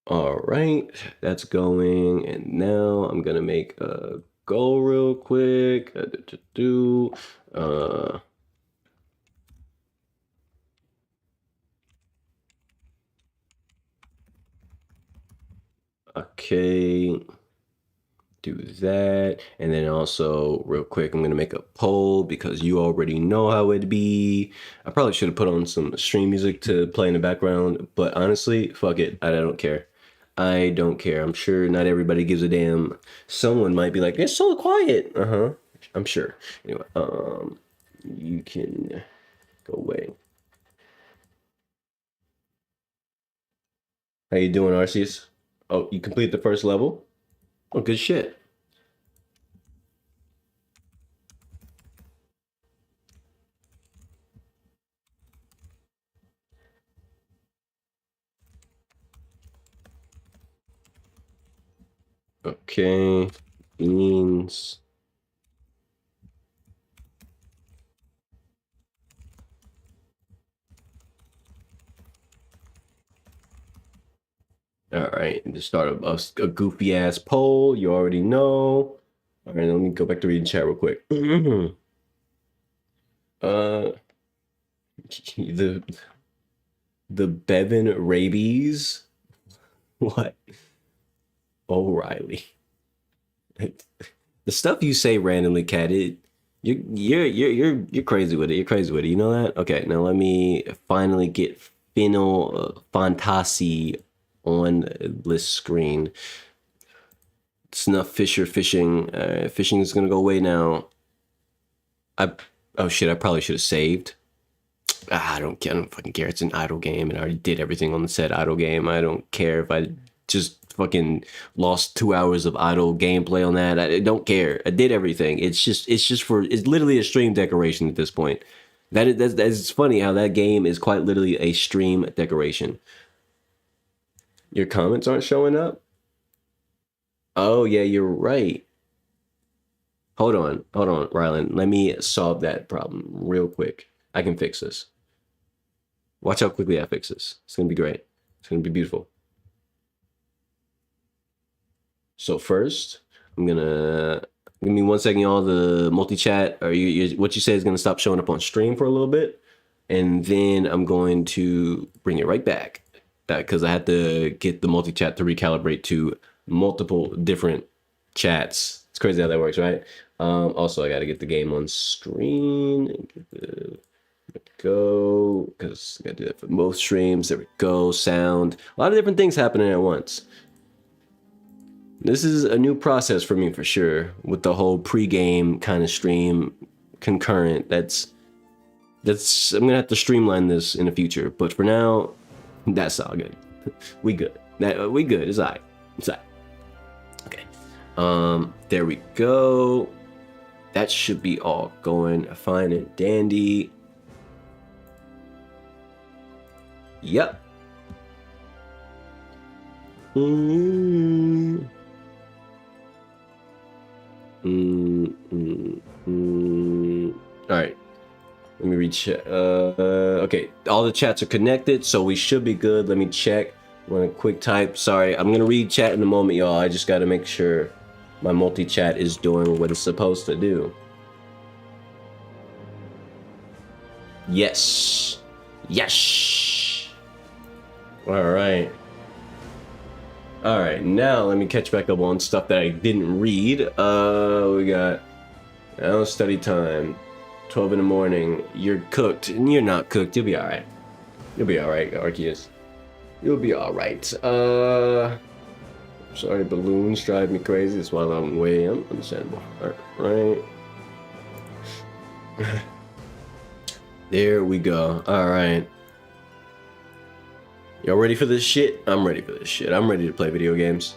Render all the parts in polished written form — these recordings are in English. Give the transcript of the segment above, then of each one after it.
All right, that's going. And now I'm gonna make a goal real quick. Uh, okay, do that. And then also, real quick, I'm gonna make a poll because you already know how it'd be. I probably should have put on some stream music to play in the background, but honestly, fuck it. I don't care. I don't care. I'm sure not everybody gives a damn. Someone might be like, it's so quiet. Uh-huh. I'm sure. Anyway, you can go away. How you doing, Arceus? Oh, you complete the first level? Oh, good shit. Okay. Beans. All right, and to start a goofy ass poll, you already know. All right, let me go back to reading chat real quick. uh, the Bevan rabies. What? O'Reilly. The stuff you say randomly, Cat. You're crazy with it. You're crazy with it. You know that? Okay, now let me finally get Final Fantasy on this screen. Snuff Fisher fishing. Fishing is gonna go away now. Oh shit! I probably should have saved. I don't care. I don't fucking care. It's an idle game, and I already did everything on the said idle game. I don't care if I just fucking lost 2 hours of idle gameplay on that. I don't care. I did everything. It's literally a stream decoration at this point. That's funny how that game is quite literally a stream decoration. Your comments aren't showing up. Oh yeah, you're right. Hold on, Rylan. Let me solve that problem real quick. I can fix this. Watch how quickly I fix this. It's gonna be great. It's gonna be beautiful. So first, I'm gonna give me 1 second, y'all. The multi-chat or what you say is gonna stop showing up on stream for a little bit, and then I'm going to bring it right back. Because I had to get the multi-chat to recalibrate to multiple different chats. It's crazy how that works, right? Also, I got to get the game on screen and get the go because I got to do that for most streams. There we go. Sound. A lot of different things happening at once. This is a new process for me for sure with the whole pre-game kind of stream concurrent. That's I'm gonna have to streamline this in the future. But for now, that's all good. We good. We good. It's all right. It's all right. Okay. There we go. That should be all going fine and dandy. Yep. All right. Let me reach. Okay, all the chats are connected, so we should be good. Let me check. Run a quick type. Sorry, I'm gonna read chat in a moment, y'all. I just gotta make sure my multi-chat is doing what it's supposed to do. Yes. Yes. All right. All right, now let me catch back up on stuff that I didn't read. We got now study time. 12 in the morning. You're cooked, and you're not cooked. You'll be all right. You'll be all right, Arceus. You'll be all right. Sorry, balloons drive me crazy. That's why I'm way understandable. All right. There we go. All right. Y'all ready for this shit? I'm ready for this shit. I'm ready to play video games.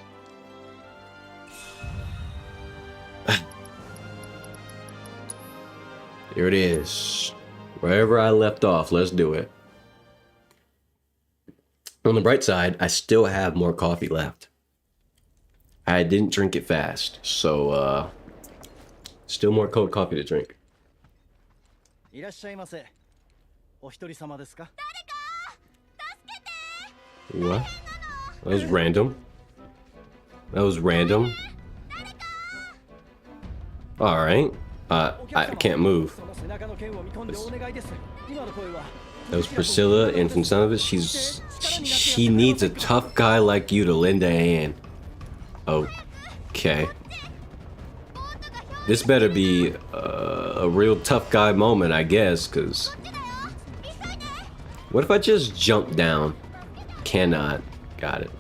Here it is. Wherever I left off, let's do it. On the bright side, I still have more coffee left. I didn't drink it fast, so still more cold coffee to drink. What? That was random. That was random. Alright. I can't move. That was Priscilla, and from some of it, she needs a tough guy like you to lend a hand. Okay. This better be a real tough guy moment, I guess, because... What if I just jump down? Cannot. Got it.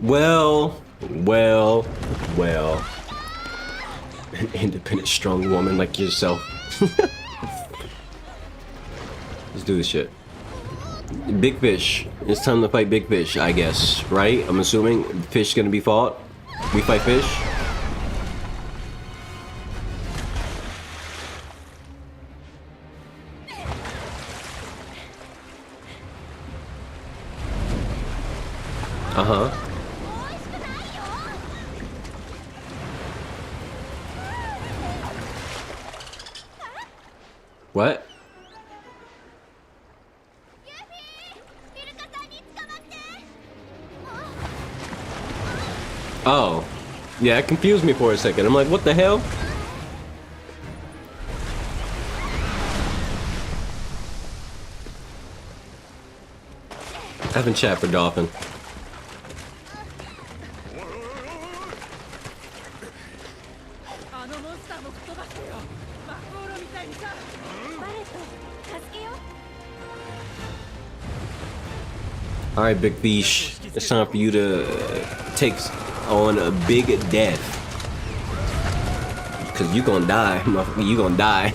Well. An independent, strong woman like yourself. Let's do this shit. Big fish. It's time to fight big fish, I guess. Right? I'm assuming fish gonna be fought. We fight fish. Uh-huh. What? Oh. Yeah, it confused me for a second. I'm like, what the hell? I haven't chat for Dolphin. Alright, big fish. It's time for you to take on a big death. Cause you gonna die. You gonna die.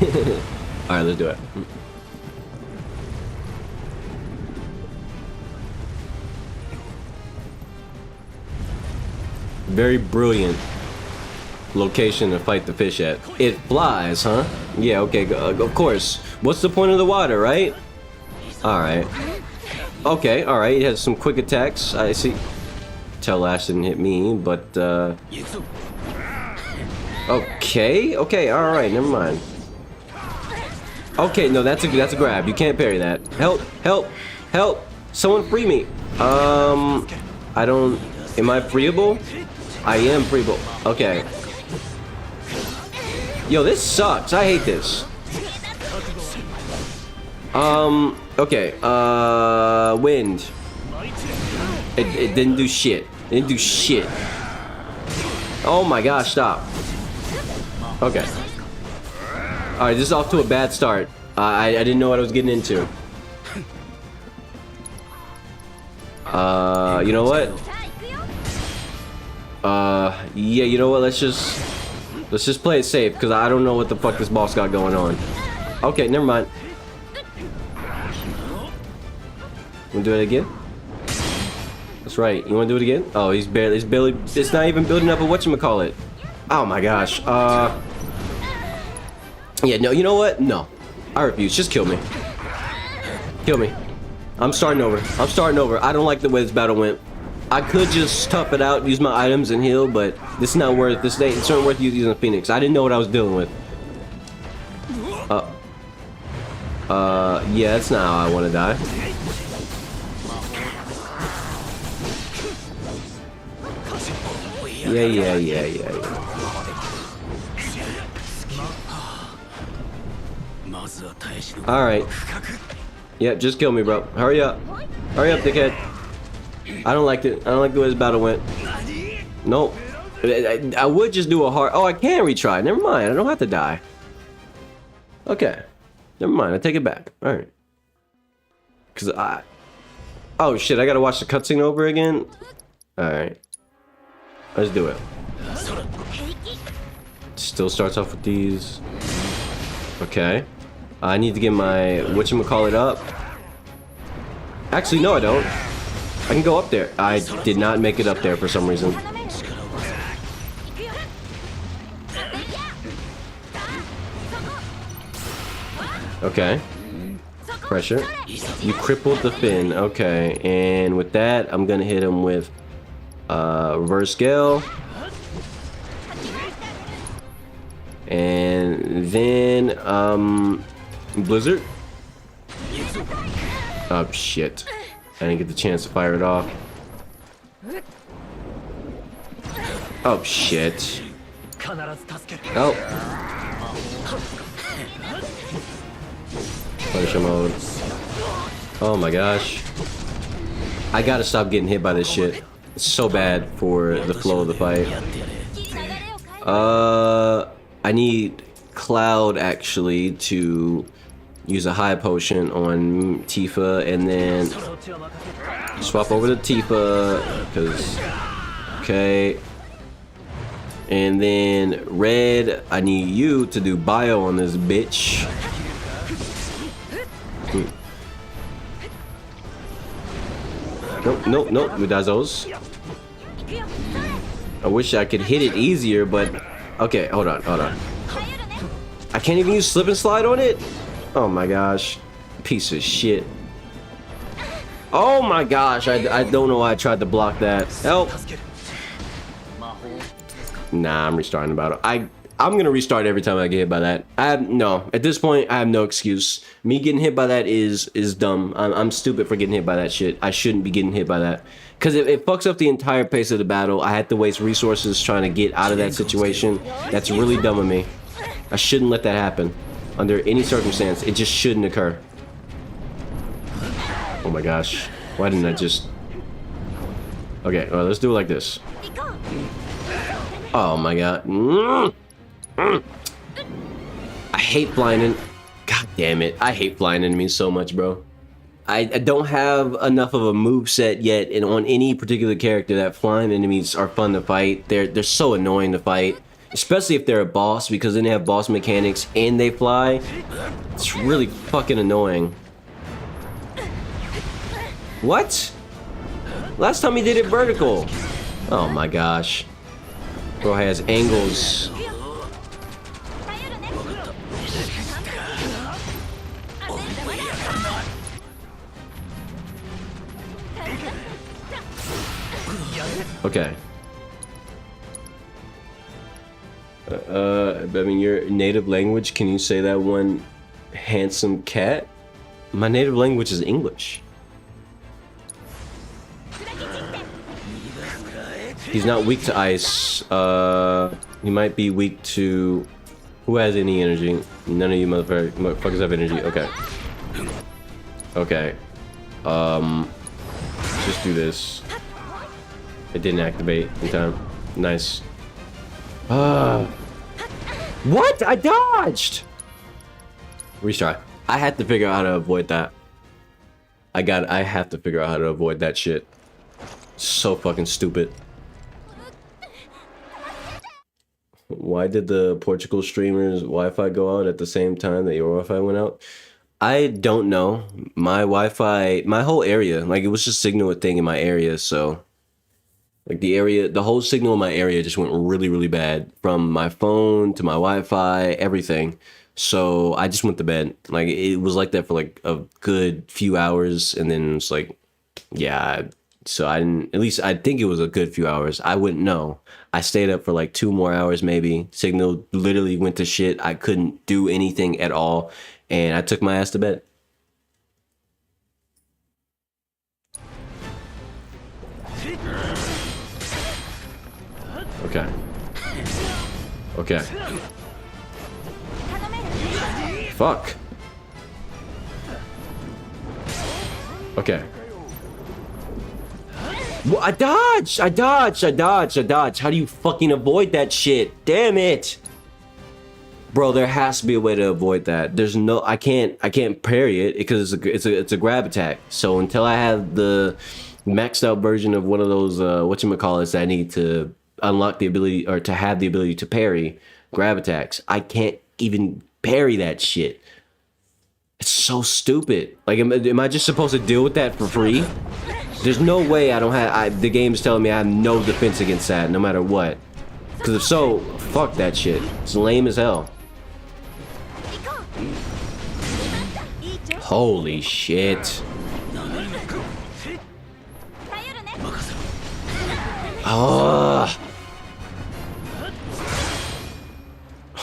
Alright, let's do it. Very brilliant location to fight the fish at. It flies, huh? Yeah, okay, of course. What's the point of the water, right? Alright. Okay, alright, it has some quick attacks. I see. Tell Ash didn't hit me, but okay, alright, never mind. Okay, no, that's a grab. You can't parry that. Help! Someone free me! I don't... Am I freeable? I am freeable. Okay. Yo, this sucks. I hate this. Okay, wind. It didn't do shit. It didn't do shit. Oh my gosh, stop. Okay. Alright, this is off to a bad start. I didn't know what I was getting into. You know what? Yeah, you know what? Let's just play it safe, because I don't know what the fuck this boss got going on. Okay, never mind. Wanna do it again? That's right. You wanna do it again? Oh, it's not even building up a whatchamacallit. Oh my gosh. Yeah, no, you know what? No. I refuse. Just kill me. Kill me. I'm starting over. I don't like the way this battle went. I could just tough it out, use my items and heal, but this is not worth this. It's not worth using a Phoenix. I didn't know what I was dealing with. Yeah, that's not how I want to die. Yeah. Alright. Yeah, just kill me, bro. Hurry up. Hurry up, dickhead. I don't like it. I don't like the way this battle went. Nope. I would just do a hard... Oh, I can retry. Never mind. I don't have to die. Okay. Never mind. I take it back. Alright. Because I... Oh, shit. I gotta watch the cutscene over again? Alright. Let's do it. Still starts off with these. Okay. I need to get my whatchamacallit up. Actually, no, I don't. I can go up there. I did not make it up there for some reason. Okay. Pressure. You crippled the fin. Okay. And with that, I'm gonna hit him with reverse scale. And then blizzard. Oh shit. I didn't get the chance to fire it off. Oh shit. Oh. Punisher mode. Oh my gosh. I gotta stop getting hit by this shit. It's so bad for the flow of the fight. I need Cloud actually to use a high potion on Tifa and then swap over to Tifa because okay. And then Red, I need you to do bio on this bitch. Nope, we does those. I wish I could hit it easier, but okay, hold on. I can't even use slip and slide on it? Oh my gosh. Piece of shit. Oh my gosh, I don't know why I tried to block that. Help. Nah, I'm restarting the battle. I'm gonna restart every time I get hit by that. No, at this point I have no excuse. Me getting hit by that is dumb. I'm stupid for getting hit by that shit. I shouldn't be getting hit by that because it fucks up the entire pace of the battle. I had to waste resources trying to get out of that situation. That's really dumb of me. I shouldn't let that happen under any circumstance. It just shouldn't occur. Oh my gosh, why didn't I just... Okay, well, let's do it like this. Oh my god. I hate flying in. God damn it. I hate flying enemies so much, bro. I don't have enough of a move set yet, and on any particular character that flying enemies are fun to fight. They're so annoying to fight, especially if they're a boss, because then they have boss mechanics and they fly. It's really fucking annoying. What? Last time he did it vertical. Oh my gosh. Bro has angles. Okay. I mean, your native language, can you say that one? Handsome cat? My native language is English. He's not weak to ice. He might be weak to... Who has any energy? None of you motherfuckers have energy. Okay. Okay. Let's just do this. It didn't activate in time. Nice. What? I dodged! Restart. I had to figure out how to avoid that. I have to figure out how to avoid that shit. So fucking stupid. Why did the Portugal streamers Wi-Fi go out at the same time that your Wi-Fi went out? I don't know. My Wi-Fi, my whole area, like it was just signal thing in my area, so like the whole signal in my area just went really, really bad from my phone to my Wi-Fi, everything. So I just went to bed. Like it was like that for like a good few hours, and then it's like, yeah. So I didn't, at least I think it was a good few hours. I wouldn't know. I stayed up for like 2 more hours maybe. Signal literally went to shit. I couldn't do anything at all. And I took my ass to bed. Okay. Okay. Fuck. Okay. Well, I dodged! How do you fucking avoid that shit? Damn it! Bro, there has to be a way to avoid that. There's no, I can't parry it because it's a grab attack. So until I have the maxed out version of one of those whatchamacallits that I need to unlock the ability, or to have the ability to parry grab attacks, I can't even parry that shit. It's so stupid. Like, am I just supposed to deal with that for free? There's no way I don't have, the game's telling me I have no defense against that, no matter what. Because if so, fuck that shit. It's lame as hell. Holy shit. Oh.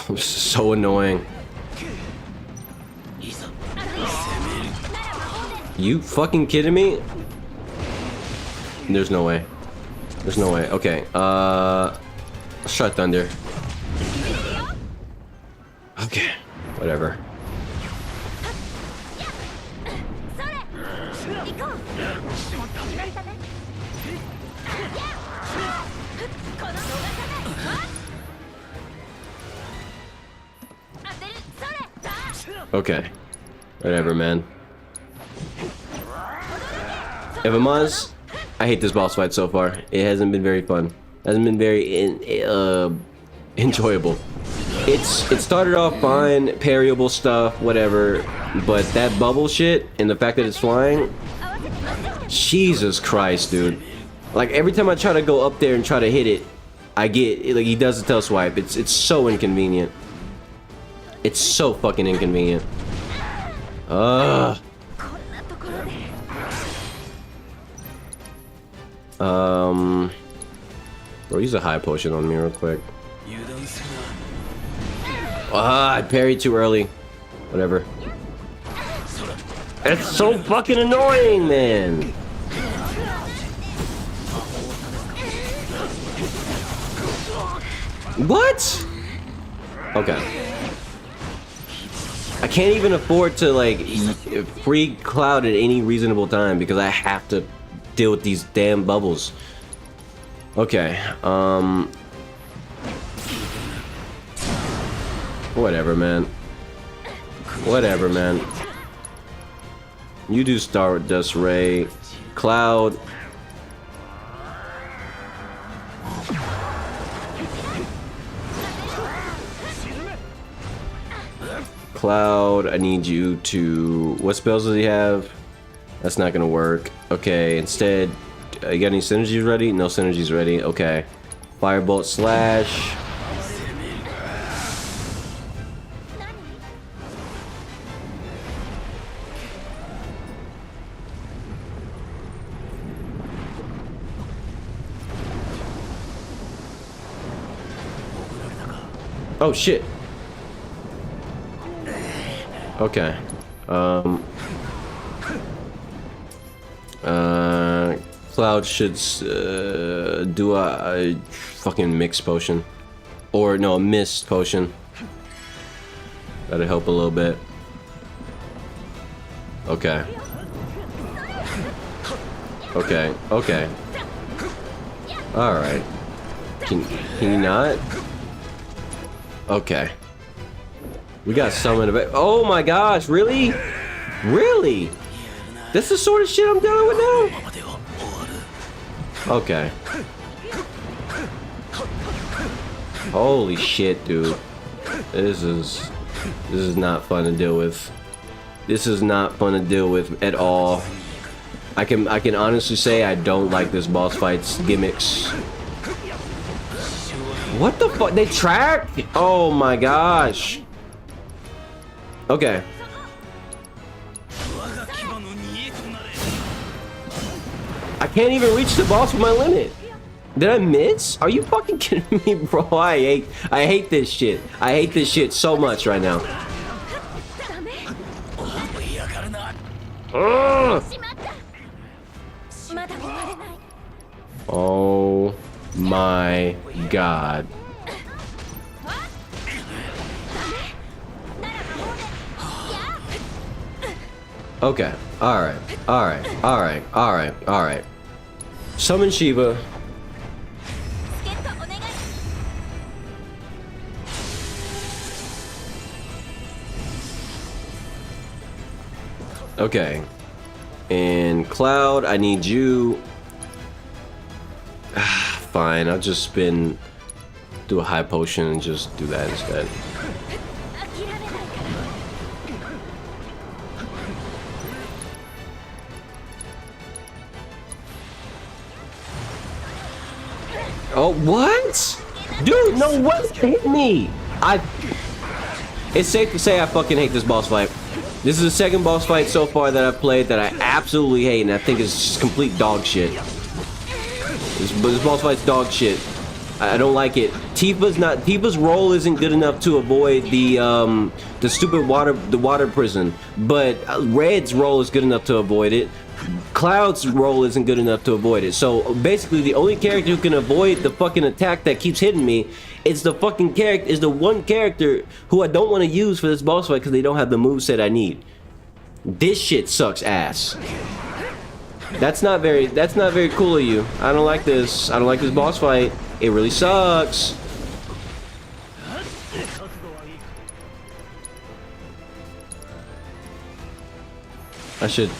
This is so annoying. You fucking kidding me? There's no way. There's no way. Okay. Let's try thunder. Okay. Whatever. Okay. Whatever, man. If I'm honest, I hate this boss fight so far. It hasn't been very fun. Hasn't been very enjoyable. It started off fine, parryable stuff, whatever, but that bubble shit and the fact that it's flying, Jesus Christ, dude. Like every time I try to go up there and try to hit it, I get like he does the tail swipe. It's so inconvenient. It's so fucking inconvenient. Bro, use a high potion on me real quick. I parried too early. Whatever. It's so fucking annoying, man. What? Okay. I can't even afford to like free Cloud at any reasonable time because I have to deal with these damn bubbles. Okay, whatever, man. Whatever, man. You do Stardust Ray. Cloud. Cloud, I need you to... What spells does he have? That's not gonna work. Okay, instead, you got any synergies ready? No synergies ready. Okay. Firebolt slash. Oh shit. Okay. Cloud should do a fucking mix potion. Or no, a mist potion. That'll help a little bit. Okay. Okay, okay. Alright. Can you not? Okay. We got summon of it. Oh my gosh, really? Really? That's the sort of shit I'm dealing with now? Okay. Holy shit, dude. This is not fun to deal with. This is not fun to deal with at all. I can honestly say I don't like this boss fight's gimmicks. What the fuck? They track? Oh my gosh. Okay. I can't even reach the boss with my limit. Did I miss? Are you fucking kidding me, bro? I hate this shit. I hate this shit so much right now. Ugh. Oh my god. Okay. Alright. Alright. Alright. Alright. Alright. Summon Shiva. Okay. And Cloud, I need you. Fine, I'll just spin, do a high potion and just do that instead. Oh, what? Dude, no, what hit me? It's safe to say I fucking hate this boss fight. This is the second boss fight so far that I've played that I absolutely hate, and I think it's just complete dog shit. This boss fight's dog shit. I don't like it. Tifa's role isn't good enough to avoid the stupid water prison, but Red's role is good enough to avoid it. Cloud's role isn't good enough to avoid it. So basically, the only character who can avoid the fucking attack that keeps hitting me is the one character who I don't want to use for this boss fight because they don't have the moveset I need. This shit sucks ass. That's not very cool of you. I don't like this. I don't like this boss fight. It really sucks. I should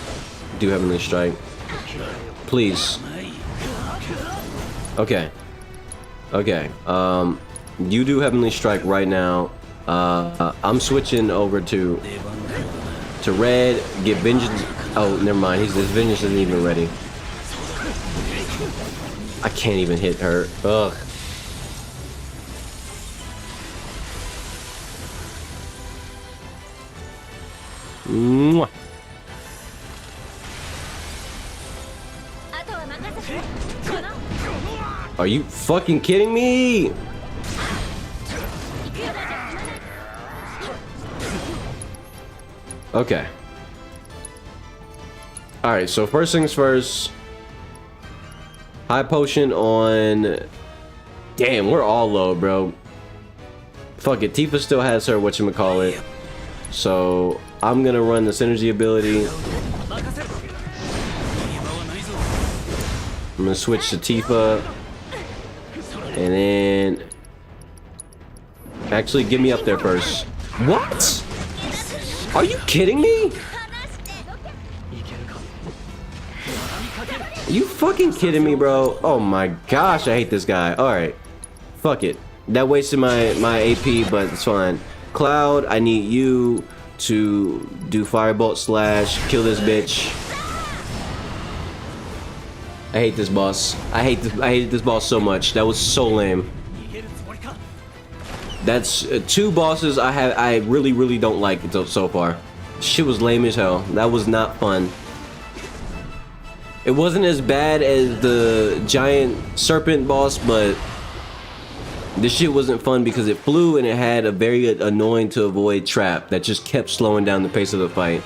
do Heavenly Strike. Please. Okay. Okay. You do Heavenly Strike right now. I'm switching over to Red. Get Vengeance. Oh, never mind. His Vengeance isn't even ready. I can't even hit her. Ugh. Mwah. Are you fucking kidding me? Okay. Alright, so first things first. High potion on... Damn, we're all low, bro. Fuck it, Tifa still has her whatchamacallit. So, I'm gonna run the synergy ability. I'm gonna switch to Tifa. And then... Actually, get me up there first. What? Are you kidding me? Are you fucking kidding me, bro? Oh my gosh, I hate this guy. Alright. Fuck it. That wasted my AP, but it's fine. Cloud, I need you to do Firebolt Slash, kill this bitch. I hate this boss. I hated this boss so much. That was so lame. That's two bosses I really don't like so far. Shit was lame as hell. That was not fun. It wasn't as bad as the giant serpent boss, but this shit wasn't fun because it flew and it had a very annoying to avoid trap that just kept slowing down the pace of the fight.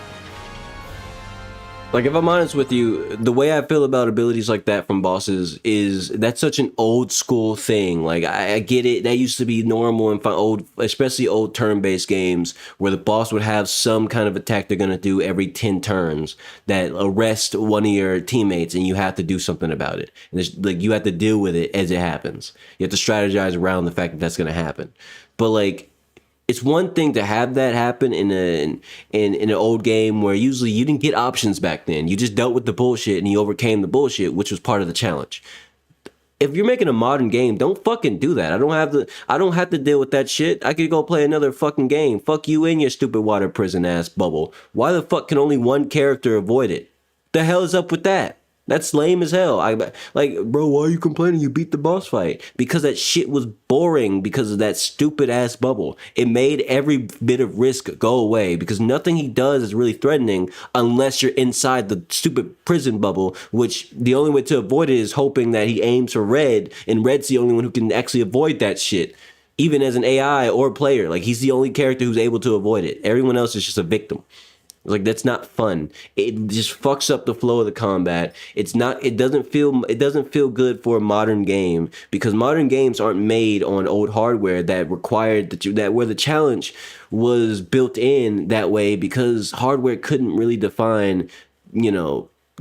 Like, if I'm honest with you, the way I feel about abilities like that from bosses is that's such an old school thing. Like, I get it. That used to be normal in especially old turn-based games where the boss would have some kind of attack they're going to do every 10 turns that arrest one of your teammates and you have to do something about it. And like, you have to deal with it as it happens. You have to strategize around the fact that that's going to happen. But like, it's one thing to have that happen in an old game where usually you didn't get options back then. You just dealt with the bullshit and you overcame the bullshit, which was part of the challenge. If you're making a modern game, don't fucking do that. I don't have to deal with that shit. I could go play another fucking game. Fuck you and your stupid water prison ass bubble. Why the fuck can only one character avoid it? The hell is up with that? That's lame as hell. Like, bro, why are you complaining? You beat the boss fight. Because that shit was boring because of that stupid ass bubble. It made every bit of risk go away because nothing he does is really threatening unless you're inside the stupid prison bubble, which the only way to avoid it is hoping that he aims for Red, and Red's the only one who can actually avoid that shit. Even as an AI or player, like, he's the only character who's able to avoid it. Everyone else is just a victim. Like, that's not fun. It just fucks up the flow of the combat. It doesn't feel good for a modern game because modern games aren't made on old hardware that required that where the challenge was built in that way because hardware couldn't really define,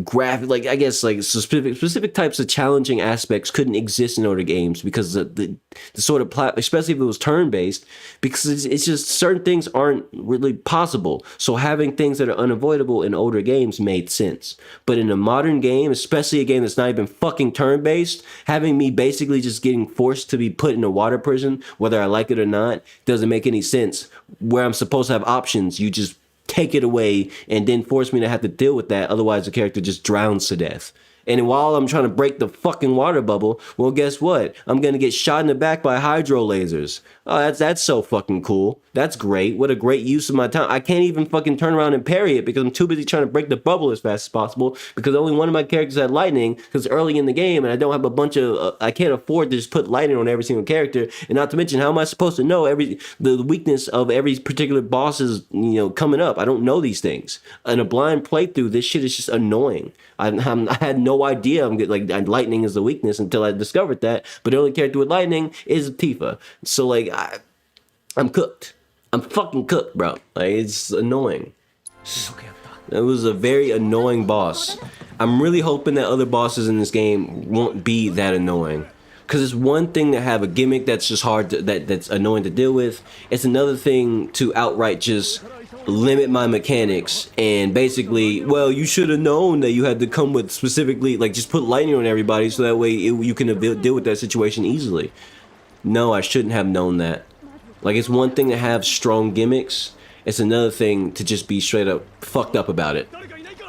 graphic, like, I guess, like, specific types of challenging aspects couldn't exist in older games because the sort of especially if it was turn-based, because it's just certain things aren't really possible. So having things that are unavoidable in older games made sense. But in a modern game, especially a game that's not even fucking turn-based, having me basically just getting forced to be put in a water prison, whether I like it or not, doesn't make any sense. Where I'm supposed to have options, you just take it away and then force me to have to deal with that. Otherwise, the character just drowns to death. And while I'm trying to break the fucking water bubble, well, guess what? I'm gonna get shot in the back by hydro lasers. Oh, that's so fucking cool. That's great. What a great use of my time. I can't even fucking turn around and parry it because I'm too busy trying to break the bubble as fast as possible because only one of my characters had lightning because early in the game and I don't have a bunch of, I can't afford to just put lightning on every single character. And not to mention, how am I supposed to know the weakness of every particular boss's, coming up? I don't know these things. In a blind playthrough, this shit is just annoying. I had no idea lightning is the weakness until I discovered that. But the only character with lightning is Tifa. So like I'm cooked. I'm fucking cooked, bro. Like it's annoying. It was a very annoying boss. I'm really hoping that other bosses in this game won't be that annoying. Because it's one thing to have a gimmick that's just hard to, that's annoying to deal with. It's another thing to outright just limit my mechanics and basically, well, you should have known that you had to come with specifically, like, just put lightning on everybody so that way you can deal with that situation easily. No, I shouldn't have known that. Like, it's one thing to have strong gimmicks. It's another thing to just be straight up fucked up about it.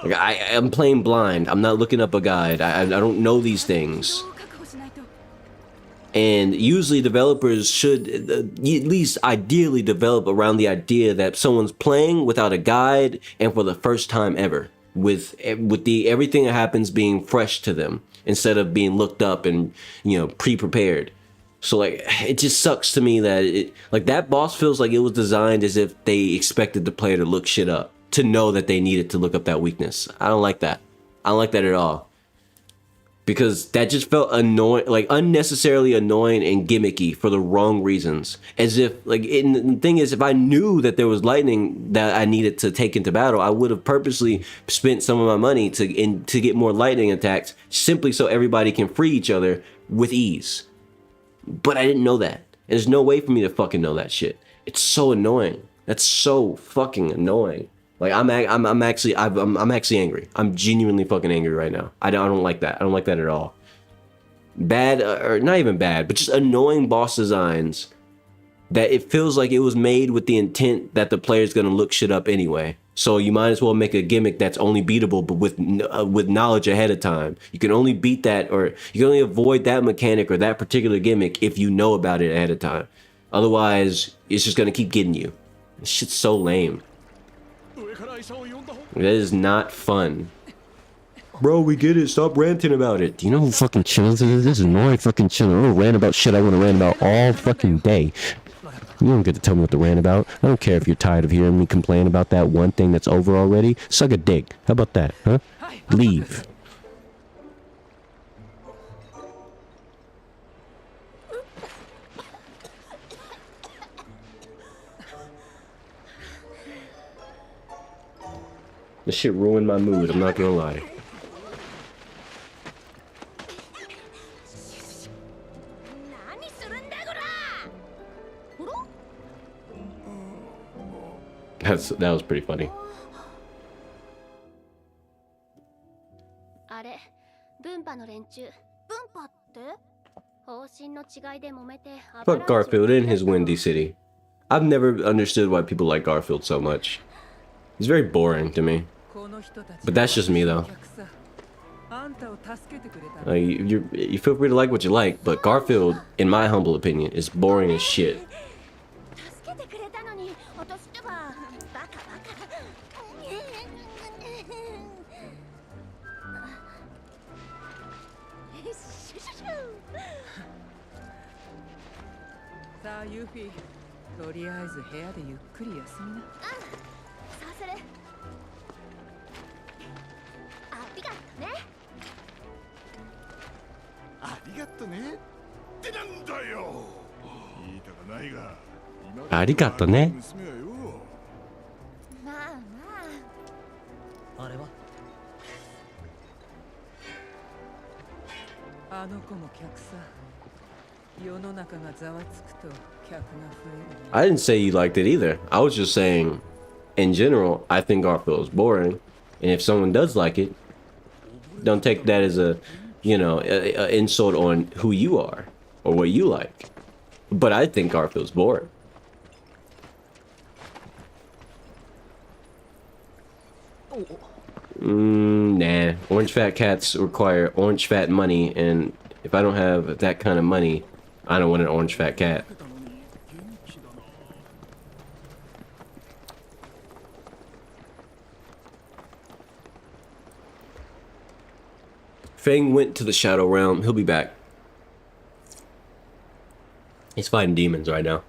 Like, I'm playing blind. I'm not looking up a guide. I don't know these things. And usually developers should at least ideally develop around the idea that someone's playing without a guide and for the first time ever, with everything that happens being fresh to them instead of being looked up and pre-prepared. So like it just sucks to me that that boss feels like it was designed as if they expected the player to look shit up, to know that they needed to look up that weakness. I don't like that. I don't like that at all. Because that just felt annoying, like unnecessarily annoying and gimmicky for the wrong reasons. As if, the thing is, if I knew that there was lightning that I needed to take into battle, I would have purposely spent some of my money to get more lightning attacks, simply so everybody can free each other with ease. But I didn't know that. And there's no way for me to fucking know that shit. It's so annoying. That's so fucking annoying. Like I'm actually angry. I'm genuinely fucking angry right now. I don't like that. I don't like that at all. Bad, or not even bad, but just annoying boss designs that it feels like it was made with the intent that the player's gonna look shit up anyway. So you might as well make a gimmick that's only beatable, but with knowledge ahead of time. You can only beat that, or you can only avoid that mechanic or that particular gimmick if you know about it ahead of time. Otherwise, it's just gonna keep getting you. This shit's so lame. That is not fun. Bro, we get it. Stop ranting about it. Do you know who fucking chills is? This is annoying fucking chilling. I'm gonna rant about shit I want to rant about all fucking day. You don't get to tell me what to rant about. I don't care if you're tired of hearing me complain about that one thing that's over already. Suck a dick. How about that, huh? Leave. This shit ruined my mood, I'm not gonna lie. That was pretty funny. Fuck Garfield in his Windy City. I've never understood why people like Garfield so much. He's very boring to me. But that's just me though. You feel free to like what you like, but Garfield, in my humble opinion, is boring as shit. Arigato ne. I didn't say you liked it either. I was just saying, in general, I think Garfield is boring. And if someone does like it, don't take that as a insult on who you are or what you like. But I think Garfield's boring. Nah. Orange fat cats require orange fat money, and if I don't have that kind of money, I don't want an orange fat cat. Fang went to the Shadow Realm. He'll be back. He's fighting demons right now.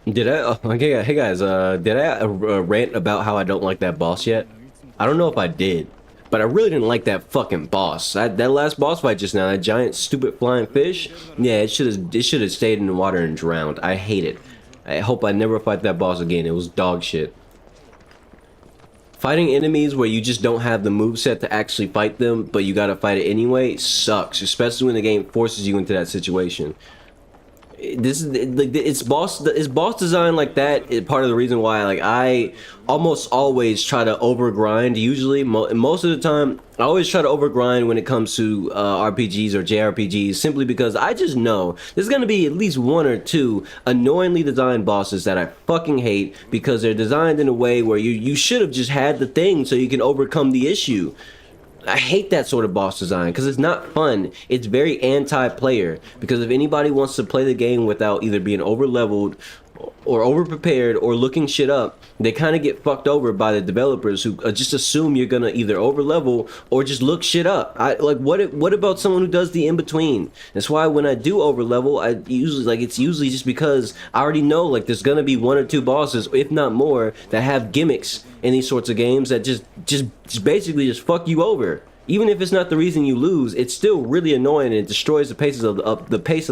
Did I? Okay, hey guys. Did I rant about how I don't like that boss yet? I don't know if I did, but I really didn't like that fucking boss. That last boss fight just now, that giant stupid flying fish. Yeah, it should have stayed in the water and drowned. I hate it. I hope I never fight that boss again. It was dog shit. Fighting enemies where you just don't have the moveset to actually fight them, but you gotta fight it anyway, sucks. Especially when the game forces you into that situation. This is like it's boss design like that is part of the reason why like I almost always try to overgrind. Usually most of the time I always try to overgrind when it comes to RPGs or JRPGs, simply because I just know there's gonna be at least one or two annoyingly designed bosses that I fucking hate because they're designed in a way where you should have just had the thing so you can overcome the issue. I hate that sort of boss design because it's not fun. It's very anti-player, because if anybody wants to play the game without either being over leveled or over prepared or looking shit up, they kind of get fucked over by the developers who just assume you're gonna either over level or just look shit up. What about someone who does the in between? That's why when I do over level, it's usually just because I already know like there's gonna be one or two bosses, if not more, that have gimmicks in these sorts of games that just basically just fuck you over. Even if it's not the reason you lose, it's still really annoying and it destroys the pace of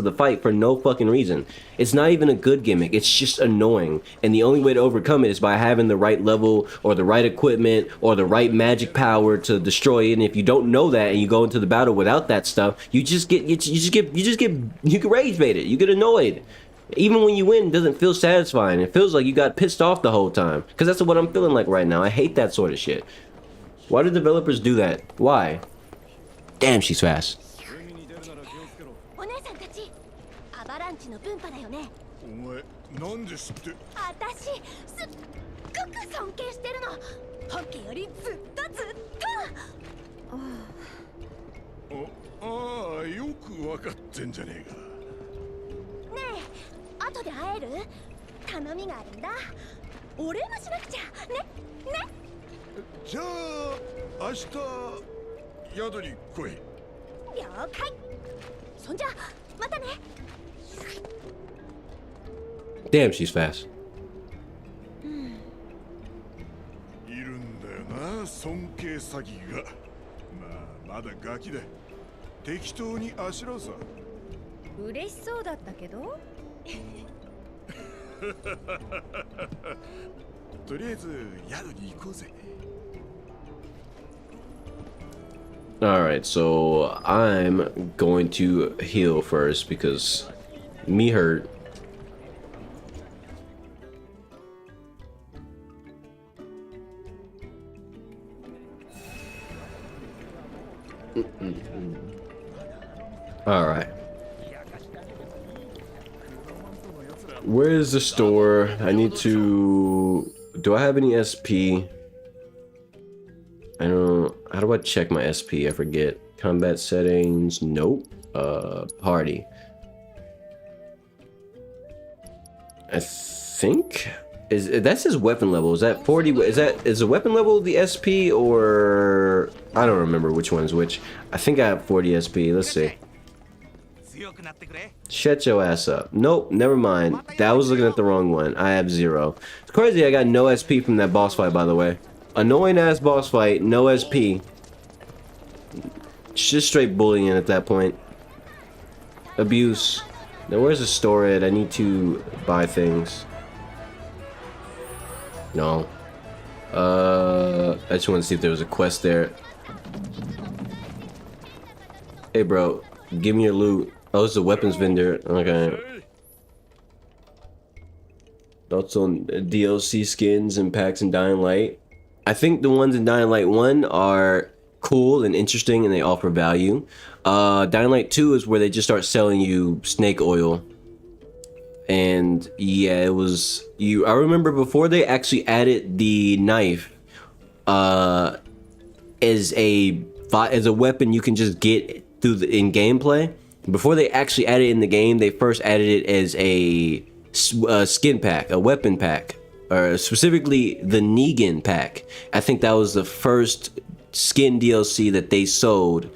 the fight for no fucking reason. It's not even a good gimmick, it's just annoying. And the only way to overcome it is by having the right level or the right equipment or the right magic power to destroy it. And if you don't know that and you go into the battle without that stuff, you get rage baited, you get annoyed. Even when you win, it doesn't feel satisfying. It feels like you got pissed off the whole time. Because that's what I'm feeling like right now. I hate that sort of shit. Why do developers do that? Why? Damn, she's fast. お姉さんたち、アバランチの分派だよね。お前なんで知って。私、すっごく尊敬してるの。本家よりずっとずっと。ああ、よくわかってんじゃねえか。ねえ、後で会える？頼みがあるんだ。お礼もしなくちゃ。ね、ね。じゃあ明日宿に来い。了解。そんじゃまたね。Damn, she's fast. いるんだよな、尊敬詐欺が。まあまだガキだ。適当にあしらうさ。嬉しそうだったけど。とりあえず宿に行こうぜ。Alright, so I'm going to heal first because me hurt. Alright. Where is the store? I need to... Do I have any SP? I don't... How do I check my SP? I forget. Combat settings. Nope. Party. I think... That's his weapon level. Is that 40? Is the weapon level the SP or... I don't remember which one's which. I think I have 40 SP. Let's see. Shut your ass up. Nope, never mind. That was looking at the wrong one. I have 0. It's crazy I got no SP from that boss fight, by the way. Annoying ass boss fight, no SP. Just straight bullying at that point. Abuse. Now where's the store at? I need to buy things. No. I just want to see if there was a quest there. Hey bro, give me your loot. Oh, it's a weapons vendor. Okay. Thoughts on DLC skins and packs in Dying Light? I think the ones in Dying Light 1 are cool and interesting, and they offer value. Dying Light 2 is where they just start selling you snake oil. And yeah, it was I remember before they actually added the knife as a weapon you can just get through in gameplay. Before they actually added it in the game, they first added it as a skin pack, a weapon pack, or specifically the Negan pack. I think that was the first skin DLC that they sold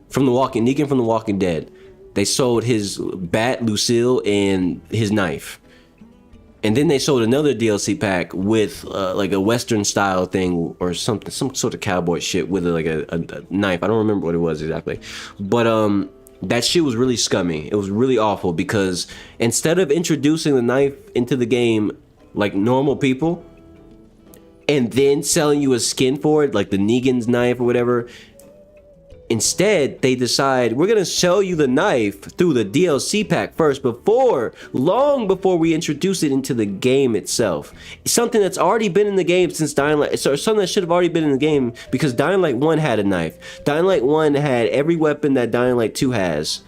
from Negan from The Walking Dead. They sold his bat, Lucille, and his knife. And then they sold another DLC pack with like a Western style thing or something, some sort of cowboy shit with like a knife. I don't remember what it was exactly. But that shit was really scummy. It was really awful because instead of introducing the knife into the game like normal people and then selling you a skin for it, like the Negan's knife or whatever, instead, they decide we're gonna sell you the knife through the DLC pack first, long before we introduce it into the game itself. It's something that's already been in the game since Dying Light. So something that should have already been in the game because Dying Light 1 had a knife. Dying Light 1 had every weapon that Dying Light 2 has,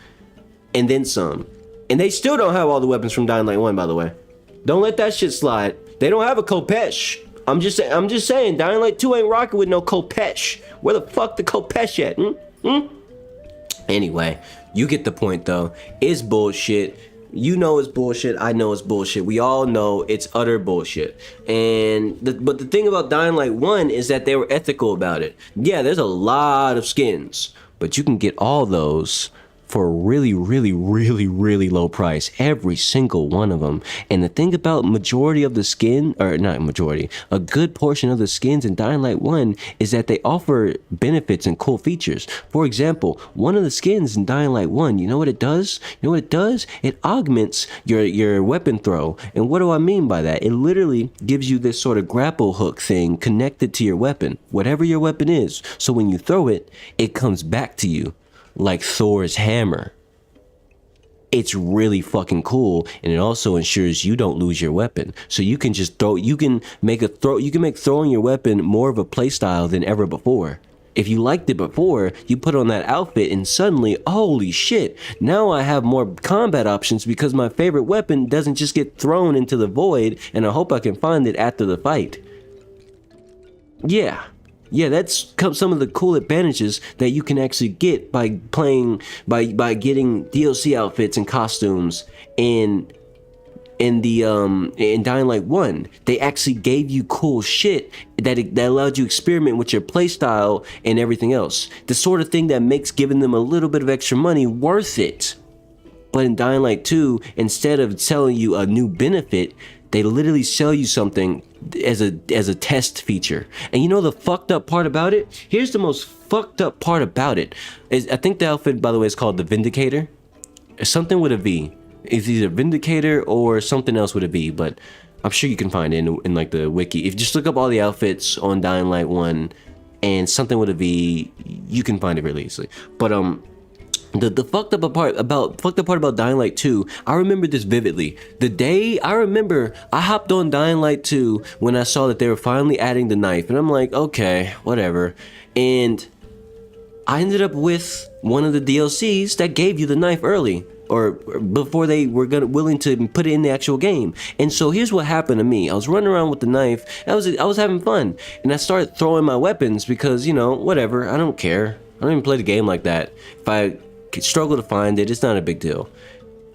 and then some. And they still don't have all the weapons from Dying Light 1, by the way. Don't let that shit slide. They don't have a Kopesh. I'm just saying, Dying Light 2 ain't rocking with no Kopesh. Where the fuck the Kopesh at? Anyway, you get the point though. It's bullshit. You know it's bullshit. I know it's bullshit. We all know it's utter bullshit. But the thing about Dying Light 1 is that they were ethical about it. Yeah, there's a lot of skins, but you can get all those for a really, really, really, really low price. Every single one of them. And the thing about majority of the skin, or not majority, a good portion of the skins in Dying Light 1 is that they offer benefits and cool features. For example, one of the skins in Dying Light 1, you know what it does? You know what it does? It augments your weapon throw. And what do I mean by that? It literally gives you this sort of grapple hook thing connected to your weapon, whatever your weapon is. So when you throw it, it comes back to you. Like Thor's hammer. It's really fucking cool, and it also ensures you don't lose your weapon. So you can just make throwing your weapon more of a playstyle than ever before. If you liked it before, you put on that outfit and suddenly, holy shit, now I have more combat options because my favorite weapon doesn't just get thrown into the void and I hope I can find it after the fight. Yeah, that's some of the cool advantages that you can actually get by getting DLC outfits and costumes in Dying Light 1. They actually gave you cool shit that allowed you to experiment with your playstyle and everything else. The sort of thing that makes giving them a little bit of extra money worth it. But in Dying Light 2, instead of selling you a new benefit, they literally sell you something as a test feature. And you know the fucked up part about it? Here's the most fucked up part about it. I think the outfit, by the way, is called the Vindicator. Something with a V. It's either Vindicator or something else with a V, but I'm sure you can find it in like the wiki. If you just look up all the outfits on Dying Light 1 and something with a V, you can find it really easily. But the fucked up part about Dying Light 2, I remember this vividly. The day I hopped on Dying Light 2 when I saw that they were finally adding the knife, and I'm like, okay, whatever. And I ended up with one of the DLCs that gave you the knife early, or before they were willing to put it in the actual game. And so here's what happened to me. I was running around with the knife. I was having fun, and I started throwing my weapons because, you know, whatever. I don't care. I don't even play the game like that. If I struggle to find it, it's not a big deal.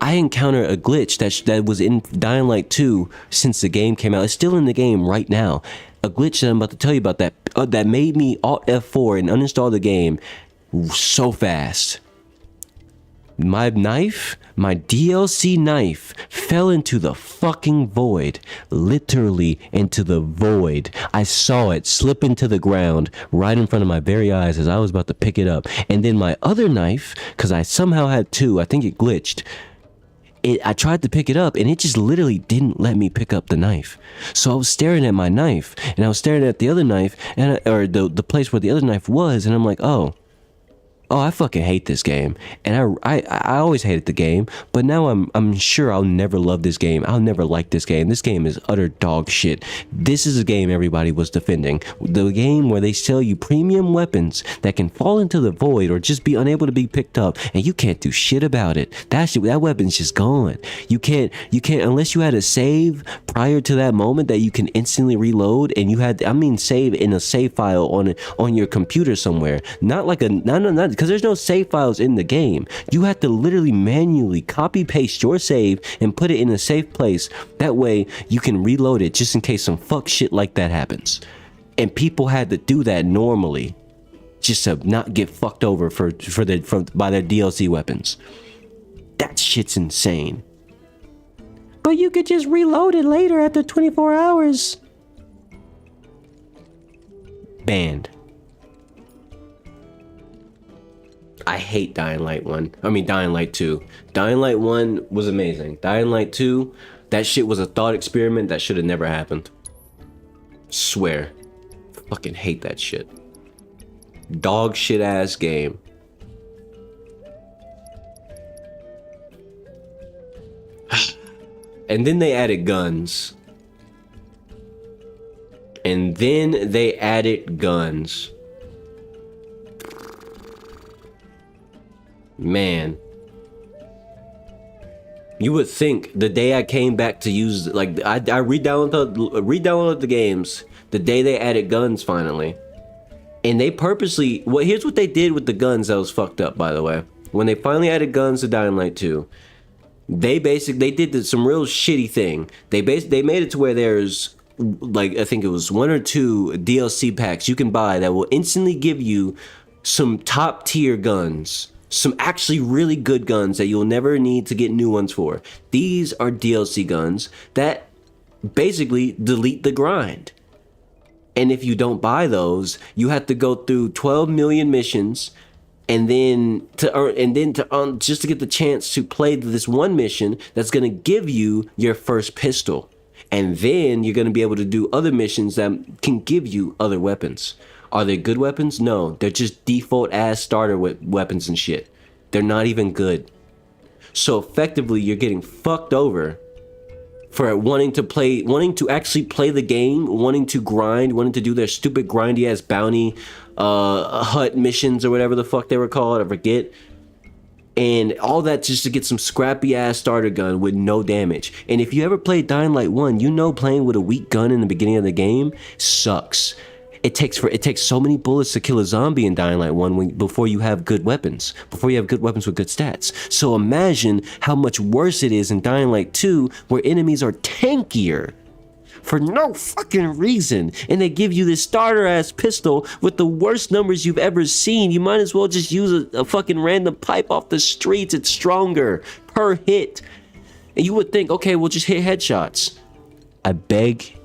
I encountered a glitch that was in Dying Light 2 since the game came out. It's still in the game right now. A glitch that I'm about to tell you about that made me Alt F4 and uninstall the game so fast. My DLC knife fell into the fucking void. Literally into the void. I saw it slip into the ground right in front of my very eyes as I was about to pick it up. And then my other knife, because I somehow had two, I think it glitched. I tried to pick it up and it just literally didn't let me pick up the knife. So I was staring at my knife and I was staring at the other knife, or the place where the other knife was, and I'm like, oh, oh, I fucking hate this game, and I always hated the game, but now I'm sure I'll never love this game. I'll never like this game. This game is utter dog shit. This is a game everybody was defending. The game where they sell you premium weapons that can fall into the void or just be unable to be picked up, and you can't do shit about it. That weapon's just gone. You can't unless you had a save prior to that moment that you can instantly reload, and you had, I mean, save in a save file on your computer somewhere, not like not because there's no save files in the game. You have to literally manually copy paste your save and put it in a safe place. That way you can reload it just in case some fuck shit like that happens. And people had to do that normally just to not get fucked over by their DLC weapons. That shit's insane. But you could just reload it later after 24 hours. Banned. I hate Dying Light 1. I mean, Dying Light 2. Dying Light 1 was amazing. Dying Light 2, that shit was a thought experiment that should have never happened. Swear. Fucking hate that shit. Dog shit ass game. And then they added guns. Man, you would think the day I came back to use, like, I re-downloaded the games the day they added guns finally, and they purposely, well, here's what they did with the guns that was fucked up, by the way. When they finally added guns to Dying Light 2, they did some real shitty thing. They made it to where there's, like, I think it was 1 or 2 DLC packs you can buy that will instantly give you some top tier guns. Some actually really good guns that you'll never need to get new ones for. These are DLC guns that basically delete the grind. And if you don't buy those, you have to go through 12 million missions, and then just to get the chance to play this one mission that's gonna give you your first pistol. And then you're gonna be able to do other missions that can give you other weapons. Are they good weapons? No, they're just default ass starter weapons and shit. They're not even good. So effectively, you're getting fucked over for wanting to actually play the game, wanting to grind, wanting to do their stupid grindy ass bounty hut missions or whatever the fuck they were called, I forget. And all that just to get some scrappy ass starter gun with no damage. And if you ever played Dying Light 1, you know playing with a weak gun in the beginning of the game sucks. It takes so many bullets to kill a zombie in Dying Light 1 before you have good weapons. Before you have good weapons with good stats. So imagine how much worse it is in Dying Light 2, where enemies are tankier for no fucking reason, and they give you this starter ass pistol with the worst numbers you've ever seen. You might as well just use a fucking random pipe off the streets. It's stronger per hit. And you would think, okay, we'll just hit headshots. I beg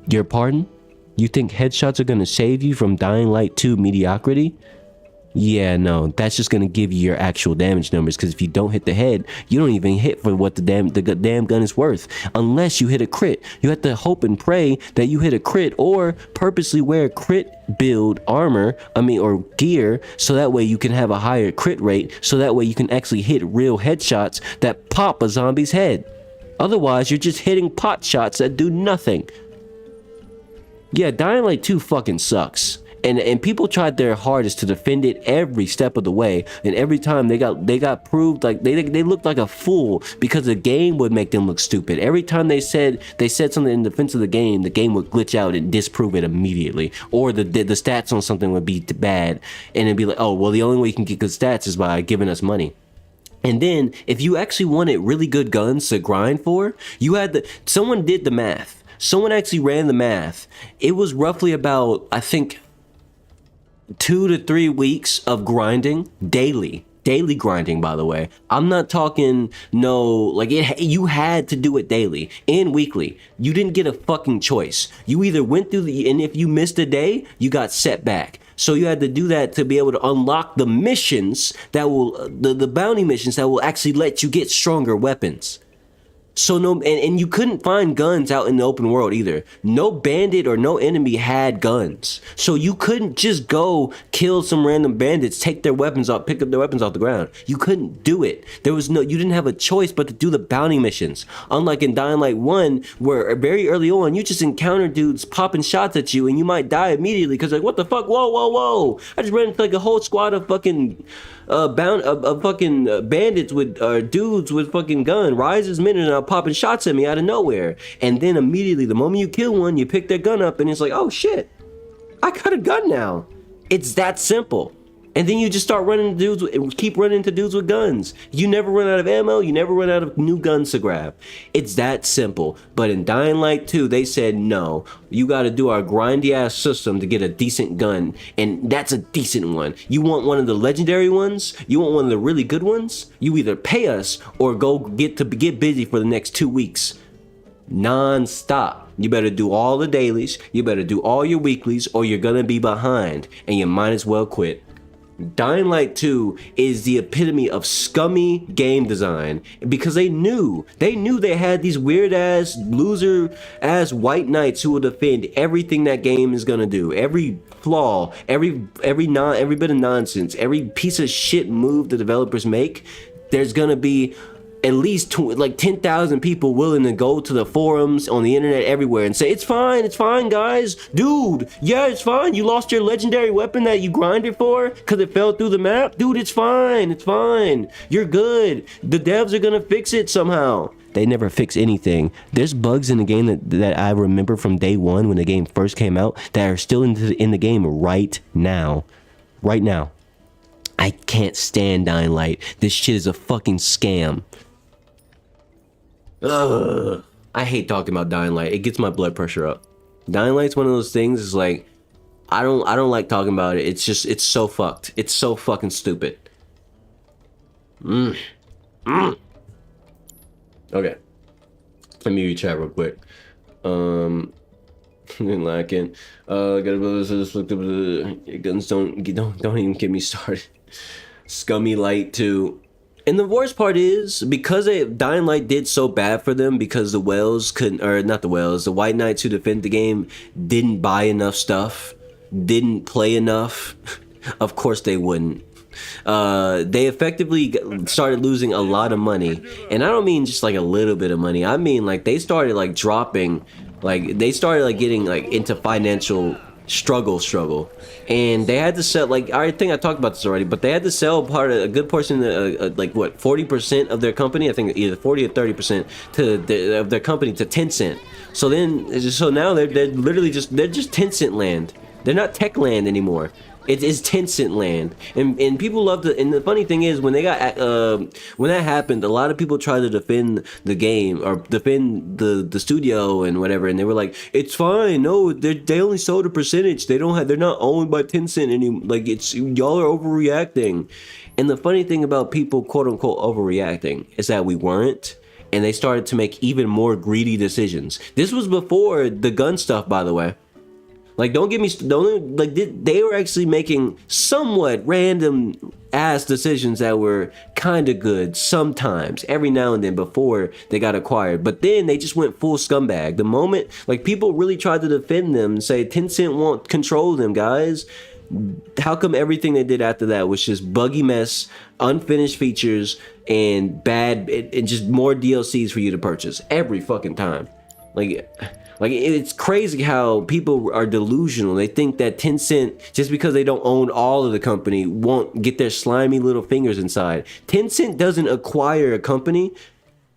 your pardon? You think headshots are gonna save you from Dying Light 2 mediocrity? Yeah, no, that's just gonna give you your actual damage numbers, because if you don't hit the head, you don't even hit for what the damn gun is worth, unless you hit a crit. You have to hope and pray that you hit a crit, or purposely wear crit build armor, or gear, so that way you can have a higher crit rate, so that way you can actually hit real headshots that pop a zombie's head. Otherwise, you're just hitting pot shots that do nothing. Yeah, Dying Light 2 fucking sucks. And people tried their hardest to defend it every step of the way, and every time they got proved, like they looked like a fool, because the game would make them look stupid. Every time they said something in defense of the game would glitch out and disprove it immediately, or the stats on something would be bad, and it'd be like, oh well, the only way you can get good stats is by giving us money. And then if you actually wanted really good guns to grind for, someone did the math. Someone actually ran the math. It was roughly about, I think, 2 to 3 weeks of grinding daily grinding, by the way. I'm not talking you had to do it daily and weekly. You didn't get a fucking choice. You either went through and if you missed a day, you got set back. So you had to do that to be able to unlock the missions that will, the bounty missions that will actually let you get stronger weapons. So no, and you couldn't find guns out in the open world either. No bandit or no enemy had guns. So you couldn't just go kill some random bandits, take their weapons off, pick up their weapons off the ground. You couldn't do it. You didn't have a choice but to do the bounty missions. Unlike in Dying Light 1, where very early on, you just encounter dudes popping shots at you and you might die immediately because like, what the fuck? Whoa, whoa, whoa. I just ran into like a whole squad of fucking bandits with dudes with fucking gun. Rises minute and popping shots at me out of nowhere, and then immediately the moment you kill one, you pick their gun up and it's like, oh shit, I got a gun now. It's that simple. And then you just start running into dudes, keep running into dudes with guns. You never run out of ammo, you never run out of new guns to grab. It's that simple. But in Dying Light 2, they said, no, you gotta do our grindy ass system to get a decent gun. And that's a decent one. You want one of the legendary ones? You want one of the really good ones? You either pay us or go get busy for the next 2 weeks. Non-stop. You better do all the dailies, you better do all your weeklies, or you're gonna be behind and you might as well quit. Dying Light 2 is the epitome of scummy game design because they knew they had these weird ass loser ass white knights who will defend everything that game is gonna do, every flaw, every bit of nonsense, every piece of shit move the developers make. There's gonna be at least 10,000 people willing to go to the forums on the internet everywhere and say, it's fine guys, dude, yeah, it's fine, you lost your legendary weapon that you grinded for because it fell through the map, dude, it's fine, you're good, the devs are gonna fix it somehow. They never fix anything. There's bugs in the game that I remember from day one when the game first came out that are still in the game right now. I can't stand Dying Light. This shit is a fucking scam. Ugh. I hate talking about Dying Light. It gets my blood pressure up. Dying Light's one of those things. Is like, I don't like talking about it. It's so fucked. It's so fucking stupid. Okay. Let me read chat real quick. Lacking. Guns don't even get me started. Scummy Light 2. And the worst part is, because Dying Light did so bad for them, because the White Knights who defend the game didn't buy enough stuff, didn't play enough, of course they wouldn't. They effectively started losing a lot of money. And I don't mean just like a little bit of money. I mean like they started like dropping, like they started like getting like into financial struggle, and they had to sell, like, I think I talked about this already, but they had to sell a good portion, like what, 40% of their company, I think either 40 or 30% of their company to Tencent. So now they're literally just Tencent land. They're not tech land anymore. It is Tencent land, and people love to. And the funny thing is, when that happened, a lot of people tried to defend the game or defend the studio and whatever, and they were like, "It's fine. No, they only sold a percentage. They're not owned by Tencent anymore. Like y'all are overreacting." And the funny thing about people quote unquote overreacting is that we weren't. And they started to make even more greedy decisions. This was before the gun stuff, by the way. Like, they were actually making somewhat random ass decisions that were kind of good sometimes, every now and then, before they got acquired. But then they just went full scumbag. The moment, like, people really tried to defend them and say, Tencent won't control them, guys. How come everything they did after that was just buggy mess, unfinished features, and bad, and just more DLCs for you to purchase every fucking time? Like, it's crazy how people are delusional. They think that Tencent, just because they don't own all of the company, won't get their slimy little fingers inside. Tencent doesn't acquire a company,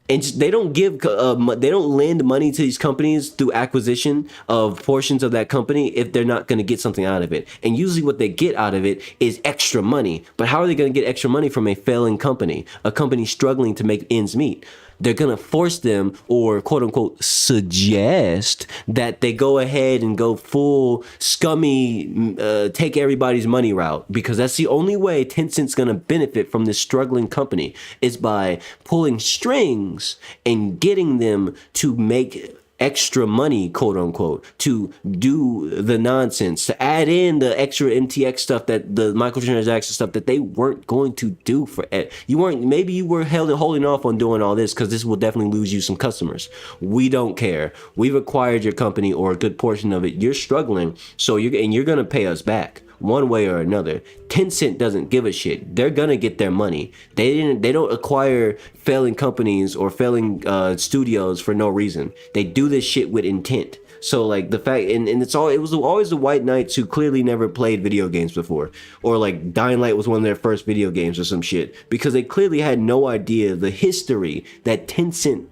and they don't lend money to these companies through acquisition of portions of that company if they're not going to get something out of it. And usually what they get out of it is extra money. But how are they going to get extra money from a failing company, a company struggling to make ends meet? They're going to force them, or quote unquote suggest, that they go ahead and go full scummy, take everybody's money route, because that's the only way Tencent's going to benefit from this struggling company, is by pulling strings and getting them to make extra money, quote unquote, to do the nonsense, to add in the extra MTX stuff, that the microtransaction stuff that they weren't going to do for it. Maybe you were holding off on doing all this because this will definitely lose you some customers. We don't care. We've acquired your company or a good portion of it. You're struggling, so you're going to pay us back one way or another. Tencent doesn't give a shit. They're gonna get their money. They don't acquire failing companies or failing studios for no reason. They do this shit with intent. So like the fact, and it was always the white knights who clearly never played video games before, or like Dying Light was one of their first video games or some shit, because they clearly had no idea the history that Tencent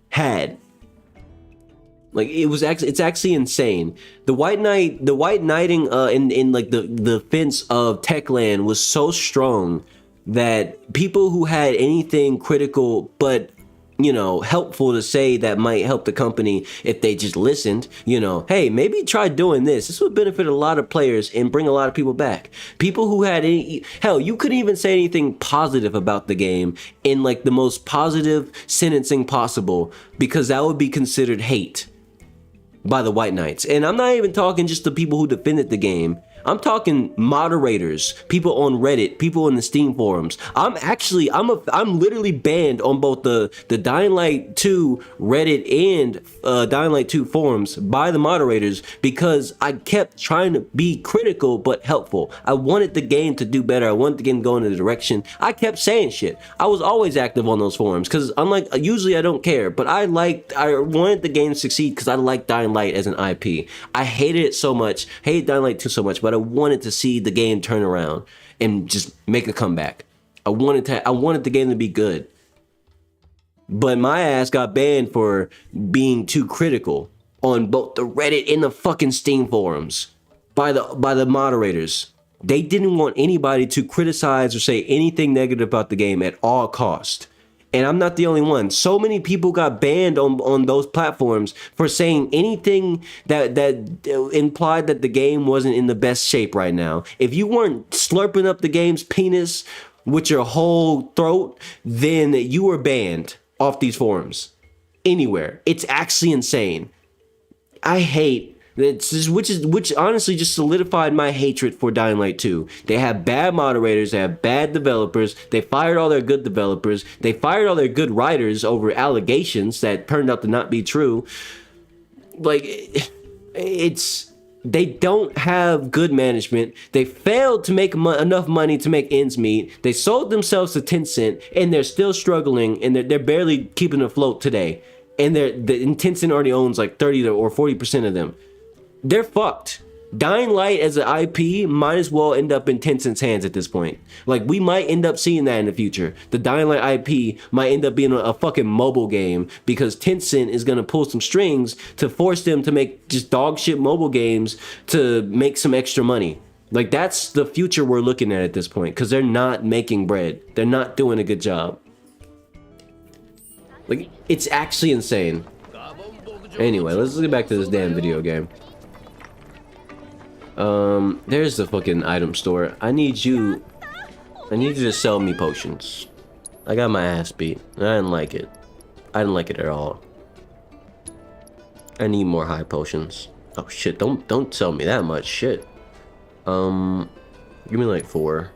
had. Like it's actually insane. The white knighting in like the fence of Techland was so strong that people who had anything critical but helpful to say that might help the company if they just listened, hey, maybe try doing this. This would benefit a lot of players and bring a lot of people back. People who had you couldn't even say anything positive about the game in like the most positive sentencing possible, because that would be considered hate by the white knights. And I'm not even talking just the people who defended the game. I'm talking moderators, people on Reddit, people in the Steam forums. I'm literally banned on both the Dying Light 2 Reddit and Dying Light 2 forums by the moderators, because I kept trying to be critical but helpful. I wanted the game to do better. I wanted the game to go in a direction. I kept saying shit. I was always active on those forums because usually I don't care, but I wanted the game to succeed because I like Dying Light as an IP. I hated Dying Light 2 so much, but I wanted to see the game turn around and just make a comeback. I wanted the game to be good. But my ass got banned for being too critical on both the Reddit and the fucking Steam forums by the moderators. They didn't want anybody to criticize or say anything negative about the game at all cost. And I'm not the only one. So many people got banned on those platforms for saying anything that implied that the game wasn't in the best shape right now. If you weren't slurping up the game's penis with your whole throat, then you were banned off these forums. Anywhere. It's actually insane. I hate which honestly just solidified my hatred for Dying Light 2. They have bad moderators, they have bad developers, they fired all their good developers, they fired all their good writers over allegations that turned out to not be true. Like, they don't have good management. They failed to make enough money to make ends meet. They sold themselves to Tencent, and they're still struggling, and they're barely keeping afloat today. And Tencent already owns like 30 or 40% of them. They're fucked. Dying Light as an IP might as well end up in Tencent's hands at this point. Like, we might end up seeing that in the future. The Dying Light IP might end up being a fucking mobile game, because Tencent is going to pull some strings to force them to make just dog shit mobile games to make some extra money. Like, that's the future we're looking at this point, because they're not making bread. They're not doing a good job. Like, it's actually insane. Anyway, let's get back to this damn video game. There's the fucking item store. I need you to sell me potions. I got my ass beat. I didn't like it. I didn't like it at all. I need more high potions. Oh shit, don't sell me that much shit. Give me like 4.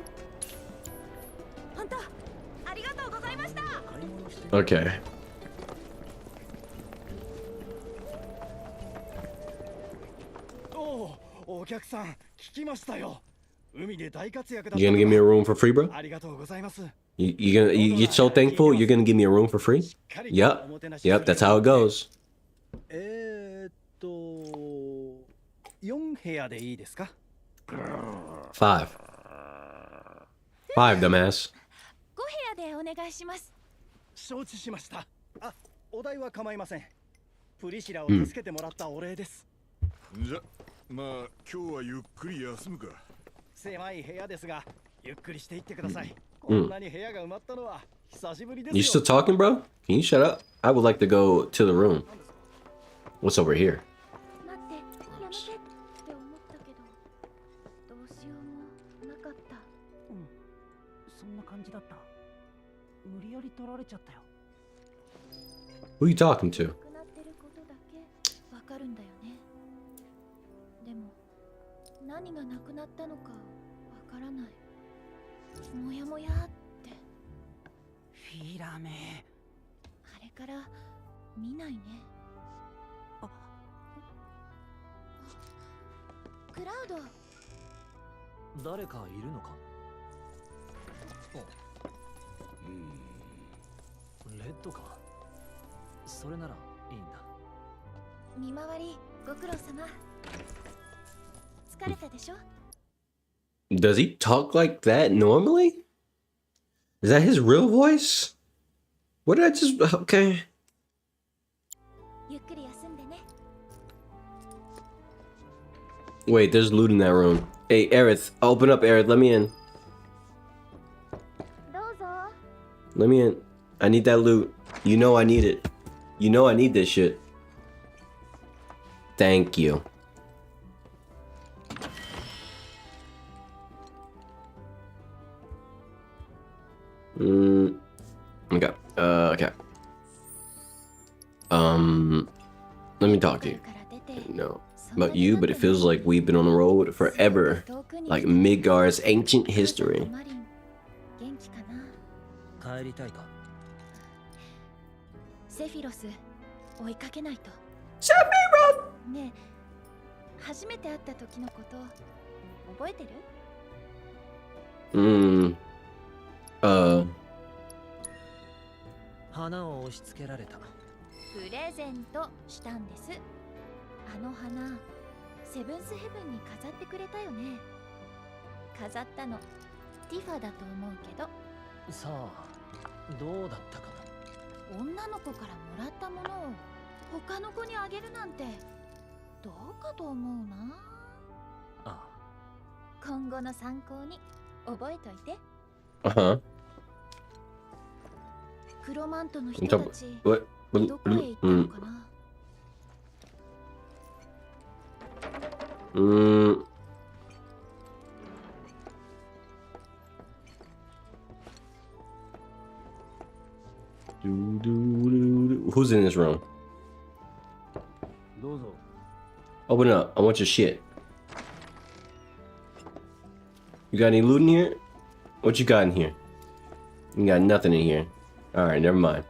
Okay. You gonna give me a room for free, bro? You're so thankful you're gonna give me a room for free? Yep, that's how it goes. 5, dumbass. 5部屋でお願いします。承知しました。あ、お代は構いません。プリシラを助けてもらったお礼です。じゃ、まあ今日はゆっくり休むか。狭い部屋ですが、ゆっくりしていってください。こんなに部屋が埋まったのは久しぶりですよ。You still talking, bro? Can you shut up? I would like to go to the room. What's over here? 待って、やめてって思ったけど、どうしようもなかった。そんな感じだった。無理やり取られちゃったよ。Who are you talking to? なくなってることだけ。かるんだよね。でも何がなくなったのかわからない。もやもやって。フィラメ。あれから見ないね。クラウド。誰かいるのか。レッドか。それならいいんだ。見回りご苦労様。疲れたでしょ。 Does he talk like that normally? Is that his real voice? What did I just... Okay. ゆっくり休んでね。 Wait, there's loot in that room. Hey, Aerith, open up, Aerith. Let me in. どうぞ。 Let me in. I need that loot. You know I need it. You know I need this shit. Thank you. Okay. Okay. Let me talk to you. No, about you, but it feels like we've been on the road forever. Like Midgard's ancient history. 元気かな。帰りたいか。セフィロス追いかけないと。 Sephiroth! ねえ、初めて会った時のこと覚えてる？花を押し付けられた。プレゼントしたんです。あの花、セブンスヘブンに飾ってくれたよね。飾ったのティファだと思うけど。さあ、どうだったかな。女の子からもらったものを他の子にあげるなんてどうかと思うな。ああ、今後の参考に覚えといて。Uh-huh. 黒マントの人たち What? どこへ行ったのかな。Who's in this room? どうぞ。 Open it up. I want your shit. You got any loot in here? What you got in here? You got nothing in here. Alright, never mind.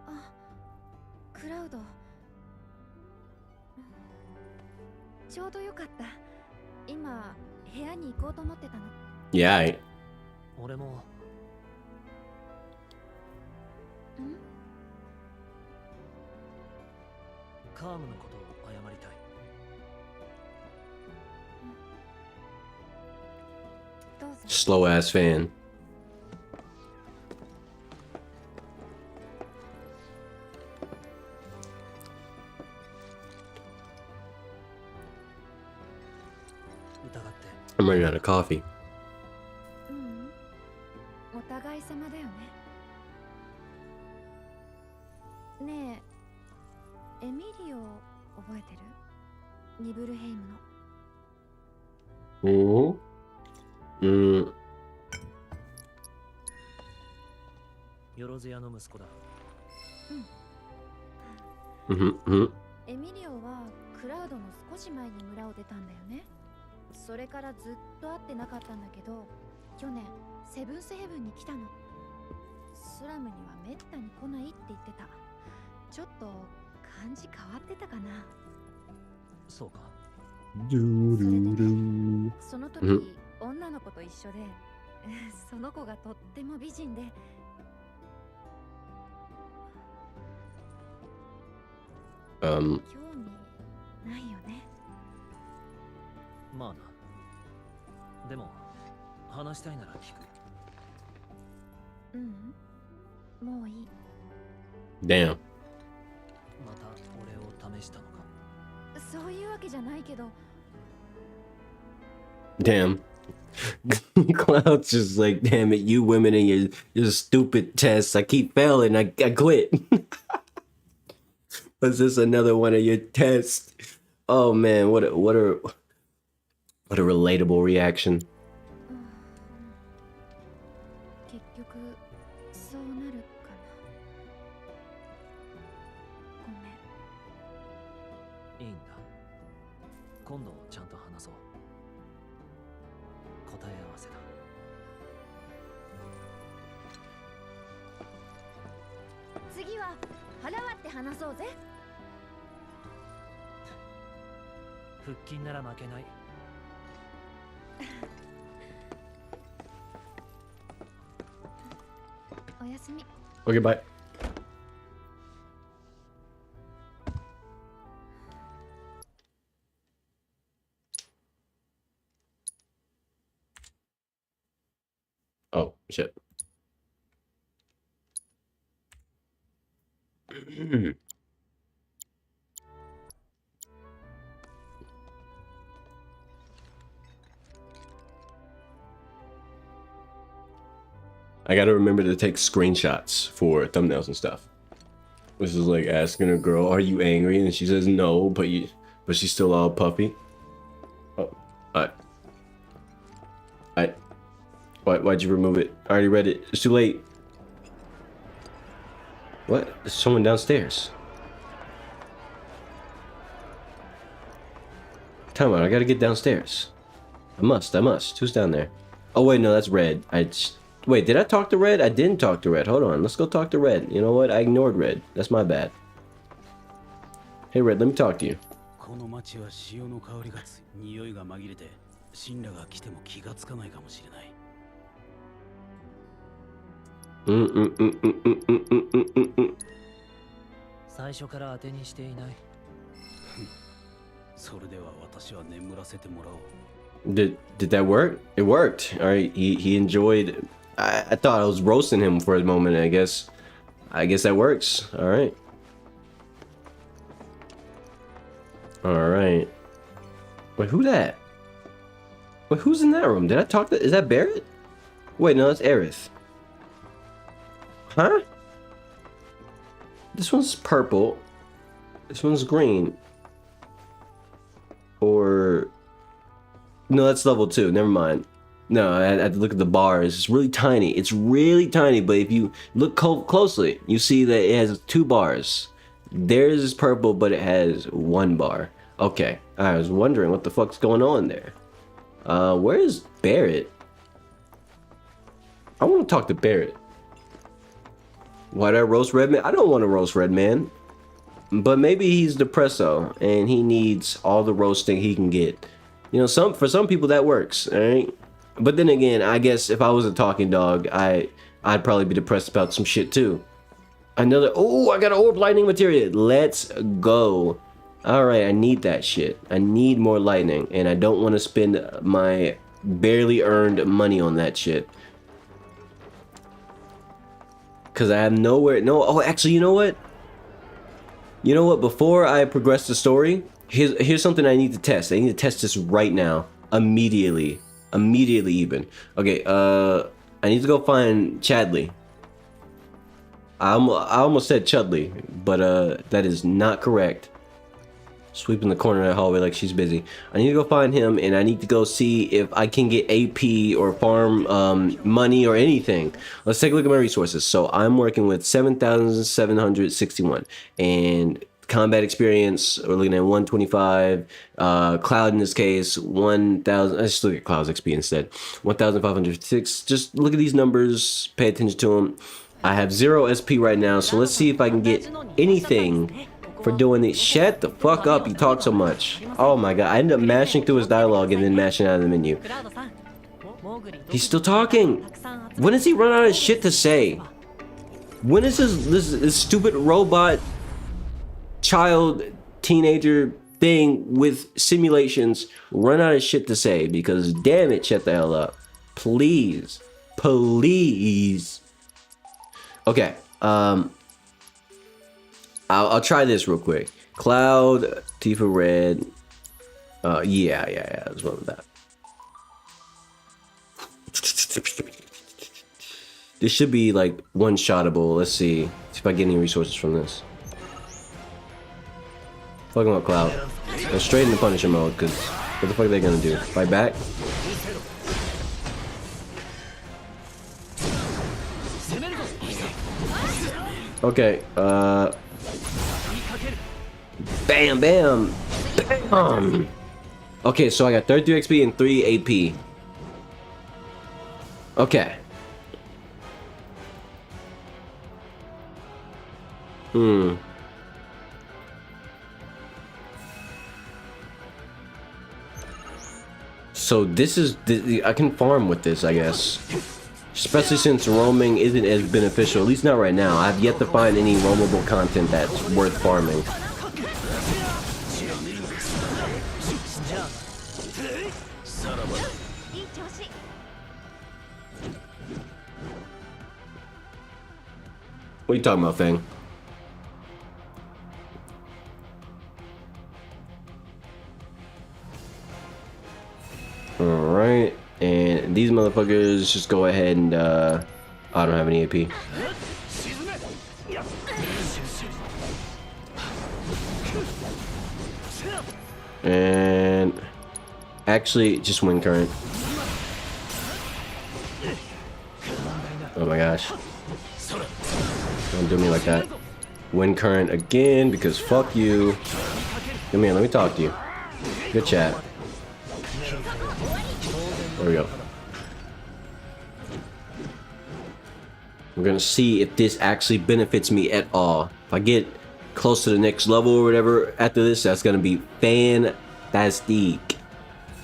Ah, クラウド。ちょうどよかった。今部屋に行こうと思ってたの。 Yeah, I... 俺も。ん？カームのことを謝りたい。どうぞ。 slow ass fan. 疑って。 I'm running out of coffee. お互い様だよね。ねえ、エミリオ覚えてる？ニブルヘイムの。よろず屋の息子だ。エミリオはクラウドの少し前に村を出たんだよね。それからずっと会ってなかったんだけど、去年セブンスヘブンに来たの。スラムにはめったに来ないって言ってた。ちょっと感じ変わってたかな。そうか。それでね、その時、女の子と一緒でその子がとっても美人で、興味ないよね。まあな。でも話したいなら聞く。もういい。 Damn. また俺を試したのか。そういうわけじゃないけど。 Damn. Cloud's just like, damn it, you women and your stupid tests. I keep failing. I quit. Was this another one of your tests? Oh man, what a relatable reaction. 結局そうなるかな。ごめん。いいんだ。今度ちゃんと話そう。答え合わせだ。次は腹割って話そうぜ。腹筋なら負けない。おやすみ。 Okay, bye. Oh, shit. I gotta remember to take screenshots for thumbnails and stuff. This is like asking a girl, "Are you angry?" and she says no, but she's still all puffy. Oh, why'd you remove it? I already read it. It's too late. What? There's someone downstairs. Time out, I gotta get downstairs. I must. Who's down there? Oh wait, no, that's Red. Wait, did I talk to Red? I didn't talk to Red. Hold on, let's go talk to Red. You know what? I ignored Red. That's my bad. Hey Red, let me talk to you. この町は潮の香りがつい。匂いが紛れて、神羅が来ても気がつかないかもしれない。最初から当てにしていない。それでは私は眠らせてもらおう。Did that work? It worked. All right, he enjoyed. I thought I was roasting him for a moment. I guess that works. All right. All right. Wait, who that? Wait, who's in that room? Did I talk to? Is that Barrett? Wait, no, that's Aerith. Huh? This one's purple. This one's green. Or no, that's level 2. Never mind. No, I had to look at the bars. It's really tiny. It's really tiny, but if you look closely, you see that it has 2 bars. Theirs is purple, but it has 1 bar. Okay, I was wondering what the fuck's going on there. Where is Barrett? I want to talk to Barrett. Why did I roast Redman? I don't want to roast Redman. But maybe he's depresso and he needs all the roasting he can get. You know, for some people that works, all right? But then again, I guess if I was a talking dog, I'd probably be depressed about some shit too. Another, oh, I got an orb lightning materia. Let's go. All right, I need that shit. I need more lightning and I don't want to spend my barely earned money on that shit. Cause I have nowhere, oh, actually, you know what? You know what? Before I progress the story, here's something I need to test. I need to test this right now, immediately even. Okay, I need to go find Chadley. I almost said Chudley, but that is not correct. Sweeping the corner of that hallway like she's busy. I need to go find him, and I need to go see if I can get AP or farm money or anything. Let's take a look at my resources. So I'm working with 7,761, and combat experience, we're looking at 125. Cloud in this case, 1,000. Let's just look at Cloud's XP instead. 1,506. Just look at these numbers. Pay attention to them. I have 0 SP right now, so let's see if I can get anything for doing it. Shut the fuck up, you talk so much. Oh my god, I ended up mashing through his dialogue and then mashing out of the menu. He's still talking. When does he run out of shit to say? When is this stupid robot child teenager thing with simulations run out of shit to say? Because damn it, shut the hell up. Please. Please. Okay, I'll try this real quick. Cloud, Tifa Red. Yeah, let's run with that. This should be like one-shottable. Let's see if I get any resources from this. Fuck him up, Cloud. Go straight into Punisher mode, because what the fuck are they gonna do? Fight back? Okay, bam, bam, bam. Okay, so I got 33 XP and 3 AP. Okay. So this is, I can farm with this, I guess. Especially since roaming isn't as beneficial, at least not right now. I've yet to find any roamable content that's worth farming. What are you talking about, Fang? Alright, and these motherfuckers just go ahead and, I don't have any AP. And actually, just wind current. Oh my gosh. Don't do me like that. Wind current again, because fuck you. Come here, let me talk to you. Good chat. There we go. We're gonna see if this actually benefits me at all. If I get close to the next level or whatever after this, that's gonna be fantastic.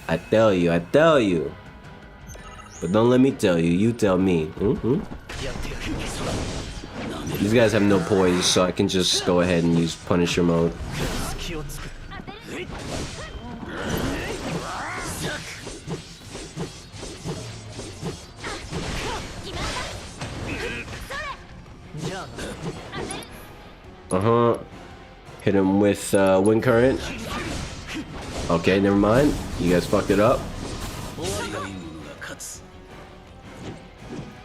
I tell you, I tell you. But don't let me tell you, you tell me. These guys have no poise, so I can just go ahead and use Punisher mode. Hit him with wind current. Okay, never mind. You guys fucked it up.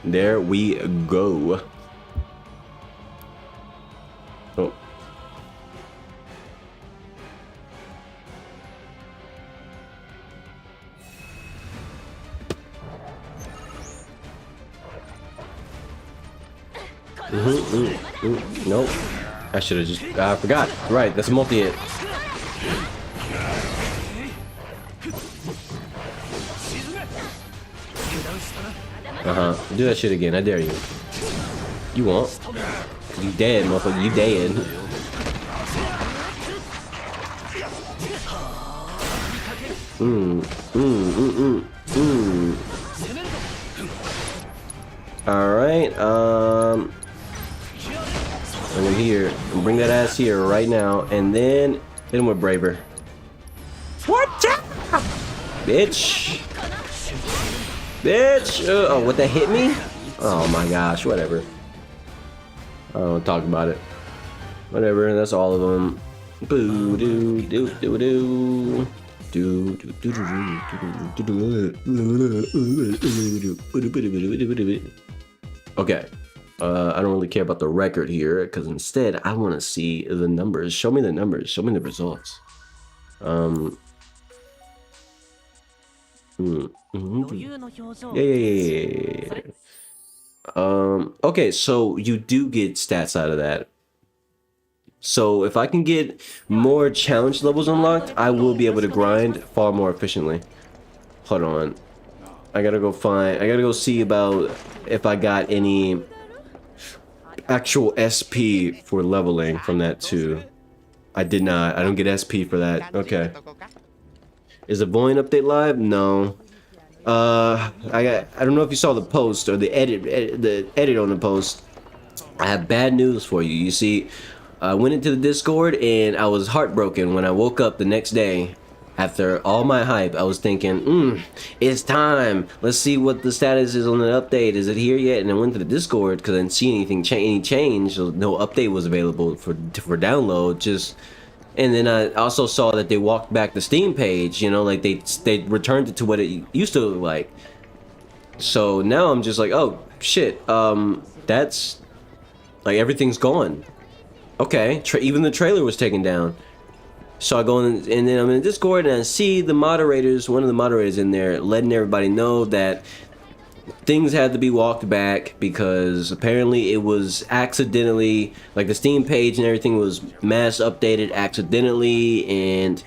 There we go. Oh. Nope. I should have just, I forgot. Right, that's a multi-hit. Do that shit again, I dare you. You won't. You dead, motherfucker, you dead. Alright, I'm here. Bring that ass here right now, and then hit him with Braver. What? Bitch! Bitch! Oh, what, that hit me? Oh my gosh, whatever. I don't want to talk about it. Whatever, that's all of them. Boo doo doo doo doo. Do do do do. Okay. I don't really care about the record here, because instead I want to see the numbers. Show me the numbers. Show me the results. Yeah. Okay, so you do get stats out of that. So if I can get more challenge levels unlocked, I will be able to grind far more efficiently. Hold on. I gotta go see about if I got any actual SP for leveling from that too. I did not. I don't get SP for that. Okay. Is the Void update live? No. I don't know if you saw the post or the edit on the post. I have bad news for you. You see, I went into the Discord and I was heartbroken when I woke up the next day. After all my hype, I was thinking, it's time. Let's see what the status is on the update. Is it here yet? And I went to the Discord because I didn't see anything any change. So no update was available for download. And then I also saw that they walked back the Steam page. You know, like they returned it to what it used to look like. So now I'm just like, oh shit. That's like everything's gone. Okay, even the trailer was taken down. So I go in, and then I'm in Discord and I see the moderators, one of the moderators in there, letting everybody know that things had to be walked back because apparently it was accidentally, like the Steam page and everything was mass updated accidentally and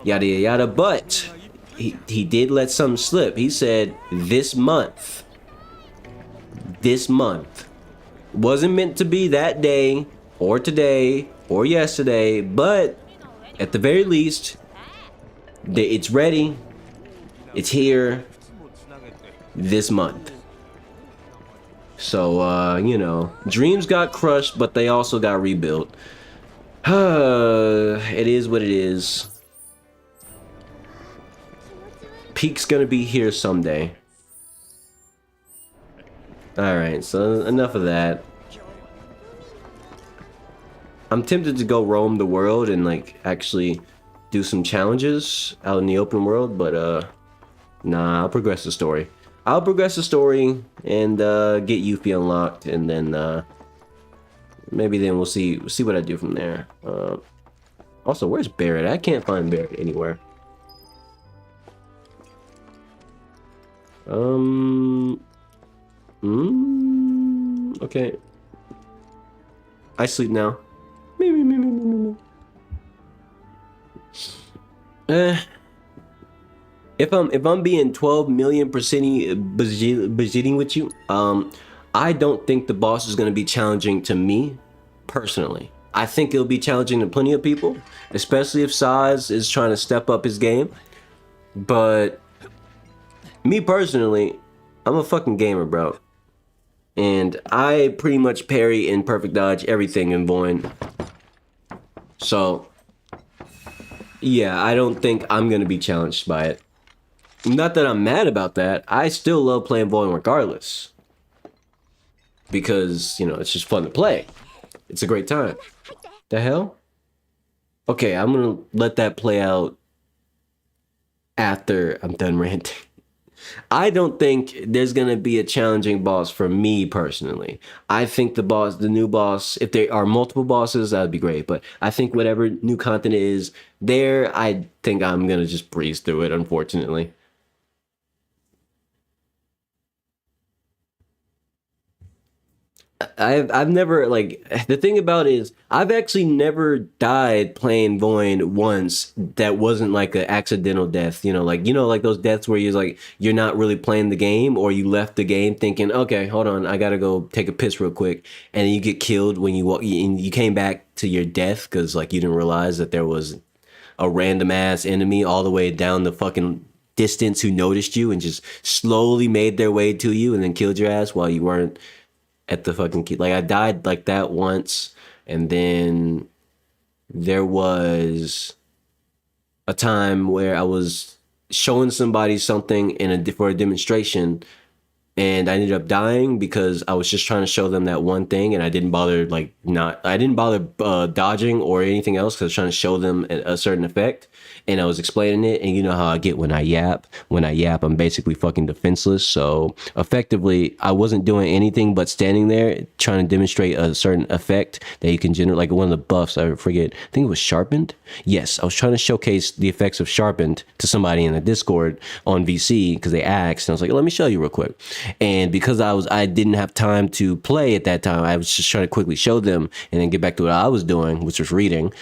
yada yada yada. But he did let something slip. He said this month wasn't meant to be that day or today or yesterday, but at the very least it's ready, it's here this month. So you know, dreams got crushed, but they also got rebuilt. It is what it is. Peak's gonna be here someday. Alright, so enough of that. I'm tempted to go roam the world and like actually do some challenges out in the open world, but nah, I'll progress the story. I'll progress the story and get Yuffie unlocked, and then maybe then we'll see what I do from there. Also, where's Barrett? I can't find Barrett anywhere. Okay. I sleep now. If I'm being 12 million percent with you, I don't think the boss is going to be challenging to me personally. I think it'll be challenging to plenty of people, especially if Saz is trying to step up his game. But me personally, I'm a fucking gamer, bro. And I pretty much parry and perfect dodge everything in Void. So, yeah, I don't think I'm going to be challenged by it. Not that I'm mad about that. I still love playing Void regardless. Because, you know, it's just fun to play. It's a great time. The hell? Okay, I'm going to let that play out after I'm done ranting. I don't think there's going to be a challenging boss for me personally. I think the new boss, if there are multiple bosses, that would be great. But I think whatever new content is there, I think I'm going to just breeze through it, unfortunately. I've never, like, the thing about it is I've actually never died playing Void once that wasn't like an accidental death, like those deaths where you're not really playing the game, or you left the game thinking, okay, hold on, I gotta go take a piss real quick, and then you get killed when you came back to your death because like you didn't realize that there was a random ass enemy all the way down the fucking distance who noticed you and just slowly made their way to you and then killed your ass while you weren't at the fucking key. Like I died like that once, and then there was a time where I was showing somebody something for a demonstration, and I ended up dying because I was just trying to show them that one thing, and I didn't bother dodging or anything else because I was trying to show them a certain effect, and I was explaining it, and you know how I get when I yap. When I yap, I'm basically fucking defenseless. So effectively, I wasn't doing anything but standing there trying to demonstrate a certain effect that you can generate, like one of the buffs. I forget. I think it was sharpened. Yes, I was trying to showcase the effects of sharpened to somebody in the Discord on VC because they asked, and I was like, let me show you real quick. And because I didn't have time to play at that time, I was just trying to quickly show them and then get back to what I was doing, which was reading.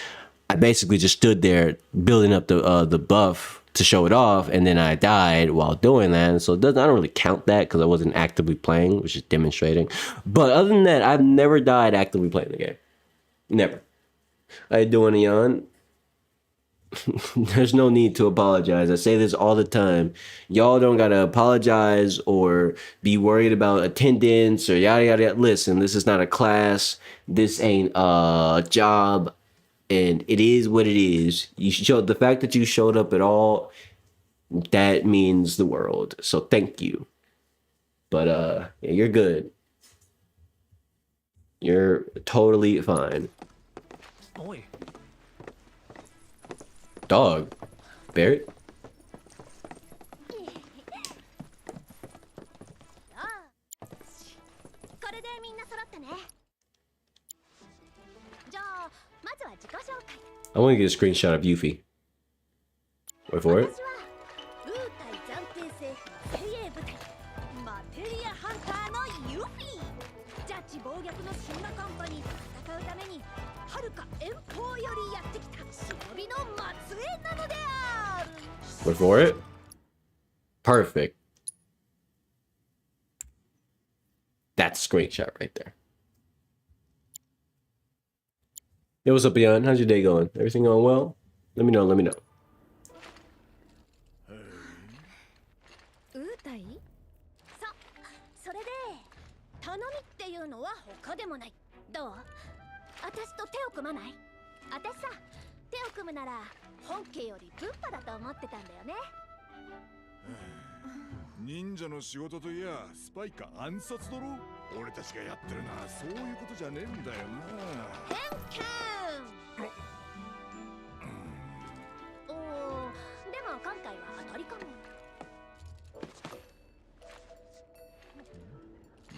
I basically just stood there building up the buff to show it off, and then I died while doing that. And so I don't really count that because I wasn't actively playing, which is demonstrating. But other than that, I've never died actively playing the game. Never. I doing a yawn. There's no need to apologize. I say this all the time. Y'all don't gotta apologize or be worried about attendance or yada yada yada. Listen, this is not a class. This ain't a job. And it is what it is. The fact that you showed up at all, that means the world. So thank you. But yeah, you're good. You're totally fine. Oi. Dog. Barrett? これでみんな揃ったね。じゃあまずは自己 I want to get a screenshot of Yuffie. Wait for it. 私はウータイ暫定政府精鋭部隊マテリアハンターのユフィ。ジャッジ暴虐のシンナカンパニーと戦うために遥か遠方よりやってきた忍びの末裔なのである。 Wait for it. Perfect. That's a screenshot right there. Hey, what's up, Beyond? How's your day going? Everything going well? Let me know, let me know. ウータイ？それで頼みっていうのは他でもない。どう？私と手を組まない？私さ、手を組むなら本家より文派だと思ってたんだよね。忍者の仕事といやスパイか暗殺だろ。俺たちがやってるのはそういうことじゃねえんだよな。偏見。おー、でも今回は当たりかも。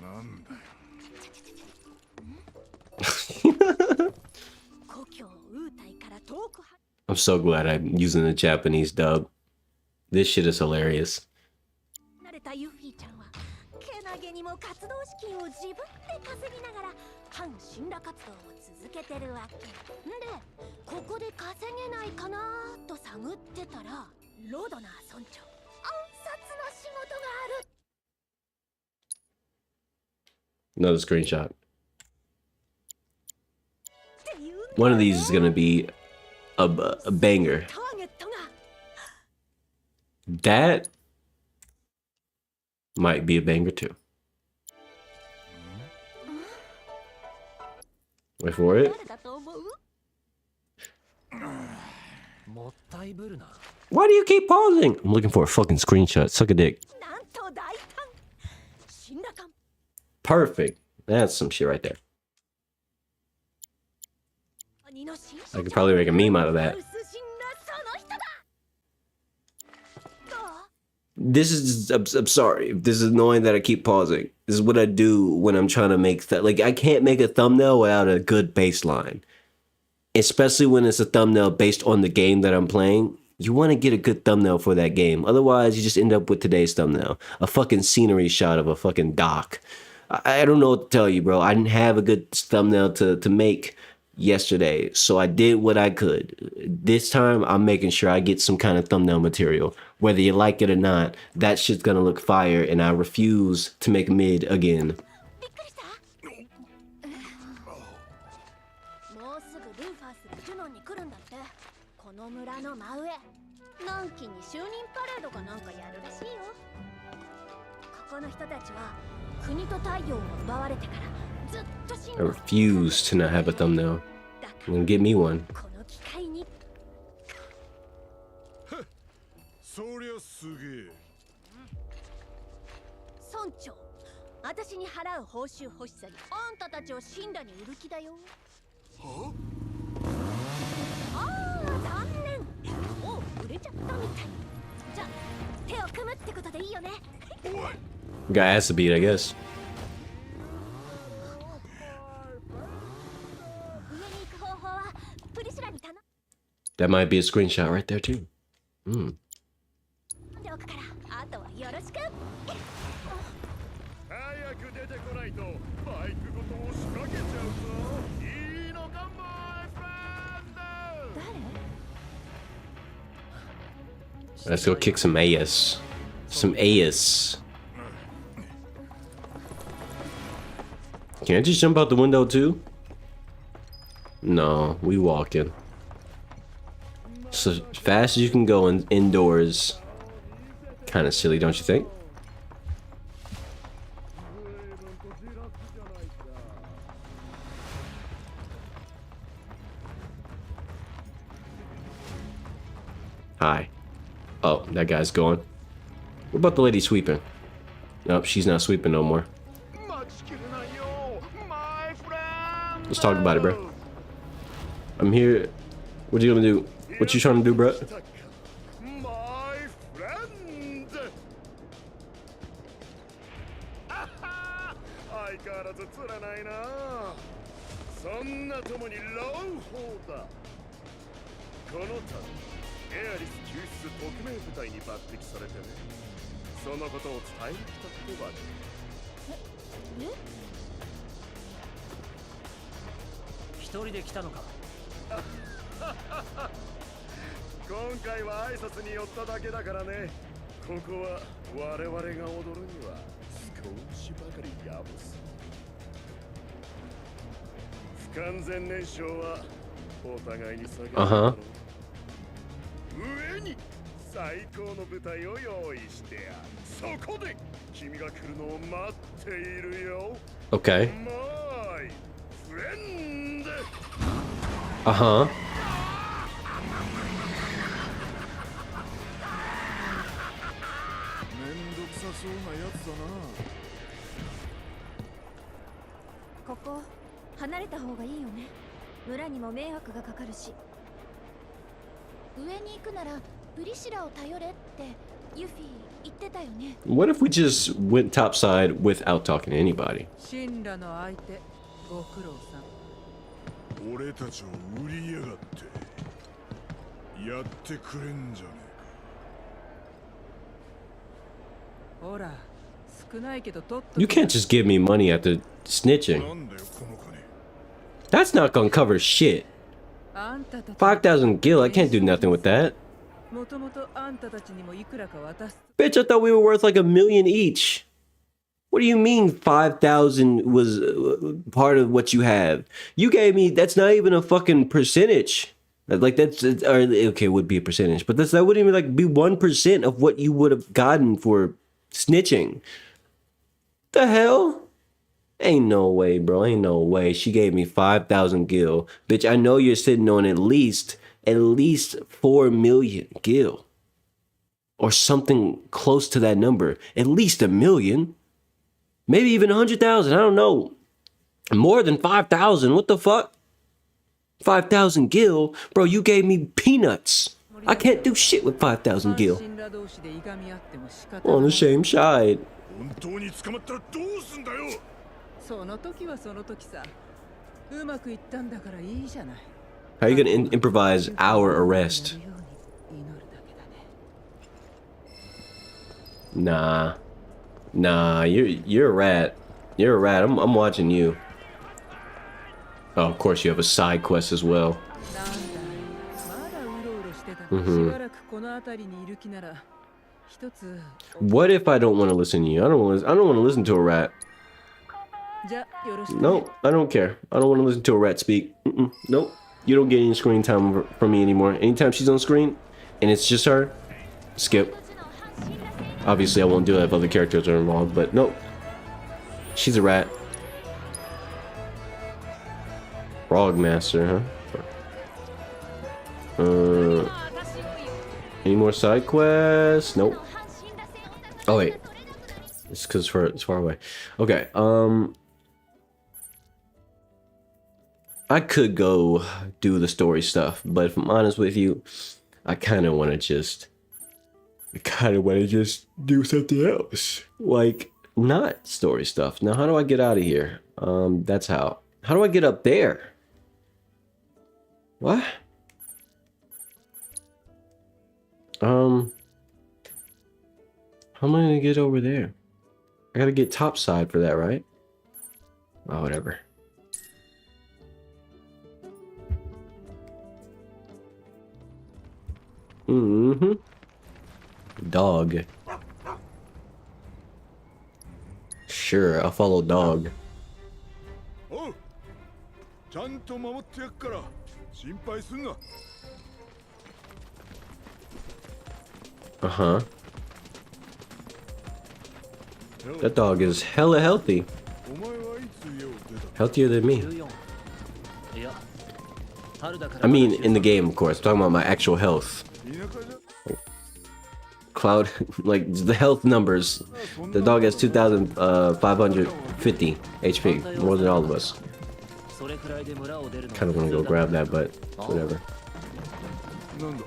なんだよ。故郷ウータイから遠くは。 I'm so glad I'm using the Japanese dub. This shit is hilarious. 慣れたユフィちゃんはけなげにも活動資金を自分で稼ぎながら反神羅活動を続けてるわけ。んで、ここで稼げないかなと探ってたらロドナー村長暗殺の仕事がある。 Another screenshot. One of these is gonna be a banger. ターゲットが That might be a banger too. Wait for it. 誰だと思う？もったいぶるな。 Why do you keep pausing? I'm looking for a fucking screenshot. Suck a dick. なんと大胆。神羅艦 Perfect. That's some shit right there. 鬼の新 I could probably make a meme out of that. ウス神羅その人だ。どう？ This is I'm sorry. This is annoying that I keep pausing. This is what I do when I'm trying to make like I can't make a thumbnail without a good baseline. Especially when it's a thumbnail based on the game that I'm playing. You want to get a good thumbnail for that game. Otherwise, you just end up with today's thumbnail. A fucking scenery shot of a fucking dock. I don't know what to tell you, bro. I didn't have a good thumbnail to make yesterday, so I did what I could. This time, I'm making sure I get some kind of thumbnail material. Whether you like it or not, that shit's gonna look fire, and I refuse to make mid again. びっくりした？もうすぐルーファースがジュノンに来るんだって。この村の真上。南紀に就任パレードかなんかやるらしいよ。ここの人たちは国と太陽を奪われてからずっと死ん I refuse to not have a thumbnail. だか I'm gonna get me one. らこの機会にそりゃすげえ。村長、私に払う報酬欲しさにあんたたちを神羅に売る気だよ。は？ああ、残念。もう売れちゃったみたい。じゃあ手を組むってことでいいよね。おい。 Got acid beat, I guess. 上に行く方法はプリシュラに頼ん That might be a screenshot right there too. Hmm. でおくから、あとはよろしく。早く出てこないとバイクごとを仕掛けちゃうぞ。いいのか、マイフレンド。 Let's go kick some ass. Some ass. Can I just jump out the window too? No, we walking. So fast as you can go indoors. Kind of silly, don't you think? Hi. Oh, that guy's going. What about the lady sweeping? Nope, she's not sweeping no more. Let's talk about it, bro. I'm here. What you gonna do? What you trying to do, bro? My friend. 相変わらず釣らないな。そんなともに朗報だ。この度エアリス救出特命部隊に抜擢されてね。そのことを伝えに来たってわけ。一人で来たのか。今回は挨拶に寄っただけだからね。ここは我々が踊るには少しばかりやぶす。不完全燃焼はお互いに下げるだろう。上に最高の舞台を用意してやる。そこで君が来るのを待っているよ。Okay. My friend. Uh-huh. めんどくさそうなやつだな。ここ離れた方がいいよね。村にも迷惑がかかるし。上に行くならプリシラを頼れってユフィ言ってたよね。 What if we just went topside without talking to anybody? 神羅の相手、ご苦労さん。俺たちを売りやがってやってくれんじゃねほら、少ないけどとっと。 You can't just give me money after えか。 snitching. なんだよこの金。 That's not gonna cover shit. あんたたち 5,000 gil, I can't do nothing with that. もともとあんたたちにもいくらか渡す。 Bitch, I thought we were worth like 1,000,000 each. What do you mean 5,000 was part of what you have? You gave me, that's not even a fucking percentage. Like that's, or okay, it would be a percentage, but that wouldn't even like be 1% of what you would have gotten for snitching. The hell? Ain't no way, bro. Ain't no way. She gave me 5,000 gil. Bitch, I know you're sitting on at least 4 million gil. Or something close to that number. At least 1 million. Maybe even 100,000. I don't know. More than 5,000. What the fuck? 5,000 gil? Bro, you gave me peanuts. I can't do shit with 5,000 gil. 神羅同士でいがみ合っても仕方 On な the い。 same side. 本当に捕まったらどうすんだよ。その時はその時さ。うまくいったんだからいいじゃない。 How are you gonna improvise our arrest? 祈るだけだね。 Nah. Nah, you're a rat. You're a rat. I'm watching you. Oh, of course you have a side quest as well. なんだい、まだうろうろしてたの。しばらくこの辺りにいる気なら一つ。 What if I don't want to listen to you? I don't want to listen to a rat. じゃよろしくね。 No, I don't care. I don't want to listen to a rat speak. Nope. You don't get any screen time from me anymore. Anytime she's on screen and it's just her, skip. Obviously, I won't do that if other characters are involved, but nope. She's a rat. Frog Master, huh? Any more side quests? Nope. Oh wait, it's because it's far away. Okay. I could go do the story stuff, but if I'm honest with you, I kind of want to just do something else, like not story stuff. Now, how do I get out of here? That's how. How do I get up there? What? How am I gonna get over there? I gotta get topside for that, right? Oh, whatever. Mm-hmm. Dog. Sure, I'll follow dog. おう、ちゃんと守ってやっから心配すんな。 Uh-huh. That dog is hella healthy. お前はいつ家を出た？ Healthier than me. 14。いや、春だから I mean, in the game, of course. I'm talking about my actual health. 田舎じゃ。 Cloud, like the health numbers. The dog has 2,550 HP, more than all of us. それくらいで村を出るの Kind of want to go grab that, but whatever. なんだ。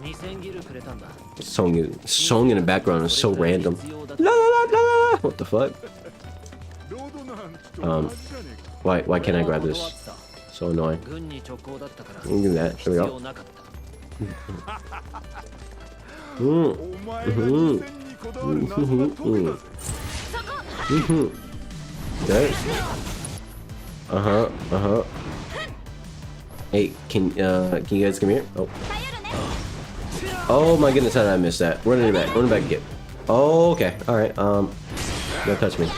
2000ギルくれたんだ。 Song in the background is so random. La la la la. What the fuck? ロードなんてと同じじゃねえか。 Why can't I grab this? So annoying. 軍に直行だったから Look at that. 必 There we 要 go. なかった Mm. お前が2000にこだわる謎が解けたぜ。 Mm-hmm. Okay. Hey, can you guys come here? Oh. Oh my goodness, how did I miss that? Run it back. Run it back again. Oh, okay. All right. Don't touch me.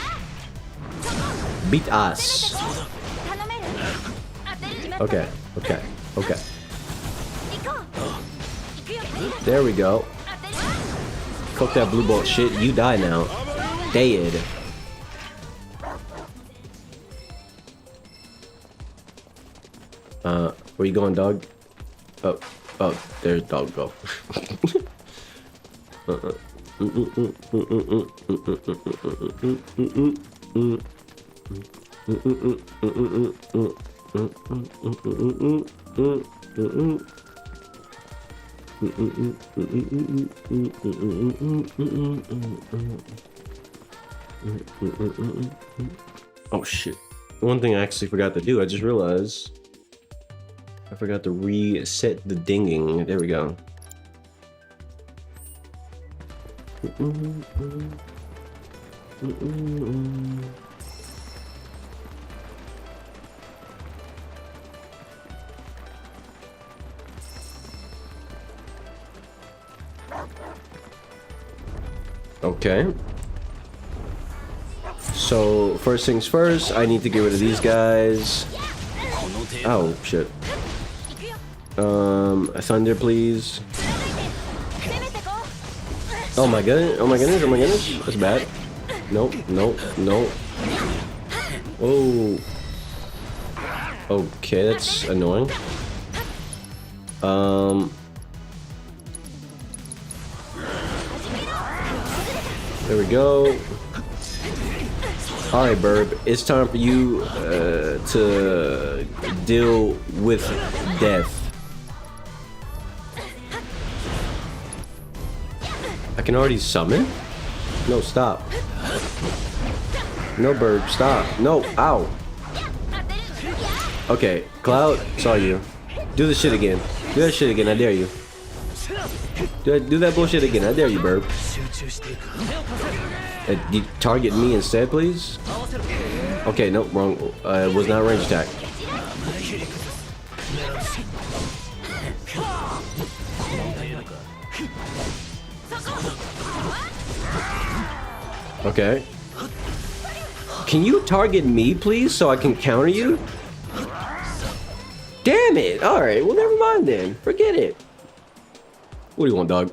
Beat us. Okay. Okay. Okay. There we go. Fuck that blue bolt shit. You die now. Dead. Where you going, dog? Oh, there's dog go. Oh shit. One thing I actually forgot to do, I just realized I forgot to reset the dinging. There we go. Okay. So first things first, I need to get rid of these guys. Oh shit. Thunder, please. Oh my goodness! Oh my goodness! Oh my goodness! That's bad. Nope. Nope. Nope. Oh. Okay, that's annoying. There we go. All right, Burb. It's time for you to deal with death. I can already summon? No, stop. No, Burb, stop. No, ow. Okay, Cloud, saw you. Do the shit again. Do that shit again, I dare you. Do that bullshit again, I dare you, Burb. You target me instead, please? Okay, nope, wrong. It was not a range attack. Okay. Can you target me, please, so I can counter you? Damn it! Alright, well, never mind then. Forget it. What do you want, dog?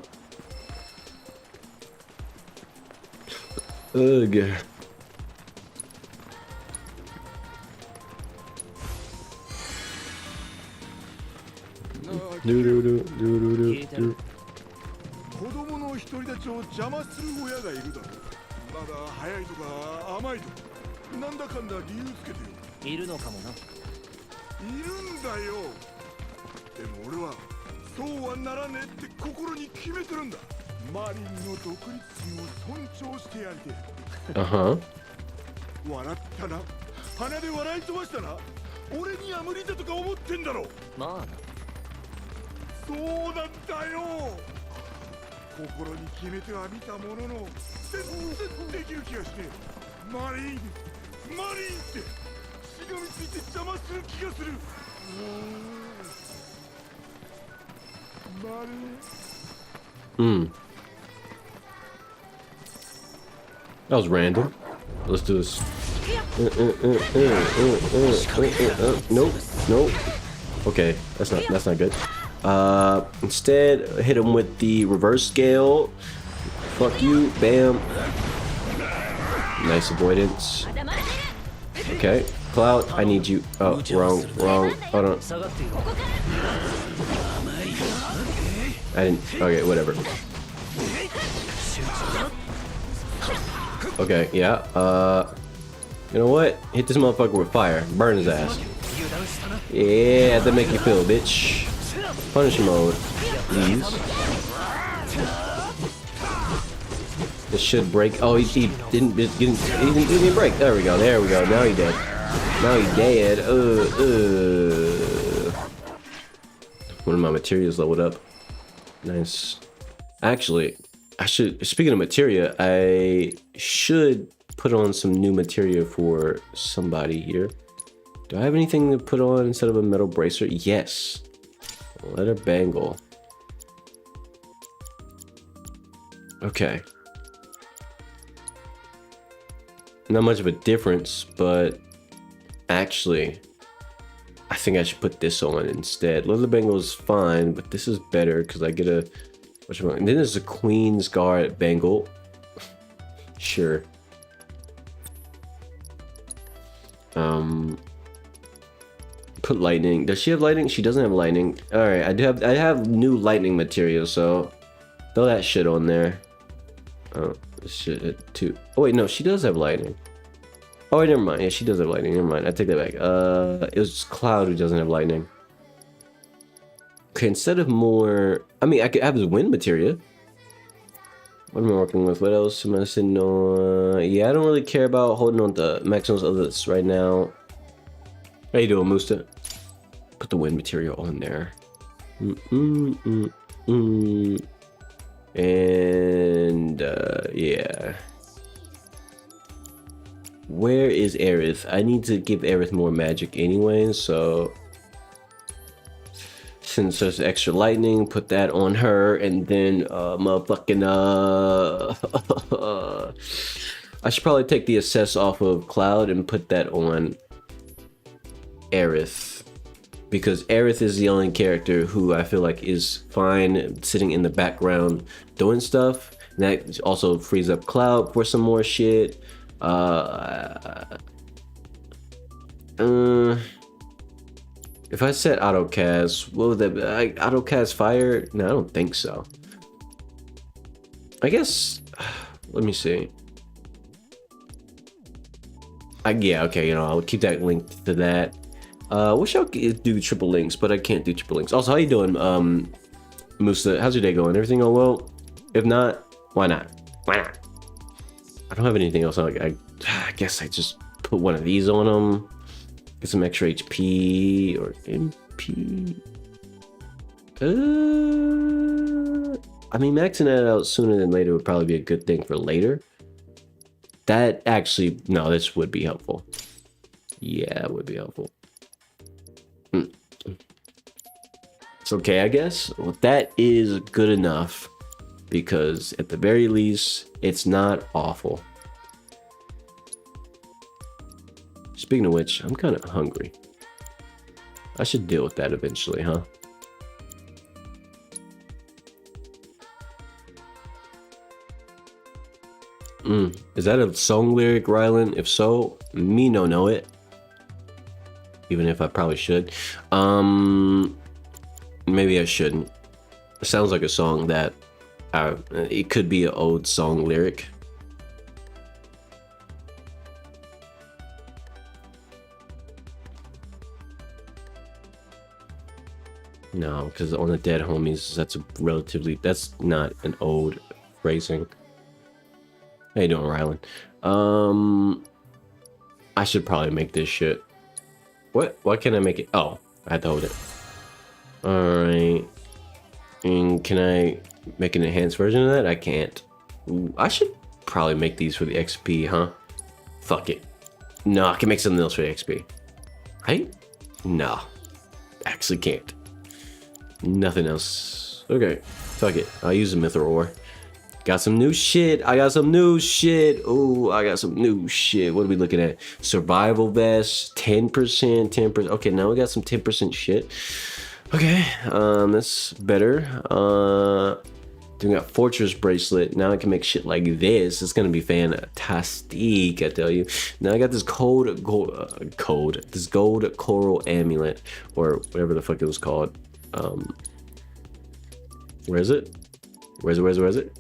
Ugh.子供の独り立ちを邪魔する親がいるだろう。まだ早いとか甘いとか、なんだかんだ理由つけてよ。いるのかもな。いるんだよ。でも俺はそうはならねえって心に決めてるんだ。マリンの独立心を尊重してやりてえ。笑ったな。鼻で笑い飛ばしたな。俺には無理だとか思ってんだろ。まあな。そうなんだよ。心に決めてはみたものの全然できる気がして、マリンってしがみついて邪魔する気がする。マリン。That was random. Let's do this. Nope. Nope. Okay, that's not good. Instead, hit him with the reverse scale. Fuck you, bam. Nice avoidance. Okay, Cloud, I need you. Oh, wrong. Hold on. I didn't. Okay, whatever. Okay, yeah. You know what? Hit this motherfucker with fire. Burn his ass. Yeah, that make you feel, bitch. Punish mode, please. This should break. Oh, he didn't break. There we go. Now he dead. Now he's dead. One of my materials leveled up. Nice. Actually, I should, speaking of materia, I should put on some new materia for somebody here. Do I have anything to put on instead of a metal bracelet? Yes. Leather bangle. Okay. Not much of a difference, but actually, I think I should put this on instead. Leather bangle is fine, but this is better because I get a. And then there's a Queen's Guard bangle. Sure. Put lightning. Does she have lightning? She doesn't have lightning. All right, I have new lightning material, so throw that shit on there. Oh shit, too. Oh wait, no, she does have lightning. Oh wait, never mind. Yeah, she does have lightning. Never mind. I take that back. It was Cloud who doesn't have lightning. Okay, instead of more, I mean, I could have his wind materia. What am I working with? What else am I sitting on? Yeah, I don't really care about holding on to maximums of this right now. How you doing, Musta? Put the wind material on there. And yeah. Where is Aerith? I need to give Aerith more magic anyway, so since there's extra lightning, put that on her, and then motherfucking I should probably take the assess off of Cloud and put that on Aerith, because Aerith is the only character who I feel like is fine sitting in the background doing stuff, and that also frees up Cloud for some more shit. If I set autocast, what would that be? Autocast fire? No, I don't think so. I guess, let me see. Yeah, okay, you know, I'll keep that linked to that. Wish I could do triple links, but I can't do triple links. Also, how you doing, Musa? How's your day going? Everything going well? If not, why not? Why not? I don't have anything else. I guess I just put one of these on them. Get some extra HP or MP. I mean, maxing that out sooner than later would probably be a good thing for later. That actually, no, this would be helpful. Yeah, it would be helpful. It's okay, I guess. Well, that is good enough, because at the very least, it's not awful. Speaking of which, I'm kind of hungry. I should deal with that eventually, huh? Is that a song lyric, Rylan? If so, me no know it. Even if I probably should. Maybe I shouldn't. It sounds like a song that it could be an old song lyric. No, because on the Dead Homies, that's not an old phrasing. How you doing, Rylan? I should probably make this shit. What? Why can't I make it? Oh, I had to hold it. Alright. And can I make an enhanced version of that? I can't. Ooh, I should probably make these for the XP, huh? Fuck it. No, I can make something else for the XP. Right? No. Actually can't. Nothing else. Okay. Fuck it. I'll use the Mithril Ore. Got some new shit. I got some new shit. Ooh, I got some new shit. What are we looking at? Survival vest, 10%, 10%. Okay, now we got some 10% shit. Okay, that's better. We got Fortress Bracelet. Now I can make shit like this. It's gonna be fantastic, I tell you. Now I got this gold coral amulet, or whatever the fuck it was called. Where is it? Where is it?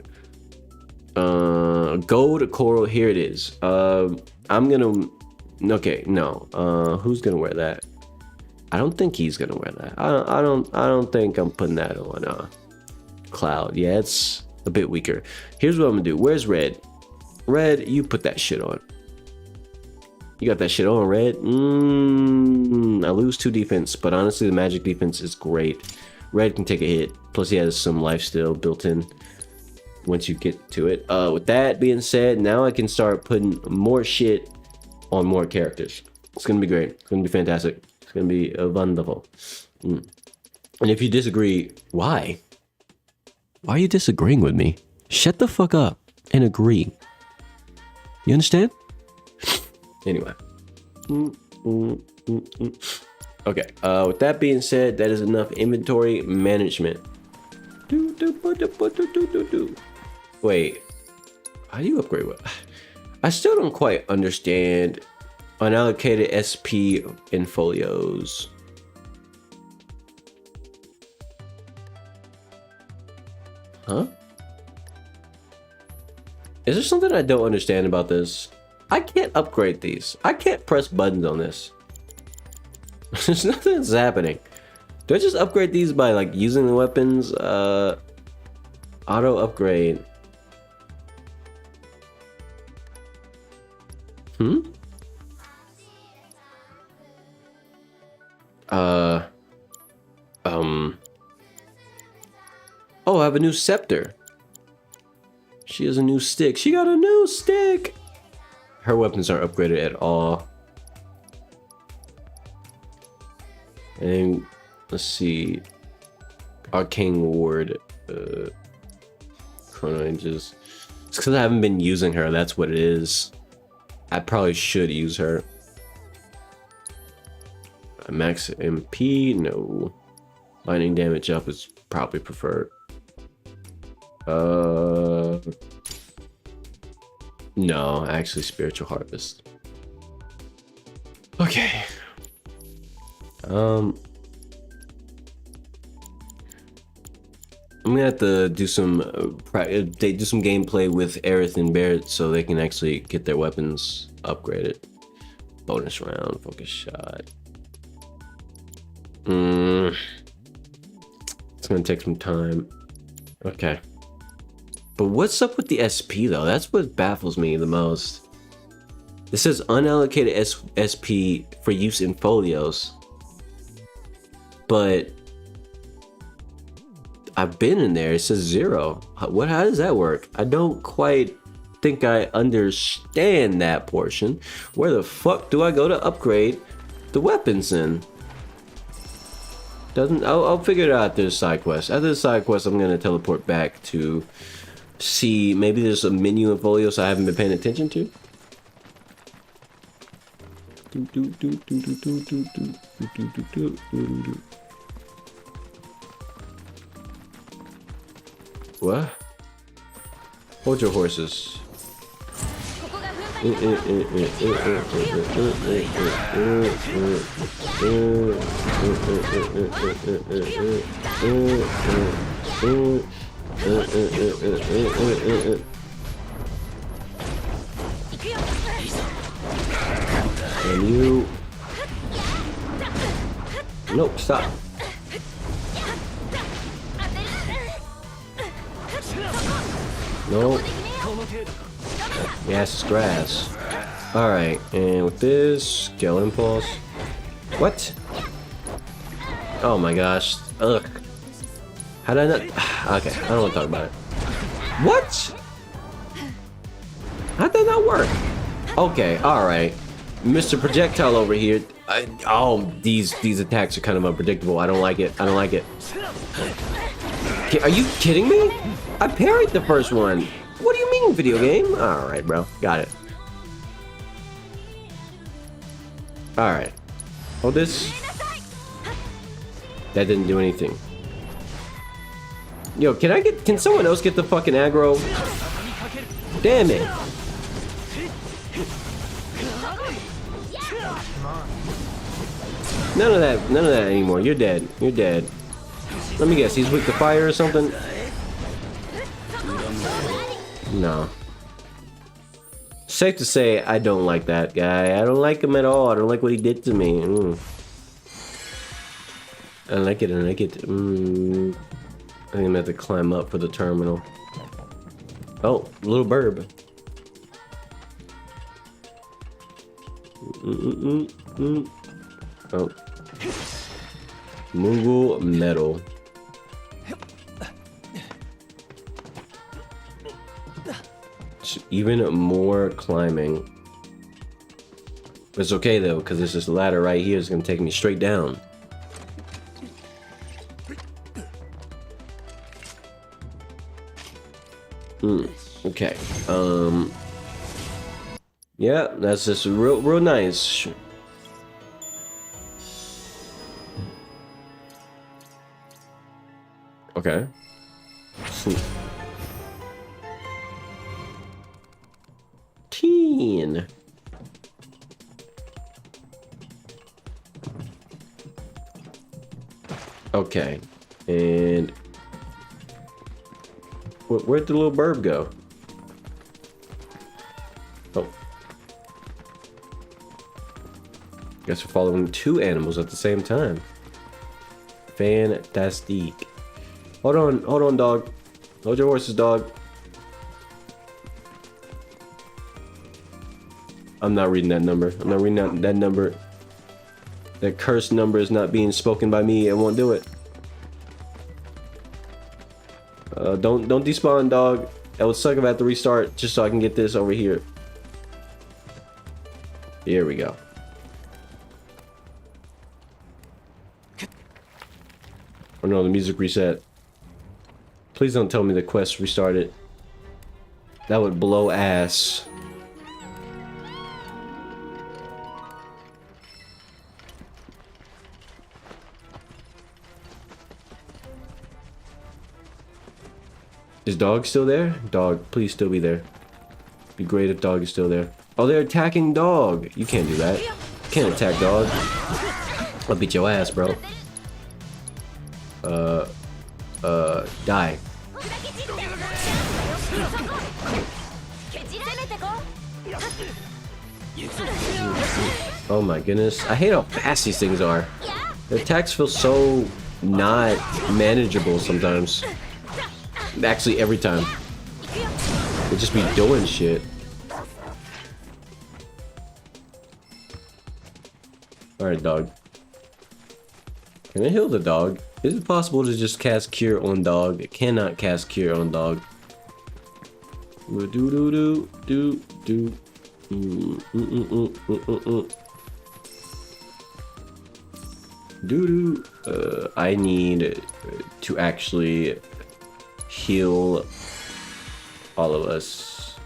Gold coral, here it is. I'm gonna, okay, no. Who's gonna wear that? I don't think he's gonna wear that. I don't think I'm putting that on Cloud. Yeah, it's a bit weaker. Here's what I'm gonna do. Where's Red? Red, you put that shit on. You got that shit on, Red? I lose 2 defense, but honestly, the magic defense is great. Red can take a hit. Plus, he has some lifesteal built in once you get to it. With that being said, now I can start putting more shit on more characters. It's gonna be great. It's gonna be fantastic. It's gonna be wonderful. And if you disagree, why? Why are you disagreeing with me? Shut the fuck up and agree. You understand? Anyway. Okay, with that being said, that is enough inventory management. Wait, how do you upgrade what? I still don't quite understand unallocated SP in folios. Huh? Is there something I don't understand about this? I can't upgrade these. I can't press buttons on this. There's nothing that's happening. Do I just upgrade these by like using the weapons? Auto upgrade. Oh, I have a new scepter. She has a new stick. She got a new stick. Her weapons aren't upgraded at all. And let's see. Arcane Ward. Chrono Ages. It's because I haven't been using her. That's what it is. I probably should use her. Max MP? No. Lightning damage up is probably preferred. No, actually Spiritual Harvest. Okay. I'm gonna have to do some gameplay with Aerith and Barrett so they can actually get their weapons upgraded. Bonus round, focus shot. It's gonna take some time. Okay. But what's up with the SP though? That's what baffles me the most. It says unallocated SP for use in folios. But I've been in there, it says 0. How does that work? I don't quite think I understand that portion. Where the fuck do I go to upgrade the weapons in? I'll figure it out after the side quest. After the side quest, I'm gonna teleport back to see, maybe there's a menu in folios I haven't been paying attention to. What? Hold your horses. And you... Nope, stop. Nope. Yes, it's grass. Alright, and with this, skill impulse. What? Oh my gosh. Ugh. How did I not... Okay, I don't want to talk about it. What? How'd that not work? Okay, alright. Mr. Projectile over here. These attacks are kind of unpredictable. I don't like it. I don't like it. Are you kidding me? I parried the first one. What do you mean, video game? Alright, bro. Got it. Alright. Hold this. That didn't do anything. Yo, can someone else get the fucking aggro? Damn it. None of that anymore. You're dead. You're dead. Let me guess, he's weak to fire or something? No. Safe to say, I don't like that guy. I don't like him at all. I don't like what he did to me. I don't like it. I don't like it. I think I'm gonna have to climb up for the terminal. Oh, little burb. Oh. Moogle metal. Even more climbing. It's okay though, because there's this ladder right here. It's gonna take me straight down. Okay. Yeah, that's just real nice. Okay. Sweet. 10. Okay. And where'd the little bird go? Oh. Guess we're following two animals at the same time. Fantastic. Hold on, dog. Hold your horses, dog. I'm not reading that number. I'm not reading that number. That cursed number is not being spoken by me. I won't do it. Don't despawn, dog. That would suck if I have to restart just so I can get this over here. Here we go. Oh no, the music reset. Please don't tell me the quest restarted. That would blow ass. Is dog still there? Dog, please still be there. Be great if dog is still there. Oh, they're attacking dog. You can't do that. You can't attack dog. I'll beat your ass, bro. Die. Oh my goodness. I hate how fast these things are. The attacks feel so not manageable sometimes. Actually, every time. They just be doing shit. Alright, dog. Can I heal the dog? Is it possible to just cast Cure on dog? It cannot cast Cure on dog. I need to actually heal all of us.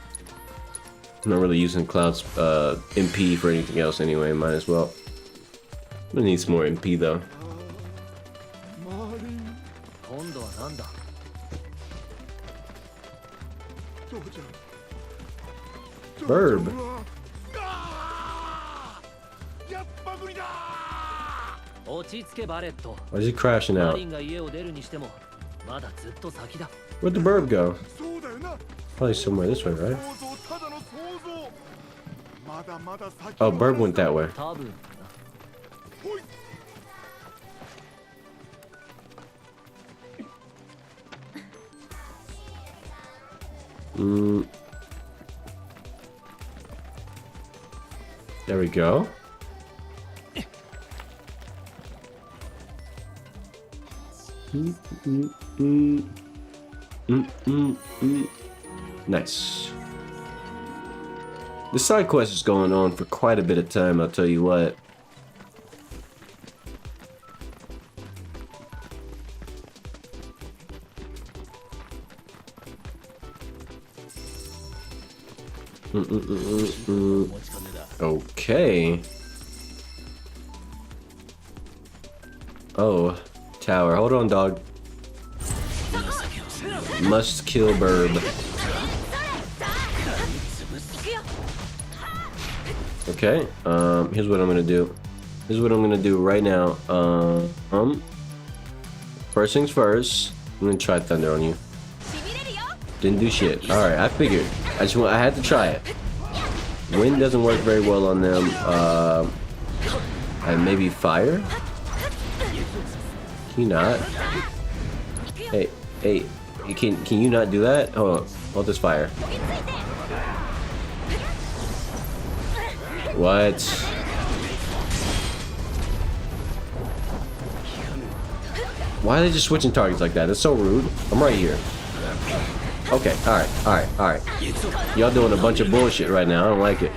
I'm not really using Cloud's MP for anything else anyway, might as well. I'm gonna need some more MP though. Burb. Why is he crashing out? Where'd the bird go? Probably somewhere this way, right? Oh, bird went that way. There we go. Nice. The side quest is going on for quite a bit of time, I'll tell you what. Okay. Oh, tower. Hold on, dog. Must kill Burb. Okay. Here's what I'm gonna do. Here's what I'm gonna do right now. First things first. I'm gonna try thunder on you. Didn't do shit. All right, I figured. I had to try it. Wind doesn't work very well on them. And maybe fire. Can you not? Hey, can you not do that? Hold on. Hold this fire. What? Why are they just switching targets like that? It's so rude. I'm right here. Okay, alright. Y'all doing a bunch of bullshit right now. I don't like it.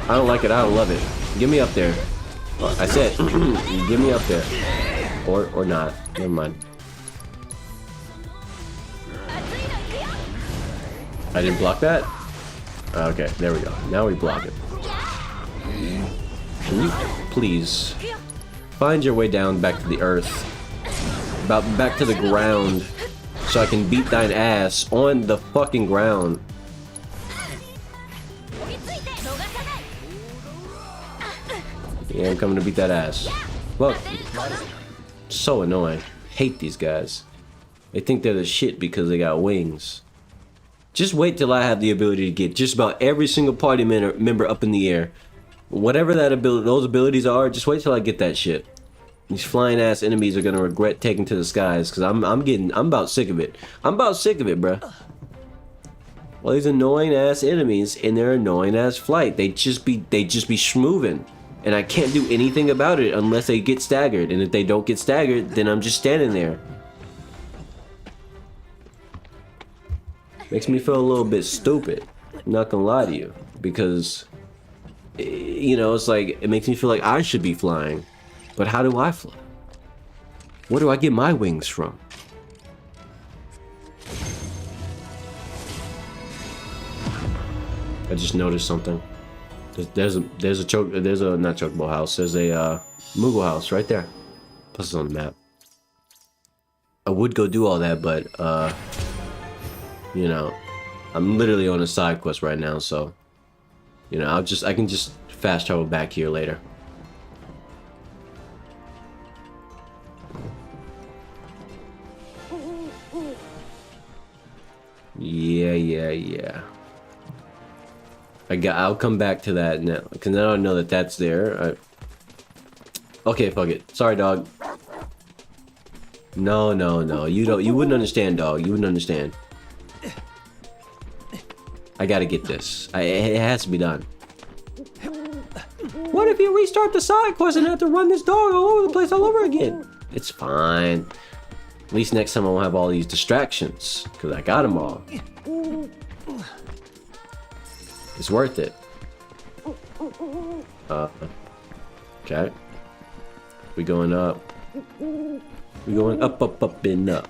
I don't like it. I don't love it. Get me up there. I said, get me up there. Or not. Never mind. I didn't block that? Okay, there we go. Now we block it. Can you please find your way down back to the earth? Back to the ground. So I can beat thine ass on the fucking ground. Yeah, I'm coming to beat that ass. Look. So annoying. Hate these guys. They think they're the shit because they got wings. Just wait till I have the ability to get just about every single party member up in the air. Whatever those abilities are, just wait till I get that shit. These flying ass enemies are gonna regret taking to the skies because I'm about sick of it. I'm about sick of it, bruh. All these annoying ass enemies in their annoying ass flight. They just be schmoovin'. And I can't do anything about it unless they get staggered. And if they don't get staggered, then I'm just standing there. Makes me feel a little bit stupid. I'm not gonna lie to you. Because, you know, it's like, it makes me feel like I should be flying. But how do I fly? Where do I get my wings from? I just noticed something. There's a not chocobo house. There's a Moogle house right there. Plus it's on the map. I would go do all that, but you know, I'm literally on a side quest right now, so you know, I can just fast travel back here later. Yeah. I'll come back to that now, because now I know that that's there. Okay, fuck it. Sorry, dog. No. You wouldn't understand, dog. You wouldn't understand. I gotta get this. It has to be done. What if you restart the side quest and have to run this dog all over the place all over again? It's fine. At least next time I won't have all these distractions, because I got them all. It's worth it. Okay. We going up. We going up, and up.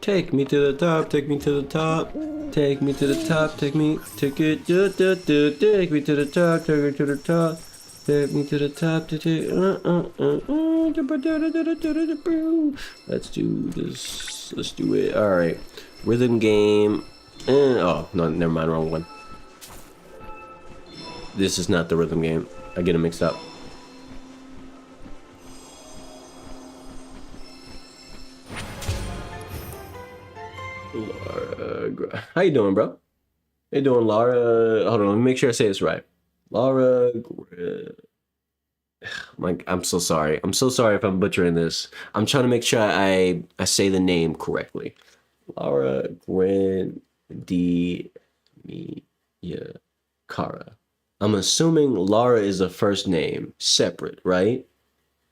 Take me to the top, take me to the top. Take me to the top, take me to the top, take me to the top. Take me to the top. Let's do this. Let's do it. All right. Rhythm game. Oh no, never mind. Wrong one. This is not the rhythm game. I get it mixed up. Laura, how you doing, bro? How you doing, Laura? Hold on, let me make sure I say this right. Laura, I'm so sorry. I'm so sorry if I'm butchering this. I'm trying to make sure I say the name correctly. Laura Cara. I'm assuming Laura is a first name, separate, right?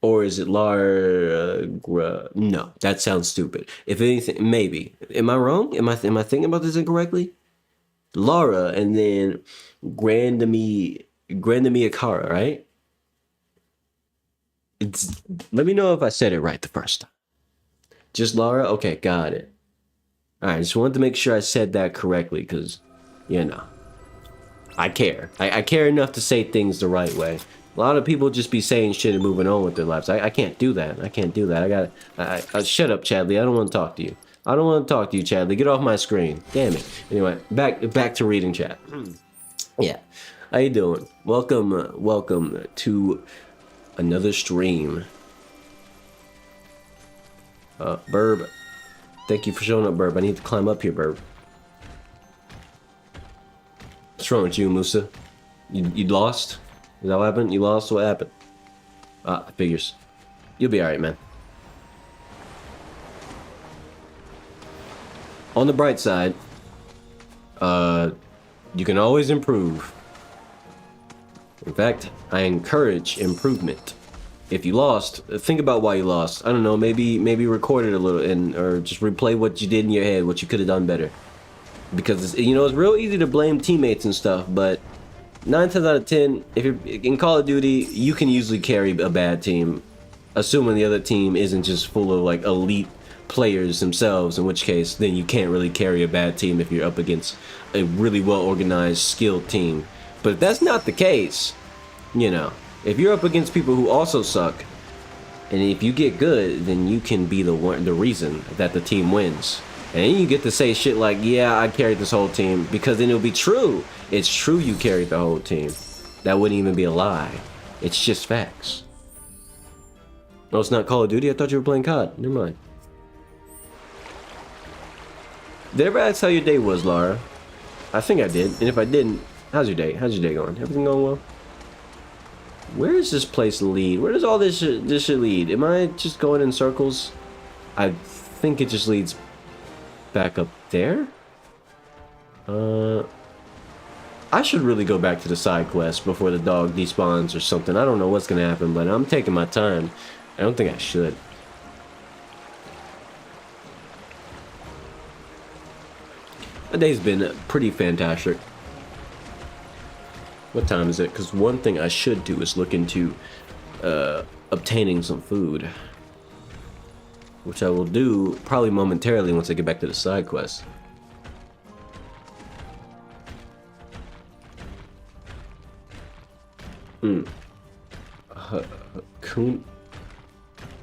Or is it Laura? No, that sounds stupid. If anything, maybe. Am I wrong? Am I thinking about this incorrectly? Laura and then Grandamia Cara, right? Let me know if I said it right the first time. Just Laura? Okay, got it. Alright, just wanted to make sure I said that correctly, because, you know, I care. I care enough to say things the right way. A lot of people just be saying shit and moving on with their lives. I can't do that. I can't do that. Shut up, Chadley. I don't want to talk to you. I don't want to talk to you, Chadley. Get off my screen. Damn it. Anyway, back to reading chat. Yeah. How you doing? Welcome to another stream. Burb. Thank you for showing up, Burb. I need to climb up here, Burb. What's wrong with you, Musa? You lost? Is that what happened? You lost? What happened? Figures. You'll be alright, man. On the bright side, You can always improve. In fact, I encourage improvement. If you lost, think about why you lost. I don't know, maybe record it a little or just replay what you did in your head, what you could have done better. Because it's real easy to blame teammates and stuff, but 9 times out of 10, if you're in Call of Duty, you can usually carry a bad team, assuming the other team isn't just full of like elite players themselves, in which case then you can't really carry a bad team if you're up against a really well organized, skilled team. But if that's not the case, if you're up against people who also suck, and if you get good, then you can be the reason that the team wins. And then you get to say shit like, yeah, I carried this whole team, because then it'll be true. It's true you carried the whole team. That wouldn't even be a lie. It's just facts. Oh, it's not Call of Duty? I thought you were playing COD. Never mind. Did I ever ask how your day was, Lara? I think I did. And if I didn't, how's your day? How's your day going? Everything going well? Where does this place lead? Where does all this shit lead? Am I just going in circles? I think it just leads back up there. I should really go back to the side quest before the dog despawns or something. I don't know what's gonna happen, but I'm taking my time. I don't think I should. My day's been pretty fantastic. What time is it? Because one thing I should do is look into obtaining some food, which I will do probably momentarily once I get back to the side quest.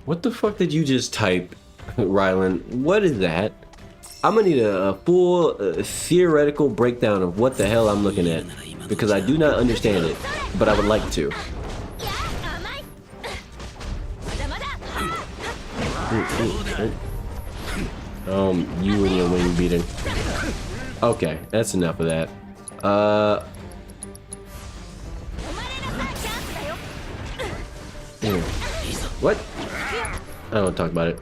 What the fuck did you just type, Rylan? What is that? I'm gonna need a full theoretical breakdown of what the hell I'm looking at, because I do not understand it, but I would like to. You and your wing beating. Okay, that's enough of that. What? I don't want to talk about it.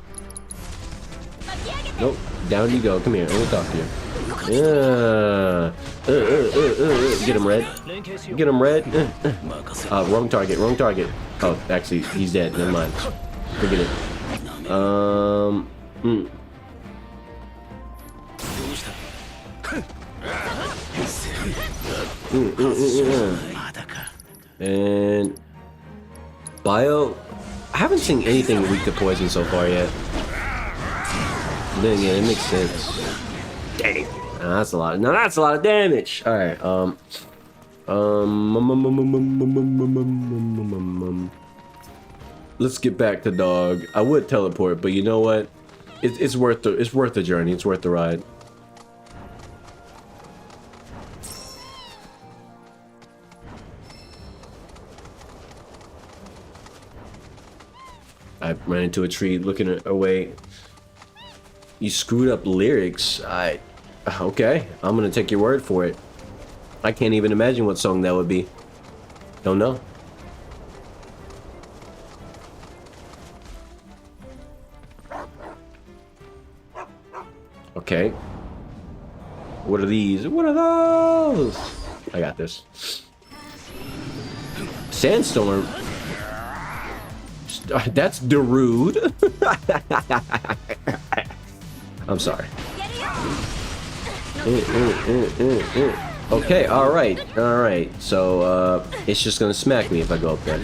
Nope. Down you go. Come here. I want to talk to you. Get him, Red. Get him, Red. Wrong target. Wrong target. Oh, actually, he's dead. Never mind. Forget it. And Bio, I haven't seen anything weak to poison so far yet. Then again, it makes sense. Dang, that's a lot. Now that's a lot of damage. All right. Let's get back to dog. I would teleport, but you know what? It's worth the journey. It's worth the ride. I ran into a tree looking away. You screwed up lyrics. Okay, I'm gonna take your word for it. I can't even imagine what song that would be. Don't know. Okay. What are these? What are those? I got this. Sandstorm. That's Darude. I'm sorry. Okay, alright. So, it's just gonna smack me if I go up there.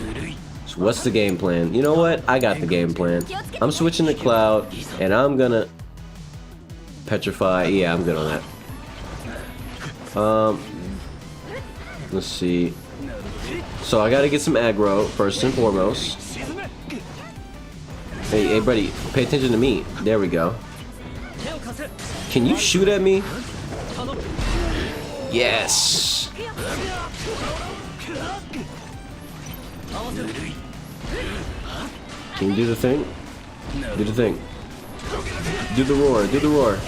So what's the game plan? You know what? I got the game plan. I'm switching to Cloud, and I'm gonna petrify. Yeah, I'm good on that. Let's see. So I gotta get some aggro, first and foremost. Hey, buddy, pay attention to me. There we go. Can you shoot at me? Yes. Can you do the thing? Do the thing. Do the roar. Do the roar.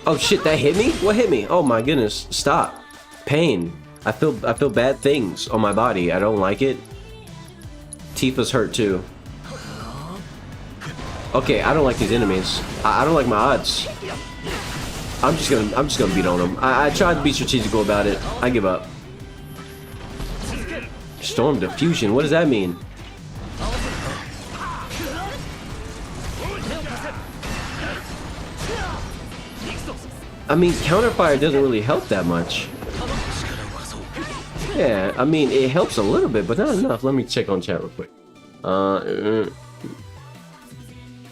Oh shit! That hit me. What hit me? Oh my goodness! Stop. Pain. I feel bad things on my body. I don't like it. Tifa's hurt too. Okay, I don't like these enemies. I don't like my odds. I'm just gonna beat on him. I tried to be strategical about it. I give up. Storm diffusion. What does that mean? I mean, counterfire doesn't really help that much. Yeah, I mean, it helps a little bit, but not enough. Let me check on chat real quick.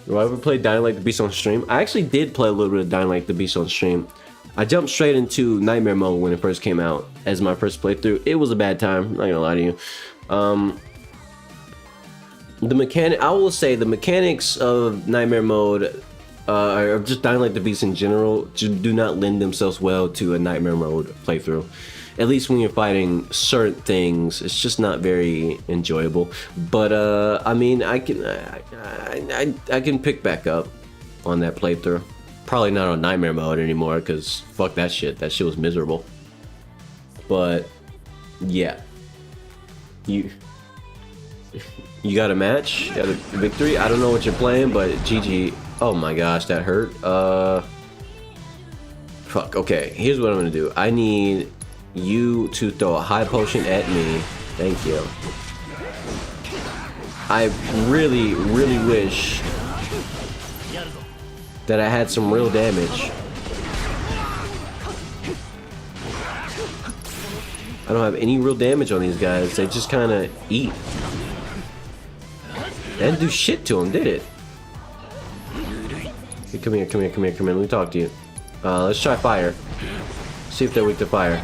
Do I ever play Dying Light the Beast on stream? I actually did play a little bit of Dying Light the Beast on stream. I jumped straight into Nightmare Mode when it first came out as my first playthrough. It was a bad time, I'm not gonna lie to you. I will say the mechanics of Nightmare Mode, or just Dying Light the Beast in general, do not lend themselves well to a Nightmare Mode playthrough. At least when you're fighting certain things, it's just not very enjoyable. But I mean, I can pick back up on that playthrough. Probably not on Nightmare Mode anymore, because fuck that shit. That shit was miserable. But yeah, you got a match, you got a victory. I don't know what you're playing, but GG. Oh my gosh, that hurt. Fuck. Okay, here's what I'm gonna do. I need you to throw a high potion at me. Thank you. I really wish that I had some real damage. I don't have any real damage on these guys. They just kind of eat. They didn't do shit to them, did it? Hey, come here. Let me talk to you. Let's try fire. See if they're weak to fire.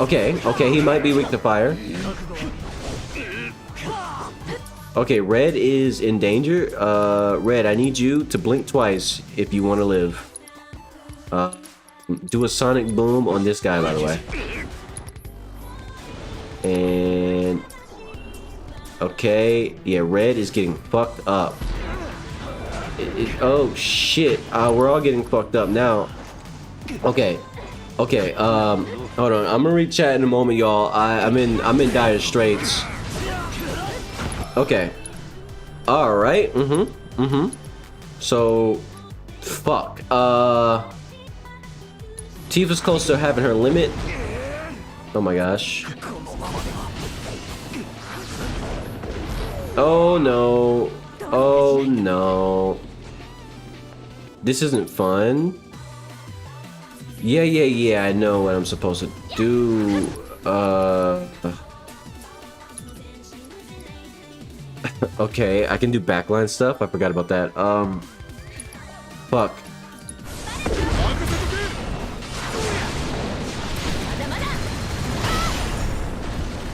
Okay, he might be weak to fire. Okay, Red is in danger. Red, I need you to blink twice if you want to live. Do a sonic boom on this guy, by the way. And okay, yeah, Red is getting fucked up. Oh shit, we're all getting fucked up now. Okay, hold on. I'm gonna read chat in a moment, y'all. I'm in dire straits. Okay. All right. So, fuck. Tifa's close to having her limit. Oh my gosh. Oh no. Oh no. This isn't fun. Yeah. I know what I'm supposed to do. Okay, I can do backline stuff. I forgot about that. Fuck.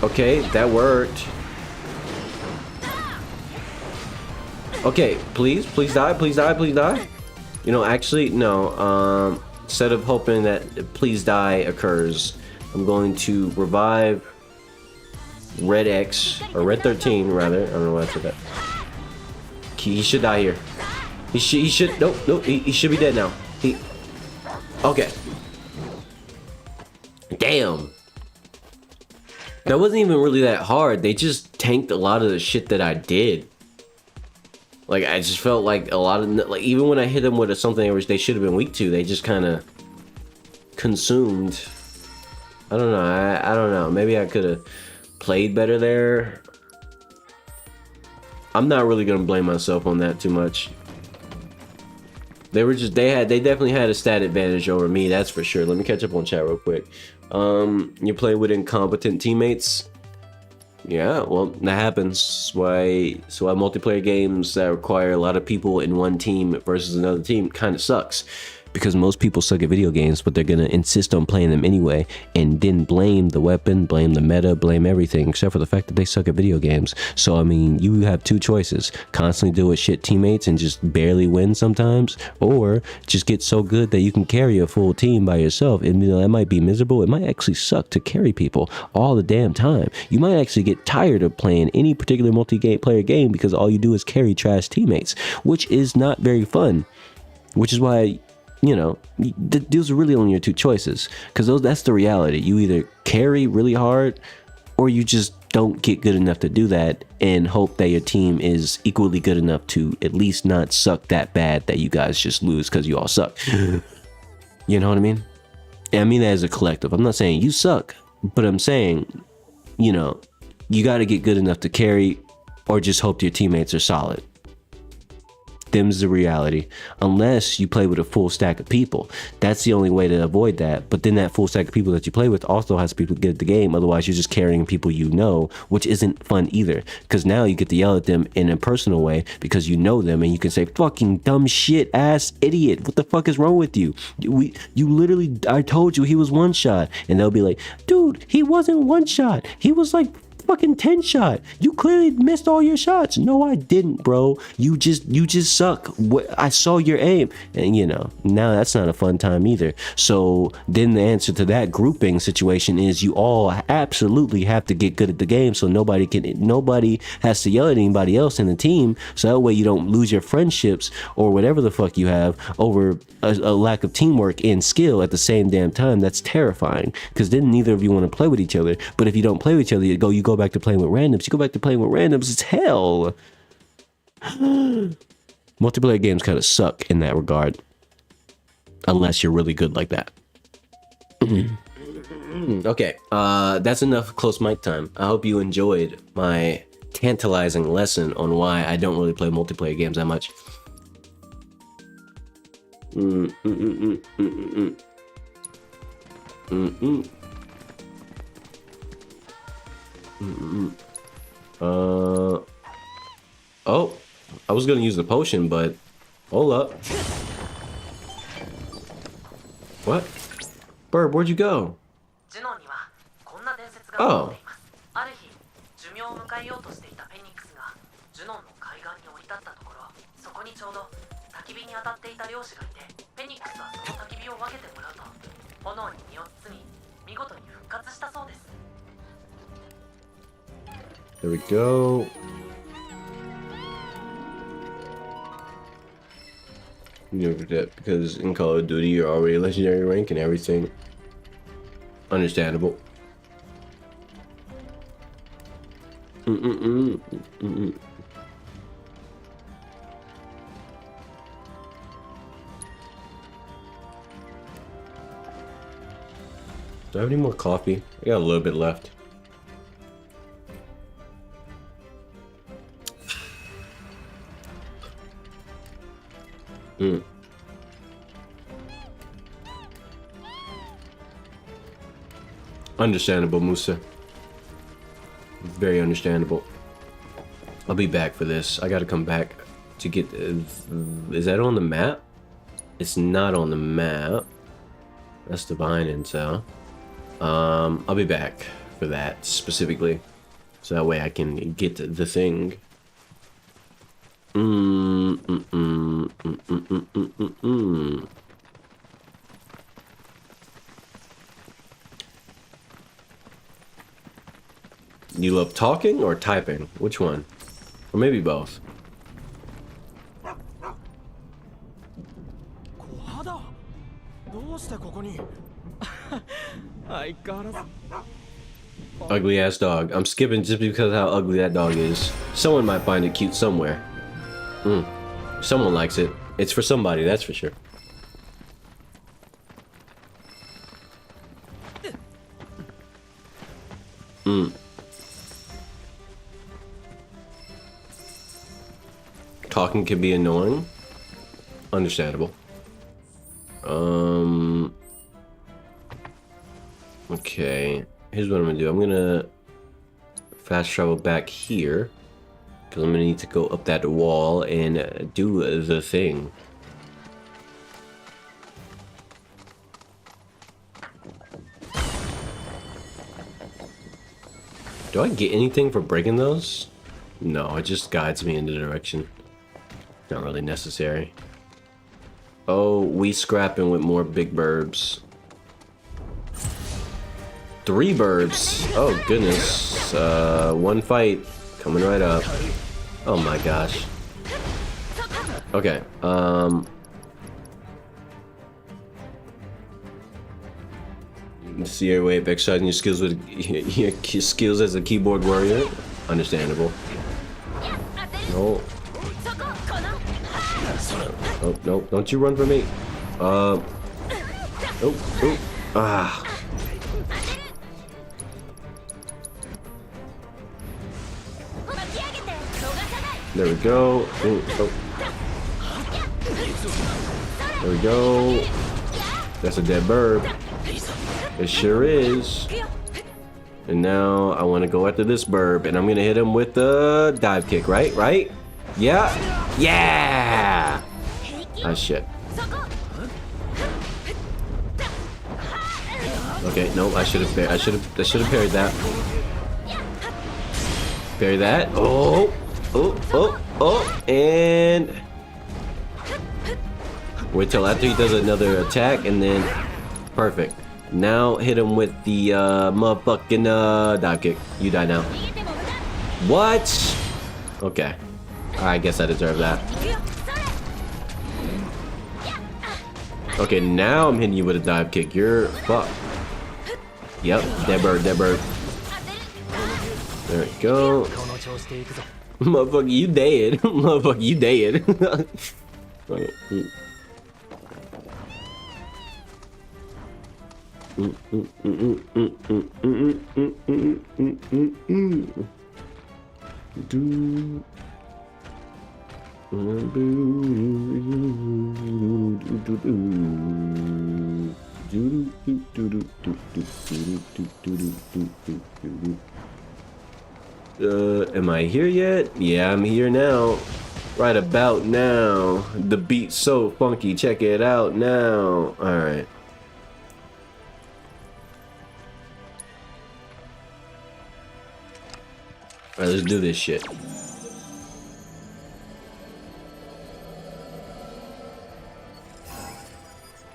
Okay, that worked. Okay, please die. You know, actually, no. Instead of hoping that please die occurs, I'm going to revive Red X, or Red 13 rather. I don't know why I said that. He should die here. He should. Nope. He should be dead now. Okay. Damn. That wasn't even really that hard. They just tanked a lot of the shit that I did. Like, I just felt like a lot of, like, even when I hit them with something which they should have been weak to, they just kind of consumed. I don't know. I don't know. Maybe I could have played better there. I'm not really gonna blame myself on that too much. They definitely had a stat advantage over me, that's for sure. Let me catch up on chat real quick. You play with incompetent teammates. Yeah, well, that happens. So why multiplayer games that require a lot of people in one team versus another team kind of sucks. Because most people suck at video games, but they're gonna insist on playing them anyway, and then blame the weapon, blame the meta, blame everything, except for the fact that they suck at video games. So I mean, you have two choices: constantly deal with shit teammates and just barely win sometimes, or just get so good that you can carry a full team by yourself. And you know, that might be miserable. It might actually suck to carry people all the damn time. You might actually get tired of playing any particular multiplayer game because all you do is carry trash teammates, which is not very fun. Which is why, you know, those are really only your two choices, because that's the reality. You either carry really hard, or you just don't get good enough to do that and hope that your team is equally good enough to at least not suck that bad that you guys just lose because you all suck. You know what I mean? And I mean that as a collective. I'm not saying you suck, but I'm saying, you know, you got to get good enough to carry or just hope your teammates are solid. Them's the reality. Unless you play with a full stack of people. That's the only way to avoid that. But then that full stack of people that you play with also has to be good at the game. Otherwise, you're just carrying people you know, which isn't fun either. Because now you get to yell at them in a personal way because you know them and you can say, fucking dumb shit ass idiot. What the fuck is wrong with you? You literally, I told you he was one shot. And they'll be like, dude, he wasn't one shot. He was like fucking 10 shot. You clearly missed all your shots. No, I didn't, bro. You just suck. I saw your aim. And you know, now that's not a fun time either. So then the answer to that grouping situation is you all absolutely have to get good at the game so nobody has to yell at anybody else in the team, so that way you don't lose your friendships or whatever the fuck you have over a lack of teamwork and skill at the same damn time. That's terrifying, because then neither of you want to play with each other. But if you don't play with each other, you go back to playing with randoms. You go back to playing with randoms, it's hell. Multiplayer games kind of suck in that regard, unless you're really good like that. Okay, that's enough close mic time. I hope you enjoyed my tantalizing lesson on why I don't really play multiplayer games that much. Oh, I was gonna use the potion, but hold up. What? Bird, where'd you go? Oh. ある日、寿命を迎えようとしていたフェニックスがジュノンの海岸に降り立ったところ、そこにちょうど焚き火に当たっていた漁師がいて、フェニックスはその焚き火を分けてもらうと、炎に身を包み、見事に復活したそうです。 There we go. You know that because in Call of Duty you're already legendary rank and everything. Understandable. Do I have any more coffee? I got a little bit left. Understandable, Musa. Very understandable. I'll be back for this. I gotta come back to get... is that on the map? It's not on the map. That's divine intel. I'll be back for that specifically. So that way I can get the thing. You love talking or typing? Which one? Or maybe both. Ugly ass dog. I'm skipping just because of how ugly that dog is. Someone might find it cute somewhere. Someone likes it. It's for somebody, that's for sure. Talking can be annoying. Understandable. Okay. Here's what I'm gonna do. I'm gonna fast travel back here, because I'm gonna need to go up that wall and do the thing. Do I get anything for breaking those? No, it just guides me in the direction. Not really necessary. Oh, we scrapping with more big burbs. 3 burbs. Oh goodness. One fight coming right up. Oh my gosh. Okay. See your way of exercising your skills with your skills as a keyboard warrior. Understandable. No. Oh no! Don't you run from me. Oh, oh, ah. There we go. Ooh, oh. There we go. That's a dead bird. It sure is. And now I want to go after this burb, and I'm gonna hit him with the dive kick, right? Right? Yeah. Yeah. Ah, shit. Okay, no, I should have parried that. Parry that. Oh, oh, oh, oh, and wait till after he does another attack, and then perfect. Now hit him with the motherfucking dive kick. You die now. What? Okay. I guess I deserve that. Okay, now I'm hitting you with a dive kick. You're fucked. Yep, dead bird, dead bird. There we go. Motherfucker, you dead. Motherfucker, you dead. Am I here yet? Yeah, I'm here now. Right about now. The beat's so funky. Check it out now. All right. All right, let's do this shit.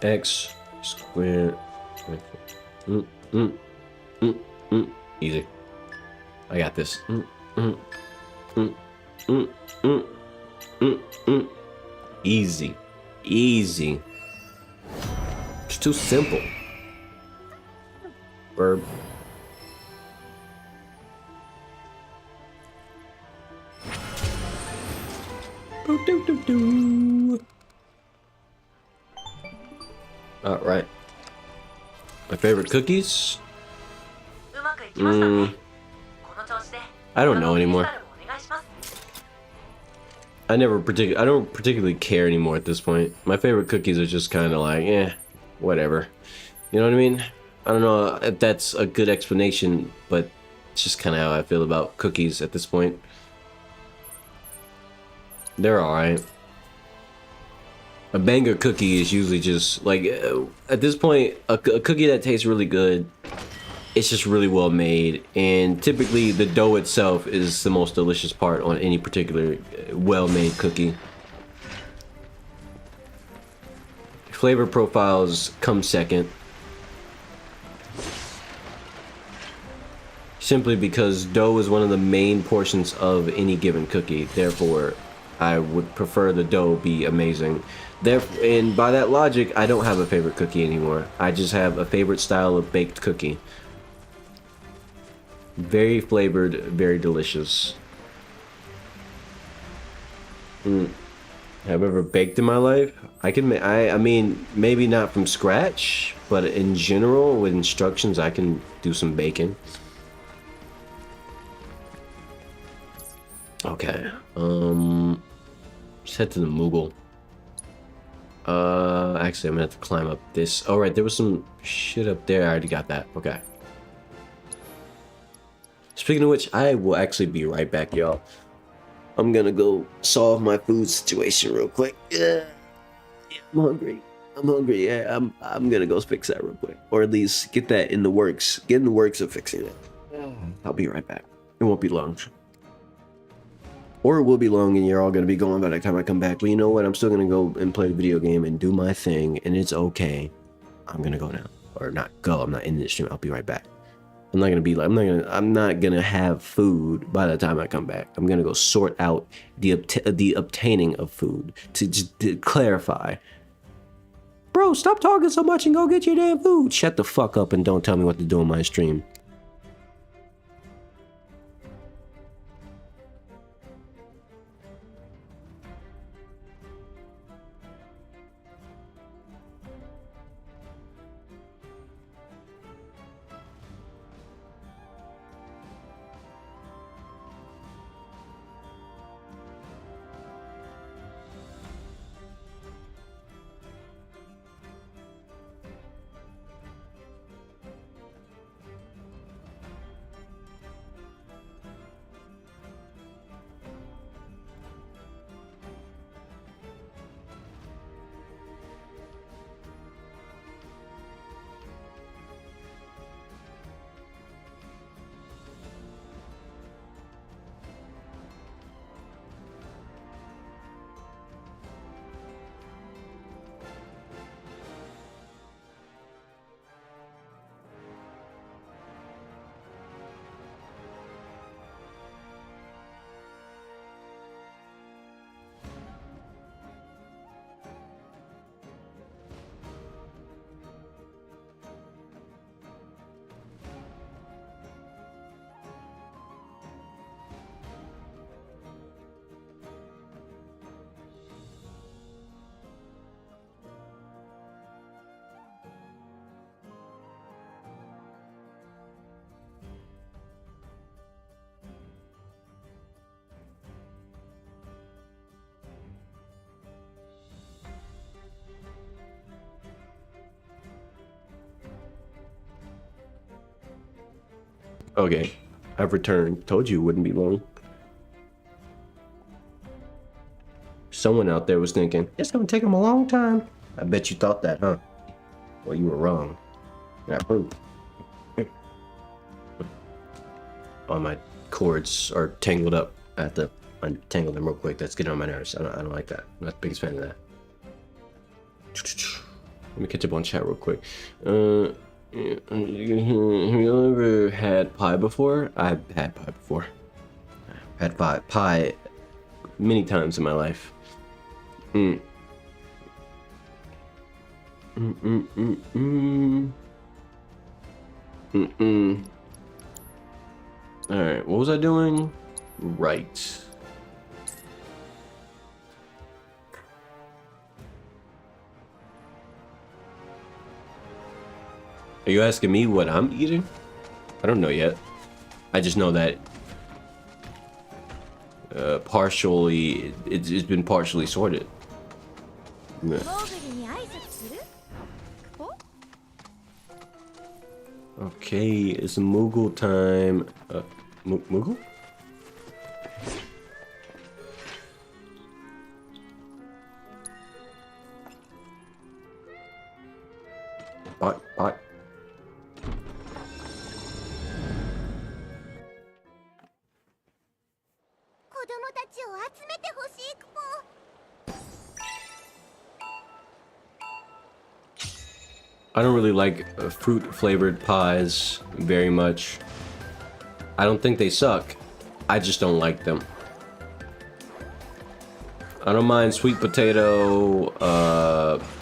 X square. Easy. I got this. Easy. Easy. It's too simple. Verb. All right. My favorite cookies? I don't know anymore. I don't particularly care anymore at this point. My favorite cookies are just kind of like, whatever. You know what I mean? I don't know if that's a good explanation, but it's just kind of how I feel about cookies at this point. They're alright. A banger cookie is usually just like, at this point, a cookie that tastes really good, it's just really well made, and typically the dough itself is the most delicious part on any particular well-made cookie. Flavor profiles come second, simply because dough is one of the main portions of any given cookie. Therefore, I would prefer the dough be amazing. And by that logic, I don't have a favorite cookie anymore. I just have a favorite style of baked cookie. Very flavored, very delicious. Have I ever baked in my life? I mean, maybe not from scratch, but in general, with instructions, I can do some baking. Okay. Let's head to the Moogle. Actually, I'm gonna have to climb up this. Oh, right, there was some shit up there. I already got that. Okay. Speaking of which, I will actually be right back, y'all. I'm gonna go solve my food situation real quick. Yeah, I'm hungry. I'm hungry. Yeah, I'm gonna go fix that real quick, or at least get that in the works. Get in the works of fixing it. I'll be right back. It won't be long. Or it will be long and you're all going to be going by the time I come back. But you know what? I'm still going to go and play the video game and do my thing. And it's okay. I'm going to go now. Or not go. I'm not in this stream. I'll be right back. I'm not going to be like, I'm not going to have food by the time I come back. I'm going to go sort out the obtaining of food. To clarify. Bro, stop talking so much and go get your damn food. Shut the fuck up and don't tell me what to do on my stream. Okay, I've returned. Told you it wouldn't be long. Someone out there was thinking, it's gonna take him a long time. I bet you thought that, huh? Well, you were wrong. Got proof. All my cords are tangled up. I have to untangle them real quick. That's getting on my nerves. I don't like that. I'm not the biggest fan of that. Let me catch up on chat real quick. Have you ever had pie before? I've had pie before. I've had pie many times in my life. Alright, what was I doing? Right. Are you asking me what I'm eating? I don't know yet. I just know that partially, it's been partially sorted. Yeah. Okay, it's Moogle time. Moogle? Bot. I don't really like fruit flavored pies very much. I don't think they suck. I just don't like them. I don't mind sweet potato,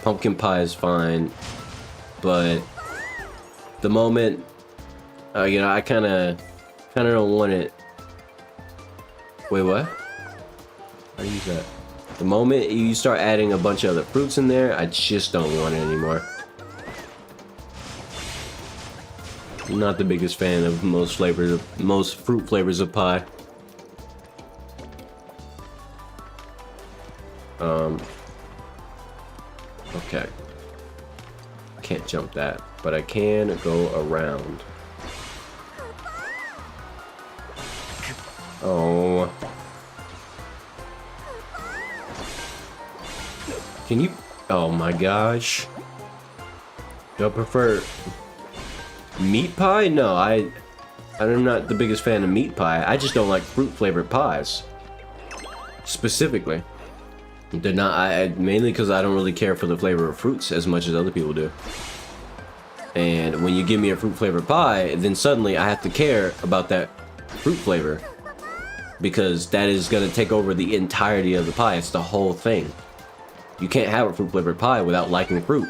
pumpkin pie is fine, but the moment, you know, I kind of don't want it. Wait, what? How do you use that? The moment you start adding a bunch of other fruits in there, I just don't want it anymore. I'm not the biggest fan of most fruit flavors of pie. Okay. Can't jump that, but I can go around. Oh. Can you? Oh my gosh. Do I prefer meat pie? No, I'm not the biggest fan of meat pie. I just don't like fruit flavored pies. Specifically. They're not, mainly because I don't really care for the flavor of fruits as much as other people do. And when you give me a fruit flavored pie, then suddenly I have to care about that fruit flavor. Because that is going to take over the entirety of the pie. It's the whole thing. You can't have a fruit flavored pie without liking fruit.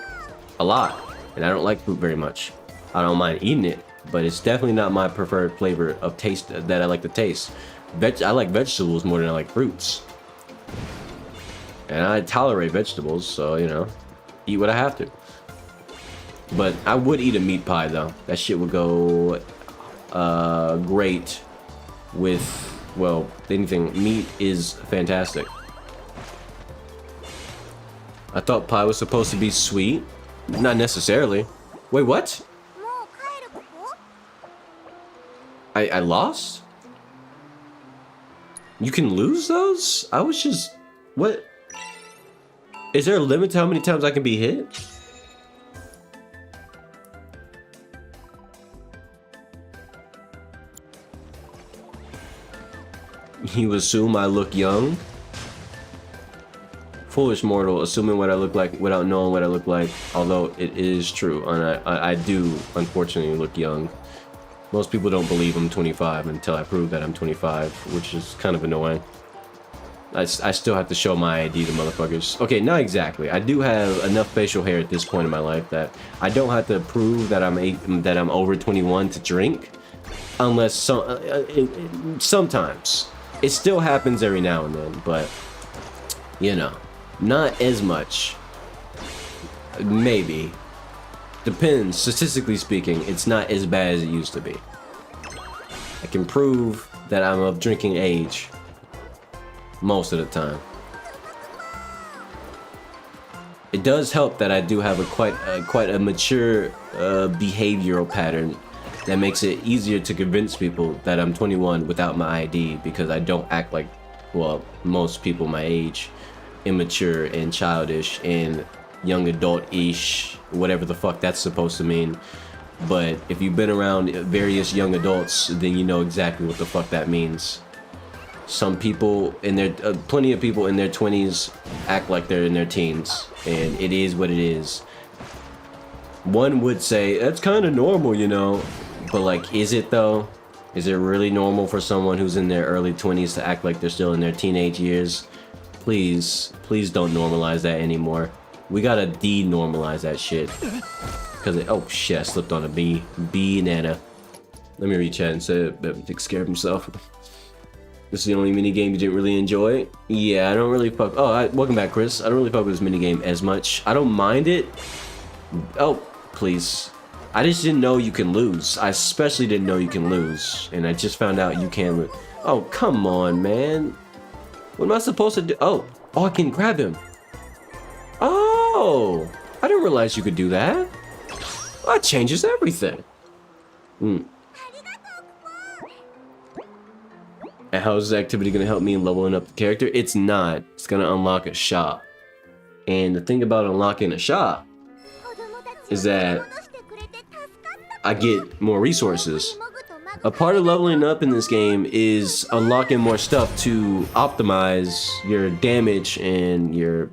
A lot. And I don't like fruit very much. I don't mind eating it, but it's definitely not my preferred flavor of taste that I like to taste. I like vegetables more than I like fruits. And I tolerate vegetables, so, you know, eat what I have to. But I would eat a meat pie, though. That shit would go great with, well, anything. Meat is fantastic. I thought pie was supposed to be sweet. Not necessarily. Wait, what? I lost? You can lose those? I was just... What? Is there a limit to how many times I can be hit? You assume I look young? Foolish mortal, assuming what I look like without knowing what I look like. Although it is true, and I do unfortunately look young. Most people don't believe I'm 25 until I prove that I'm 25, which is kind of annoying. I still have to show my ID to motherfuckers. Okay, not exactly. I do have enough facial hair at this point in my life that I don't have to prove that I'm over 21 to drink, unless sometimes it still happens every now and then, but you know, not as much. Maybe. Depends. Statistically speaking, it's not as bad as it used to be. I can prove that I'm of drinking age most of the time. It does help that I do have quite a mature behavioral pattern that makes it easier to convince people that I'm 21 without my ID, because I don't act like, well, most people my age, immature and childish and young adult-ish, whatever the fuck that's supposed to mean. But if you've been around various young adults, then you know exactly what the fuck that means. Some people in their plenty of people in their 20s act like they're in their teens, and it is what it is. One would say that's kind of normal, you know, but like, is it though? Is it really normal for someone who's in their early 20s to act like they're still in their teenage years? Please don't normalize that anymore. We gotta de-normalize that shit. Cause oh shit, I slipped on a bee. Banana. Let me read chat and say that Dick scared himself. This is the only mini game you didn't really enjoy? Yeah, I don't really fuck. Oh, welcome back, Chris. I don't really fuck with this mini game as much. I don't mind it. Oh, please. I just didn't know you can lose. I especially didn't know you can lose, and I just found out you can lose. Oh, come on, man. What am I supposed to do? Oh, I can grab him. Oh, I didn't realize you could do that. Well, that changes everything. And how is this activity going to help me in leveling up the character? It's not. It's going to unlock a shop. And the thing about unlocking a shop is that I get more resources. A part of leveling up in this game is unlocking more stuff to optimize your damage and your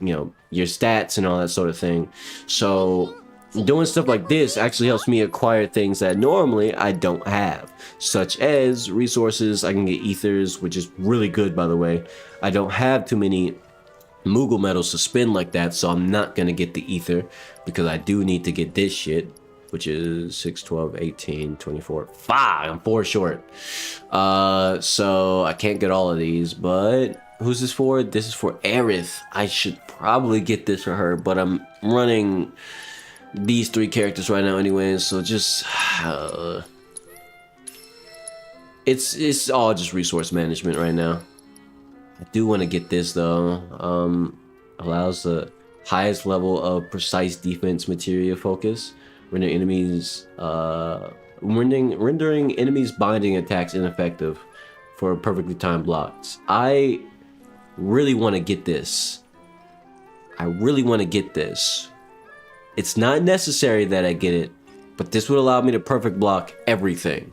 stats and all that sort of thing. So doing stuff like this actually helps me acquire things that normally I don't have, such as resources. I can get ethers, which is really good, by the way. I don't have too many Moogle medals to spend like that, so I'm not gonna get the ether, because I do need to get this shit, which is 6, 12, 18, 24. Fuck, I'm 4 short. So I can't get all of these, but who's this for? This is for Aerith. I should probably get this for her, but I'm running these 3 characters right now anyway, so just it's all just resource management right now. I do want to get this though. Allows the highest level of precise defense materia focus, rendering enemies binding attacks ineffective for perfectly timed blocks. I really want to get this. It's not necessary that I get it, but this would allow me to perfect block everything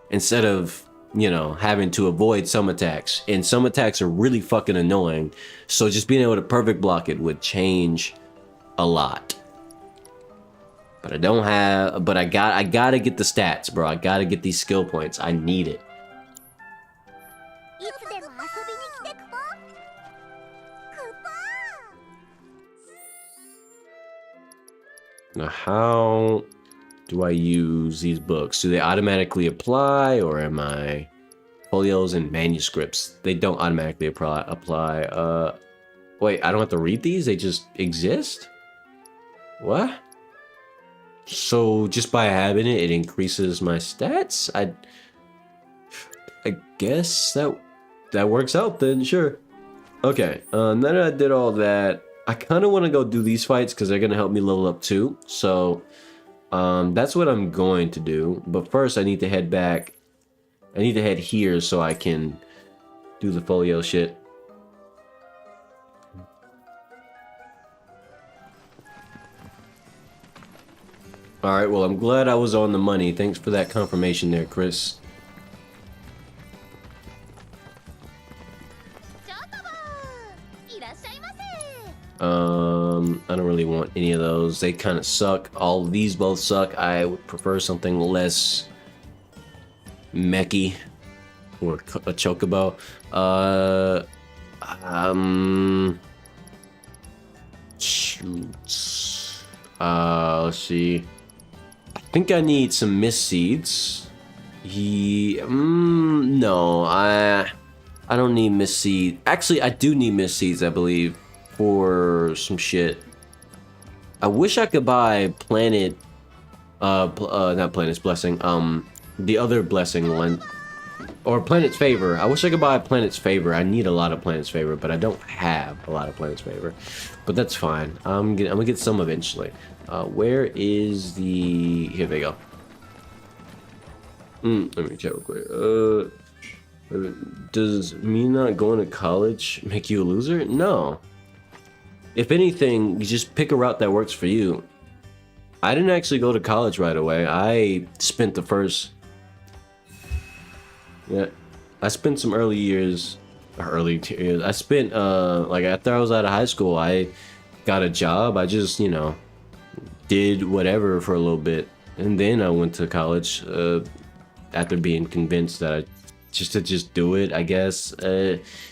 instead of, having to avoid some attacks. And some attacks are really fucking annoying, so just being able to perfect block it would change a lot. But I gotta get the stats, bro. I gotta get these skill points. I need it. Now, how do I use these books? Do they automatically apply, or am I folios and manuscripts? They don't automatically apply. Wait, I don't have to read these? They just exist? What? So just by having it, it increases my stats? I guess that works out then, sure. Okay, now that I did all that, I kind of want to go do these fights because they're going to help me level up too. So that's what I'm going to do. But first I need to head back. I need to head here so I can do the folio shit. Alright, well, I'm glad I was on the money. Thanks for that confirmation there, Chris. I don't really want any of those. They kind of suck. All of these both suck. I would prefer something less mechy, or a chocobo. Shoots. Let's see. I think I need some mist seeds. No, I don't need mist seeds. Actually, I do need mist seeds, I believe, for some shit. I wish I could buy planet, not Planet's Blessing, the other blessing one, or Planet's Favor. I wish I could buy Planet's Favor. I need a lot of Planet's Favor, but I don't have a lot of Planet's Favor. But that's fine. I'm gonna get some eventually. Where is the? Here they go. Let me check real quick. Does me not going to college make you a loser? No. If anything, you just pick a route that works for you. I didn't actually go to college right away. I spent the first... Yeah. I spent some early years... I spent, like, after I was out of high school, I got a job. I just, you know, did whatever for a little bit. And then I went to college, after being convinced that I just do it, I guess,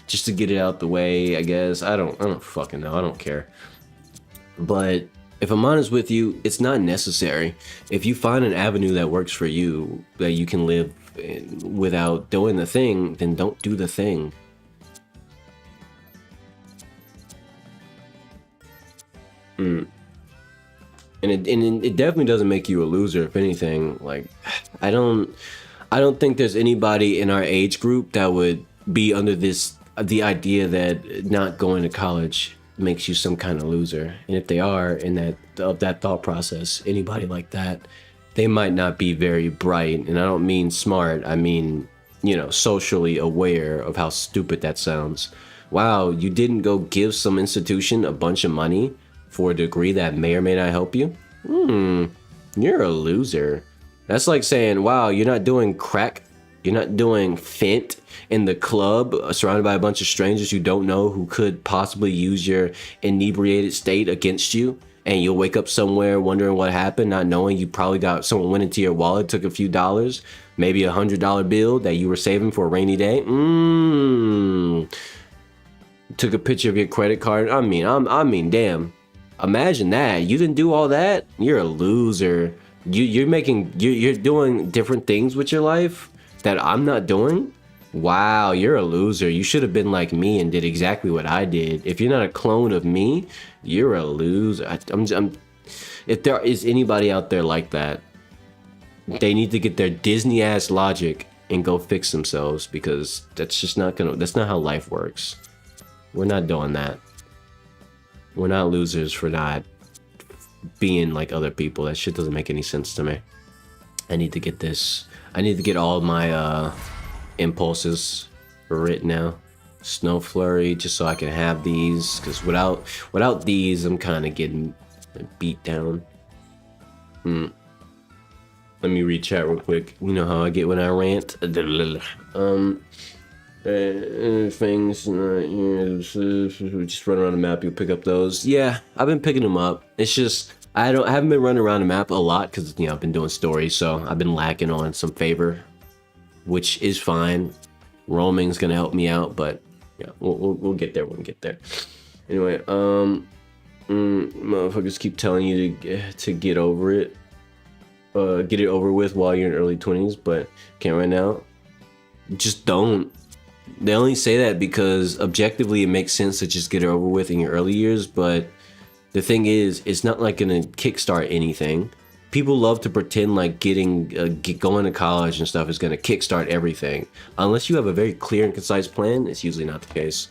just to get it out the way, I guess. I don't fucking know. I don't care. But if I'm honest with you, it's not necessary. If you find an avenue that works for you, that you can live without doing the thing, then don't do the thing. And it definitely doesn't make you a loser. If anything, like, I don't think there's anybody in our age group that would be under the idea that not going to college makes you some kind of loser. And if they are in that thought process, anybody like that, they might not be very bright. And I don't mean smart. I mean, you know, socially aware of how stupid that sounds. Wow, you didn't go give some institution a bunch of money for a degree that may or may not help you? You're a loser. That's like saying, wow, you're not doing crack, you're not doing fent in the club, surrounded by a bunch of strangers you don't know who could possibly use your inebriated state against you, and you'll wake up somewhere wondering what happened, not knowing you probably got someone went into your wallet, took a few dollars, maybe $100 bill that you were saving for a rainy day. Took a picture of your credit card. I mean, damn. Imagine that. You didn't do all that. You're a loser. You're doing different things with your life that I'm not doing. Wow, you're a loser. You should have been like me and did exactly what I did. If you're not a clone of me, you're a loser. If there is anybody out there like that, they need to get their Disney ass logic and go fix themselves, because that's not how life works. We're not doing that. We're not losers for not being like other people. That shit doesn't make any sense to me. I need to get this. I need to get all my impulses written now. Snow flurry, just so I can have these. Because without these, I'm kind of getting beat down. Let me read chat real quick. You know how I get when I rant. Things just run around the map, you'll pick up those. Yeah, I've been picking them up. It's just I haven't been running around the map a lot because, you know, I've been doing stories, so I've been lacking on some favor, which is fine. Roaming's gonna help me out, but yeah, we'll get there when we get there. Anyway, motherfuckers keep telling you to get over it, get it over with while you're in early 20s, but can't right now. Just don't. They only say that because objectively it makes sense to just get it over with in your early years, but the thing is, it's not like gonna kickstart anything. People love to pretend like going to college and stuff is gonna kickstart everything. Unless you have a very clear and concise plan, it's usually not the case.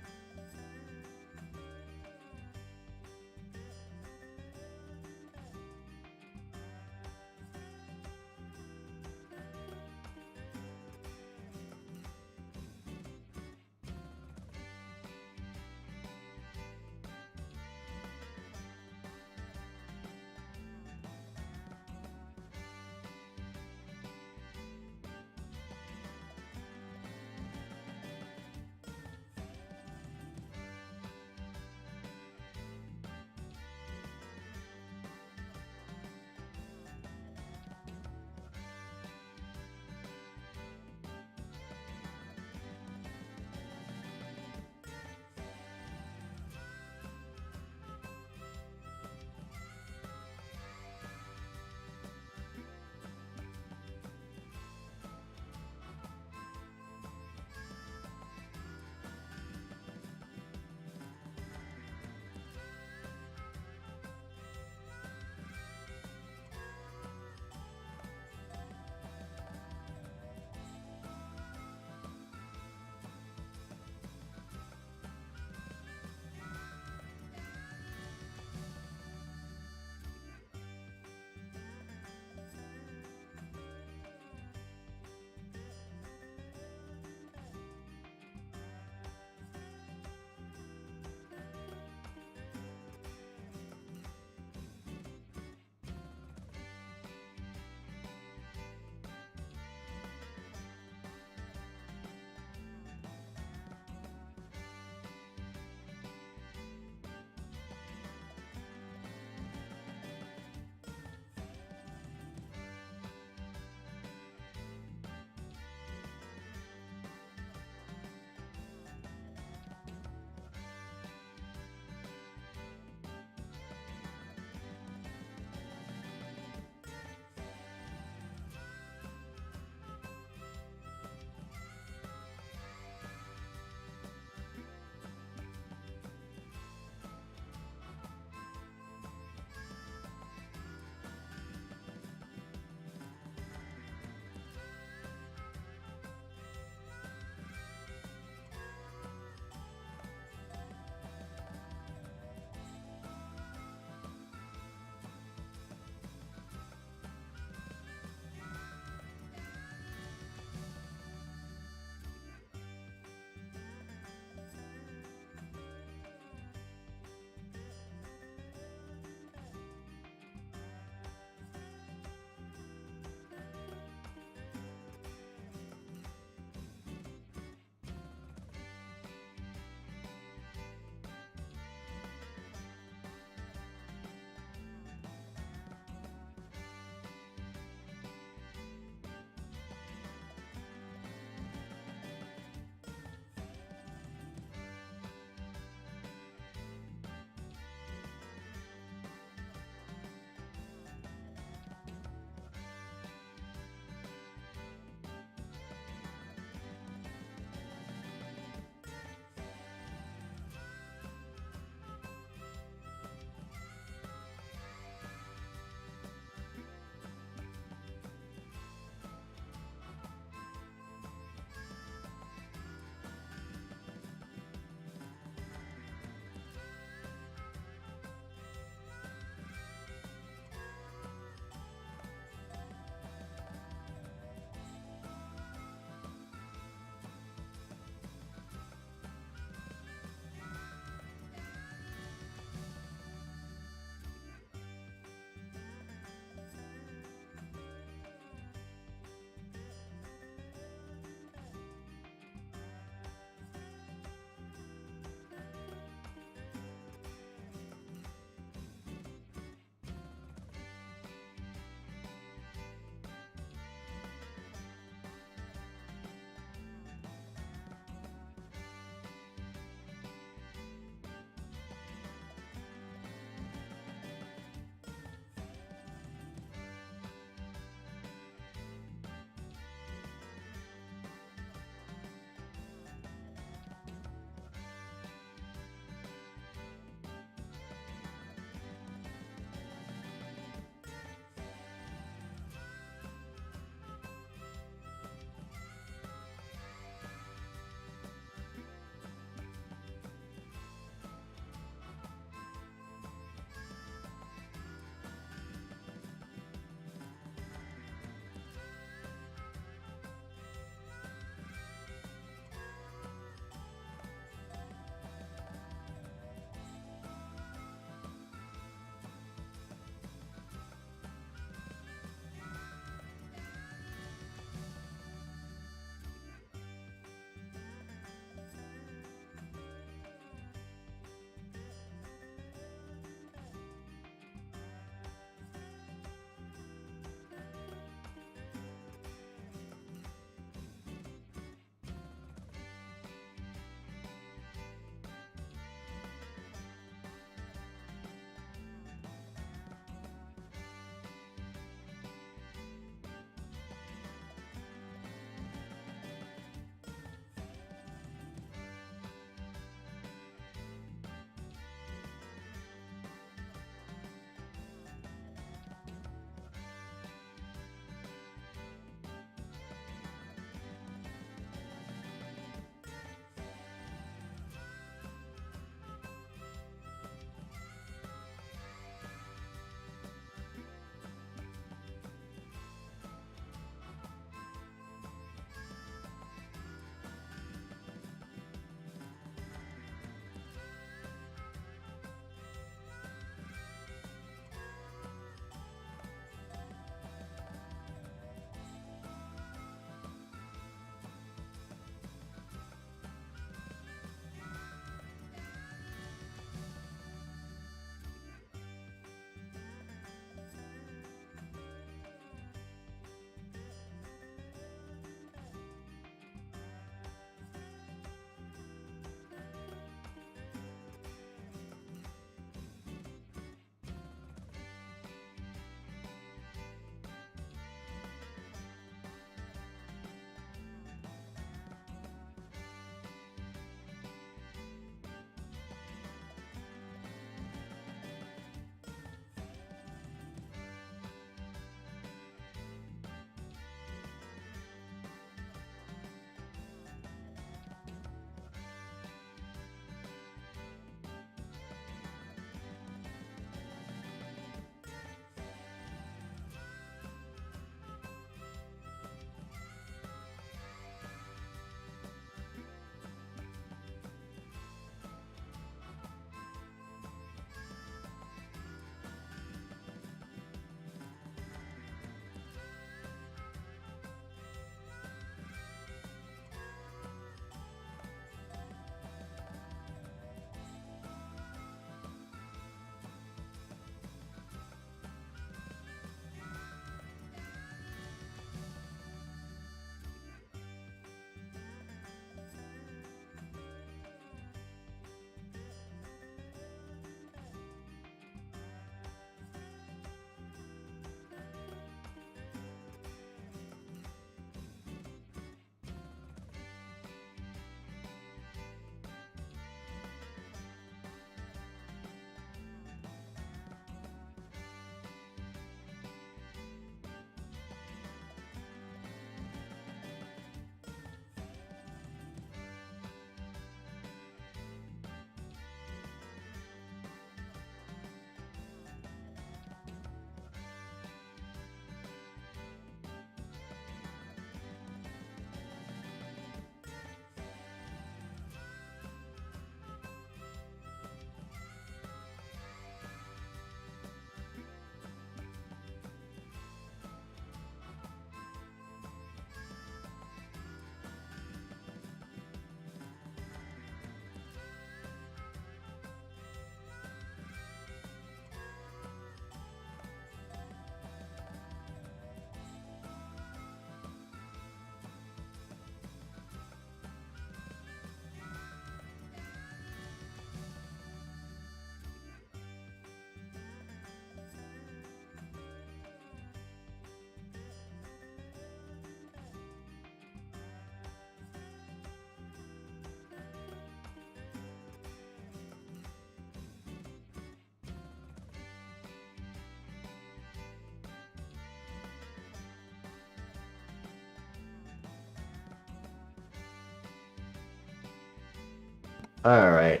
All right,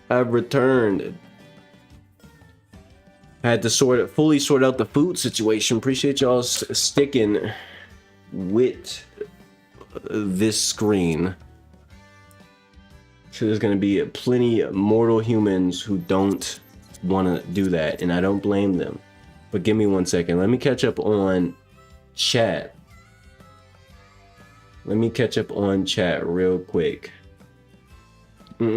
I've returned. Had to fully sort out the food situation. Appreciate y'all sticking with this screen. So there's gonna be plenty of mortal humans who don't want to do that, and I don't blame them. But give me 1 second. Let me catch up on chat. Let me catch up on chat real quick. No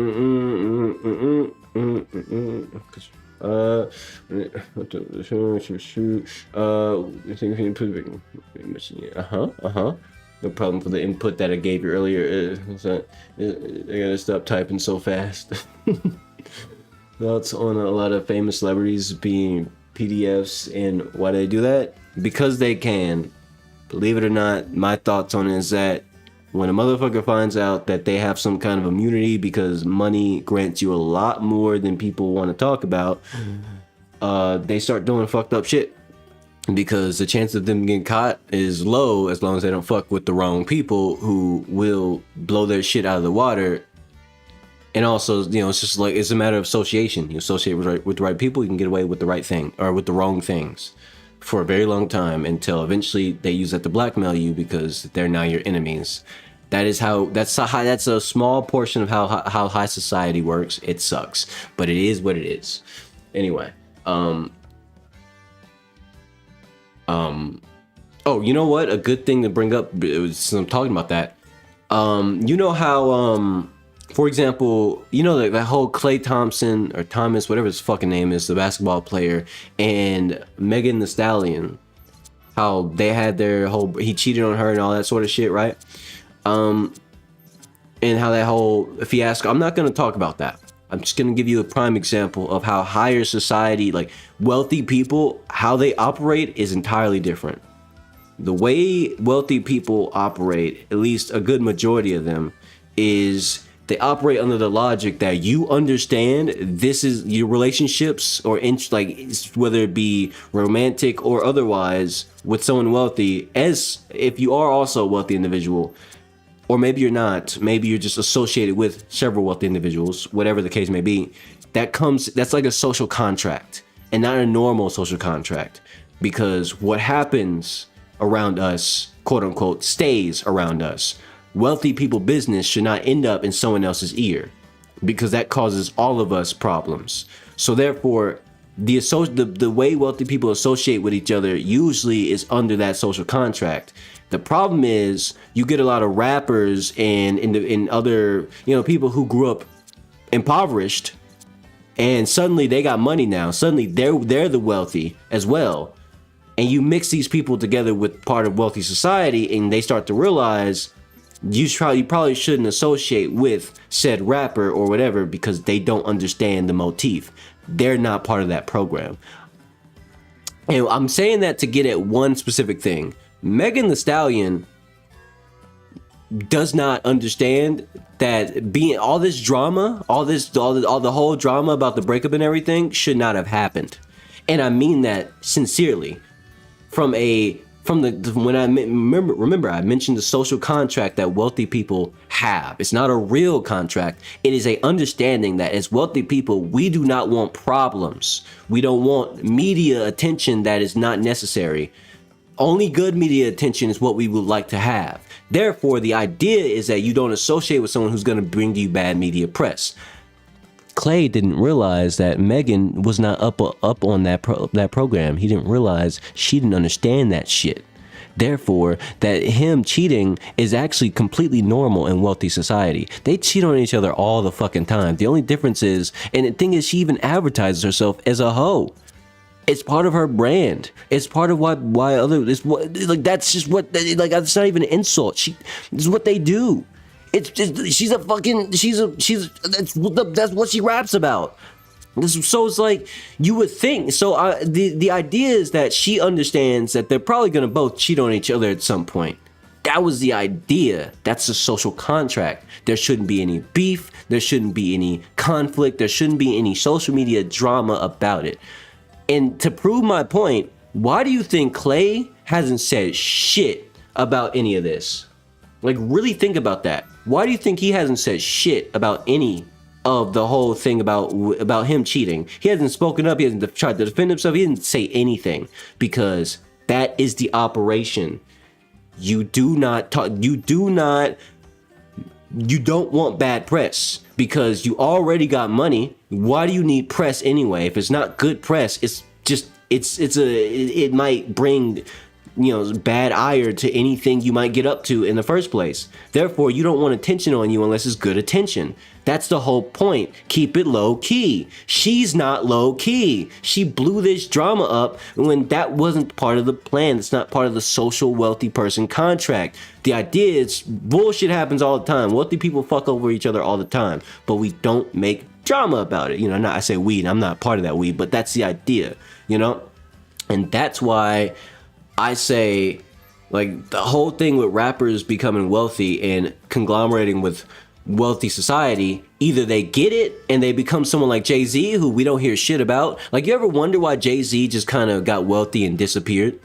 problem for the input that I gave you earlier. I gotta stop typing so fast. Thoughts on a lot of famous celebrities being PDFs, and why they do that? Because they can. Believe it or not, my thoughts on it is that when a motherfucker finds out that they have some kind of immunity because money grants you a lot more than people want to talk about, they start doing fucked up shit. Because the chance of them getting caught is low as long as they don't fuck with the wrong people who will blow their shit out of the water. And also, you know, it's just like, it's a matter of association. You associate with the right people, you can get away with the right thing or with the wrong things for a very long time until eventually they use that to blackmail you because they're now your enemies. That's a small portion of how high society works. It sucks, but it is what it is. Anyway, oh, you know what? A good thing to bring up, since I'm talking about that. You know how, for example, you know that whole Klay Thompson or Thomas, whatever his fucking name is, the basketball player, and Megan Thee Stallion, how they had their whole, he cheated on her and all that sort of shit, right? And how that whole fiasco, I'm not going to talk about that. I'm just going to give you a prime example of how higher society, like wealthy people, how they operate is entirely different. The way wealthy people operate, at least a good majority of them, is they operate under the logic that you understand this is your relationships or like whether it be romantic or otherwise with someone wealthy, as if you are also a wealthy individual. Or maybe you're not, maybe you're just associated with several wealthy individuals, whatever the case may be. That's like a social contract and not a normal social contract, because what happens around us, quote unquote, stays around us. Wealthy people business should not end up in someone else's ear, because that causes all of us problems. So therefore, the way wealthy people associate with each other usually is under that social contract. The problem is you get a lot of rappers and in other, you know, people who grew up impoverished, and suddenly they got money now. Suddenly they're the wealthy as well. And you mix these people together with part of wealthy society, and they start to realize you probably shouldn't associate with said rapper or whatever, because they don't understand the motif. They're not part of that program. And I'm saying that to get at one specific thing. Megan Thee Stallion does not understand that being all this drama, all the whole drama about the breakup and everything should not have happened. And I mean that sincerely. When I remember I mentioned the social contract that wealthy people have. It's not a real contract. It is a understanding that as wealthy people, we do not want problems. We don't want media attention that is not necessary. Only good media attention is what we would like to have. Therefore, the idea is that you don't associate with someone who's going to bring you bad media press. Clay didn't realize that Megan was not up on that program. He didn't realize she didn't understand that shit. Therefore, that him cheating is actually completely normal in wealthy society. They cheat on each other all the fucking time. The only difference is, and the thing is, she even advertises herself as a hoe. It's part of her brand. It's part of why other, it's what, like, that's just what, like, it's not even an insult. This is what they do. It's just, that's what she raps about. So it's like, you would think, so the idea is that she understands that they're probably going to both cheat on each other at some point. That was the idea. That's a social contract. There shouldn't be any beef. There shouldn't be any conflict. There shouldn't be any social media drama about it. And to prove my point, why do you think Clay hasn't said shit about any of this? Like, really think about that. Why do you think he hasn't said shit about any of the whole thing about him cheating. He hasn't spoken up. He hasn't tried to defend himself. He didn't say anything because that is the operation. You do not talk. You don't want bad press because you already got money. Why do you need press anyway? If it's not good press, it's just it might bring bad ire to anything you might get up to in the first place. Therefore, you don't want attention on you unless it's good attention. That's the whole point. Keep it low key. She's not low key. She blew this drama up when that wasn't part of the plan. It's not part of the social wealthy person contract. The idea is bullshit happens all the time. Wealthy people fuck over each other all the time, but we don't make drama about it. I say we, I'm not part of that we, but that's the idea, And that's why I say, like, the whole thing with rappers becoming wealthy and conglomerating with wealthy society, either they get it and they become someone like Jay-Z, who we don't hear shit about. Like, you ever wonder why Jay-Z just kind of got wealthy and disappeared?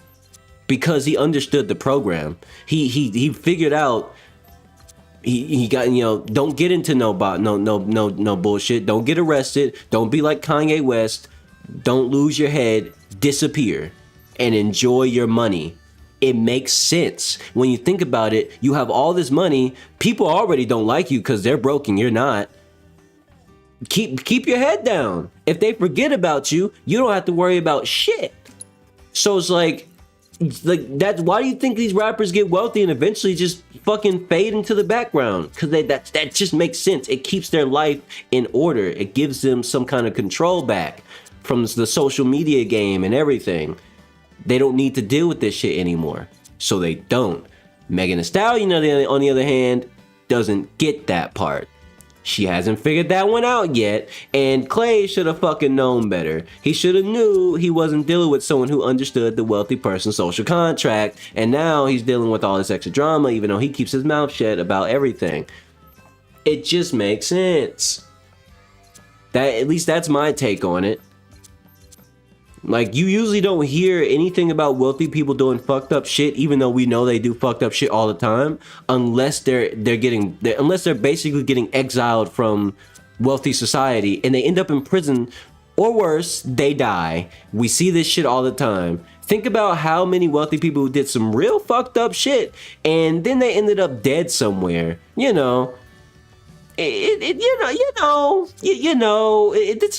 Because he understood the program. He figured out. He got, don't get into no bullshit. Don't get arrested. Don't be like Kanye West. Don't lose your head. Disappear and enjoy your money. It makes sense. When you think about it, you have all this money. People already don't like you because they're broke and you're not. Keep your head down. If they forget about you, you don't have to worry about shit. So it's like that's why do you think these rappers get wealthy and eventually just fucking fade into the background? Because that just makes sense. It keeps their life in order. It gives them some kind of control back from the social media game and everything. They don't need to deal with this shit anymore. So they don't. Megan Thee Stallion, on the other hand, doesn't get that part. She hasn't figured that one out yet. And Clay should have fucking known better. He should have knew he wasn't dealing with someone who understood the wealthy person's social contract. And now he's dealing with all this extra drama, even though he keeps his mouth shut about everything. It just makes sense. At least that's my take on it. Like, you usually don't hear anything about wealthy people doing fucked up shit, even though we know they do fucked up shit all the time, unless they're basically getting exiled from wealthy society and they end up in prison, or worse, they die. We see this shit all the time. Think about how many wealthy people who did some real fucked up shit and then they ended up dead somewhere. It's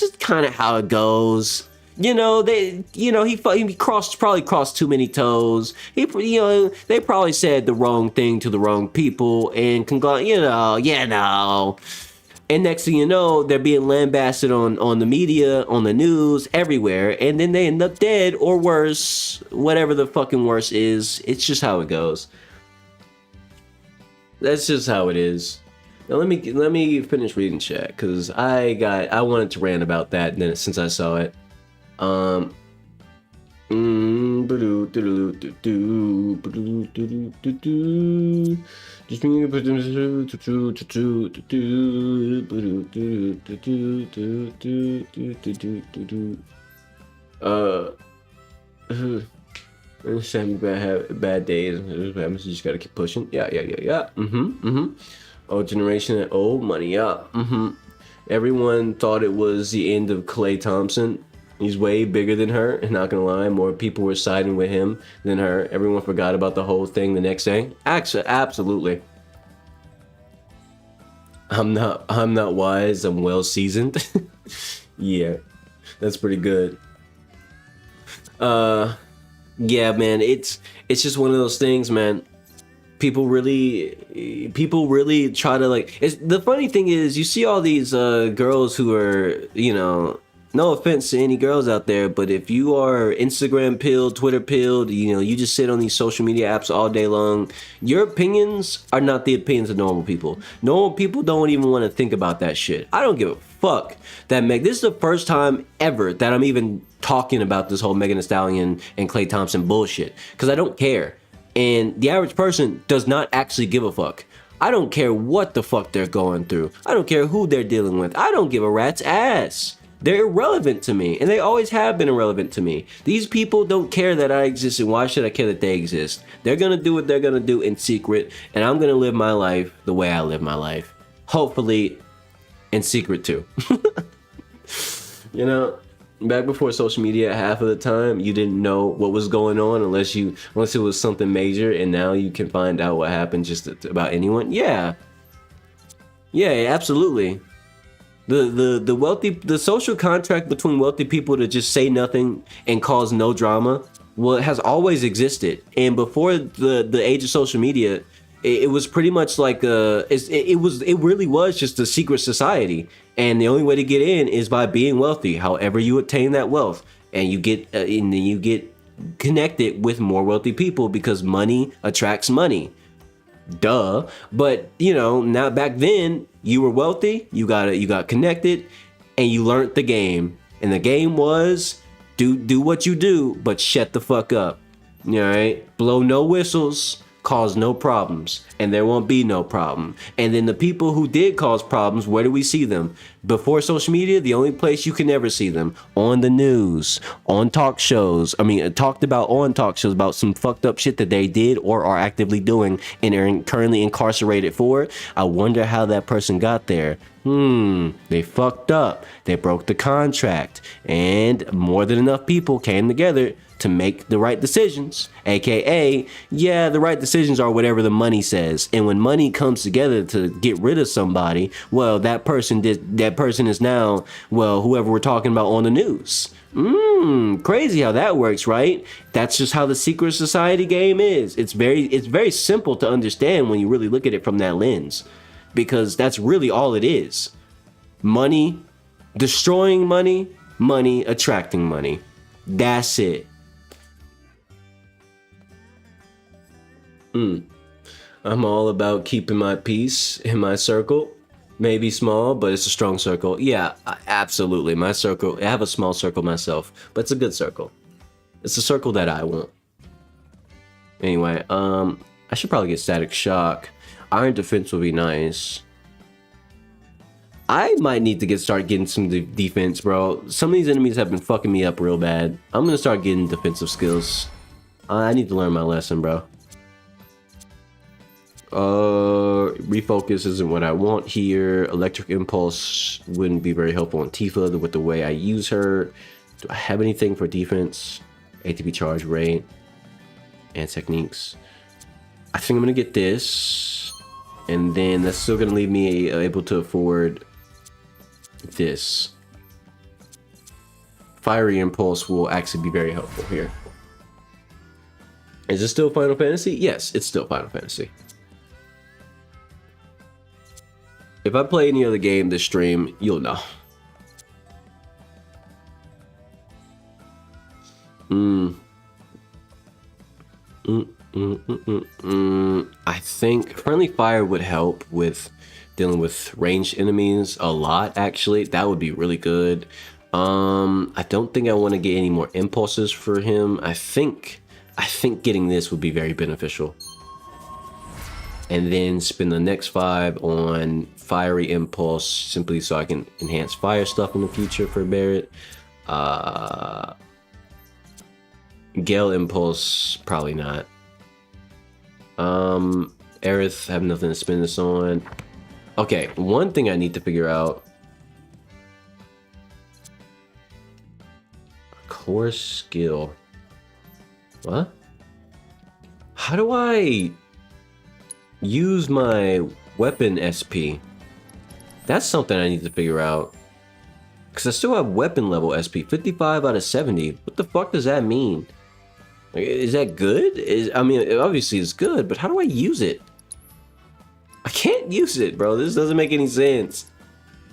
just kind of how it goes. He probably crossed too many toes. They probably said the wrong thing to the wrong people and And next thing you know, they're being lambasted on the media, on the news, everywhere, and then they end up dead or worse, whatever the fucking worse is. It's just how it goes. That's just how it is. Now let me finish reading chat because I wanted to rant about that then since I saw it. Just having bad days. You just gotta keep pushing. Yeah. Old generation and old money. Yeah. Everyone thought it was the end of Klay Thompson. He's way bigger than her, and not gonna lie, more people were siding with him than her. Everyone forgot about the whole thing the next day. Actually, absolutely. I'm not wise, I'm well seasoned. Yeah, that's pretty good. Yeah, man, it's just one of those things, man. People really try to the funny thing is you see all these girls who are, no offense to any girls out there, but if you are Instagram pilled, Twitter pilled, you just sit on these social media apps all day long, your opinions are not the opinions of normal people. Normal people don't even want to think about that shit. I don't give a fuck this is the first time ever that I'm even talking about this whole Megan Thee Stallion and Klay Thompson bullshit, because I don't care. And the average person does not actually give a fuck. I don't care what the fuck they're going through. I don't care who they're dealing with. I don't give a rat's ass. They're irrelevant to me, and they always have been irrelevant to me. These people don't care that I exist, and why should I care that they exist? They're gonna do what they're gonna do in secret, and I'm gonna live my life the way I live my life. Hopefully, in secret too. You know, back before social media, half of the time you didn't know what was going on unless it was something major, and now you can find out what happened just about anyone. Yeah, absolutely. The social contract between wealthy people to just say nothing and cause no drama, well, it has always existed. And before the age of social media, it was pretty much like it really was just a secret society, and the only way to get in is by being wealthy. However you attain that wealth, and you get connected with more wealthy people because money attracts money. Duh. But you know, now back then you were wealthy, you got connected, and you learned the game. And the game was do what you do, but shut the fuck up. All right? Blow no whistles, cause no problems, and there won't be no problem. And then the people who did cause problems, where do we see them? Before social media, the only place you can ever see them, on the news, on talk shows. I mean, talked about on talk shows about some fucked up shit that they did or are actively doing and are currently incarcerated for. I wonder how that person got there. They fucked up. They broke the contract, and more than enough people came together to make the right decisions, aka, yeah, the right decisions are whatever the money says. And when money comes together to get rid of somebody, well, that person is now, well, whoever we're talking about on the news. Crazy how that works, right? That's just how the secret society game is. It's very simple to understand when you really look at it from that lens, because that's really all it is. Money destroying money, money attracting money. That's it. I'm all about keeping my peace in my circle. Maybe small, but it's a strong circle. Yeah, absolutely. My circle, I have a small circle myself, but it's a good circle. It's a circle that I want. Anyway, I should probably get static shock. Iron defense would be nice. I might need to start getting some defense, bro. Some of these enemies have been fucking me up real bad. I'm gonna start getting defensive skills. I need to learn my lesson, bro. Refocus isn't what I want here. Electric impulse wouldn't be very helpful on Tifa with the way I use her. Do I have anything for defense? ATB charge rate and techniques. I think I'm gonna get this, and then that's still gonna leave me able to afford this. Fiery impulse will actually be very helpful here. Is it still Final Fantasy? Yes, it's still Final Fantasy. If I play any other game this stream, you'll know. I think friendly fire would help with dealing with ranged enemies a lot, actually. That would be really good. I don't think I want to get any more impulses for him. I think getting this would be very beneficial. And then spend the next 5 on fiery impulse, simply so I can enhance fire stuff in the future for Barret. Gale impulse, probably not. Aerith, have nothing to spend this on. Okay, one thing I need to figure out. Core skill. What? How do I use my weapon SP? That's something I need to figure out. Because I still have weapon level SP, 55 out of 70. What the fuck does that mean? Is that good? I mean, obviously it's good, but how do I use it? I can't use it, bro. This doesn't make any sense.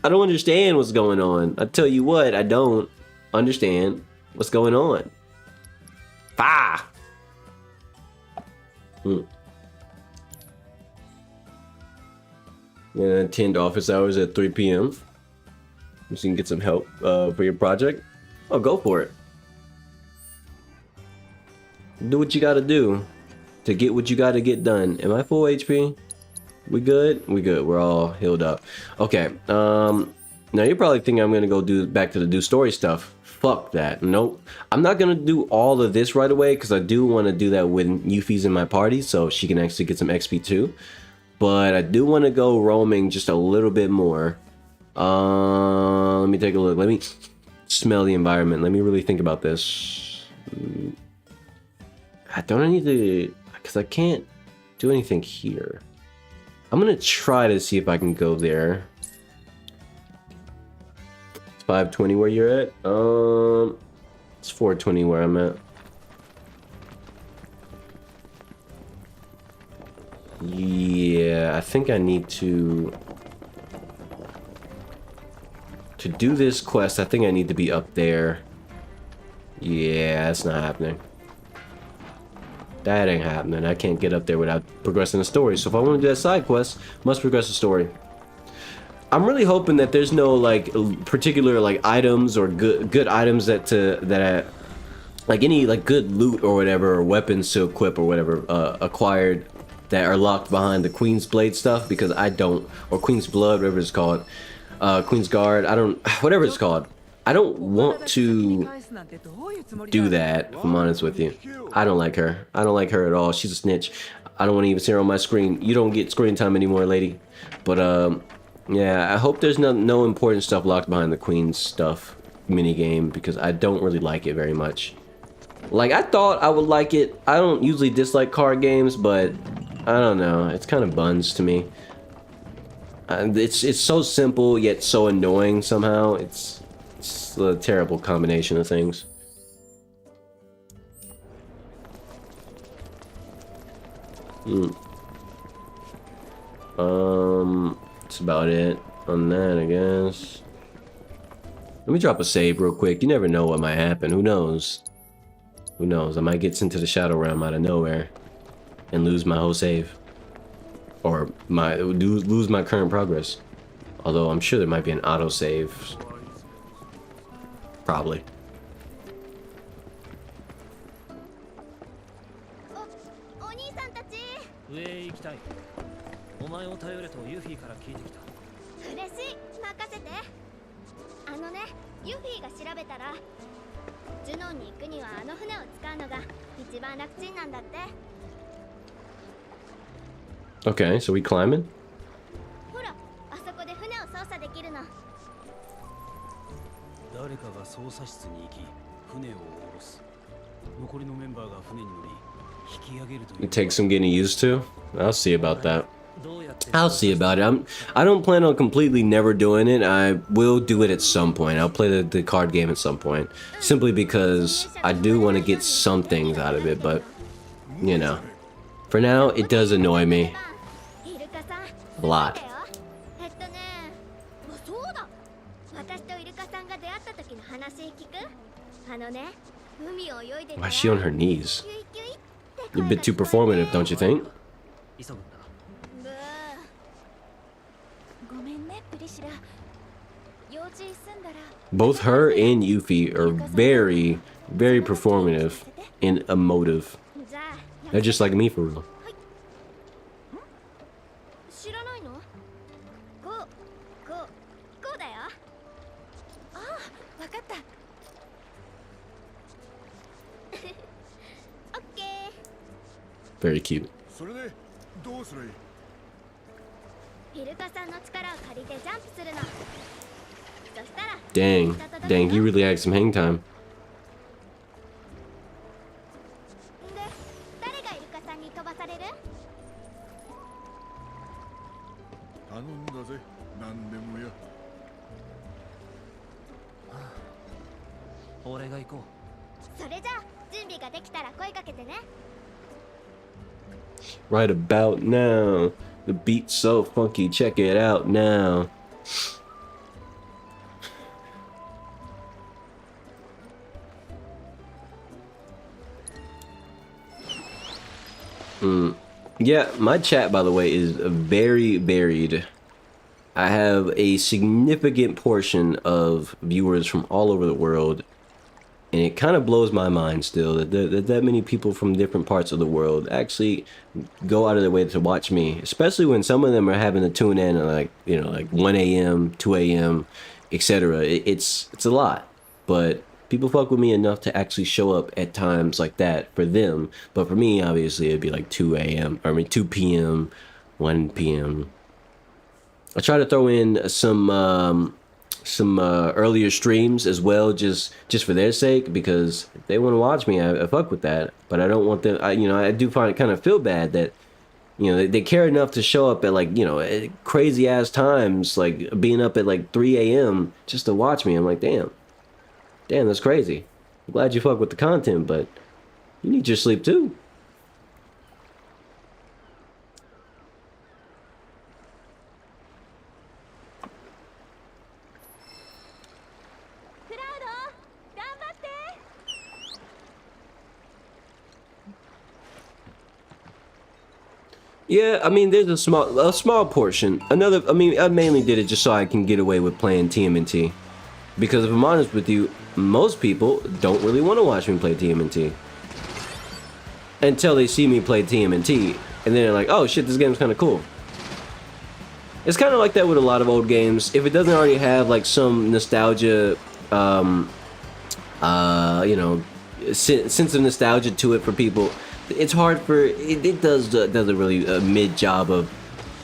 I don't understand what's going on. I tell you what, I don't understand what's going on. Ah! And attend office hours at 3 p.m. so you can get some help for your project. Oh, go for it. Do what you gotta do to get what you gotta get done. Am I full HP? We good? We good. We're all healed up. Okay. Now you're probably thinking I'm gonna go back to the do story stuff. Fuck that. Nope. I'm not gonna do all of this right away because I do want to do that when Yuffie's in my party, so she can actually get some XP too. But I do want to go roaming just a little bit more Let me take a look. Let me smell the environment. Let me really think about this. Don't I need to... Because I can't do anything here. I'm going to try to see if I can go there. It's 520 where you're at. It's 420 where I'm at. Yeah, I think I need to do this quest. I think I need to be up there. Yeah, that's not happening. That ain't happening. I can't get up there without progressing the story. So if I want to do that side quest, must progress the story. I'm really hoping that there's no like particular like items or good items that like any like good loot or whatever, or weapons to equip or whatever acquired that are locked behind the Queen's Blade stuff, because I don't, or Queen's Blood, whatever it's called, Queen's Guard, I don't, whatever it's called. I don't want to do that, if I'm honest with you. I don't like her. I don't like her at all. She's a snitch. I don't want to even see her on my screen. You don't get screen time anymore, lady. But, yeah, I hope there's no important stuff locked behind the Queen's stuff minigame, because I don't really like it very much. Like, I thought I would like it. I don't usually dislike card games, but I don't know. It's kind of buns to me. It's so simple, yet so annoying somehow. It's a terrible combination of things. That's about it on that, I guess. Let me drop a save real quick. You never know what might happen. Who knows? Who knows? I might get into the Shadow Realm out of nowhere and lose my whole save. Or lose my current progress. Although I'm sure there might be an autosave. Probably. 上へ行きたい。お前を頼れとユフィから聞いてきた。嬉しい、任せて。あのね、ユフィが調べたら、ジュノンに行くにはあの船を使うのが一番楽ちんなんだって。Okay, so we climbing? ほら、あそこで船を操作できるの。誰かが操作室に行き、船を下ろす。残りのメンバーが船に乗り、引き上げるという。It takes some getting used to. I'll see about that. I'll see about it. I don't plan on completely never doing it. I will do it at some point. I'll play the card game at some point. Simply because I do want to get some things out of it, but, you know. For now, it does annoy me. A lot. Why is she on her knees? A bit too performative, don't you think? Both her and Yuffie are very, very performative and emotive. They're just like me for real. Very cute. Dang, he really had some hang time. Right about now. The beat's so funky, check it out now. Yeah, my chat, by the way, is very varied. I have a significant portion of viewers from all over the world, and it kind of blows my mind still that many people from different parts of the world actually go out of their way to watch me, especially when some of them are having to tune in at like 1 a.m., 2 a.m., etc. It's a lot, but people fuck with me enough to actually show up at times like that for them. But for me, obviously, it'd be like 2 a.m. 2 p.m., 1 p.m. I try to throw in some earlier streams as well, just for their sake, because if they want to watch me, I fuck with that. But I don't want them. I do find it kind of feel bad that they care enough to show up at like at crazy ass times, like being up at like 3 a.m. just to watch me. I'm like, damn, that's crazy. I'm glad you fuck with the content, but you need your sleep too. Yeah, I mean, there's a small portion. I mainly did it just so I can get away with playing TMNT. Because if I'm honest with you, most people don't really want to watch me play TMNT. Until they see me play TMNT. And then they're like, oh shit, this game's kind of cool. It's kind of like that with a lot of old games. If it doesn't already have like some nostalgia, sense of nostalgia to it for people, it's hard for it does a really mid job of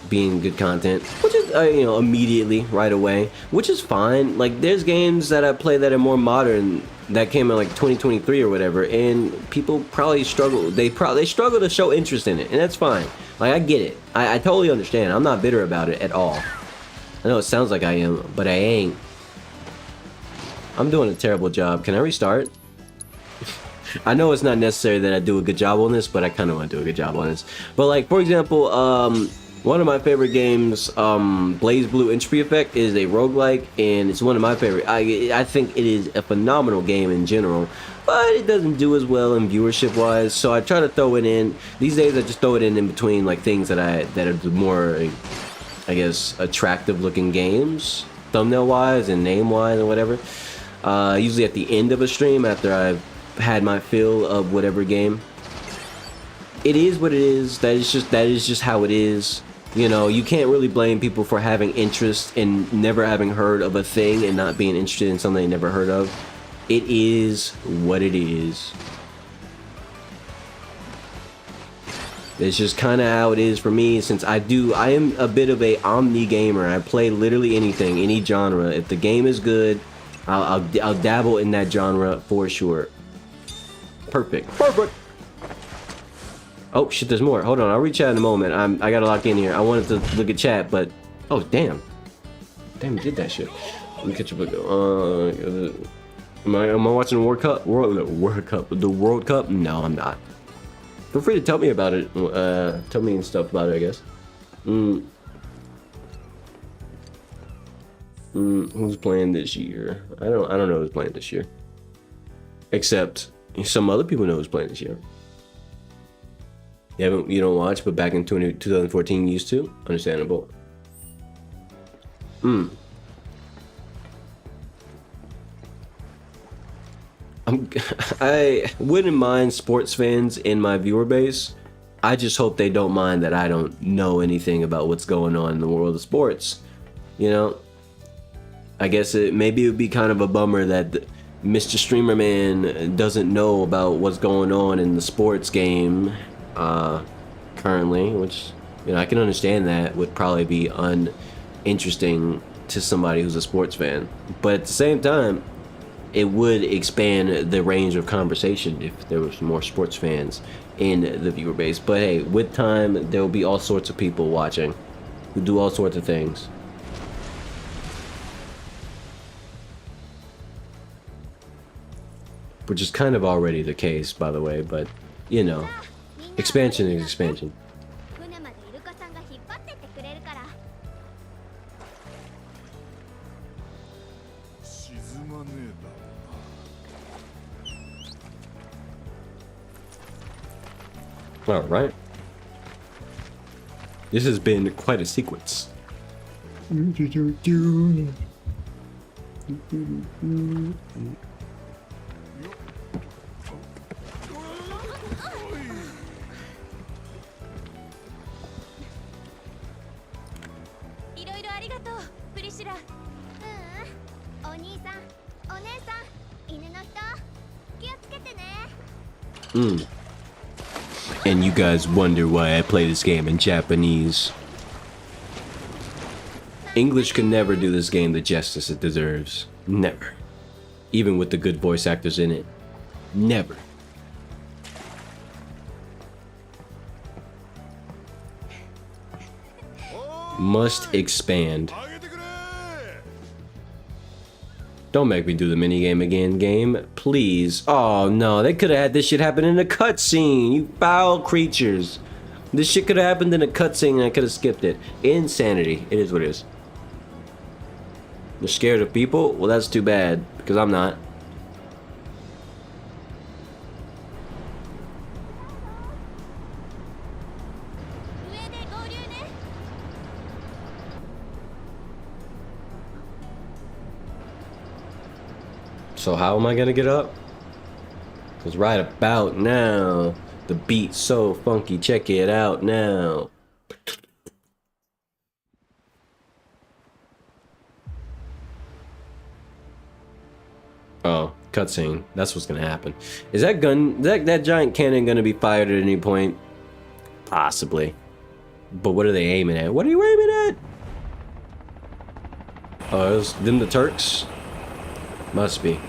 being good content, which is immediately right away, which is fine. Like there's games that I play that are more modern that came out like 2023 or whatever, and people probably struggle. They struggle to show interest in it, and that's fine. Like I get it. I totally understand. I'm not bitter about it at all. I know it sounds like I am, but I ain't. I'm doing a terrible job. Can I restart? I know it's not necessary that I do a good job on this, but I kind of want to do a good job on this. But like, for example, one of my favorite games, Blaze Blue Entropy Effect, is a roguelike, and it's one of my favorite. I think it is a phenomenal game in general, but it doesn't do as well in viewership wise. So I try to throw it in. These days I just throw it in between like things that are more, I guess, attractive looking games, thumbnail wise and name wise and whatever. Usually at the end of a stream after I've had my fill of whatever game. It is what it is. That is just how it is. You can't really blame people for having interest and never having heard of a thing and not being interested in something they never heard of. It is what it is. It's just kind of how it is for me, since I am a bit of a omni gamer. I play literally anything, any genre. If the game is good, I'll dabble in that genre for sure. Perfect. Oh shit, there's more. Hold on, I'll reach out in a moment. I gotta lock in here. I wanted to look at chat, but oh damn, you did that shit. Let me catch up. Am I watching the World Cup? The World Cup? No, I'm not. Feel free to tell me about it. Tell me stuff about it, I guess. Who's playing this year? I don't know who's playing this year. Except some other people know who's playing this year. You don't watch, but back in 2014 you used to? Understandable. I wouldn't mind sports fans in my viewer base. I just hope they don't mind that I don't know anything about what's going on in the world of sports. I guess maybe it would be kind of a bummer that Mr. Streamer Man doesn't know about what's going on in the sports game currently, which I can understand that would probably be uninteresting to somebody who's a sports fan. But at the same time, it would expand the range of conversation if there was more sports fans in the viewer base. But hey, with time, there will be all sorts of people watching who do all sorts of things. Which is kind of already the case, by the way, but expansion is expansion. All right. This has been quite a sequence. And you guys wonder why I play this game in Japanese. English could never do this game the justice it deserves. Never. Even with the good voice actors in it. Never. Must expand. Don't make me do the minigame again, game. Please. Oh no, they could have had this shit happen in a cutscene. You foul creatures. This shit could have happened in a cutscene and I could have skipped it. Insanity. It is what it is. You're scared of people? Well, that's too bad, because I'm not. So how am I gonna get up? Because right about now, the beat's so funky. Check it out now. Oh, cutscene. That's what's gonna happen. Is that gun, that giant cannon gonna be fired at any point? Possibly. But what are they aiming at? What are you aiming at? Oh, it was them the Turks? Must be.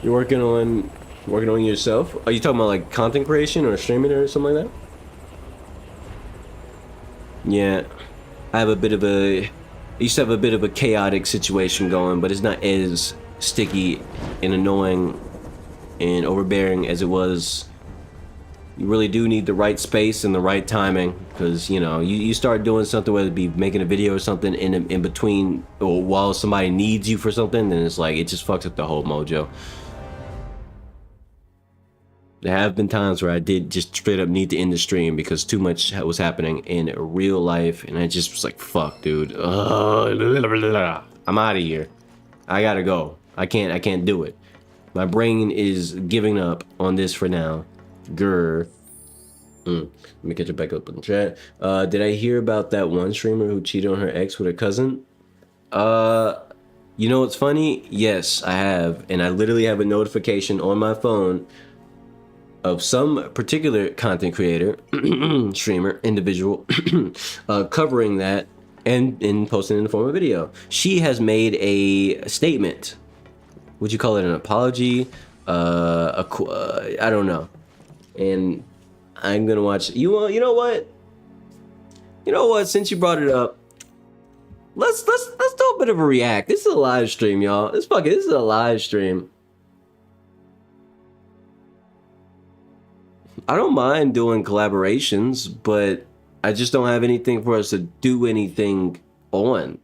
You're working on yourself? Are you talking about like content creation or streaming or something like that? Yeah, I have a bit of a, I used to have a bit of a chaotic situation going, but it's not as sticky and annoying and overbearing as it was. You really do need the right space and the right timing, because you know you start doing something, whether it be making a video or something in between or while somebody needs you for something, then it's like it just fucks up the whole mojo. There have been times where I did just straight up need to end the stream because too much was happening in real life, and I just was like, fuck, dude. I'm out of here. I gotta go. I can't do it. My brain is giving up on this for now. Grr. Let me catch it back up in the chat. Did I hear about that one streamer who cheated on her ex with her cousin? You know what's funny? Yes, I have. And I literally have a notification on my phone of some particular content creator, streamer, individual, covering that and posting it in the form of video. She has made a statement. Would you call it an apology? I don't know. And I'm gonna watch. You know what? You know what? Since you brought it up, let's do a bit of a react. This is a live stream, y'all. This is a live stream. I don't mind doing collaborations, but I just don't have anything for us to do anything on.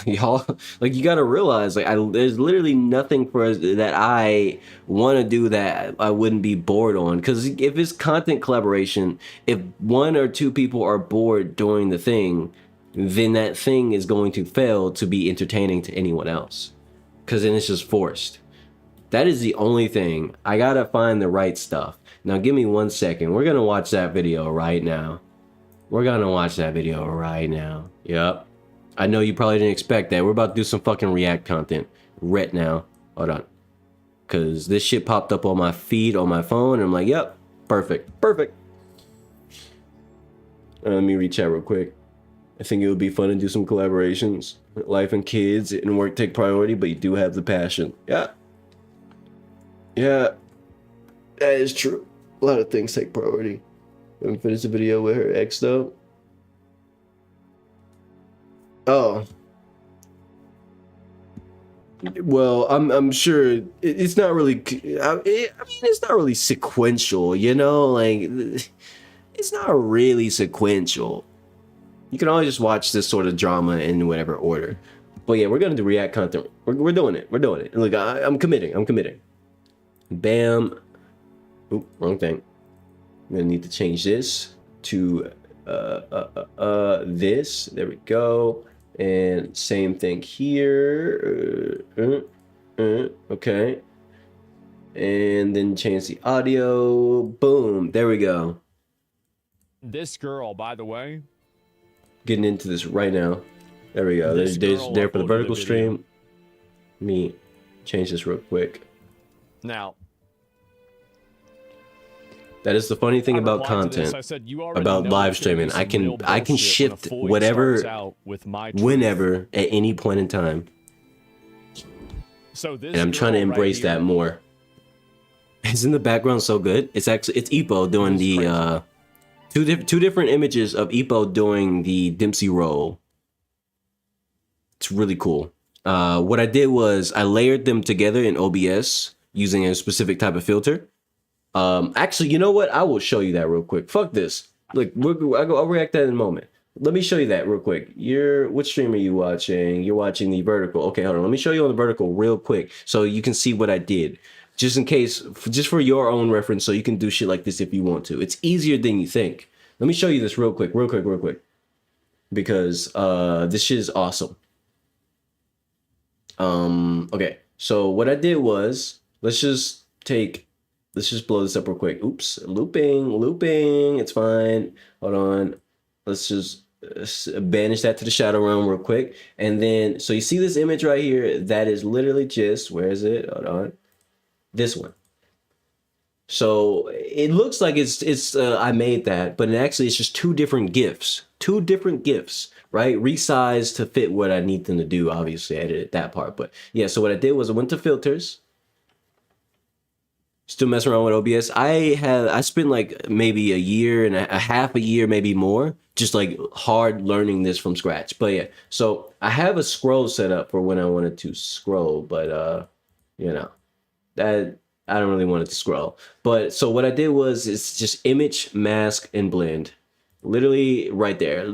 Y'all, like, you gotta realize, like, there's literally nothing for us that I want to do that I wouldn't be bored on. Because if it's content collaboration, if one or two people are bored doing the thing, then that thing is going to fail to be entertaining to anyone else. Because then it's just forced. That is the only thing. I gotta find the right stuff. Now give me 1 second. We're gonna watch that video right now. We're gonna watch that video right now. Yep. I know you probably didn't expect that. We're about to do some fucking react content right now. Hold on. Cause this shit popped up on my feed on my phone and I'm like, yep, perfect. Perfect. Let me reach out real quick. I think it would be fun to do some collaborations. Life and kids and work take priority, but you do have the passion. Yeah. Yeah. That is true. A lot of things take priority. Let me finish the video with her ex though. Oh. Well, I'm sure it's not really. I mean, it's not really sequential, you know. Like, it's not really sequential. You can always just watch this sort of drama in whatever order. But yeah, we're gonna do react content. We're doing it. We're doing it. Look, I'm committing. I'm committing. Bam. Oop, wrong thing. I'm gonna need to change this to this. There we go. And same thing here. Okay. And then change the audio. Boom. There we go. This girl, by the way. Getting into this right now. There we go. There's there for the vertical stream. Let me change this real quick. Now, that is the funny thing about content, about live streaming. I can shift whatever, whenever, at any point in time. And I'm trying to embrace that more. Isn't the background so good? It's Ippo doing the two different images of Ippo doing the Dempsey roll. It's really cool. What I did was I layered them together in OBS using a specific type of filter. Actually, you know what? I will show you that real quick. Fuck this. Look, I'll react to that in a moment. Let me show you that real quick. Which stream are you watching? You're watching the vertical. Okay, hold on. Let me show you on the vertical real quick so you can see what I did. Just in case, just for your own reference, so you can do shit like this if you want to. It's easier than you think. Let me show you this real quick. Because this shit is awesome. Okay, so what I did was, let's just blow this up real quick. Oops, looping, it's fine. Hold on, let's just banish that to the shadow realm real quick. And then, so you see this image right here, that is literally just, where is it? Hold on, this one. So it looks like it's I made that, but actually it's just two different GIFs, right? Resized to fit what I need them to do. Obviously I edited that part, but yeah, so what I did was I went to filters. Still messing around with OBS. I spent like maybe a half a year, maybe more, just like hard learning this from scratch. But yeah, so I have a scroll set up for when I wanted to scroll, but you know, that I don't really want it to scroll. But so what I did was it's just image, mask, and blend. Literally right there.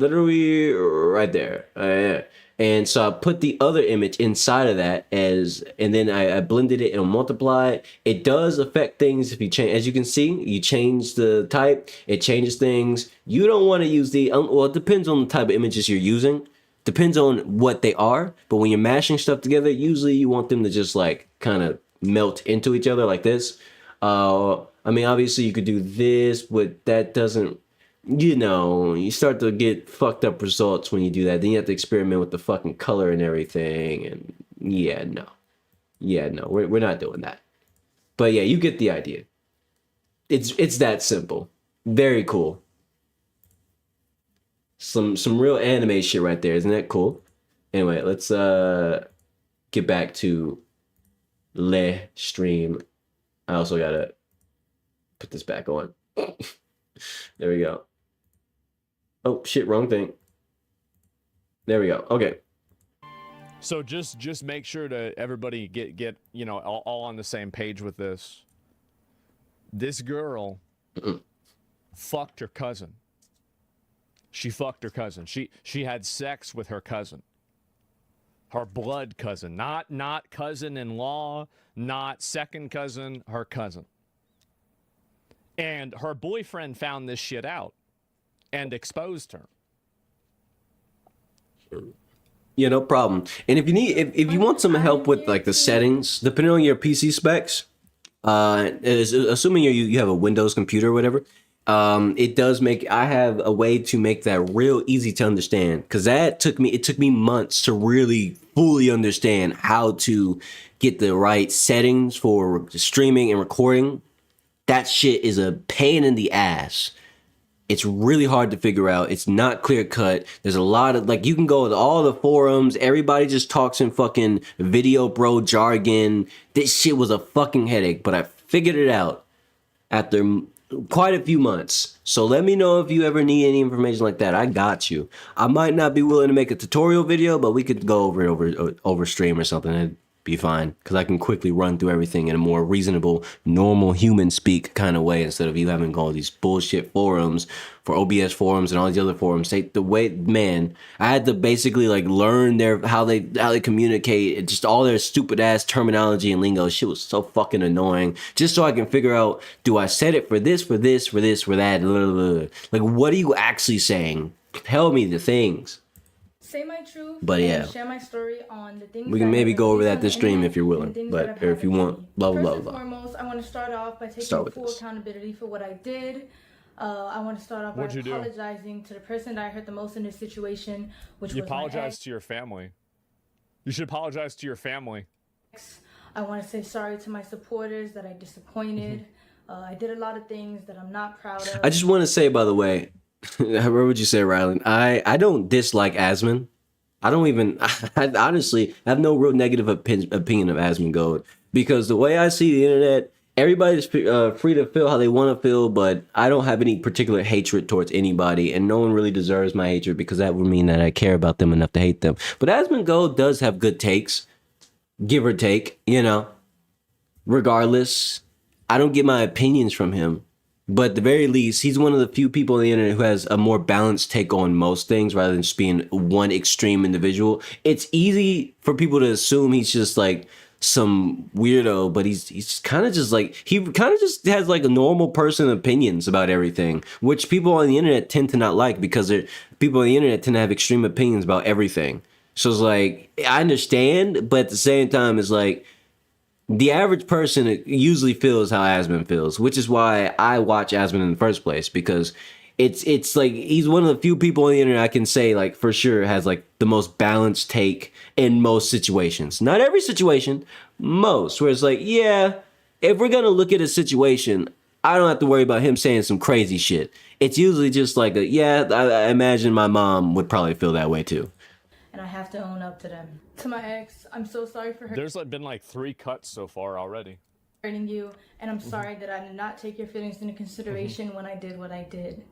And so I put the other image inside of that and then I blended it and multiplied. It does affect things if you change. As you can see, you change the type, it changes things. You don't want to use well, it depends on the type of images you're using. Depends on what they are. But when you're mashing stuff together, usually you want them to just like kind of melt into each other like this. I mean, obviously you could do this, but that doesn't, you know, you start to get fucked up results when you do that. Then you have to experiment with the fucking color and everything. And yeah, no, we're not doing that. But yeah, you get the idea. It's that simple. Very cool. Some real anime shit right there. Isn't that cool? Anyway, let's get back to Le stream. I also gotta put this back on. There we go. Oh shit, wrong thing. There we go. Okay. So just make sure to everybody get you know all on the same page with this. This girl fucked her cousin. She fucked her cousin. She had sex with her cousin. Her blood cousin, not cousin-in-law, not second cousin, her cousin. And her boyfriend found this shit out and exposed her. Yeah, no problem. And if you need, if you want some help with like the settings, depending on your PC specs, assuming you have a Windows computer or whatever, it does make, I have a way to make that real easy to understand, because it took me months to really fully understand how to get the right settings for streaming and recording. That shit is a pain in the ass. It's really hard to figure out. It's not clear cut. There's a lot of, like, you can go to all the forums. Everybody just talks in fucking video bro jargon. This shit was a fucking headache, but I figured it out after quite a few months. So let me know if you ever need any information like that. I got you. I might not be willing to make a tutorial video, but we could go over it over stream or something. It'd be fine, because I can quickly run through everything in a more reasonable, normal human speak kind of way, instead of you having to go all these bullshit forums for OBS forums and all these other forums. The way, man, I had to basically like learn how they communicate, just all their stupid ass terminology and lingo. Shit was so fucking annoying. Just so I can figure out, do I set it for this, for that? Like, what are you actually saying? Tell me the things. Say my truth, but yeah, share my story on the things we can maybe go over that this stream if you're willing, but or if you want, blah blah blah. First and foremost, I want to start off by taking full accountability for what I did. I want to start off by What'd you do? apologizing to the person that I hurt the most in this situation, which You was my apologize to your family. You should apologize to your family. ex. I want to say sorry to my supporters that I disappointed. I did a lot of things that I'm not proud of. I just want to say, by the way, however would you say, Rylan? I don't dislike Asmon. I don't even. I honestly have no real negative opinion of Asmongold, because the way I see the internet, everybody's free to feel how they want to feel, but I don't have any particular hatred towards anybody, and no one really deserves my hatred, because that would mean that I care about them enough to hate them. But Asmongold does have good takes, give or take, you know. Regardless, I don't get my opinions from him. But at the very least, he's one of the few people on the internet who has a more balanced take on most things rather than just being one extreme individual. It's easy for people to assume he's just like some weirdo, but he's kind of just like, he kind of just has like a normal person opinions about everything, which people on the internet tend to not like, because people on the internet tend to have extreme opinions about everything. So it's like, I understand, but at the same time, it's like, the average person usually feels how Asmon feels, which is why I watch Asmon in the first place, because it's like he's one of the few people on the internet I can say like for sure has like the most balanced take in most situations. Not every situation, most, where it's like, yeah, if we're gonna look at a situation, I don't have to worry about him saying some crazy shit. It's usually just like I imagine my mom would probably feel that way too. And I have to own up to them. To my ex, I'm so sorry for There's been like 3 cuts so far already. hurting you, and I'm sorry that I did not take your feelings into consideration when I did what I did.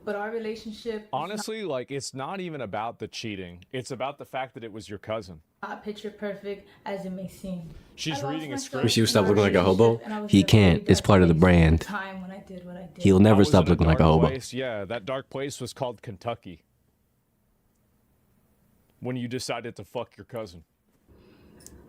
But our relationship, honestly, like, it's not even about the cheating. It's about the fact that it was your cousin. not picture perfect as it may seem. She's reading a script. Wish he would stop looking like a hobo. He can't. It's part of the brand. Time when I did what I did. He'll I never was stop in a looking like a dark hobo. place. Yeah, that dark place was called Kentucky. When you decided to fuck your cousin.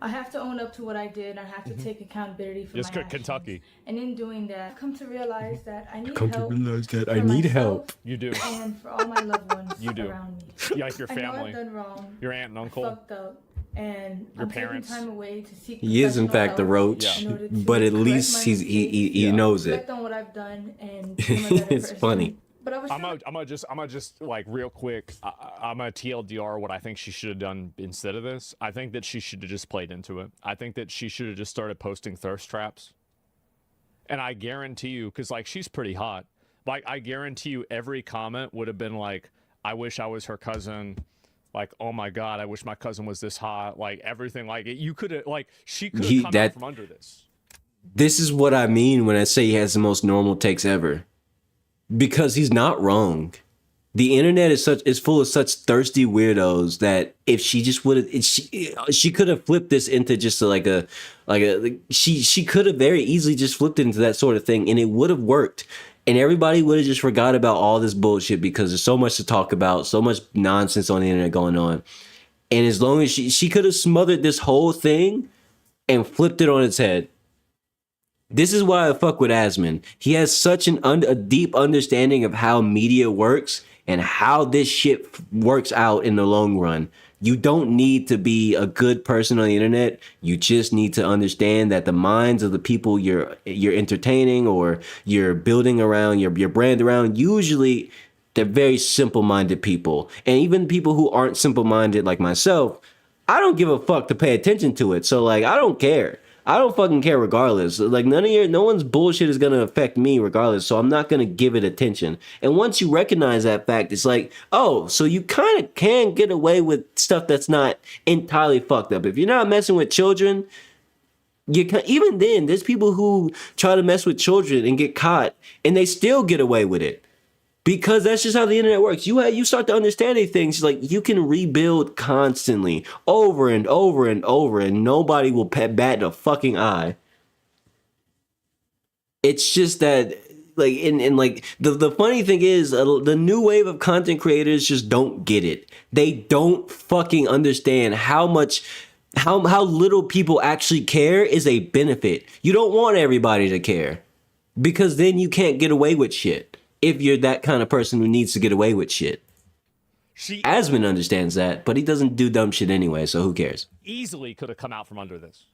I have to own up to what I did. I have to take accountability for my actions. Kentucky. And in doing that, I come to realize that I need Come help. to realize that for I need myself help. You do. And for all my loved ones You do. around me. Yeah, like your I know family. I've done wrong. Your aunt and I uncle. fucked up. And Your I'm parents. taking time away to seek He is in professional fact the help roach, in order to but at correct least my he mistakes, knows it. reflect on what I've done, and become a better It's person. funny. But I was I'm gonna just like real quick. I'm gonna TLDR what I think she should have done instead of this. I think that she should have just played into it. I think that she should have just started posting thirst traps. And I guarantee you, because like she's pretty hot. Like I guarantee you, every comment would have been like, "I wish I was her cousin." Like, oh my god, I wish my cousin was this hot. Like everything, like you could have, like she could have come out from under this. This is what I mean when I say he has the most normal takes ever. Because he's not wrong. The internet is full of such thirsty weirdos that if she just would have, she could have flipped this into just she could have very easily just flipped it into that sort of thing, and it would have worked. And everybody would have just forgot about all this bullshit, because there's so much to talk about, so much nonsense on the internet going on. And as long as she could have smothered this whole thing and flipped it on its head. This is why I fuck with Asmon. He has such a deep understanding of how media works and how this shit works out in the long run. You don't need to be a good person on the internet. You just need to understand that the minds of the people you're entertaining or you're building around, your brand around, usually they're very simple-minded people. And even people who aren't simple-minded like myself, I don't give a fuck to pay attention to it. So like, I don't care. I don't fucking care regardless. Like no one's bullshit is gonna affect me regardless, so I'm not gonna give it attention. And once you recognize that fact, it's like, oh, so you kind of can get away with stuff that's not entirely fucked up. If you're not messing with children, you can, even then, there's people who try to mess with children and get caught, and they still get away with it. Because that's just how the internet works. You start to understand these things. Like, you can rebuild constantly, over and over and over, and nobody will bat a fucking eye. It's just that, like, and like, the funny thing is, the new wave of content creators just don't get it. They don't fucking understand how little people actually care is a benefit. You don't want everybody to care, because then you can't get away with shit. If you're that kind of person who needs to get away with shit. Asmon understands that, but he doesn't do dumb shit anyway, so who cares? Easily could have come out from under this.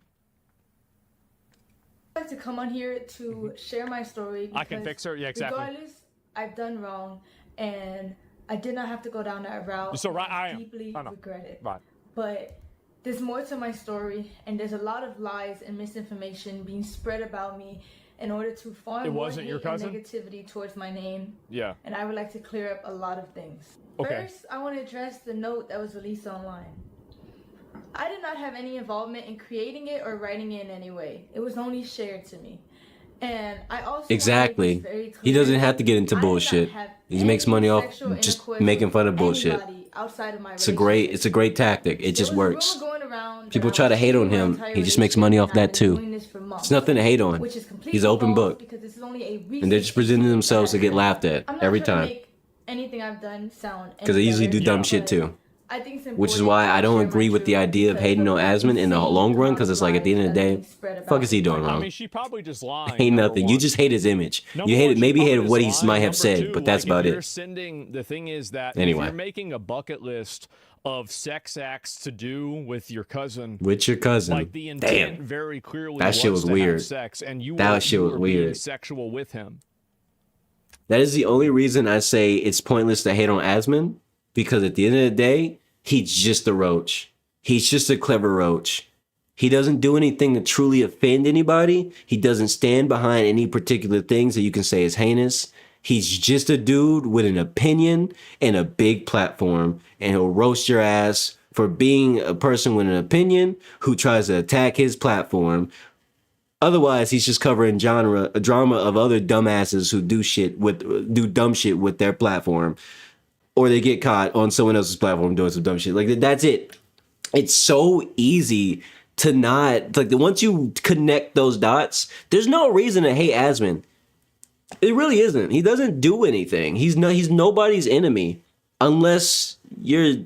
I like to come on here to share my story. I can fix her. Yeah, exactly. Regardless I've done wrong, and I did not have to go down that route. So right, I deeply regret it. Right. But there's more to my story, and there's a lot of lies and misinformation being spread about me in order to farm more hate and negativity towards my name. Yeah. And I would like to clear up a lot of things. Okay. First, I want to address the note that was released online. I did not have any involvement in creating it or writing it in any way. It was only shared to me. And I also exactly. He doesn't have to get into bullshit. He makes money off just making fun of bullshit. It's a great tactic. It just works. People try to hate on him. He just makes money off that too. It's nothing to hate on. He's an open book. And they're just presenting themselves to get laughed at every time. Anything I've done sound because they usually do dumb shit too. Which is why I don't agree with the idea of hating on Asmund in the long run, because it's like at the end of the day, fuck is he doing wrong? I mean, she probably just lying. Ain't nothing. You just hate his image. You hate it. Maybe hate what he might have said, but that's about it. The thing is that anyway, if you're making a bucket list of sex acts to do with your cousin, like the intent very clearly that shit was weird. Sex, and you that shit was weird. Sexual with him. That is the only reason I say it's pointless to hate on Asmund, because at the end of the day, he's just a roach. He's just a clever roach. He doesn't do anything to truly offend anybody. He doesn't stand behind any particular things that you can say is heinous. He's just a dude with an opinion and a big platform, and he'll roast your ass for being a person with an opinion who tries to attack his platform. Otherwise, he's just covering a drama of other dumbasses who do dumb shit with their platform, or they get caught on someone else's platform doing some dumb shit. Like, that's it. It's so easy to not, like, once you connect those dots, there's no reason to hate Asmund. It really isn't. He doesn't do anything. He's nobody's enemy unless you're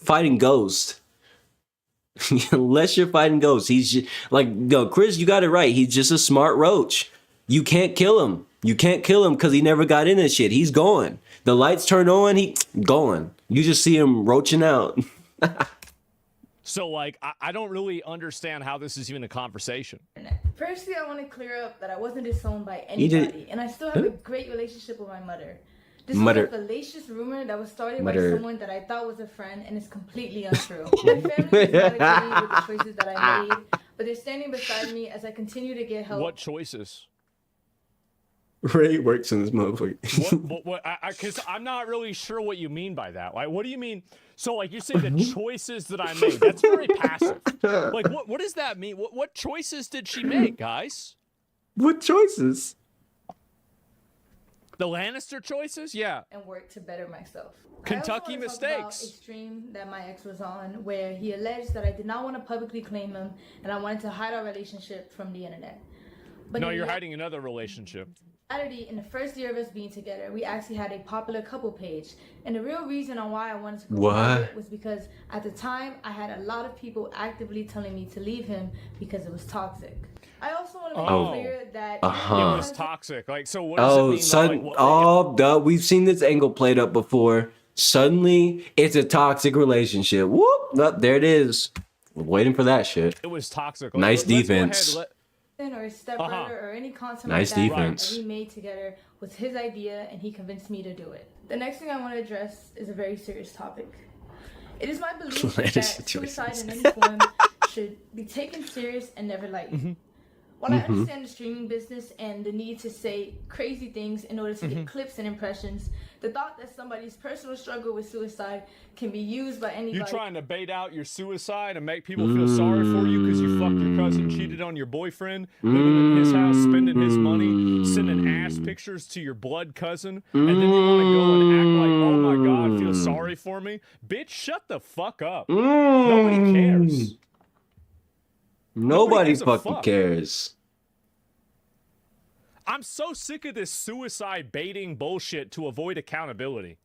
fighting Ghost. Unless you're fighting Ghost, he's just, like, no, Chris, you got it right. He's just a smart roach. You can't kill him. You can't kill him because he never got in this shit. He's gone. The lights turn on, he gone. You just see him roaching out. So, like, I don't really understand how this is even a conversation. Firstly, I want to clear up that I wasn't disowned by anybody, and I still have a great relationship with my mother. This was a fallacious rumor that was started by someone that I thought was a friend, and it's completely untrue. My family is not agreeing with the choices that I made, but they're standing beside me as I continue to get help. What choices? Ray works in this motherfucker. Because I'm not really sure what you mean by that. Like, what do you mean? So, like, you say the choices that I made. That's very passive. Like, what does that mean? What choices did she make, guys? What choices? The Lannister choices? Yeah. And work to better myself. Kentucky mistakes. About a stream that my ex was on, where he alleged that I did not want to publicly claim him, and I wanted to hide our relationship from the internet. But no, you're hiding another relationship. In the first year of us being together, we actually had a popular couple page, and the real reason on why I wanted to go private was because at the time I had a lot of people actively telling me to leave him because it was toxic. I also want to make clear that it was toxic. Like, so what does it mean? We've seen this angle played up before. Suddenly, it's a toxic relationship. Whoop! There it is. We're waiting for that shit. It was toxic. Nice defense. Or a stepbrother or any content nice like defense. That we made together was his idea, and he convinced me to do it. The next thing I want to address is a very serious topic. It is my belief that suicide in any form should be taken serious and never lightly. While I understand the streaming business and the need to say crazy things in order to get clips and impressions, the thought that somebody's personal struggle with suicide can be used by anybody. You trying to bait out your suicide and make people feel sorry for you because you fucked your cousin, cheated on your boyfriend, living in his house, spending his money, sending ass pictures to your blood cousin, and then you want to go and act like, oh my God, feel sorry for me? Bitch, shut the fuck up. Nobody cares. Nobody fucking cares. I'm so sick of this suicide baiting bullshit to avoid accountability.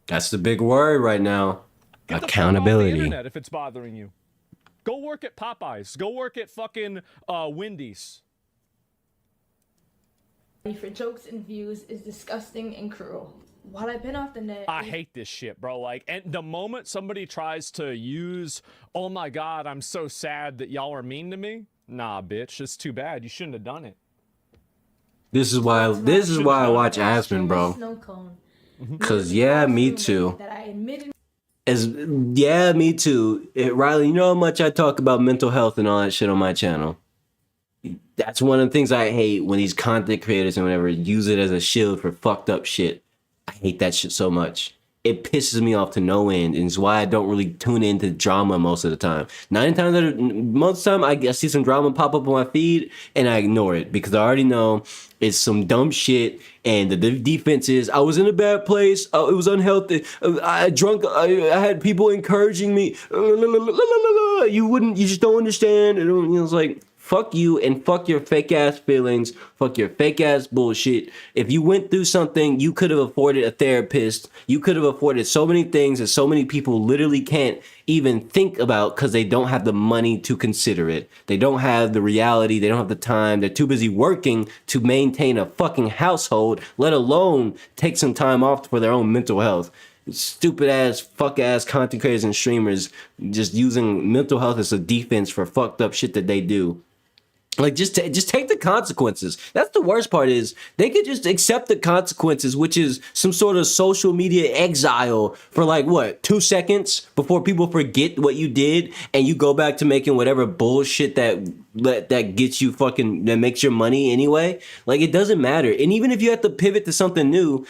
That's the big word right now. Get accountability. The fuck off the internet if it's bothering you. Go work at Popeyes. Go work at fucking Wendy's. For jokes and views is disgusting and cruel. While I've been off the net, I hate this shit, bro. Like, and the moment somebody tries to use, oh my God, I'm so sad that y'all are mean to me. Nah, bitch, it's too bad. You shouldn't have done it. This is why I watch Aspen, bro. Snow cone. Cause yeah, me too. That I admitted. Yeah, me too. Riley, you know how much I talk about mental health and all that shit on my channel. That's one of the things I hate when these content creators and whatever use it as a shield for fucked up shit. I hate that shit so much. It pisses me off to no end, and it's why I don't really tune into drama most of the time. Most of the time, I see some drama pop up on my feed, and I ignore it because I already know it's some dumb shit. And the defense is, I was in a bad place. It was unhealthy. I had people encouraging me. You just don't understand. And it's like, fuck you and fuck your fake ass feelings. Fuck your fake ass bullshit. If you went through something, you could have afforded a therapist. You could have afforded so many things that so many people literally can't even think about because they don't have the money to consider it. They don't have the reality. They don't have the time. They're too busy working to maintain a fucking household, let alone take some time off for their own mental health. Stupid ass, fuck ass content creators and streamers just using mental health as a defense for fucked up shit that they do. Like, just take the consequences. That's the worst part is they could just accept the consequences, which is some sort of social media exile for like, what, 2 seconds before people forget what you did and you go back to making whatever bullshit that gets you fucking, that makes your money anyway. Like, it doesn't matter. And even if you have to pivot to something new,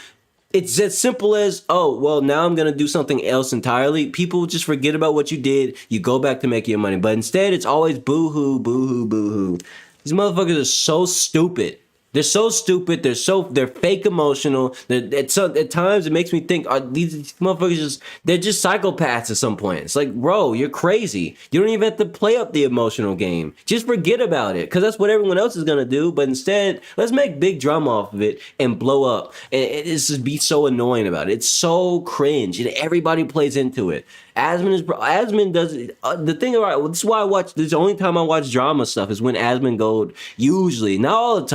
it's as simple as, oh, well, now I'm going to do something else entirely. People just forget about what you did. You go back to making your money. But instead, it's always boo-hoo, boo-hoo, boo-hoo. These motherfuckers are so stupid. They're so stupid. They're fake emotional. At times, it makes me think, are these motherfuckers they're just psychopaths at some point. It's like, bro, you're crazy. You don't even have to play up the emotional game. Just forget about it, because that's what everyone else is going to do. But instead, let's make big drama off of it and blow up. And it's just be so annoying about it. It's so cringe, and everybody plays into it. Asmon does it. The thing about this is why I watch. This is the only time I watch drama stuff is when Asmon Gold. Usually, not all the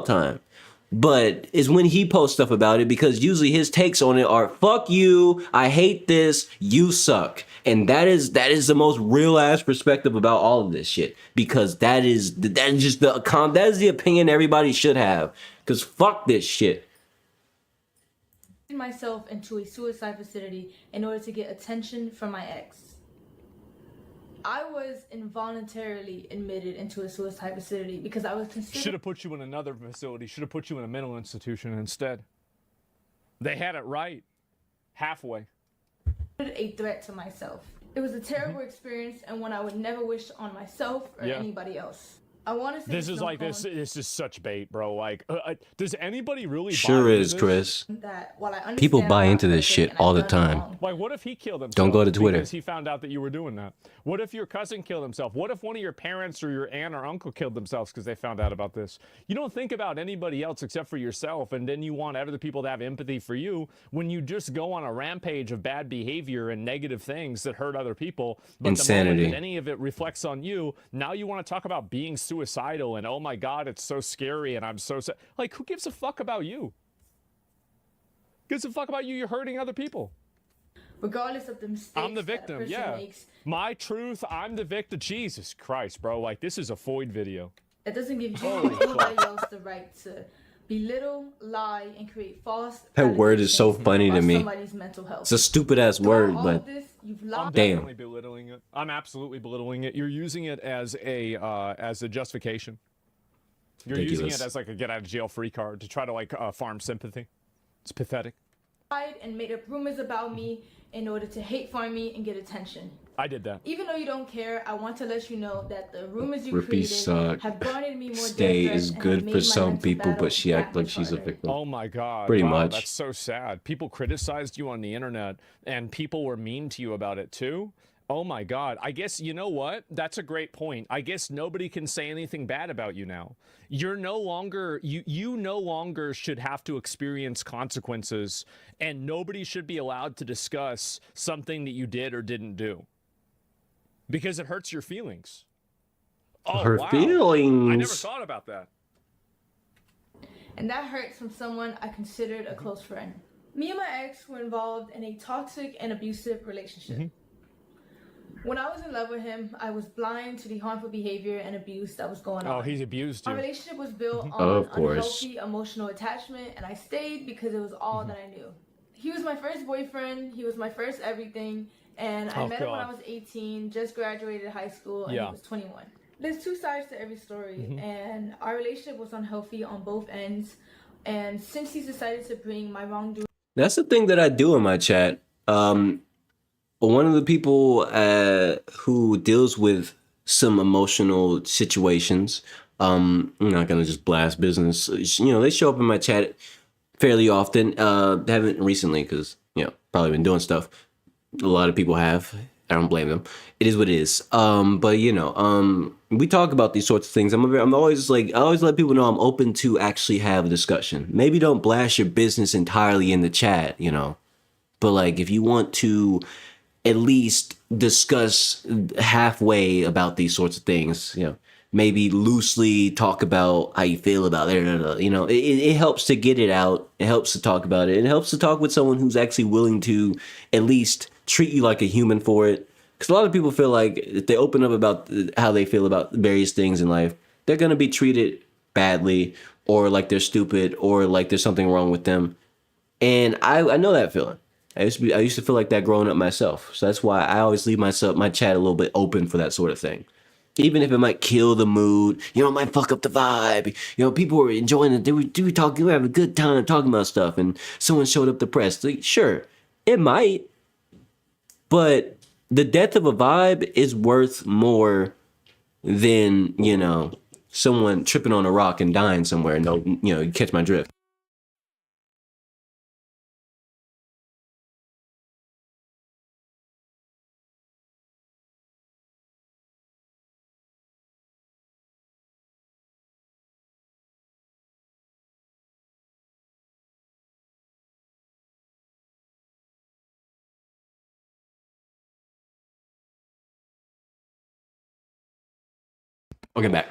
time, but is when he posts stuff about it, because usually his takes on it are "fuck you, I hate this, you suck," and that is the most real ass perspective about all of this shit, because that is the opinion everybody should have, because fuck this shit. Myself into a suicide facility in order to get attention from my ex. I was involuntarily admitted into a suicide facility because I was considered. Should have put you in another facility. Should have put you in a mental institution instead. They had it right. Halfway. A threat to myself. It was a terrible experience and one I would never wish on myself or anybody else. I want to say this is such bait, bro. Like, does anybody really? Sure buy is, this? Chris. While People buy into this shit all the time. Like, what if he killed himself? Don't go to Twitter. Because he found out that you were doing that. What if your cousin killed himself? What if one of your parents or your aunt or uncle killed themselves because they found out about this? You don't think about anybody else except for yourself, and then you want other people to have empathy for you when you just go on a rampage of bad behavior and negative things that hurt other people. But insanity. The moment that any of it reflects on you, now you want to talk about being suicidal and, oh my God, it's so scary and I'm so sad. Like, who gives a fuck about you? Gives a fuck about you? You're hurting other people. Regardless of the mistakes I'm the victim, yeah. Makes, my truth, I'm the victim. Jesus Christ, bro. Like, this is a Foyd video. It doesn't give you or anybody else the right to belittle, lie, and create false. That word is so funny to me. Somebody's mental health. It's a stupid ass word, but I'm definitely belittling it. I'm absolutely belittling it. You're using it as a justification. You're using it as like a get out of jail free card to try to like farm sympathy. It's pathetic. And made up rumors about me in order to hate farm me and get attention. I did that. Even though you don't care, I want to let you know that the rumors you Rippy created suck. have garnered me more Stay is good for some people, but she acts like she's a victim. Oh my God. Pretty wow, much. That's so sad. People criticized you on the internet and people were mean to you about it too. Oh my God. I guess, you know what? That's a great point. I guess nobody can say anything bad about you now. You're no longer, you no longer should have to experience consequences, and nobody should be allowed to discuss something that you did or didn't do, because it hurts your feelings. Oh, her wow. feelings. I never thought about that. And that hurts from someone I considered a close friend. Me and my ex were involved in a toxic and abusive relationship. When I was in love with him, I was blind to the harmful behavior and abuse that was going on. Oh, he's abused you. Our relationship was built on Of course. unhealthy emotional attachment, and I stayed because it was all that I knew. He was my first boyfriend. He was my first everything, and I met him when I was 18, just graduated high school, and he was 21. There's two sides to every story, and our relationship was unhealthy on both ends. And since he's decided to bring my wrongdoing, That's the thing that I do in my chat. One of the people who deals with some emotional situations, I'm not gonna just blast business. You know, they show up in my chat fairly often. Haven't recently because probably been doing stuff. A lot of people have. I don't blame them. It is what it is. But we talk about these sorts of things. I'm always like, I always let people know I'm open to actually have a discussion. Maybe don't blast your business entirely in the chat, but like if you want to at least discuss halfway about these sorts of things, maybe loosely talk about how you feel about it. It helps to get it out. It helps to talk about it. It helps to talk with someone who's actually willing to at least treat you like a human for it. Because a lot of people feel like if they open up about how they feel about various things in life, they're going to be treated badly or like they're stupid or like there's something wrong with them. And I know that feeling. I used to feel like that growing up myself. So that's why I always leave my chat a little bit open for that sort of thing. Even if it might kill the mood, it might fuck up the vibe. People were enjoying it. They were having a good time talking about stuff, and someone showed up depressed. Like, sure, it might, but the death of a vibe is worth more than someone tripping on a rock and dying somewhere. No, you catch my drift. Okay, back.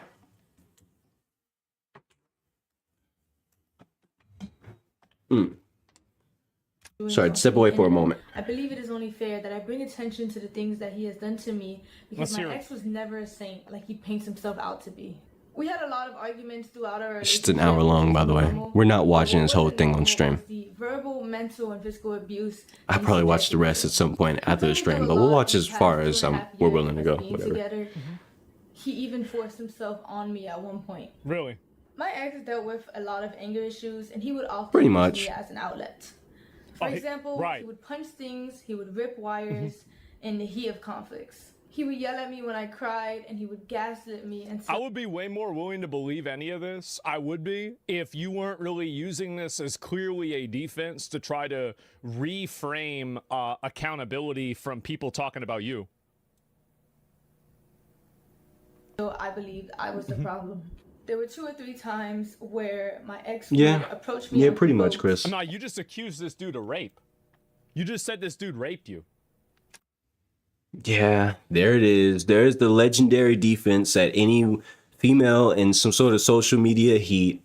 Sorry, step away for a moment. I believe it is only fair that I bring attention to the things that he has done to me because my ex was never a saint like he paints himself out to be. We had a lot of arguments throughout our relationship. It's an hour long, by the way. We're not watching this whole thing on stream. The verbal, mental, and physical abuse. I'll probably watch the rest at some point after the stream, but we'll watch as far as we're willing to go. Whatever. He even forced himself on me at one point. Really? My ex dealt with a lot of anger issues, and he would often pretty use much me as an outlet. For example, he would punch things, he would rip wires in the heat of conflicts. He would yell at me when I cried, and he would gaslit me. And I would be way more willing to believe any of this. I would be if you weren't really using this as clearly a defense to try to reframe accountability from people talking about you. So I believed I was the problem. There were 2 or 3 times where my ex would approach me. Yeah, pretty much, Chris. No, you just accused this dude of rape. You just said this dude raped you. Yeah, there it is. There's the legendary defense that any female in some sort of social media heat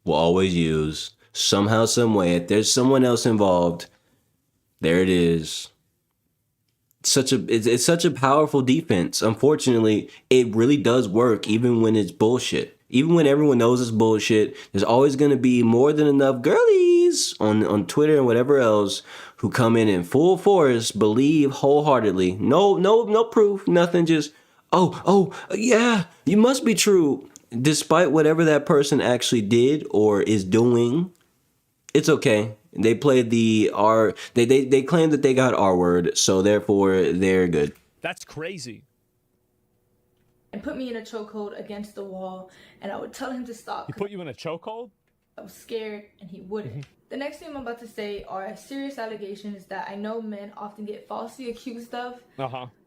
will always use. Somehow, some way, if there's someone else involved, there it is. It's such a powerful defense. Unfortunately, it really does work even when it's bullshit. Even when everyone knows it's bullshit, there's always going to be more than enough girlies on Twitter and whatever else who come in full force, believe wholeheartedly. No proof, nothing. Just, oh, yeah, you must be true. Despite whatever that person actually did or is doing, it's okay. They played the R. They claim that they got R word, so therefore they're good. That's crazy. And put me in a chokehold against the wall, and I would tell him to stop. He put you in a chokehold? I was scared, and he wouldn't. The next thing I'm about to say are serious allegations that I know men often get falsely accused of.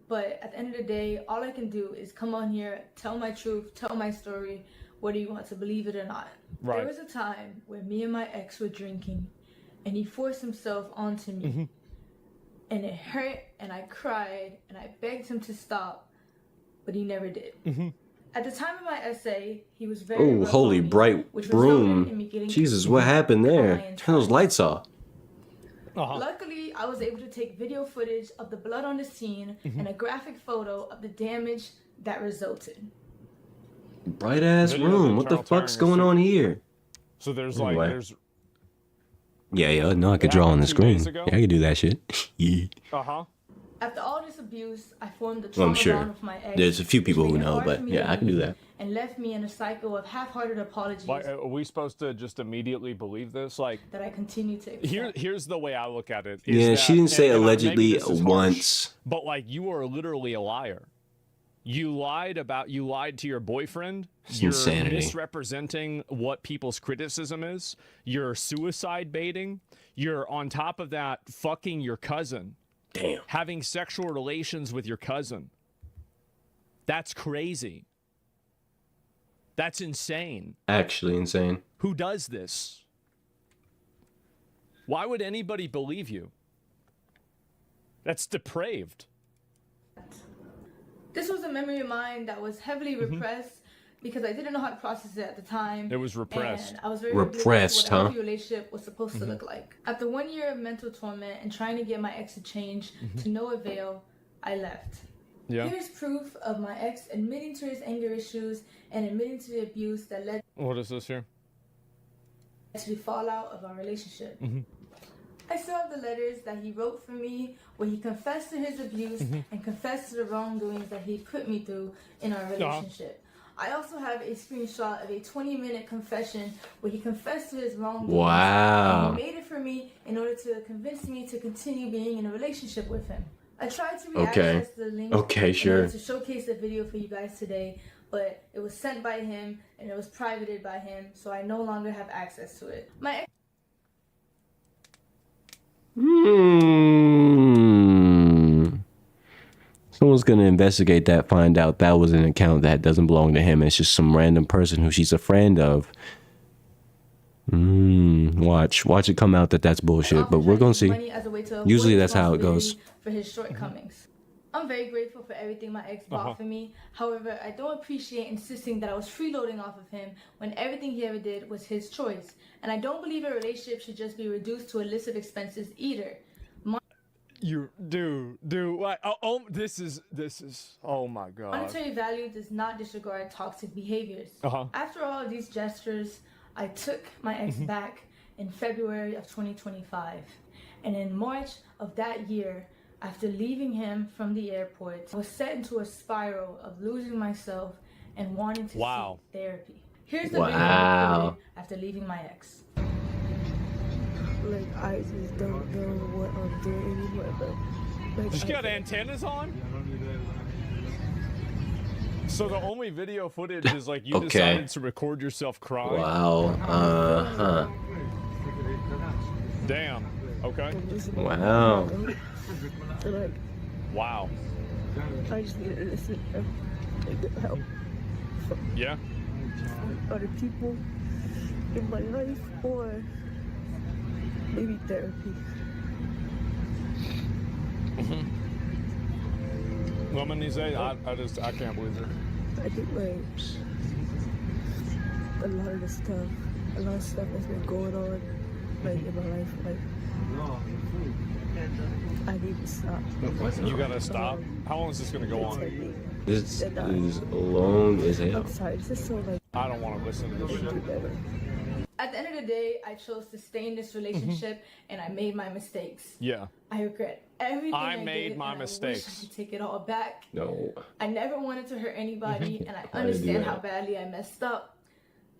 But at the end of the day, all I can do is come on here, tell my truth, tell my story, whether you want to believe it or not. Right. There was a time where me and my ex were drinking, and he forced himself onto me. And it hurt, and I cried, and I begged him to stop, but he never did. At the time of my essay, he was very oh, holy bright broom. Jesus, what happened there? Turn those lights off. Luckily, I was able to take video footage of the blood on the scene and a graphic photo of the damage that resulted. Bright ass Video of room. What the internal fuck's tearing going is on here? So there's like Anyway. there's Yeah, no, I could It draw on happened the 2 screen. days Yeah, ago? I could do that shit. Yeah. After all this abuse, I formed a Well, trauma I'm sure bond with my ex. there's a few people which who made it know, hard but for me yeah, to I can do leave that. And left me in a cycle of half-hearted apologies like, are we supposed to just immediately believe this? Like, that I continue to accept. here's the way I look at it. is Yeah, that- she didn't say and maybe allegedly this is harsh, once. but like you are literally a liar. You lied to your boyfriend. It's You're insanity. misrepresenting what people's criticism is. You're suicide baiting. You're on top of that fucking your cousin. Damn. Having sexual relations with your cousin. That's crazy. That's insane. Actually insane. Who does this? Why would anybody believe you? That's depraved. This was a memory of mine that was heavily repressed because I didn't know how to process it at the time. It was repressed. And I was very Repressed, oblivious to what a huh? healthy relationship was supposed to look like. After 1 year of mental torment and trying to get my ex to change to no avail, I left. Yeah. Here's proof of my ex admitting to his anger issues and admitting to the abuse that led What is this here? to the fallout of our relationship. I still have the letters that he wrote for me where he confessed to his abuse and confessed to the wrongdoings that he put me through in our relationship. I also have a screenshot of a 20-minute confession where he confessed to his wrongdoings. Wow. And he made it for me in order to convince me to continue being in a relationship with him. I tried to reaccess the link Okay, sure. in order to showcase the video for you guys today, but it was sent by him and it was privated by him, so I no longer have access to it. My ex Someone's gonna investigate that, find out that was an account that doesn't belong to him. It's just some random person who she's a friend of. Watch it come out that that's bullshit. But we're gonna see. money as a way to avoid Usually that's how it goes. responsibility for his shortcomings. I'm very grateful for everything my ex bought for me. However, I don't appreciate insisting that I was freeloading off of him when everything he ever did was his choice. And I don't believe a relationship should just be reduced to illicit expenses either. You do what? This is oh my god. Monetary value does not disregard toxic behaviors. After all of these gestures, I took my ex back in February of 2025. And in March of that year, after leaving him from the airport, I was set into a spiral of losing myself and wanting to seek therapy. Here's the video I recorded after leaving my ex. Like, I just don't know what I'm doing anymore, but like, She got antennas on? So the only video footage is like you decided to record yourself crying? Wow. Damn. Okay. Wow. So like, Wow. I just need to listen and get help from Yeah. other people in my life, or maybe therapy. Woman, these days, I can't believe it. I think like a lot of stuff has been going on like in my life, like I need to stop. You gotta stop. How long is this gonna go on? This is long as hell. I'm sorry, this is so like I don't want to listen to this shit. At the end of the day, I chose to stay in this relationship and I made my mistakes. Yeah. I regret everything I made did, my and mistakes. I wish I could take it all back. No. I never wanted to hurt anybody, and I Why did you do understand how that? badly I messed up.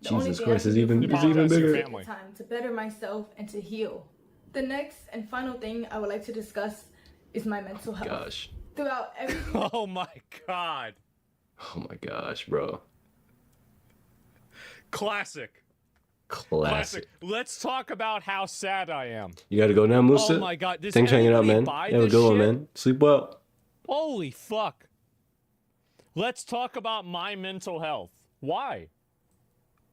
The Jesus only thing Christ, I is can do even for it's myself even is bigger. take the time to better myself and to heal. The next and final thing I would like to discuss is my mental health. Gosh. Throughout everything. Oh my god. Oh my gosh, bro. Classic. Classic. Let's talk about how sad I am. You gotta go now, Musa. Oh my god. Does Thanks for hanging out, anybody man. buy Have a this good one, shit? man. Sleep well. Holy fuck. Let's talk about my mental health. Why?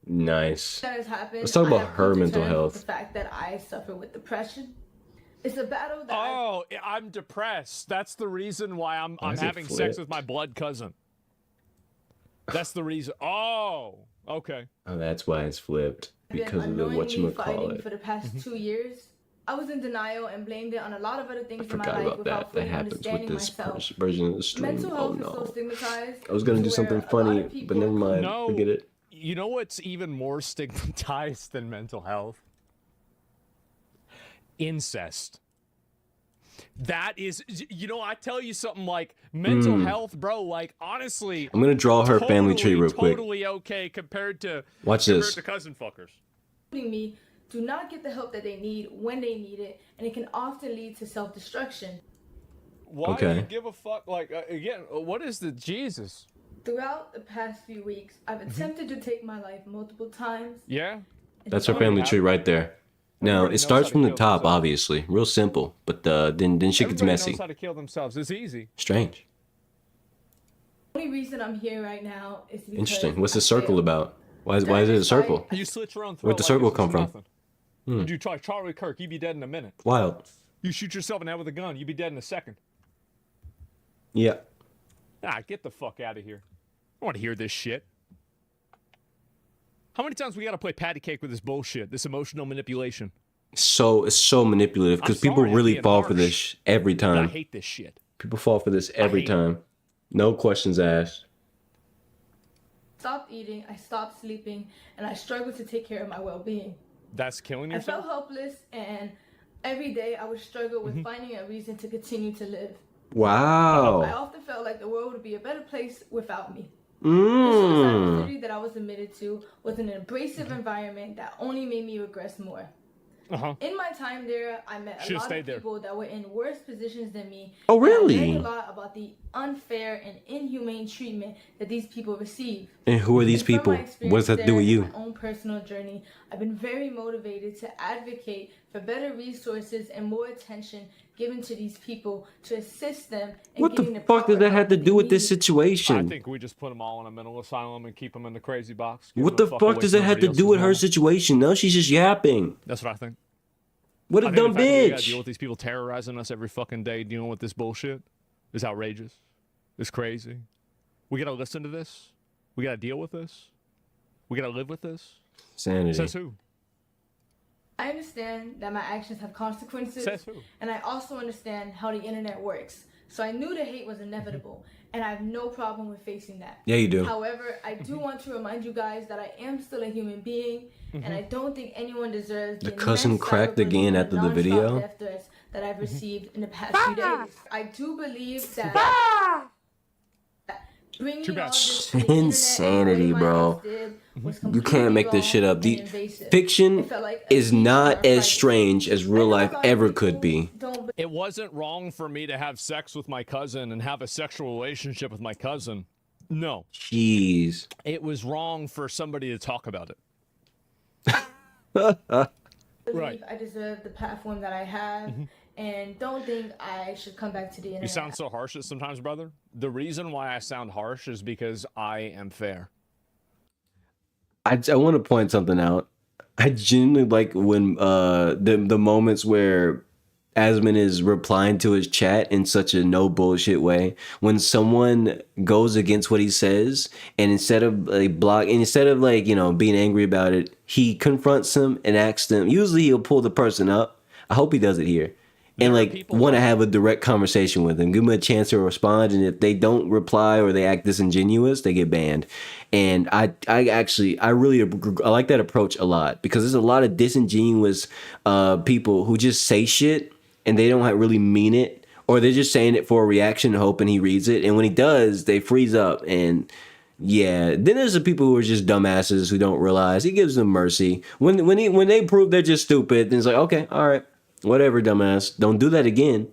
Nice. That has happened. Let's talk I about have her come to mental terms with health. The fact that I suffer with depression. It's a battle that Oh, I'm depressed. That's the reason why I'm is it having sex with my blood cousin. That's the reason. Oh, okay. Oh, that's why it's flipped. I've been Because of the unknowingly whatchamacallit. fighting for the past 2 years. I was in denial and blamed it on a lot of other things I in my forgot life about without that. That fully happens with understanding this myself. version of the stream. Mental Oh health is so no. stigmatized. I was gonna to do where something a lot funny, of people but never mind. No, Forget it. you know what's even more stigmatized than mental health? Incest. That is, you know, I tell you something like mental health, bro. Like honestly, I'm gonna draw her family tree real quick. Totally okay compared to this. to cousin fuckers. Me do not get the help that they need when they need it, and it can often lead to self-destruction. Why do you give a fuck? Like again, what is the Jesus? Throughout the past few weeks, I've attempted to take my life multiple times. Yeah. That's her family tree right there. Now it starts from the top, obviously, real simple, but then shit gets messy. Knows how to kill themselves. It's easy. Strange. The only reason I'm here right now is because Interesting. What's the circle about? Why is it a circle? You slit your own throat. Where'd the circle come from? You try Charlie Kirk, you'd be dead in a minute. Wild. You shoot yourself in the head with a gun, you'd be dead in a second. Yeah. Ah, get the fuck out of here. I want to hear this shit. How many times we gotta play patty cake with this bullshit, this emotional manipulation? It's so manipulative because people really fall for this every time. I hate this shit. People fall for this every time. No questions asked. Stopped eating, I stopped sleeping, and I struggled to take care of my well-being. That's killing I yourself? felt helpless, and every day I would struggle with finding a reason to continue to live. Wow. I often felt like the world would be a better place without me. The suicidal city that I was admitted to was an abrasive environment that only made me regress more. In my time there, I met a lot of people that were in worse positions than me. Oh, really? I learned a lot about the unfair and inhumane treatment that these people receive. And who are these people? What does that have to do with you? My own personal journey, I've been very motivated to advocate for better resources and more attention given to these people to assist them in What getting the fuck does that have to do with this situation? I think we just put them all in a mental asylum and keep them in the crazy box. What the fuck does that have to do with her situation? No, she's just yapping. That's what I think. What a dumb bitch. We gotta deal with these people terrorizing us every fucking day, dealing with this bullshit is outrageous. It's crazy. We gotta listen to this. We gotta deal with this. We gotta live with this. Sanity. Says who? I understand that my actions have consequences, Says who? and I also understand how the internet works. So I knew the hate was inevitable, and I have no problem with facing that. Yeah, you do. However, I do want to remind you guys that I am still a human being, and I don't think anyone deserves The cousin cracked again after the video. death threats that I've received in the past few days. I do believe that bringing all this to the Insanity, internet bro. was You can't make this shit up. The fiction is not as strange as real life ever could be. It wasn't wrong for me to have sex with my cousin and have a sexual relationship with my cousin. No. Jeez. It was wrong for somebody to talk about it. Right. I deserve the platform that I have, and don't think I should come back to the internet. You sound so harsh sometimes, brother. The reason why I sound harsh is because I am fair. I want to point something out. I genuinely like when the moments where Asmund is replying to his chat in such a no bullshit way. When someone goes against what he says, and instead of being angry about it, he confronts them and asks them. Usually he'll pull the person up. I hope he does it here. And want to have a direct conversation with them, give them a chance to respond, and if they don't reply or they act disingenuous, they get banned. And I really like that approach a lot, because there's a lot of disingenuous people who just say shit and they don't really mean it, or they're just saying it for a reaction, hoping he reads it, and when he does, they freeze up. And yeah, then there's the people who are just dumbasses who don't realize. He gives them mercy when they prove they're just stupid. Then it's like, okay, all right. Whatever, dumbass. Don't do that again.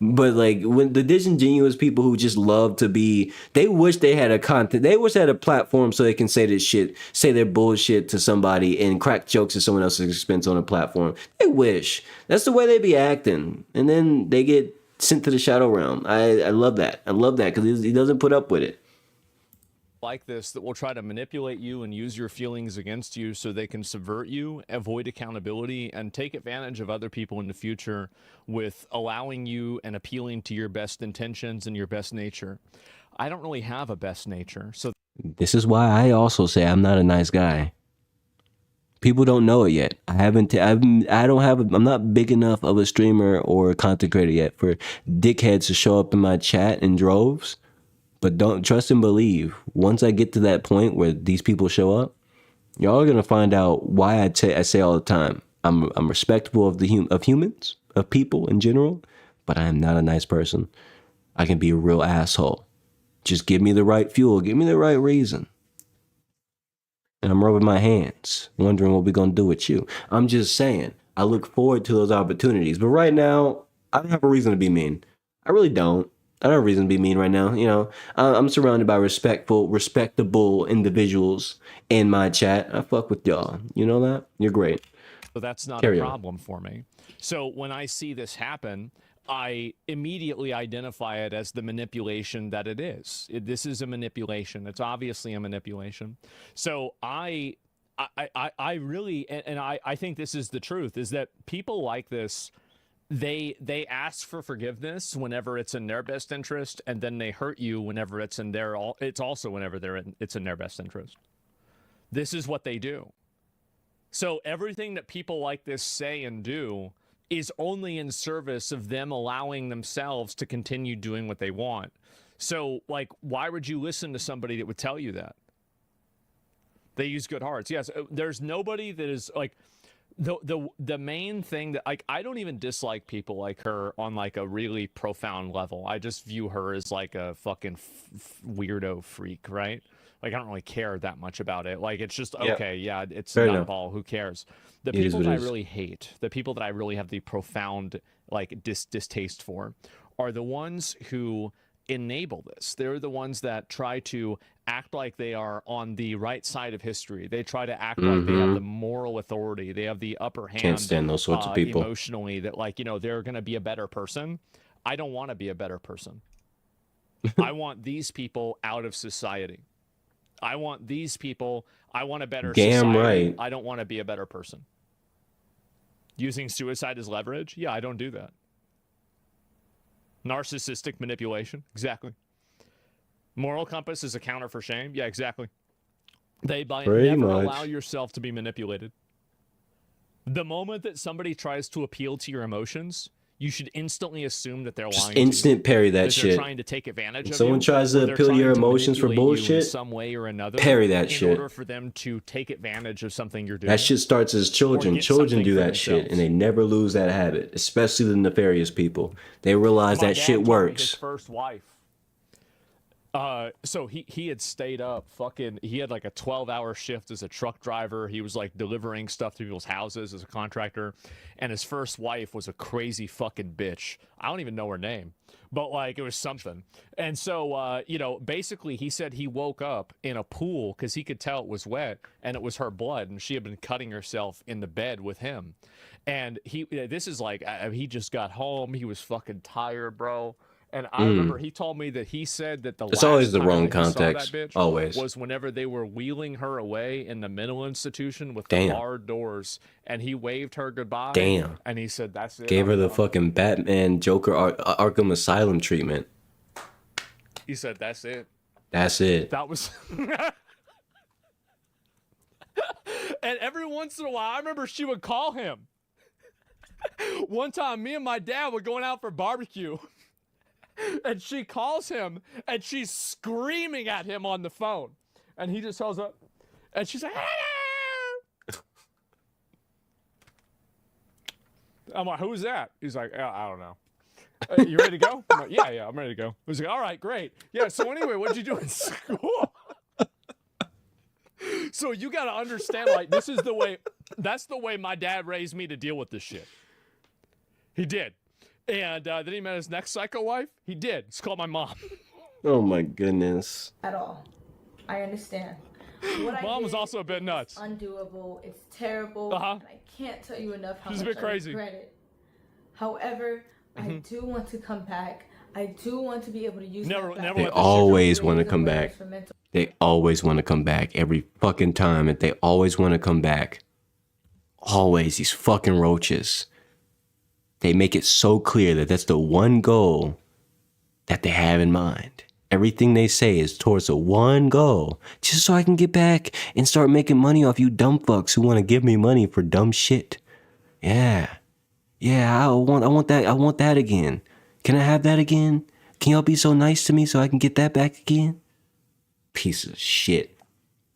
But when the disingenuous people who just love to be, they wish they had they wish they had a platform so they can say this shit, say their bullshit to somebody and crack jokes at someone else's expense on a platform. They wish. That's the way they be acting. And then they get sent to the shadow realm. I love that. I love that because he doesn't put up with it. Like this that will try to manipulate you and use your feelings against you so they can subvert you, avoid accountability, and take advantage of other people in the future with allowing you and appealing to your best intentions and your best nature. I don't really have a best nature. So this is why I also say I'm not a nice guy. People don't know it yet. I'm not big enough of a streamer or a content creator yet for dickheads to show up in my chat in droves. But don't trust and believe. Once I get to that point where these people show up, y'all are gonna find out why I say all the time. I'm respectful of humans, of people in general, but I am not a nice person. I can be a real asshole. Just give me the right fuel, give me the right reason. And I'm rubbing my hands, wondering what we're going to do with you. I'm just saying, I look forward to those opportunities. But right now, I don't have a reason to be mean. I really don't. I don't have a reason to be mean right now. You know, I'm surrounded by respectable individuals in my chat. I fuck with y'all. You know that? You're great. So that's not Carry a on. problem for me. So when I see this happen, I immediately identify it as the manipulation that it is. This is a manipulation. It's obviously a manipulation. So I really, and I think this is the truth, is that people like this, they ask for forgiveness whenever it's in their best interest, and then they hurt you whenever it's in their, it's also whenever it's in their best interest. This is what they do. So everything that people like this say and do is only in service of them allowing themselves to continue doing what they want. So, like, why would you listen to somebody that would tell you that? They use good hearts. Yes, there's nobody that is, like, the main thing that, like, I don't even dislike people like her on, like, a really profound level. I just view her as, like, a fucking weirdo freak, right? Like, I don't really care that much about it. Like, it's just, okay, yeah, it's nutball, who cares? The people that I really hate, the people that I really have the profound, like, distaste for, are the ones who enable this. They're the ones that try to act like they are on the right side of history. They try to act like they have the moral authority. They have the upper hand. Can't stand those sorts of people. Emotionally, that, like, you know, they're going to be a better person. I don't want to be a better person. I want these people out of society. I want these people, I want a better society. Right. I don't want to be a better person. Using suicide as leverage? Yeah, I don't do that. Narcissistic manipulation? Exactly. Moral compass is a counter for shame? Yeah, exactly. Never allow yourself to be manipulated. The moment that somebody tries to appeal to your emotions, you should instantly assume that they're lying. Just instant parry that shit. They're trying to take advantage of you. Someone tries to appeal to your emotions for bullshit, in some way or another, parry that shit. In order for them to take advantage of something you're doing. That shit starts as children. Children do that shit, and they never lose that habit. Especially the nefarious people. They realize that shit works. His first wife. So he had stayed up he had like a 12-hour shift as a truck driver. He was like delivering stuff to people's houses as a contractor, and his first wife was a crazy fucking bitch. I don't even know her name, but like it was something. And so you know, basically he said he woke up in a pool because he could tell it was wet and it was her blood, and she had been cutting herself in the bed with him. And this is like, he just got home, he was fucking tired, bro. And I remember he told me that he said that it's always the wrong context. Always was whenever they were wheeling her away in the mental institution with the barred doors, and he waved her goodbye. Damn. And he said, "That's it." Gave her the fucking Batman Joker Arkham Asylum treatment. He said, "That's it." That's it. That was. And every once in a while, I remember she would call him. One time, me and my dad were going out for barbecue. And she calls him, and she's screaming at him on the phone. And he just tells her, and she's like, hello! I'm like, who's that? He's like, I don't know. You ready to go? I'm like, yeah, I'm ready to go. He's like, all right, great. Yeah, so anyway, what'd you do in school? So you got to understand, like, that's the way my dad raised me to deal with this shit. He did. And then he met his next psycho wife. He did. It's called my mom. Oh my goodness. At all. I understand. What Mom was also a bit nuts. Undoable. It's terrible. And I can't tell you enough how She's a much bit crazy. I regret it. However, I do want to come back. I do want to be able to use that. They always want to come back. They always want to come back. Every fucking time that they always want to come back. Always. These fucking roaches. They make it so clear that that's the one goal that they have in mind. Everything they say is towards a one goal, just so I can get back and start making money off you dumb fucks who want to give me money for dumb shit. Yeah, I want that again. Can I have that again? Can y'all be so nice to me so I can get that back again? Piece of shit.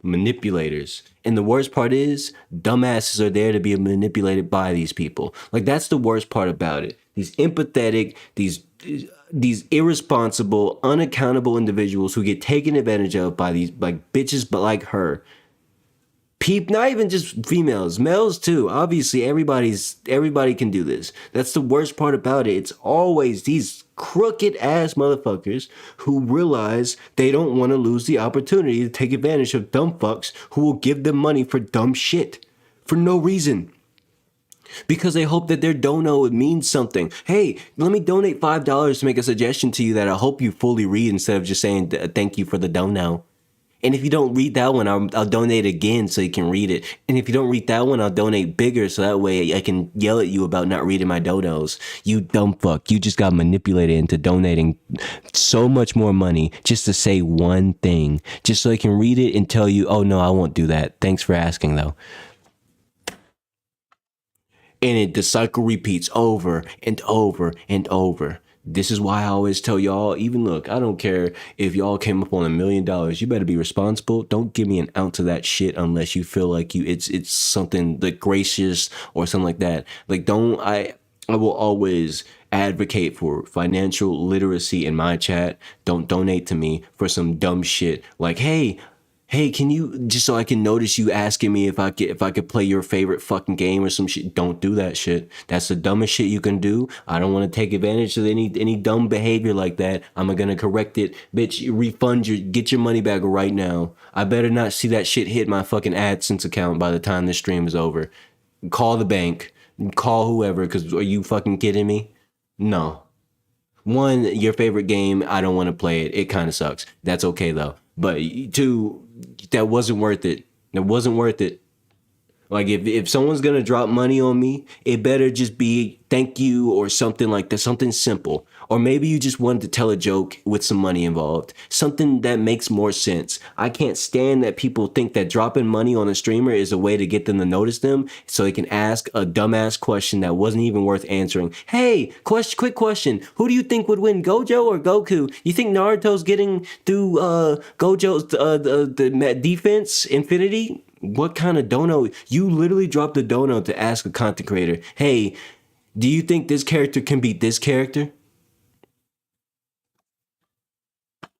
Manipulators. And the worst part is, dumbasses are there to be manipulated by these people. Like, that's the worst part about it. These empathetic, these irresponsible, unaccountable individuals who get taken advantage of by these like bitches, but like her. Not even just females, males too. Obviously, everybody can do this. That's the worst part about it. It's always these crooked ass motherfuckers who realize they don't want to lose the opportunity to take advantage of dumb fucks who will give them money for dumb shit for no reason. Because they hope that their dono means something. Hey, let me donate $5 to make a suggestion to you that I hope you fully read instead of just saying thank you for the dono. And if you don't read that one, I'll donate again so you can read it. And if you don't read that one, I'll donate bigger so that way I can yell at you about not reading my donos. You dumb fuck. You just got manipulated into donating so much more money just to say one thing. Just so I can read it and tell you, oh no, I won't do that. Thanks for asking though. And the cycle repeats over and over and over. This is why I always tell y'all, even look, I don't care if y'all came up on $1 million, you better be responsible. Don't give me an ounce of that shit unless you feel like it's something like gracious or something like that. Like I will always advocate for financial literacy in my chat. Don't donate to me for some dumb shit like, hey, can you, just so I can notice you asking me if I could play your favorite fucking game or some shit. Don't do that shit. That's the dumbest shit you can do. I don't want to take advantage of any dumb behavior like that. I'm gonna correct it. Bitch, get your money back right now. I better not see that shit hit my fucking AdSense account by the time this stream is over. Call the bank. Call whoever, because are you fucking kidding me? No. One, your favorite game, I don't want to play it. It kind of sucks. That's okay though. But two, that wasn't worth it. It wasn't worth it. Like if someone's gonna drop money on me, it better just be thank you or something like that, something simple. Or maybe you just wanted to tell a joke with some money involved. Something that makes more sense. I can't stand that people think that dropping money on a streamer is a way to get them to notice them so they can ask a dumbass question that wasn't even worth answering. Hey, quick question. Who do you think would win, Gojo or Goku? You think Naruto's getting through Gojo's the defense, Infinity? What kind of dono? You literally dropped a dono to ask a content creator, hey, do you think this character can beat this character?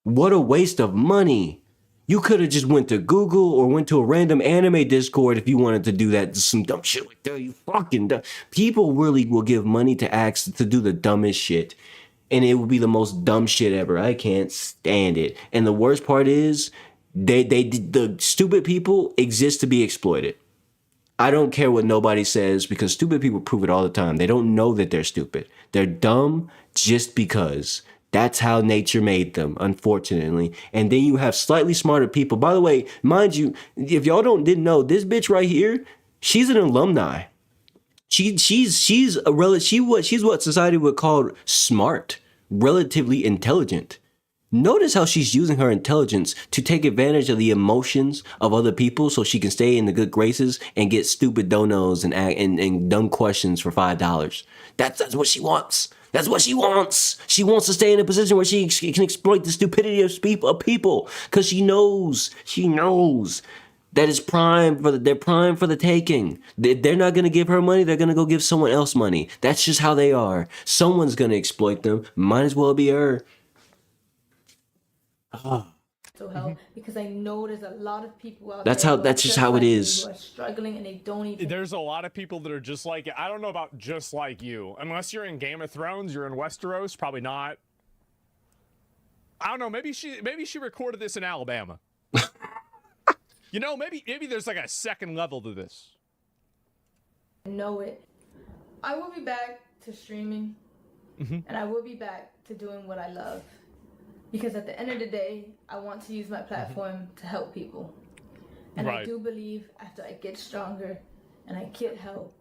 What a waste of money. You could have just went to Google or went to a random anime Discord if you wanted to do that. Some dumb shit like that. You fucking dumb. People really will give money to ask to do the dumbest shit. And it will be the most dumb shit ever. I can't stand it. And the worst part is, the stupid people exist to be exploited. I don't care what nobody says because stupid people prove it all the time. They don't know that they're stupid. They're dumb just because. That's how nature made them, unfortunately. And then you have slightly smarter people. By the way, mind you, if y'all didn't know, this bitch right here, she's an alumni. She's what society would call smart, relatively intelligent. Notice how she's using her intelligence to take advantage of the emotions of other people so she can stay in the good graces and get stupid donos and dumb questions for $5. That's what she wants. That's what she wants. She wants to stay in a position where she can exploit the stupidity of people because she knows that it's they're prime for the taking. They're not going to give her money. They're going to go give someone else money. That's just how they are. Someone's going to exploit them. Might as well be her. So help because I know there's a lot of people out that's there. That's just how it is. Who are struggling and they don't even. There's a lot of people that are just like I don't know about just like you. Unless you're in Game of Thrones, you're in Westeros, probably not. I don't know. Maybe she recorded this in Alabama. You know, maybe there's like a second level to this. Know it. I will be back to streaming, and I will be back to doing what I love. Because at the end of the day, I want to use my platform to help people. And I do believe after I get stronger and I get help,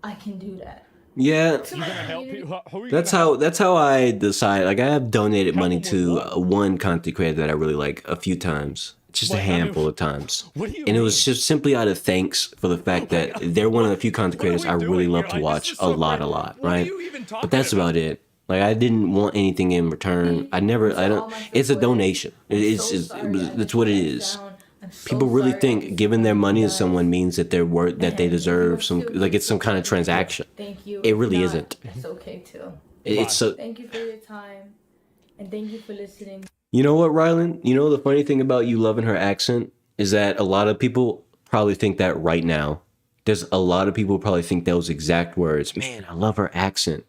I can do that. Yeah, to my community. that's how I decide. Like I have donated money to one content creator that I really like a few times, just a handful of times, and it was just simply out of thanks for the fact that they're one of the few content creators I really love to watch a lot, right? But that's about it. Like I didn't want anything in return. I don't. It's a donation. That's what it is. People really think giving their money to someone means that they're worth that they deserve some like it's some kind of transaction. Thank you. It really isn't. It's okay too. It's so. Thank you for your time, and thank you for listening. You know what, Rylan? You know the funny thing about you loving her accent is that a lot of people probably think that right now. There's a lot of people who probably think those exact words. Man, I love her accent.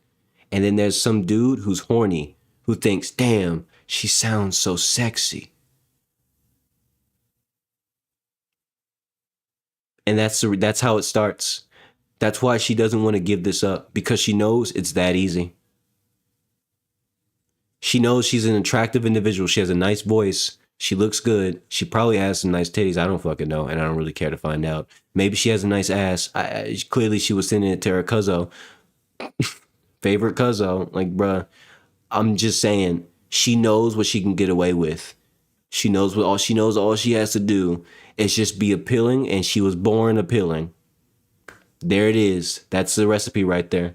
And then there's some dude who's horny who thinks, damn, she sounds so sexy. And that's how it starts. That's why she doesn't want to give this up, because she knows it's that easy. She knows she's an attractive individual. She has a nice voice. She looks good. She probably has some nice titties. I don't fucking know, and I don't really care to find out. Maybe she has a nice ass. Clearly, she was sending it to her cuzzo. Favorite cuzzo. Like, bruh, I'm just saying, she knows what she can get away with. She knows all she has to do is just be appealing, and she was born appealing. There it is. That's the recipe right there.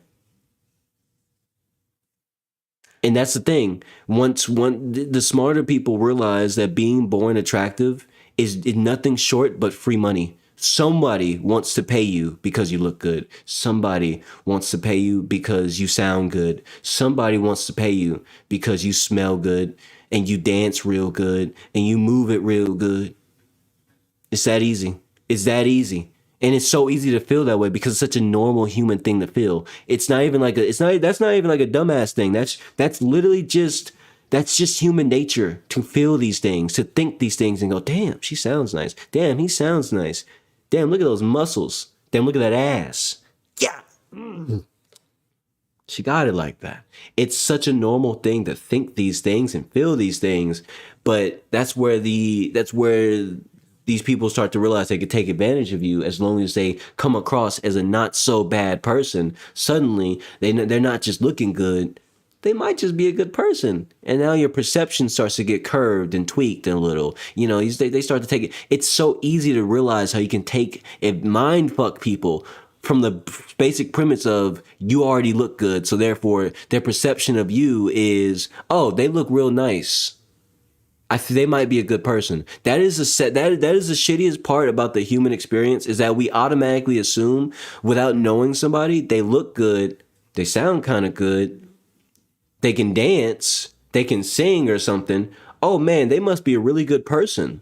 And that's the thing. Once the smarter people realize that being born attractive is nothing short but free money. Somebody wants to pay you because you look good. Somebody wants to pay you because you sound good. Somebody wants to pay you because you smell good and you dance real good and you move it real good. It's that easy. It's that easy. And it's so easy to feel that way because it's such a normal human thing to feel. It's not even like that's not even like a dumbass thing. That's literally just human nature to feel these things, to think these things and go, damn, she sounds nice. Damn, he sounds nice. Damn, look at those muscles. Damn, look at that ass. Yeah. She got it like that. It's such a normal thing to think these things and feel these things, but that's where these people start to realize they could take advantage of you as long as they come across as a not so bad person. Suddenly, they're not just looking good. They might just be a good person. And now your perception starts to get curved and tweaked a little. You know, they start to take it. It's so easy to realize how you can take and mind fuck people from the basic premise of you already look good. So therefore, their perception of you is, oh, they look real nice. They might be a good person. That is the shittiest part about the human experience, is that we automatically assume, without knowing somebody, they look good, they sound kind of good, they can dance, they can sing or something. Oh man, they must be a really good person.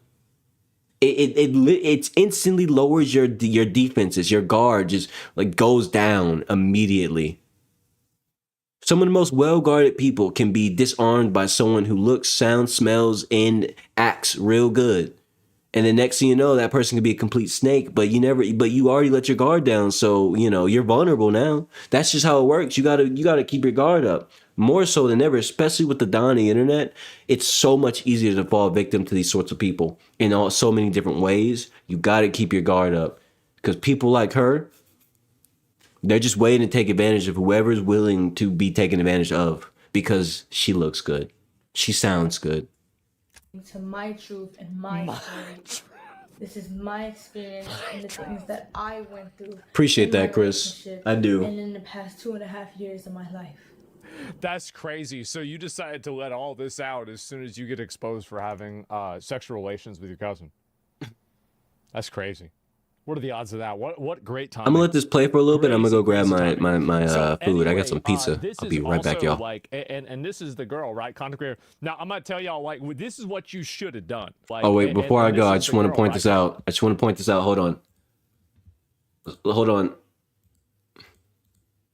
It instantly lowers your defenses. Your guard just like goes down immediately. Some of the most well-guarded people can be disarmed by someone who looks, sounds, smells, and acts real good. And the next thing you know, that person could be a complete snake, but you already let your guard down, so you know you're vulnerable now. That's just how it works. You gotta keep your guard up. More so than ever, especially with the dawn of the internet, it's so much easier to fall victim to these sorts of people in so many different ways. You gotta keep your guard up. Because people like her, they're just waiting to take advantage of whoever's willing to be taken advantage of because she looks good. She sounds good. To my truth and my story. This is my experience and the things that I went through. Appreciate that, Chris. I do. And in the past 2.5 years of my life. That's crazy. So you decided to let all this out as soon as you get exposed for having sexual relations with your cousin. That's crazy. What are the odds of that? What great time. I'm gonna let this play for a little bit. I'm gonna go grab my food. I got some pizza. I'll be right back, y'all. Like, and this is the girl, right? Content creator. Now I'm gonna tell y'all, like, this is what you should have done. Like, oh wait, before I go, I just want to point this out. Hold on.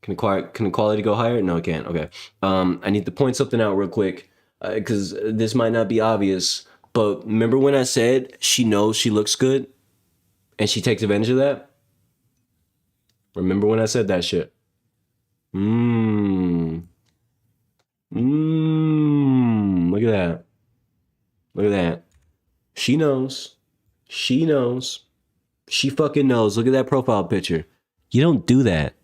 Can the quality go higher? No, it can't. Okay. I need to point something out real quick because this might not be obvious. But remember when I said she knows she looks good? And she takes advantage of that? Remember when I said that shit? Look at that. Look at that. She knows. She knows. She fucking knows. Look at that profile picture. You don't do that.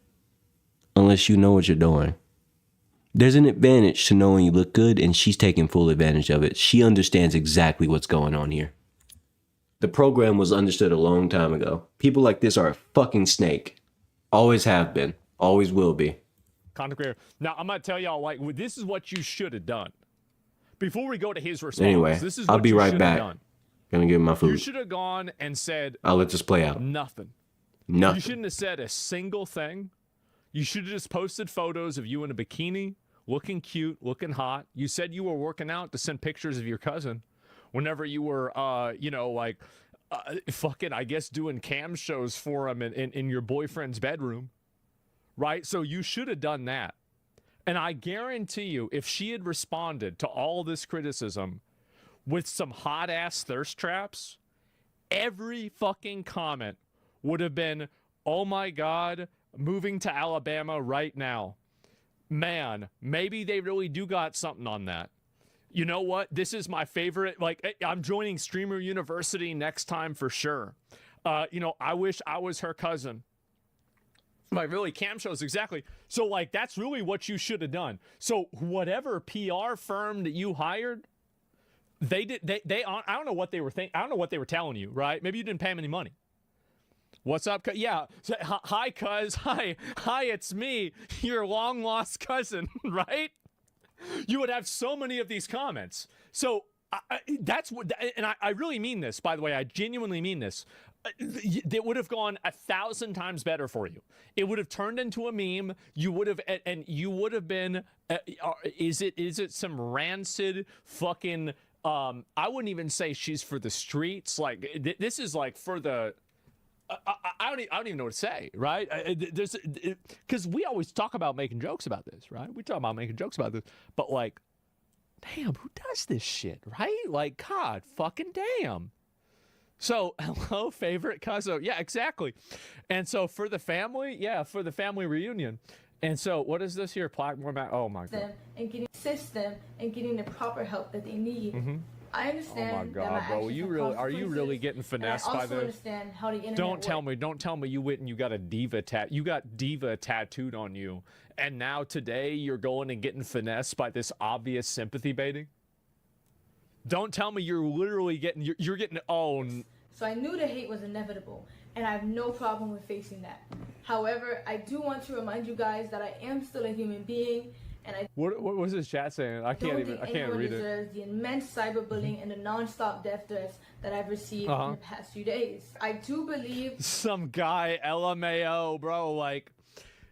unless you know what you're doing. There's an advantage to knowing you look good, and she's taking full advantage of it. She understands exactly what's going on here. The program was understood a long time ago. People like this are a fucking snake. Always have been. Always will be. Content creator. Now, I'm going to tell y'all, like, this is what you should have done. Before we go to his response, Anyway, this is I'll what be you right should back. have done. Gonna give him my food. You should have gone and said, I'll let this play out. Nothing. Nothing. You shouldn't have said a single thing. You should have just posted photos of you in a bikini, looking cute, looking hot. You said you were working out to send pictures of your cousin whenever you were, fucking, I guess, doing cam shows for him in your boyfriend's bedroom, right? So you should have done that. And I guarantee you, if she had responded to all this criticism with some hot-ass thirst traps, every fucking comment would have been, oh my God, moving to Alabama right now. Man, maybe they really do got something on that. You know what? This is my favorite. Like, I'm joining Streamer University next time for sure. I wish I was her cousin. Like, really, cam shows, exactly. So, like, that's really what you should have done. So, whatever PR firm that you hired, I don't know what they were thinking. I don't know what they were telling you, right? Maybe you didn't pay them any money. What's up? Yeah. Hi, cuz. Hi, it's me, your long lost cousin, right? You would have so many of these comments. So that's what, and I really mean this, by the way. I genuinely mean this. It would have gone 1,000 times better for you. It would have turned into a meme. You would have, and you would have been. Is it some rancid fucking? I wouldn't even say she's for the streets. Like this is like for the. I don't even know what to say, right? Because we always talk about making jokes about this, right? We talk about making jokes about this, but like, damn, who does this shit, right? Like, God, fucking damn. So, hello, favorite cousin. Yeah, exactly. And so for the family, for the family reunion. And so, what is this here? Platform? Oh my God. And assist them and getting the proper help that they need. Mm-hmm. I understand. Oh my God, bro! Are you really getting finessed by this? I also understand how the internet Don't tell me you went and you got a diva you got diva tattooed on you, and now today you're going and getting finessed by this obvious sympathy baiting. Don't tell me you're literally getting you're getting owned. So I knew the hate was inevitable, and I have no problem with facing that. However, I do want to remind you guys that I am still a human being. And what was his chat saying? I can't read it. The immense cyberbullying and the non-stop death threats that I've received in the past few days. I do believe some guy LMAO, bro. Like,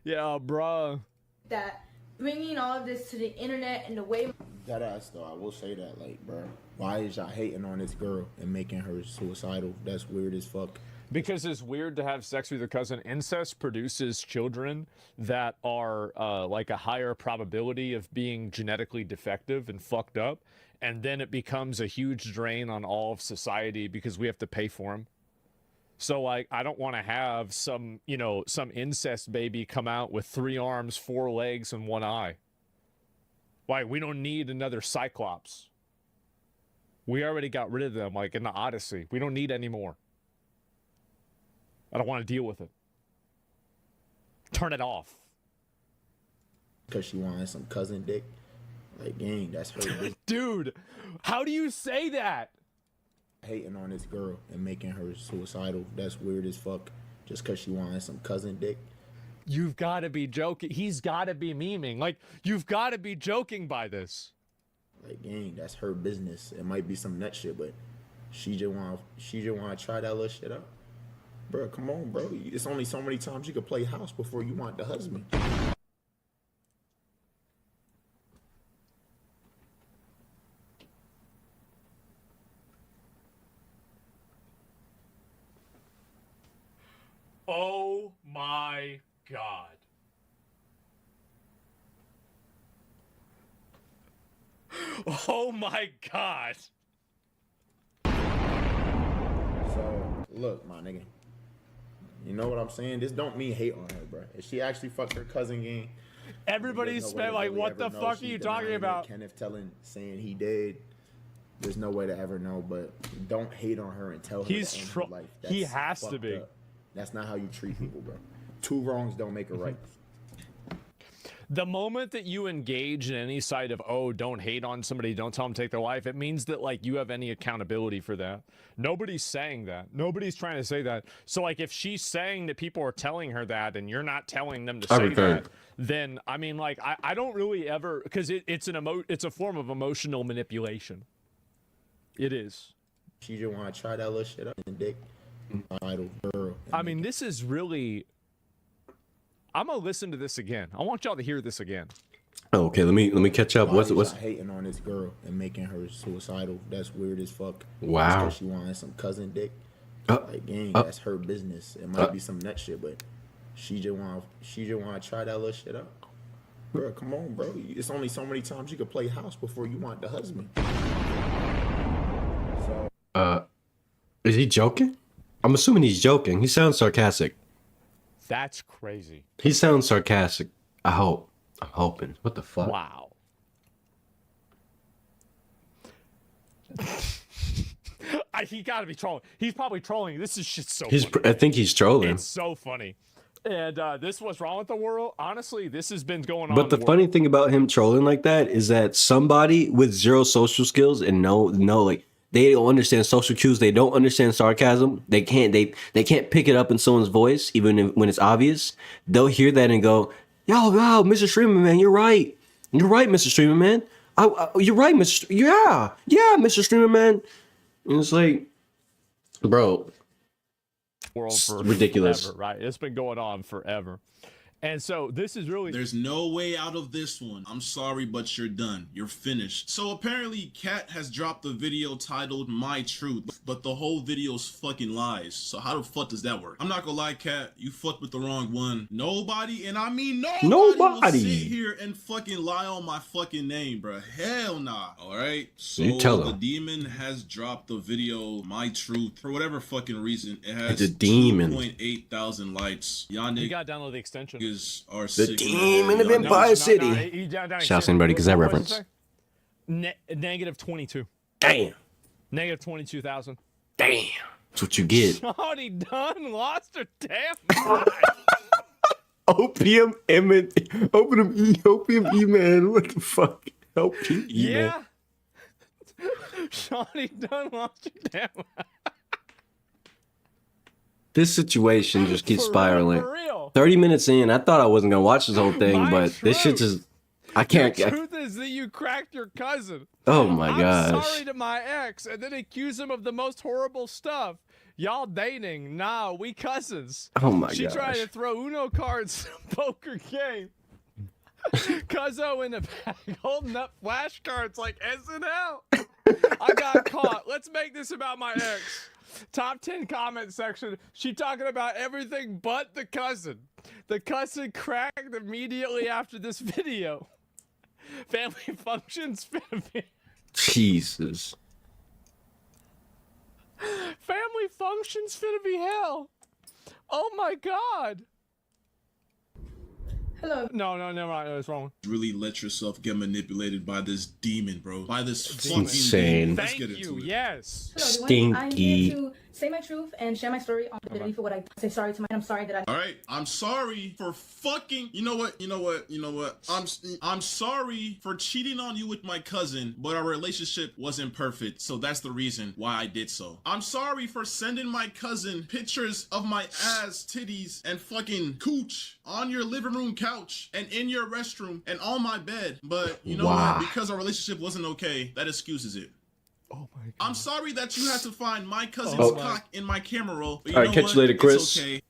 yeah, bro. That bringing all of this to the internet and the way. That ass though, I will say that, like, bro, why is y'all hating on this girl and making her suicidal? That's weird as fuck. Because it's weird to have sex with your cousin. Incest produces children that are like a higher probability of being genetically defective and fucked up. And then it becomes a huge drain on all of society because we have to pay for them. So, like, I don't want to have some incest baby come out with 3 arms, 4 legs, and 1 eye. Like, we don't need another Cyclops. We already got rid of them, like in the Odyssey. We don't need any more. I don't want to deal with it. Turn it off. Because she wanted some cousin dick. Like, gang, that's her. Dude, how do you say that? Hating on this girl and making her suicidal. That's weird as fuck. Just because she wanted some cousin dick. You've got to be joking. He's got to be memeing. Like, you've got to be joking by this. Like, gang, that's her business. It might be some nut shit, but she just want to try that little shit out. Bro, come on, bro. It's only so many times you can play house before you want the husband. Oh my God. Oh my God. So, look, my nigga. You know what I'm saying? This don't mean hate on her, bro. If she actually fucked her cousin gang, everybody's spent like, what the fuck are you talking about? Kenneth saying he did. There's no way to ever know, but don't hate on her and tell her he's to end her life. That's he has to be. Up. That's not how you treat people, bro. 2 wrongs don't make a right. The moment that you engage in any side of, oh, don't hate on somebody, don't tell them to take their life, it means that, like, you have any accountability for that. Nobody's saying that. Nobody's trying to say that. So, like, if she's saying that people are telling her that and you're not telling them to say that, then, I mean, like, I don't really ever, because it's a form of emotional manipulation. It is. She just want to try that little shit up and dick. Idle girl. I mean, this is really... I'm gonna listen to this again. I want y'all to hear this again. Okay, let me catch up. What's hating on this girl and making her suicidal? That's weird as fuck. Wow. She wanted some cousin dick. Like, gang, that's her business. It might be some nut shit, but she just want to try that little shit out. Bro, come on, bro. It's only so many times you could play house before you want the husband. Is he joking? I'm assuming he's joking. He sounds sarcastic. That's crazy. He sounds sarcastic. I hope. I'm hoping. What the fuck? Wow. He gotta be trolling. He's probably trolling. This is shit so funny. I think he's trolling. It's so funny. And this was wrong with the world. Honestly, this has been going on. But the funny thing about him trolling like that is that somebody with zero social skills and no like they don't understand social cues. They don't understand sarcasm. They can't pick it up in someone's voice, even when it's obvious. They'll hear that and go, "Yo, Mr. Streamer Man, you're right. You're right, Mr. Streamer Man. You're right, Mr. Yeah, Mr. Streamer Man." And it's like, bro, world for ridiculous, forever, right? It's been going on forever. And so this is really... There's no way out of this one. I'm sorry, but you're done. You're finished. So apparently Kat has dropped a video titled My Truth, but the whole video's fucking lies. So how the fuck does that work? I'm not gonna lie, Kat, you fucked with the wrong one. Nobody, and I mean nobody will sit here and fucking lie on my fucking name, bro. Hell nah. Alright? So you tell the them. demon has dropped the video My Truth for whatever fucking reason. It has It's a demon. 2.8 thousand likes. Y'all niggas. You gotta download the extension. Are the demon of Empire City. Shout out to anybody because that reference. Negative 22. Damn. Negative 22,000. Damn. That's what you get. Shawty done lost her damn Opium E, man. What the fuck? Opium E, man. Yeah. Shawty done lost her damn mind. This situation just keeps spiraling. For real. 30 minutes in, I thought I wasn't gonna watch this whole thing, but this shit just I can't. The truth is that you cracked your cousin. Oh my gosh. I'm sorry to my ex, and then accuse him of the most horrible stuff. Y'all dating? Nah, we cousins. Oh my gosh. She tried to throw Uno cards poker game. Cuzzo in the back holding up flashcards like SNL. I got caught. Let's make this about my ex. Top 10 comment section. She talking about everything but the cousin. The cousin cracked immediately after this video. Family functions finna be. Jesus. Family functions finna be hell. Oh my god. Hello. No, never mind. It's wrong. Really let yourself get manipulated by this demon, bro. By this fucking insane. demon. Let's Thank get into you. it. Yes. Hello, Stinky. I'm here to say my truth and share my story on the for what I say sorry to my. I'm sorry that I. All right, I'm sorry for fucking. You know what? I'm sorry for cheating on you with my cousin, but our relationship wasn't perfect, so that's the reason why I did so. I'm sorry for sending my cousin pictures of my ass, titties, and fucking cooch on your living room couch and in your restroom and on my bed, but you know what? Because our relationship wasn't okay, that excuses it. Oh my god. I'm sorry that you had to find my cousin's cock in my camera roll. But you All right, know catch what? you later, Chris. It's okay.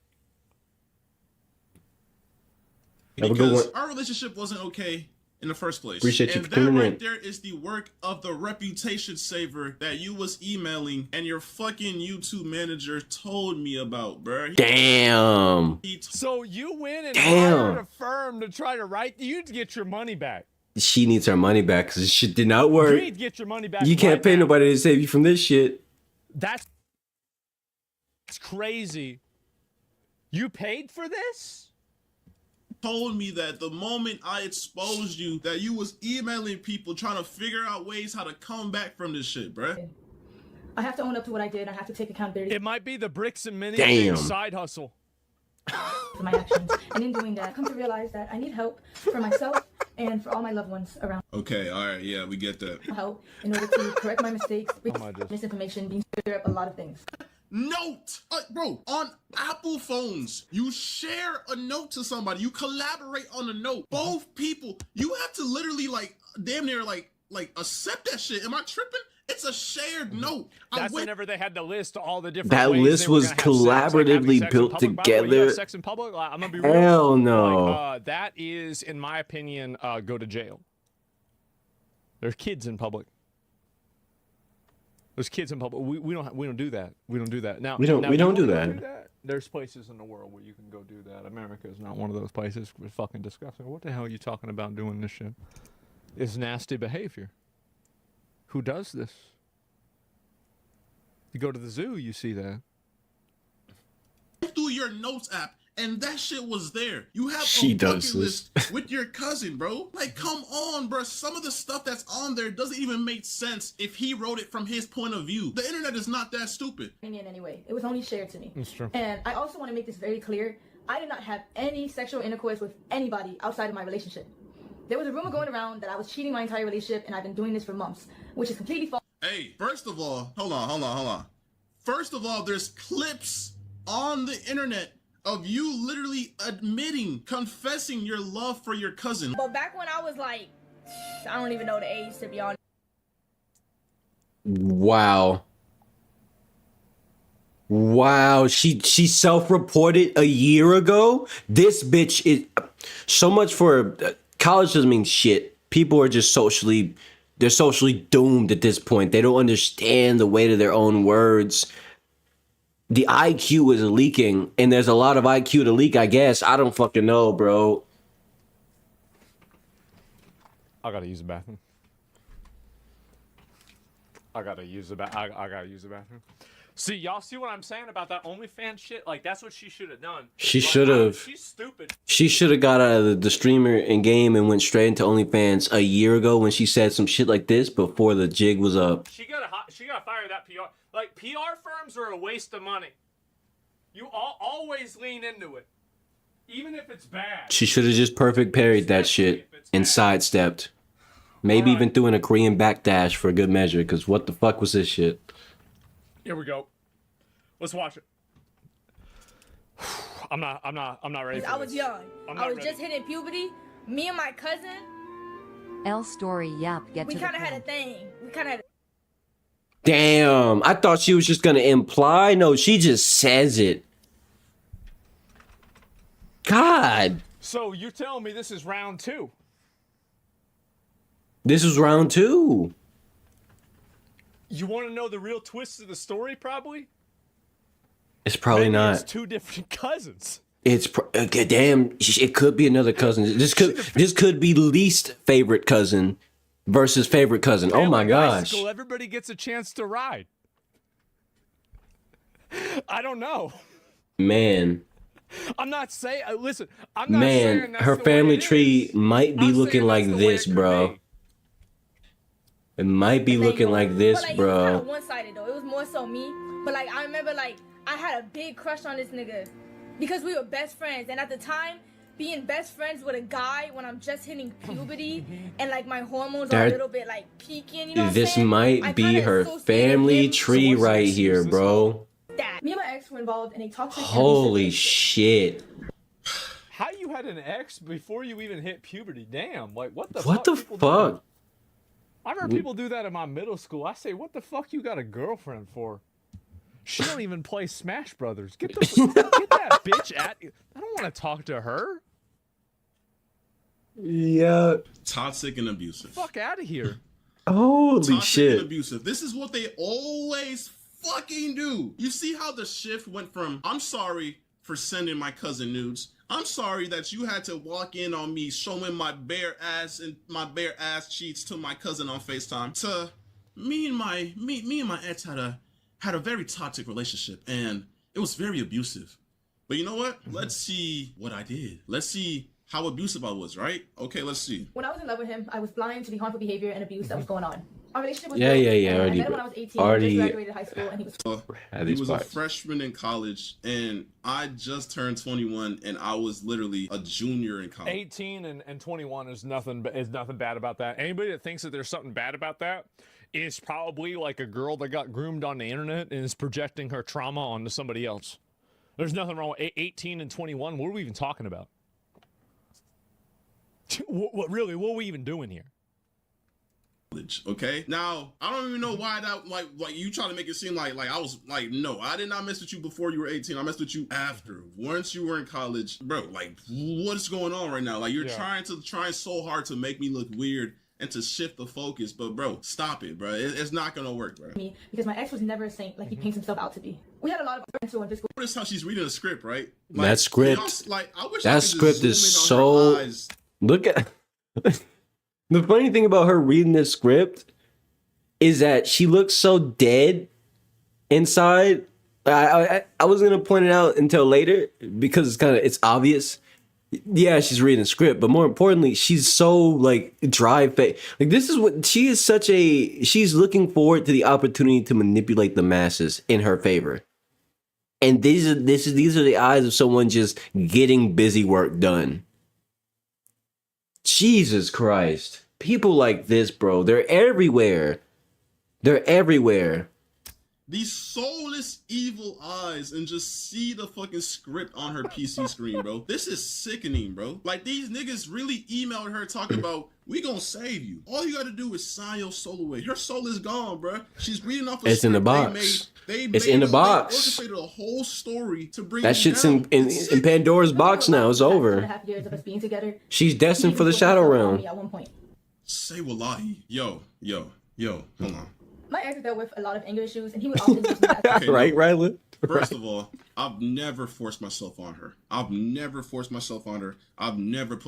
Have a good Because one. our relationship wasn't okay in the first place. Appreciate you and for that tuning right in. there is the work of the reputation saver that you was emailing and your fucking YouTube manager told me about, bruh. Damn. So you went and Damn. hired a firm to try to write you to get your money back. She needs her money back because this shit did not work. You need to get your money back. You can't right pay now. nobody to save you from this shit. That's crazy. You paid for this? Told me that the moment I exposed you, that you was emailing people trying to figure out ways how to come back from this shit, bruh. I have to own up to what I did. I have to take accountability. It might be the bricks and mini Damn. side hustle. my actions. And in doing that, I come to realize that I need help for myself and for all my loved ones around. Okay, all right, yeah, we get that. Help in order to correct my mistakes, misinformation, being clear up a lot of things. Note, bro, on Apple phones, you share a note to somebody, you collaborate on a note. Both people, you have to literally like damn near like accept that shit. Am I tripping? It's a shared note. That's whenever they had to list all the different. That ways list they were was gonna have collaboratively sex. built By the way, you together. have sex in public? I'm gonna be real. Hell no. Like, that is, in my opinion, go to jail. There's kids in public. There's kids in public. We don't do that. We don't do that. Now We don't do wanna that. There's places in the world where you can go do that. America is not one of those places. We're fucking disgusting. What the hell are you talking about doing this shit? It's nasty behavior. Who does this? You go to the zoo, you see that. Through your notes app, and that shit was there. You have She a bucket does list with your cousin, bro. Like, come on, bro. Some of the stuff that's on there doesn't even make sense if he wrote it from his point of view. The internet is not that stupid. Anyway, it was only shared to me. That's true. And I also want to make this very clear. I did not have any sexual intercourse with anybody outside of my relationship. There was a rumor going around that I was cheating my entire relationship, and I've been doing this for months, which is completely false. Hey, first of all, hold on. First of all, there's clips on the internet of you literally admitting, confessing your love for your cousin. But back when I was like, I don't even know the age, to be honest. Wow. Wow, she self-reported a year ago. This bitch is so much for college doesn't mean shit. People are just socially doomed at this point. They don't understand the weight of their own words. The IQ is leaking, and there's a lot of IQ to leak, I guess. I don't fucking know, bro. I gotta use the bathroom. I gotta use the bathroom. See, y'all see what I'm saying about that OnlyFans shit? Like, that's what she should have done. She Like, should have. She's stupid. She should have got out of the streamer and game and went straight into OnlyFans a year ago when she said some shit like this before the jig was up. She gotta fire that PR. Like, PR firms are a waste of money. You always lean into it, even if it's bad. She should have just perfect parried that shit and sidestepped. Maybe even threw in a Korean backdash for a good measure, because what the fuck was this shit? Here we go. Let's watch it. I'm not ready for I was this. young. I'm I not was ready. just hitting puberty. Me and my cousin, L story, yep, get we to the kind of had a point. thing. We kind of had Damn, I thought she was just gonna imply. No, she just says it. God. So you're telling me this is round 2? This was round 2. You want to know the real twist of the story? Probably. It's probably Maybe not. It's 2 different cousins. It's okay, damn. It could be another cousin. This could be least favorite cousin versus favorite cousin. Oh my gosh. Bicycle, everybody gets a chance to ride. I don't know. Man. I'm not saying. Listen, I'm not saying Man, that's her the family way it tree is. might be I'm looking saying like that's the way this, it could bro. be. It might be looking like this, But like, it was kind bro. of one-sided though. It was more so me. But like, I remember like I had a big crush on this nigga because we were best friends, and at the time, being best friends with a guy when I'm just hitting puberty and like my hormones are a little bit like peaking, you know what I'm This saying? I might be kinda her associated family him tree with right here, bro. that. Me and my ex were involved in a toxic and Holy abusive shit. How you had an ex before you even hit puberty? Damn, like what the What the people do? fuck? I've heard people do that in my middle school. I say, what the fuck you got a girlfriend for? She don't even play Smash Brothers. Get that bitch at you. I don't want to talk to her. Yeah. Toxic and abusive. Fuck out of here. Holy Toxic shit. and abusive. This is what they always fucking do. You see how the shift went from, I'm sorry for sending my cousin nudes. I'm sorry that you had to walk in on me showing my bare ass and my bare ass cheeks to my cousin on FaceTime. To me and my ex had a very toxic relationship, and it was very abusive. But you know what? Let's see what I did. Let's see how abusive I was, right? Okay, let's see. When I was in love with him, I was blind to the harmful behavior and abuse that was going on. Our relationship was Yeah, good, yeah, yeah. and I Already, met him when I was 18. already. Just graduated high school, and he was. He was a freshman in college, and I just turned 21, and I was literally a junior in college. 18 and 21 is nothing bad about that. Anybody that thinks that there's something bad about that is probably like a girl that got groomed on the internet and is projecting her trauma onto somebody else. There's nothing wrong with 18 and 21. What are we even talking about? What really? What are we even doing here? Okay, now I don't even know why that like you trying to make it seem like I was like, no, I did not mess with you before you were 18. I messed with you after, once you were in college, bro. Like, what's going on right now? Like, you're trying so hard to make me look weird and to shift the focus, but bro, stop it, bro. It's not gonna work, bro. Me, because my ex was never a saint like he paints himself out to be. We had a lot of friends who went to school. Notice how she's reading a script, right? Like, That script. Like, I wish that script is so. Look at. The funny thing about her reading this script is that she looks so dead inside. I was gonna point it out until later because it's obvious. Yeah, she's reading the script, but more importantly, she's so like dry face. Like, this is what she is, she's looking forward to the opportunity to manipulate the masses in her favor. And these are the eyes of someone just getting busy work done. Jesus Christ. People like this, bro, they're everywhere. They're everywhere. These soulless evil eyes, and just see the fucking script on her PC screen, bro. This is sickening, bro. Like, these niggas really emailed her talking about, we gonna save you. All you gotta do is sign your soul away. Her soul is gone, bro. She's reading off a It's in the box. It's in the box. They orchestrated a whole story to bring That shit's in Pandora's box now. It's over. 2.5 years of us being together. She's destined for the Shadow Realm. At one point. Say wallahi. Yo, hold on. My ex dealt with a lot of anger issues, and he would often use me as Okay, right, Rylan? First of all, I've never forced myself on her. I've never put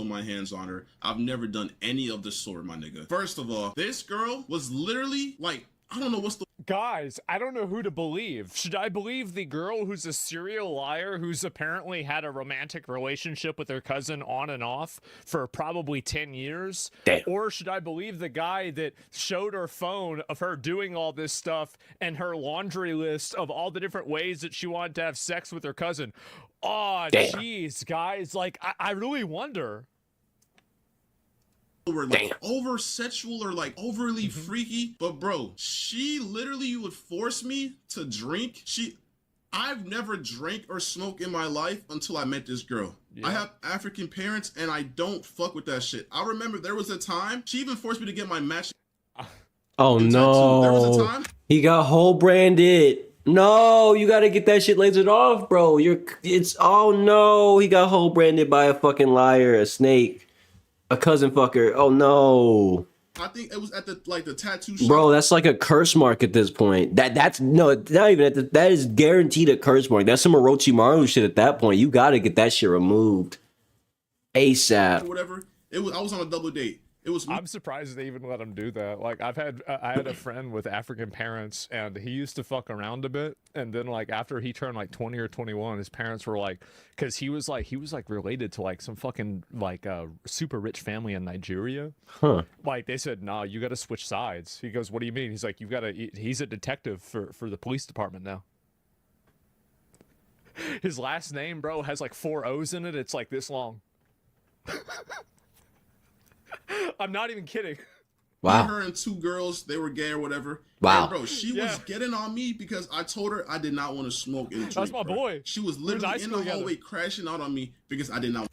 my hands on her. I've never done any of the sort, my nigga. First of all, this girl was literally like, I don't know what's the... Guys, I don't know who to believe. Should I believe the girl who's a serial liar who's apparently had a romantic relationship with her cousin on and off for probably 10 years? Damn. Or should I believe the guy that showed her phone of her doing all this stuff and her laundry list of all the different ways that she wanted to have sex with her cousin? Oh, jeez, guys. Like, I really wonder. Were like over sexual or like overly freaky, but bro, she literally would force me to drink. I've never drank or smoked in my life until I met this girl. I have African parents and I don't fuck with that shit. I remember there was a time she even forced me to get my match. Oh no, there was a time he got whole branded. No, you gotta get that shit lasered off, bro. Oh no, he got whole branded by a fucking liar, a snake. A cousin fucker. Oh no. I think it was at the tattoo shop. Bro, that's like a curse mark at this point. That's no, not even that is guaranteed a curse mark. That's some Orochimaru shit at that point. You gotta get that shit removed ASAP. Or whatever. I was on a double date. I'm surprised they even let him do that. Like, I had a friend with African parents, and he used to fuck around a bit, and then like after he turned like 20 or 21, his parents were like, because he was like related to like some fucking like super rich family in Nigeria. Huh. Like, they said, nah, you got to switch sides. He goes, what do you mean? He's like, he's a detective for the police department now. His last name, bro, has like 4 O's in it. It's like this long. I'm not even kidding. Wow. Her and 2 girls, they were gay or whatever. Wow. And bro, she was getting on me because I told her I did not want to smoke and drink. That's my boy. She was literally in the hallway crashing out on me because I did not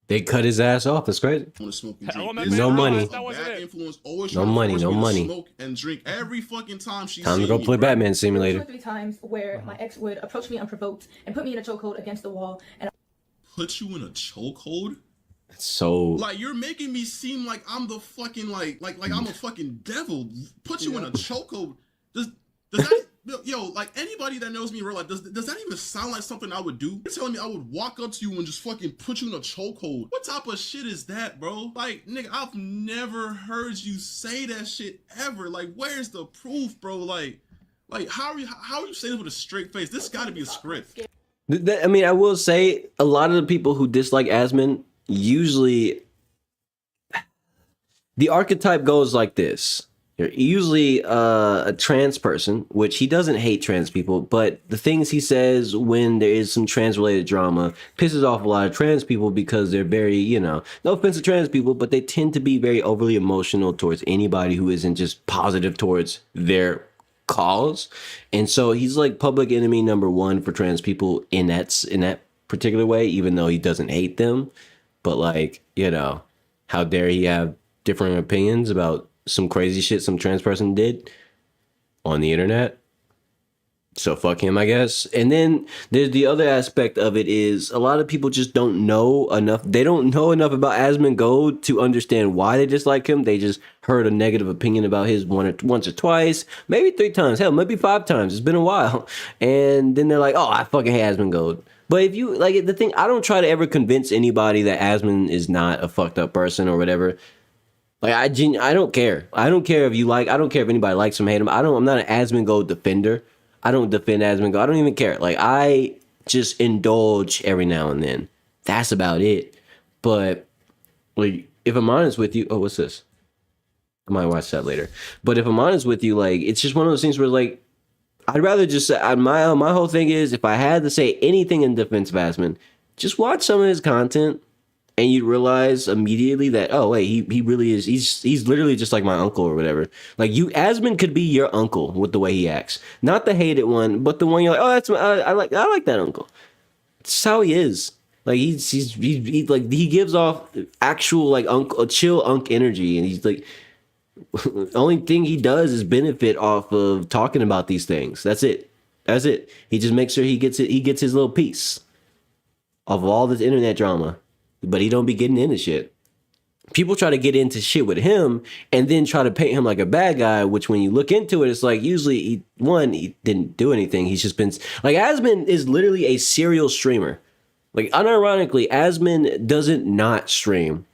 They cut his ass off. That's crazy. want to smoke and Hell, drink. No money. Bad influence, always No trying to money, force no me to money. Smoke and drink every fucking time she Time to see go me, play bro. Batman 2 or Simulator. 3 times where my ex would approach me unprovoked and put me in a chokehold against the wall. And Put you in a chokehold? So like, you're making me seem like I'm the fucking like I'm a fucking devil. Put you in a chokehold. Does that like anybody that knows me in real life, does that even sound like something I would do? You're telling me I would walk up to you and just fucking put you in a chokehold? What type of shit is that, bro? Like, nigga, I've never heard you say that shit ever. Like, where's the proof, bro? Like how are you saying this with a straight face? This got to be a script. I mean, I will say a lot of the people who dislike Asmon, usually the archetype goes like this. usually a trans person, which he doesn't hate trans people, but the things he says when there is some trans related drama pisses off a lot of trans people because they're very, no offense to trans people, but they tend to be very overly emotional towards anybody who isn't just positive towards their cause. And so he's like public enemy number one for trans people in that particular way, even though he doesn't hate them. But like, how dare he have different opinions about some crazy shit some trans person did on the internet? So fuck him, I guess. And then there's the other aspect of it is a lot of people just don't know enough. They don't know enough about Asmongold to understand why they dislike him. They just heard a negative opinion about his once or twice, maybe 3 times, hell, maybe 5 times. It's been a while. And then they're like, oh, I fucking hate Asmongold. But if you like the thing, I don't try to ever convince anybody that Asmon is not a fucked up person or whatever. Like I don't care. I don't care if you like. I don't care if anybody likes him, hate him. I'm not an Asmongold defender. I don't defend Asmongold. I don't even care. Like I just indulge every now and then. That's about it. But like, if I'm honest with you, oh, what's this? I might watch that later. But if I'm honest with you, like it's just one of those things where like I'd rather just say my whole thing is if I had to say anything in defense of Asmon, just watch some of his content. And you'd realize immediately that, oh wait, he really is. He's literally just like my uncle or whatever. Like Asmon could be your uncle with the way he acts, not the hated one, but the one you're like, oh, that's I like that uncle. That's how he is. Like he gives off actual like uncle, chill unk energy, and he's like, the only thing he does is benefit off of talking about these things. That's it. He just makes sure he gets it. He gets his little piece of all this internet drama. But he don't be getting into shit. People try to get into shit with him and then try to paint him like a bad guy, which when you look into it, it's like usually he didn't do anything. He's just been like Asmon is literally a serial streamer. Like unironically, Asmon doesn't not stream.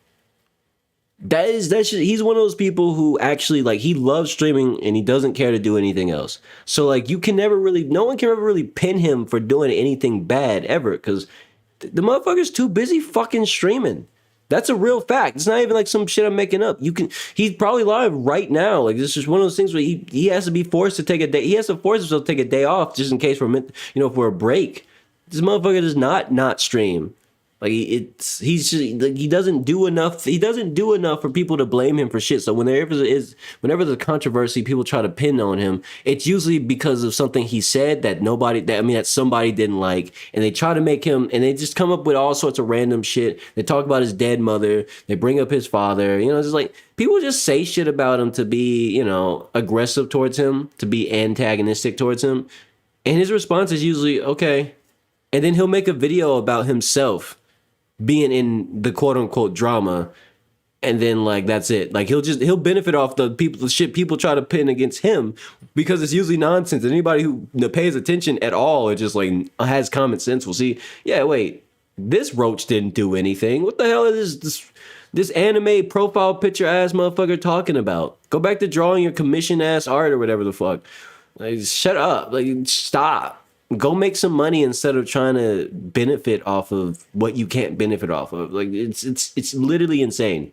That's just, he's one of those people who actually like he loves streaming and he doesn't care to do anything else. So like no one can ever really pin him for doing anything bad ever because the motherfucker's too busy fucking streaming. That's a real fact. It's not even like some shit I'm making up. He's probably live right now. Like this is one of those things where he has to be forced to take a day. He has to force himself to take a day off just in case for a break. This motherfucker does not stream. Like he's just like he doesn't do enough. He doesn't do enough for people to blame him for shit. So whenever there's a controversy, people try to pin on him. It's usually because of something he said that somebody didn't like, and they try to make him, and they just come up with all sorts of random shit. They talk about his dead mother. They bring up his father. It's just like people just say shit about him to be aggressive towards him, to be antagonistic towards him, and his response is usually okay, and then he'll make a video about himself being in the quote unquote drama, and then like that's it. Like he'll benefit off the shit people try to pin against him because it's usually nonsense. And anybody who pays attention at all or just like has common sense will see, yeah, wait, this roach didn't do anything. What the hell is this anime profile picture ass motherfucker talking about? Go back to drawing your commission ass art or whatever the fuck. Like shut up. Like stop. Go make some money instead of trying to benefit off of what you can't benefit off of. Like it's literally insane.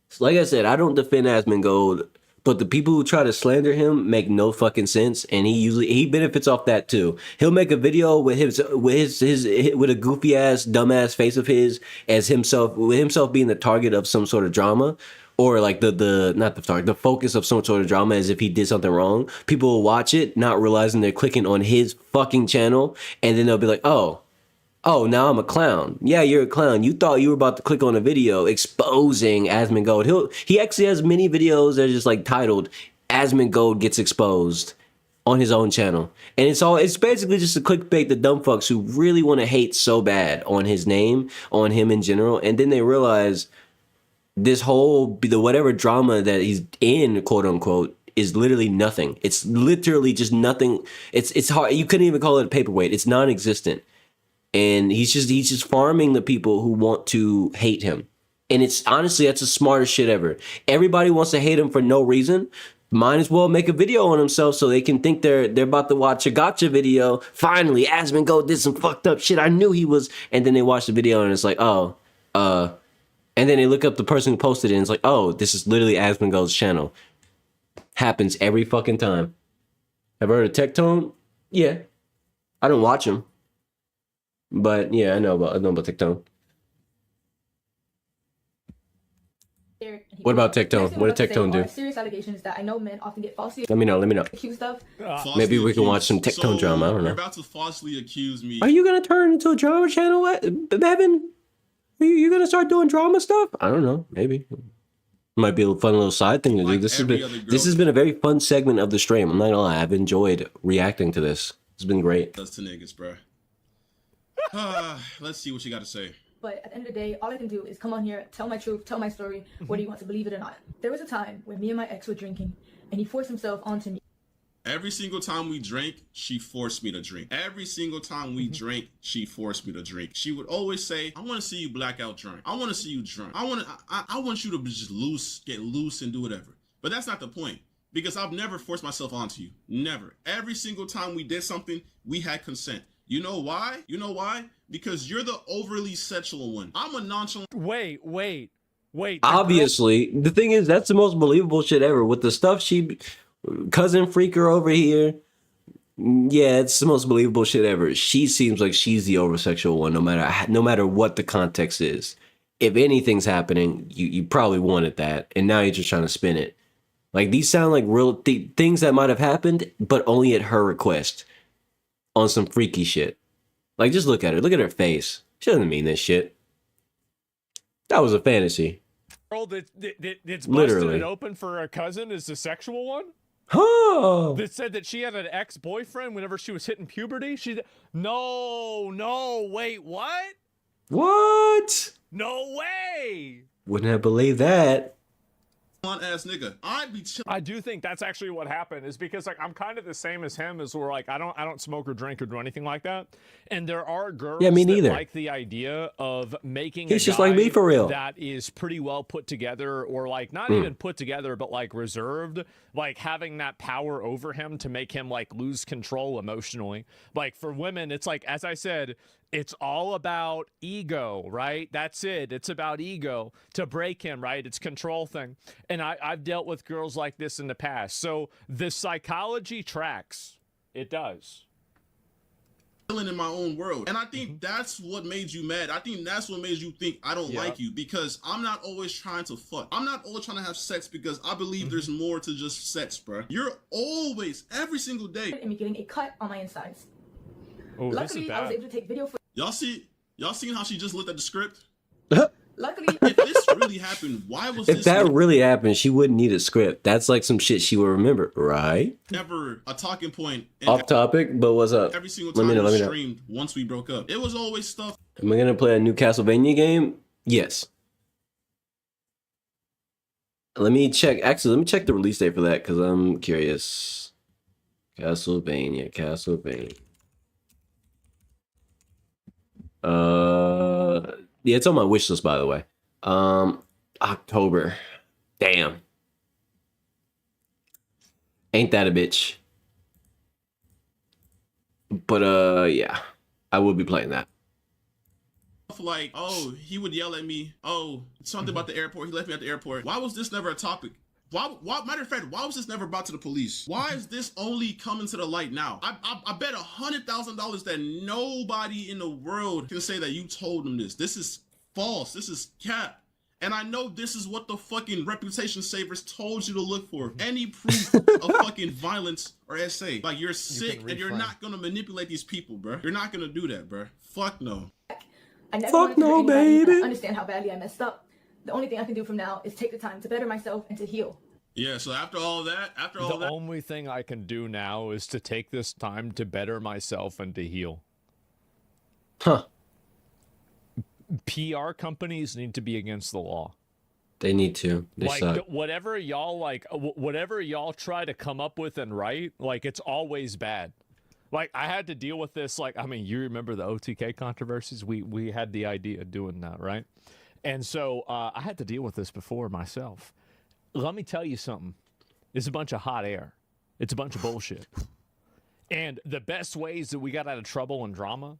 So like I said, I don't defend Asmongold, but the people who try to slander him make no fucking sense, and he benefits off that too. He'll make a video with a goofy ass dumbass face of his as himself being the target of some sort of drama. Or like the focus of some sort of drama as if he did something wrong. People will watch it, not realizing they're clicking on his fucking channel, and then they'll be like, oh, now I'm a clown. Yeah, you're a clown. You thought you were about to click on a video exposing Asmongold. He actually has many videos that are just like titled Asmongold Gets Exposed on his own channel. And it's basically just a clickbait, the dumb fucks who really want to hate so bad on his name, on him in general, and then they realize this whole whatever drama that he's in, quote unquote, is literally nothing. It's literally just nothing. It's hard. You couldn't even call it a paperweight. It's non-existent. And he's just farming the people who want to hate him. And it's honestly, that's the smartest shit ever. Everybody wants to hate him for no reason. Might as well make a video on himself so they can think they're about to watch a gotcha video. Finally, Asmongold did some fucked up shit. I knew he was. And then they watch the video and it's like, and then they look up the person who posted it and it's like, oh, this is literally Asmongold's channel. Happens every fucking time. Have I heard of Tectone? Yeah. I don't watch him. But yeah, I know about Tectone. What about Tectone? What did Tectone do? Serious allegations that I know men often get falsely Let me know. accused of. Maybe we can watch some Tectone drama. I don't know. You're about to falsely accuse me. Are you gonna turn into a drama channel, Bevin? Are you gonna start doing drama stuff? I don't know. Maybe. Might be a fun little side thing to do. This has been a very fun segment of the stream. I'm not gonna lie. I've enjoyed reacting to this. It's been great. That's to niggas, bro. Let's see what you got to say. But at the end of the day, all I can do is come on here, tell my truth, tell my story, whether you want to believe it or not. There was a time when me and my ex were drinking, and he forced himself onto me. Every single time we drank, she forced me to drink. Every single time we drank, she forced me to drink. She would always say, I want to see you blackout drunk. I want to see you drunk. I want you to just get loose and do whatever. But that's not the point. Because I've never forced myself onto you. Never. Every single time we did something, we had consent. You know why? You know why? Because you're the overly sexual one. I'm a nonchalant. Wait. Obviously, the thing is, that's the most believable shit ever. With the stuff cousin freaker over here, yeah, it's the most believable shit ever. She seems like she's the over-sexual one, no matter what the context is. If anything's happening, you probably wanted that, and now you're just trying to spin it. Like, these sound like real things that might have happened, but only at her request. On some freaky shit. Like, just look at her. Look at her face. She doesn't mean this shit. That was a fantasy. Girl that's busted Literally. it open for her cousin is the sexual one? Oh. That said that she had an ex-boyfriend whenever she was hitting puberty? No, wait, what? What? No way! Wouldn't have believed that. Ass nigga. I do think that's actually what happened, is because like I'm kind of the same as him, as we're like I don't smoke or drink or do anything like that, and there are girls me that neither. like the idea of making He's a just like me guy for real. that is pretty well put together, or like not even put together but like reserved, like having that power over him to make him like lose control emotionally. Like for women, it's like, as I said, it's all about ego, right? That's it. It's about ego to break him, right? It's control thing. And I've dealt with girls like this in the past. So the psychology tracks. It does. In my own world. And I think that's what made you mad. I think that's what made you think I don't like you, because I'm not always trying to fuck. I'm not always trying to have sex because I believe there's more to just sex, bro. You're always, every single day. And me getting a cut on my insides. Oh, Luckily, I was able to take video footage. Y'all seen how she just looked at the script? Luckily, if this really happened, why was If this that really happened, she wouldn't need a script. That's like some shit she would remember, right? never a talking point? Off topic, but what's up? Every single time we streamed once we broke up, it was always stuff. Am I gonna play a new Castlevania game? Yes. Let me check. Actually, let me check the release date for that because I'm curious. Castlevania. Yeah, it's on my wish list, by the way. October. Damn. Ain't that a bitch? But yeah, I will be playing that. Like, oh, he would yell at me. Oh, something about the airport. He left me at the airport. Why was this never a topic? Why, matter of fact, why was this never brought to the police? Why is this only coming to the light now? I bet $100,000 that nobody in the world can say that you told them this. This is false. This is cap. And I know this is what the fucking reputation savers told you to look for. Any proof of fucking violence or SA. Like, you're sick and you're not gonna manipulate these people, bro. You're not gonna do that, bro. Fuck no. I never wanted to hurt anybody. I understand how badly I messed up. The only thing I can do from now is take the time to better myself and to heal. Yeah, so after all that, the only thing I can do now is to take this time to better myself and to heal. Huh. PR companies need to be against the law. They need to. They like suck. whatever y'all try to come up with and write, like it's always bad. Like I had to deal with this. Like, I mean, you remember the OTK controversies? We had the idea of doing that, right? And so I had to deal with this before myself. Let me tell you something. It's a bunch of hot air. It's a bunch of bullshit. And the best ways that we got out of trouble and drama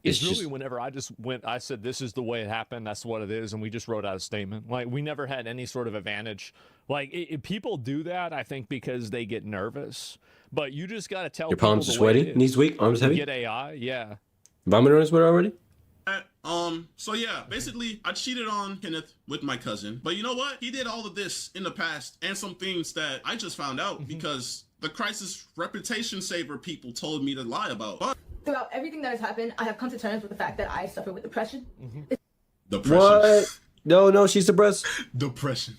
It's really whenever I said this is the way it happened, that's what it is, and we just wrote out a statement. Like, we never had any sort of advantage. Like, people do that, I think, because they get nervous. But you just got to tell Your people palms the are way sweaty, it is. knees weak, arms heavy. Get AI, yeah. Vomit on his sweater already? So yeah, basically I cheated on Kenneth with my cousin. But you know what? He did all of this in the past and some things that I just found out because the crisis reputation saver people told me to lie about. But Throughout everything that has happened, I have come to terms with the fact that I suffer with depression. Depression. What? No, she's depressed. Depression.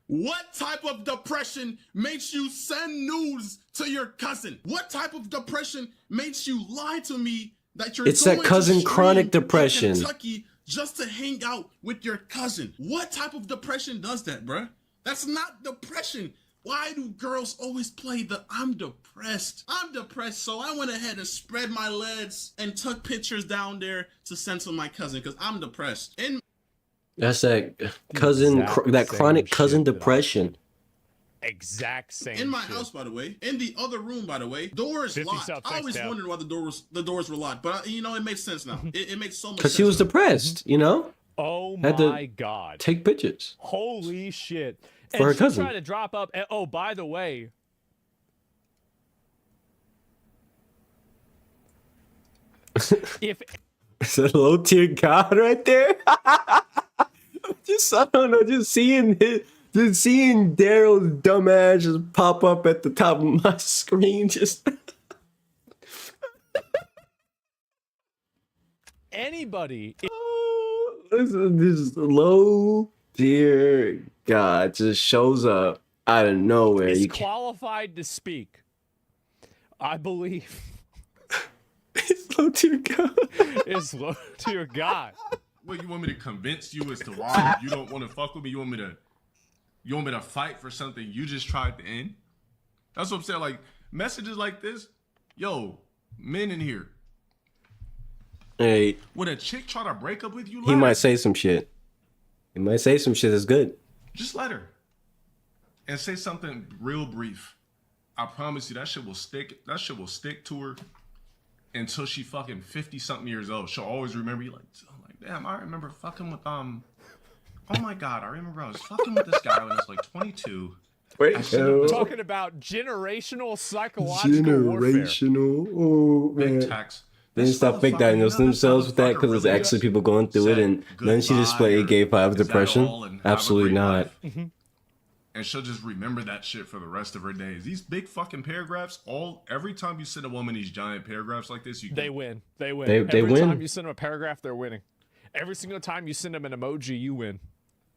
What type of depression makes you send news to your cousin? What type of depression makes you lie to me that you're It's going that cousin to chronic stream in depression. Kentucky just to hang out with your cousin? What type of depression does that, bruh? That's not depression. Why do girls always play the I'm depressed? I'm depressed, so I went ahead and spread my legs and took pictures down there to send to my cousin because I'm depressed. And That's that cousin, that chronic cousin depression. Exact same. in my house, by the way, in the other room, by the way, doors 50 locked. South, I always thanks, Tab. wondered why the doors were locked, but you know it makes sense now. It makes so much sense. Because she was depressed, you know? Oh Had to my God. take pictures. Holy shit. For And her she cousin. tried to drop up. Oh, by the way. If It's a low tier god right there. I don't know, just seeing Daryl's dumbass just pop up at the top of my screen, just anybody, this low tier god just shows up out of nowhere. is You can't. qualified to speak, I believe, It's low tier god. is low tier God. What, you want me to convince you as to why you don't want to fuck with me? You want me to fight for something you just tried to end? That's what I'm saying. Like messages like this, yo, men in here. Hey, When a chick try to break up with you, he let might her. say some shit. He might say some shit that's good. Just let her. And say something real brief. I promise you that shit will stick. That shit will stick to her until she fucking 50-something years old. She'll always remember you like, damn, I remember fucking with oh my God, I remember I was fucking with this guy when I was like 22. Wait, Talking about generational psychological warfare. generational. Oh man. Big tax. They didn't stop fake diagnosing themselves with that because it's actually people going through it, and then she just play gay 5 depression. Absolutely not. And she'll just remember that shit for the rest of her days. These big fucking paragraphs, every time you send a woman these giant paragraphs like this, They win. They win. They Every win. time you send them a paragraph, they're winning. Every single time you send them an emoji, you win.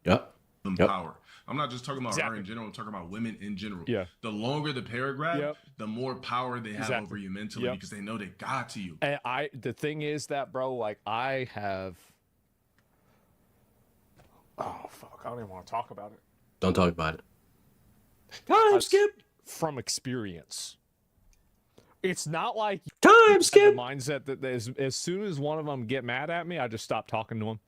Yep. Power. I'm not just talking about her in general. I'm talking about women in general. Yeah. The longer the paragraph, the more power they have over you mentally because they know they got to you. And the thing is that, bro, like I have. Oh fuck! I don't even want to talk about it. Don't talk about it. Time skip. From experience. It's not like time skip. The mindset that as soon as one of them get mad at me, I just stop talking to them.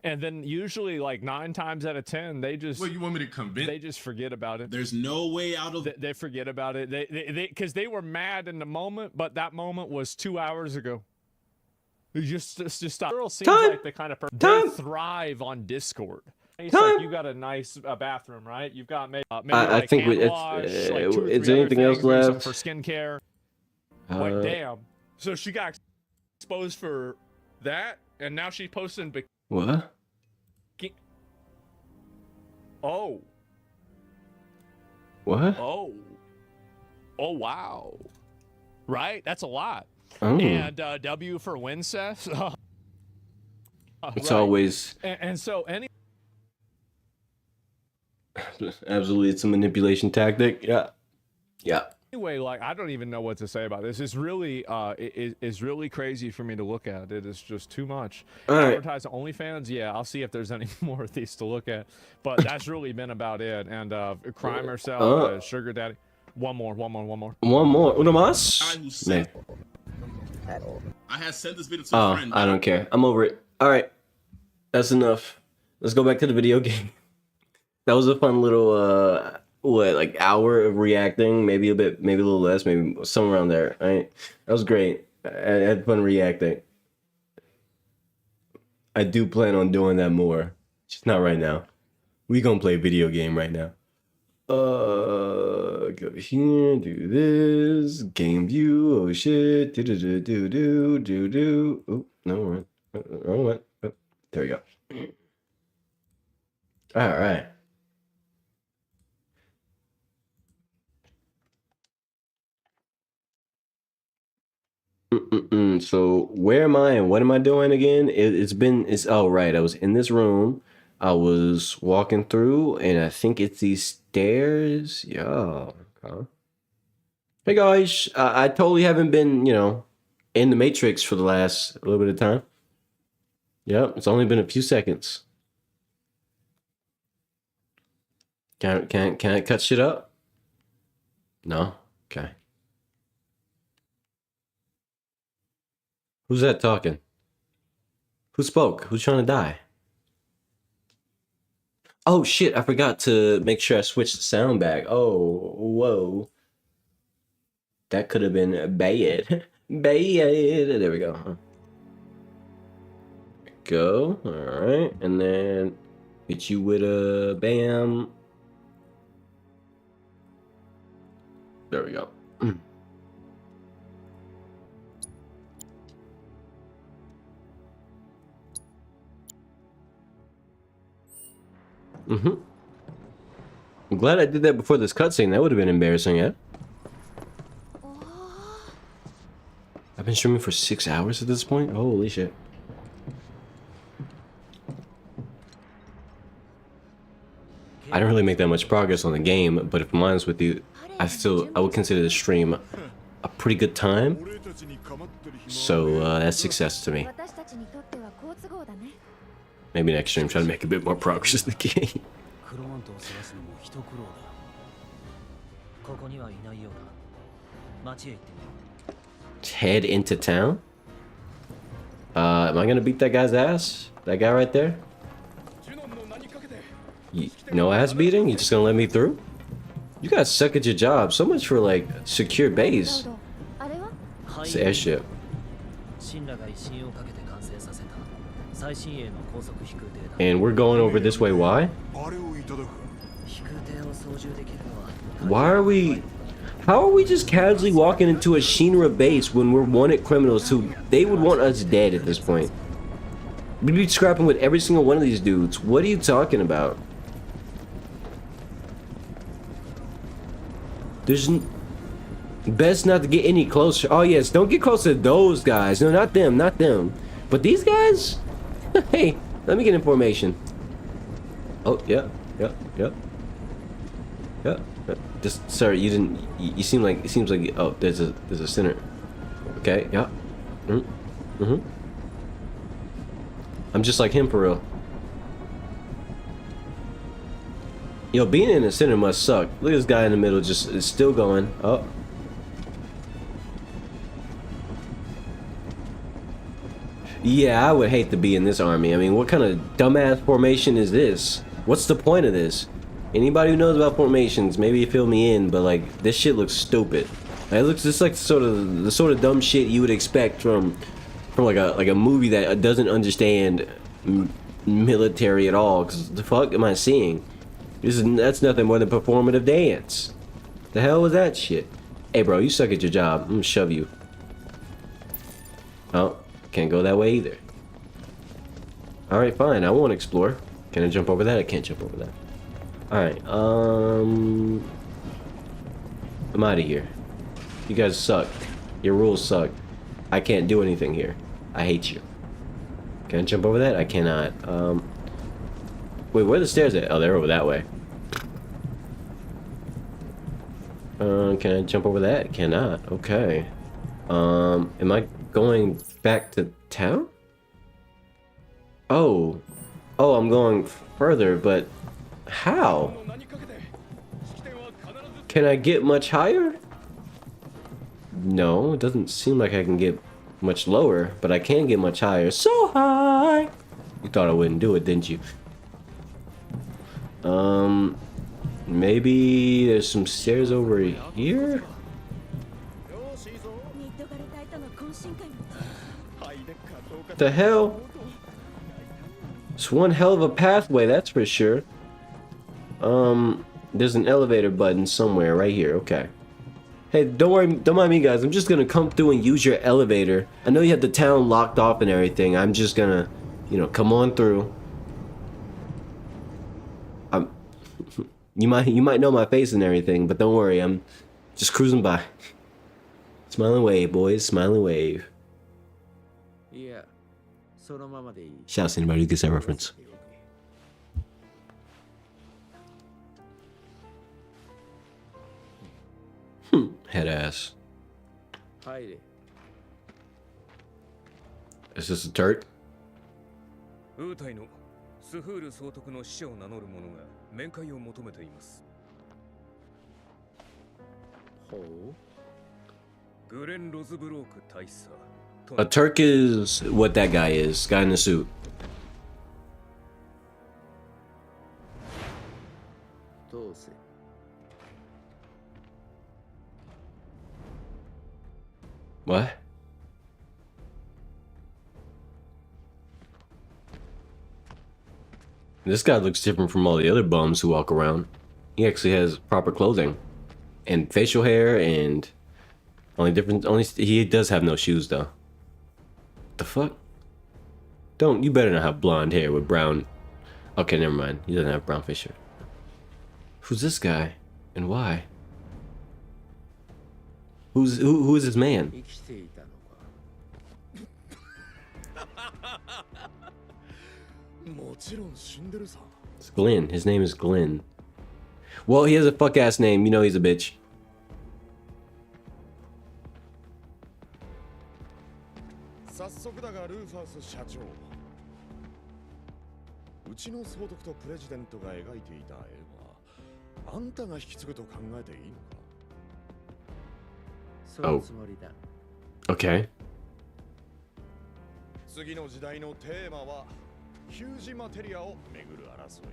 And then usually, like 9 times out of 10, they just. Well, you want me to convince? They just forget about it. There's no way out of. They forget about it. They because they were mad in the moment, but that moment was 2 hours ago. You just stop. Girl seems like the kind of person they thrive on Discord. It's like you got a nice bathroom, right? You've got maybe I like think hand wash, like 2 or 3 is there other anything else things, maybe something left? for skincare? Like damn. So she got exposed for that, and now she's posting. What? Oh. What? Oh. Oh wow. Right? That's a lot. Oh. And W for Wincest. It's always and so any absolutely it's a manipulation tactic. Yeah. anyway, like I don't even know what to say about this. It's really it's really crazy for me to look at. It is just too much. All right. Advertise OnlyFans, yeah, I'll see if there's any more of these to look at. But that's really been about it. And crime herself, sugar daddy. One more. One more. Una más? Nee. I had sent this video to a friend. I don't care. I'm over it. All right. That's enough. Let's go back to the video game. That was a fun little hour of reacting, maybe a little less, maybe somewhere around there, right? That was great. I had fun reacting. I do plan on doing that more. Just not right now. We gonna play a video game right now. Go here, do this, game view. Oh shit, do. Oh no, wrong one. Oh, there we go. All right. So where am I and what am I doing again? It's oh right. I was in this room. I was walking through, and I think it's these stairs. Yeah. Okay. Hey guys, I totally haven't been, in the Matrix for the last little bit of time. Yep, it's only been a few seconds. Can I cut shit up? No. Okay. Who's that talking? Who spoke? Who's trying to die? Oh shit, I forgot to make sure I switched the sound back. Oh, whoa. That could have been bad. Bad. There we go. Go. Alright. And then hit you with a bam. There we go. I'm glad I did that before this cutscene. That would have been embarrassing, yeah? I've been streaming for 6 hours at this point? Holy shit. I don't really make that much progress on the game, but if I'm honest with you, I would consider the stream a pretty good time. So that's success to me. Maybe next stream try to make a bit more progress in the game. Head into town? Am I gonna beat that guy's ass? That guy right there? No ass beating? You just gonna let me through? You guys suck at your job. So much for like secure base. It's the airship. And we're going over this way. Why? Why are we... How are we just casually walking into a Shinra base when we're wanted criminals who... They would want us dead at this point. We'd be scrapping with every single one of these dudes. What are you talking about? There's... Best not to get any closer. Oh yes, don't get close to those guys. No, not them, not them. But these guys? Hey, let me get information. Oh, yeah. Just, sorry, you didn't... You seem like... It seems like... Oh, there's a center. Okay, yeah. I'm just like him for real. Yo, being in the center must suck. Look at this guy in the middle, just is still going. Oh. Yeah, I would hate to be in this army. I mean, what kind of dumbass formation is this? What's the point of this? Anybody who knows about formations, maybe fill me in, but like, this shit looks stupid. It looks just like the sort of dumb shit you would expect from like a movie that doesn't understand military at all. Cause the fuck am I seeing? That's nothing more than performative dance. The hell was that shit? Hey bro, you suck at your job. I'm gonna shove you. Oh, can't go that way either. Alright, fine, I won't explore. Can I jump over that? I can't jump over that. Alright, I'm out of here. You guys suck. Your rules suck. I can't do anything here. I hate you. Can I jump over that? I cannot. Wait, where are the stairs at? Oh, they're over that way. Can I jump over that? Cannot. Okay. Am I going back to town? Oh. Oh, I'm going further, but how? Can I get much higher? No, it doesn't seem like I can get much lower, but I can get much higher. So high! You thought I wouldn't do it, didn't you? Maybe there's some stairs over here? The hell? It's one hell of a pathway, that's for sure. There's an elevator button somewhere right here. Okay. Hey, don't worry, don't mind me, guys. I'm just gonna come through and use your elevator. I know you have the town locked off and everything. I'm just gonna, you know, come on through. You might know my face and everything, but don't worry. I'm just cruising by. Smiling wave, boys. Smiling wave. Shout out to anybody who gets that reference. Head ass. Is this a Turk? A Turk is what that guy is. Guy in the suit. What? This guy looks different from all the other bums who walk around. He actually has proper clothing and facial hair, and he does have no shoes though. The fuck? You better not have blonde hair with brown. Okay, never mind. He doesn't have brown facial. Who's this guy and why? Who is this man? It's Glenn. His name is Glenn. Well, he has a fuck ass name. You know he's a bitch. Oh. Okay. 次の時代のテーマはヒュージマテリアをめぐる争い。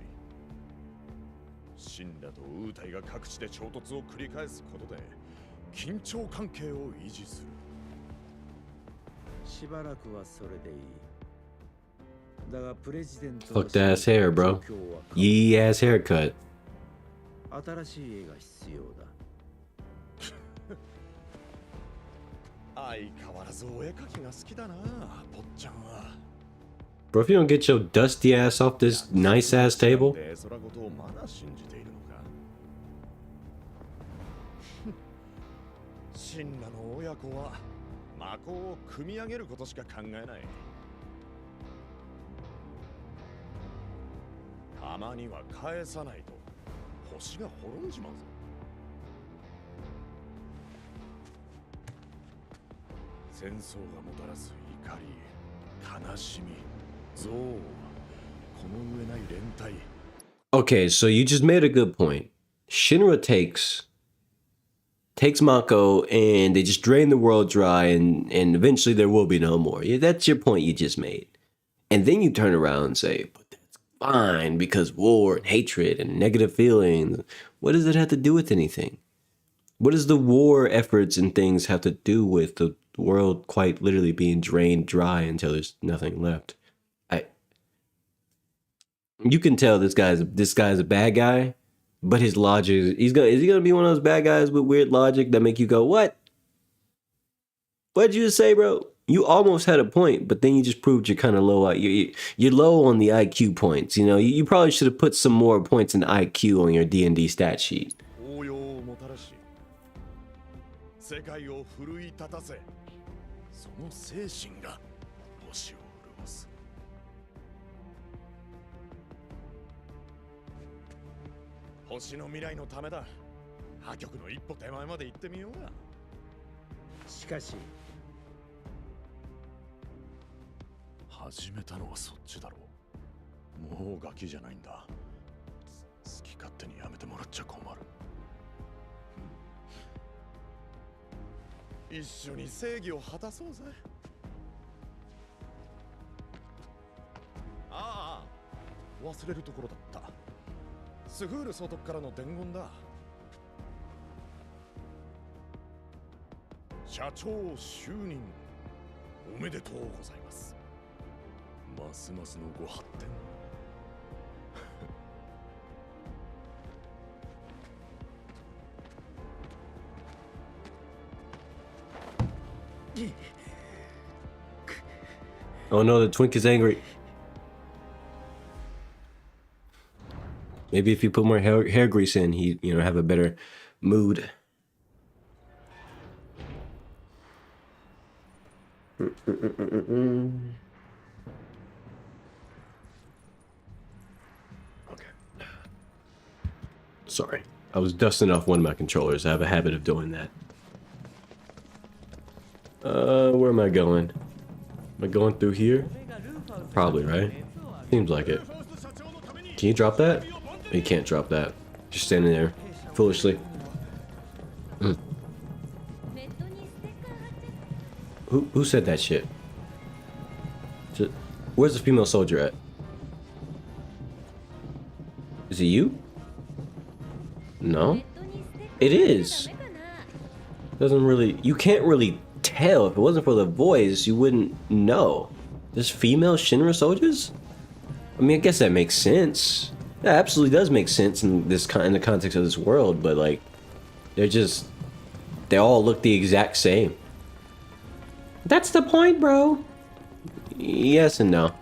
シンラとウータイが各地で衝突を繰り返すことで緊張関係を維持する。しばらくはそれでいい。だがプレジデント Fucked ass hair, bro. Yee ass haircut. 新しい絵が必要だ。相変わらずお絵描きが好きだな、坊ちゃんは。Bro, if you don't get your dusty ass off this nice ass table. そらことをまだ信じているのか。シンラの親子は魔法を組み上げることしか考えない。たまには返さないと星が滅んじまうぞ。戦争がもたらす怒り、悲しみ、憎悪、この上ない連帯。Okay, so you just made a good point. Shinra takes Mako and they just drain the world dry, and eventually there will be no more. Yeah, that's your point you just made. And then you turn around and say, but that's fine because war and hatred and negative feelings. What does it have to do with anything? What does the war efforts and things have to do with the world quite literally being drained dry until there's nothing left? You can tell this guy's a bad guy, but his logic, is he gonna be one of those bad guys with weird logic that make you go, what? What'd you just say, bro? You almost had a point, but then you just proved you're kind of low. You're low on the IQ points. You know, you probably should have put some more points in IQ on your D&D stat sheet. 世界を奮い立たせ、その精神が星を潤す。星の未来のためだ。破局の一歩手前まで行ってみようが。しかし、始めたのはそっちだろう。もうガキじゃないんだ。好き勝手にやめてもらっちゃ困る。一緒に正義を果たそうぜ。ああ、忘れるところだった。スフール総督からの伝言だ。社長就任おめでとうございます。ますますのご発展。Oh no, the twink is angry. Maybe if you put more hair grease in, he, you know, have a better mood. Okay. Sorry. I was dusting off one of my controllers. I have a habit of doing that. Where am I going? Am I going through here? Probably, right? Seems like it. Can you drop that? You can't drop that. Just standing there, foolishly. Who said that shit? Where's the female soldier at? Is it you? No? It is. Doesn't really... You can't really tell. If it wasn't for the voice, you wouldn't know. There's female Shinra soldiers? I mean, I guess that makes sense. That absolutely does make sense in this in the context of this world, but like, they all look the exact same. That's the point, bro. Yes and no.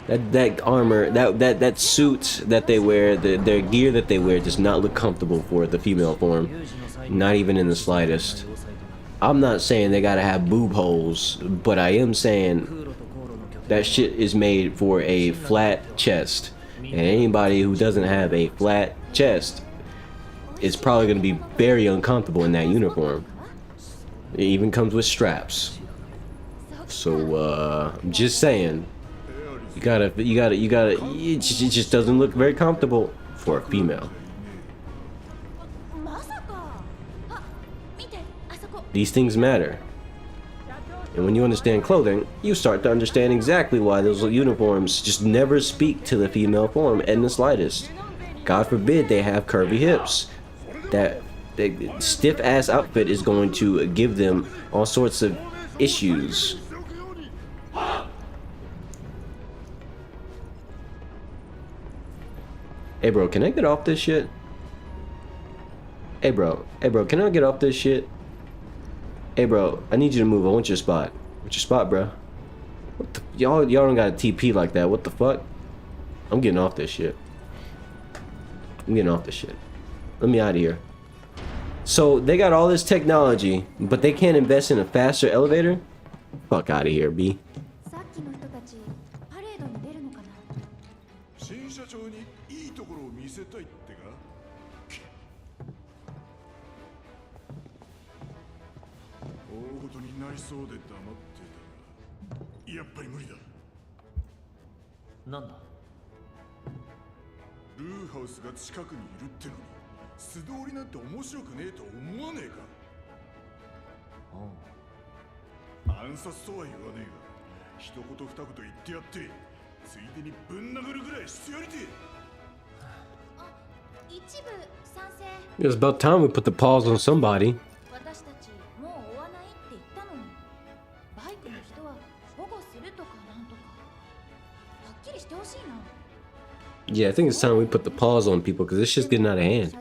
That armor, that suit that they wear, their gear that they wear does not look comfortable for the female form. Not even in the slightest. I'm not saying they gotta have boob holes, but I am saying that shit is made for a flat chest. And anybody who doesn't have a flat chest is probably gonna be very uncomfortable in that uniform. It even comes with straps. So I'm just saying, it just doesn't look very comfortable for a female. These things matter. And when you understand clothing, you start to understand exactly why those uniforms just never speak to the female form in the slightest. God forbid they have curvy hips. That stiff ass outfit is going to give them all sorts of issues. Hey bro, can I get off this shit? Hey bro, can I get off this shit? Hey bro, I need you to move. I want your spot. What's your spot, bro? What the, y'all don't got a TP like that. What the fuck? I'm getting off this shit. Let me out of here. So they got all this technology, but they can't invest in a faster elevator? Fuck out of here, B. It's about time we put the paws on somebody. Yeah, I think it's time we put the paws on people because this shit's getting out of hand.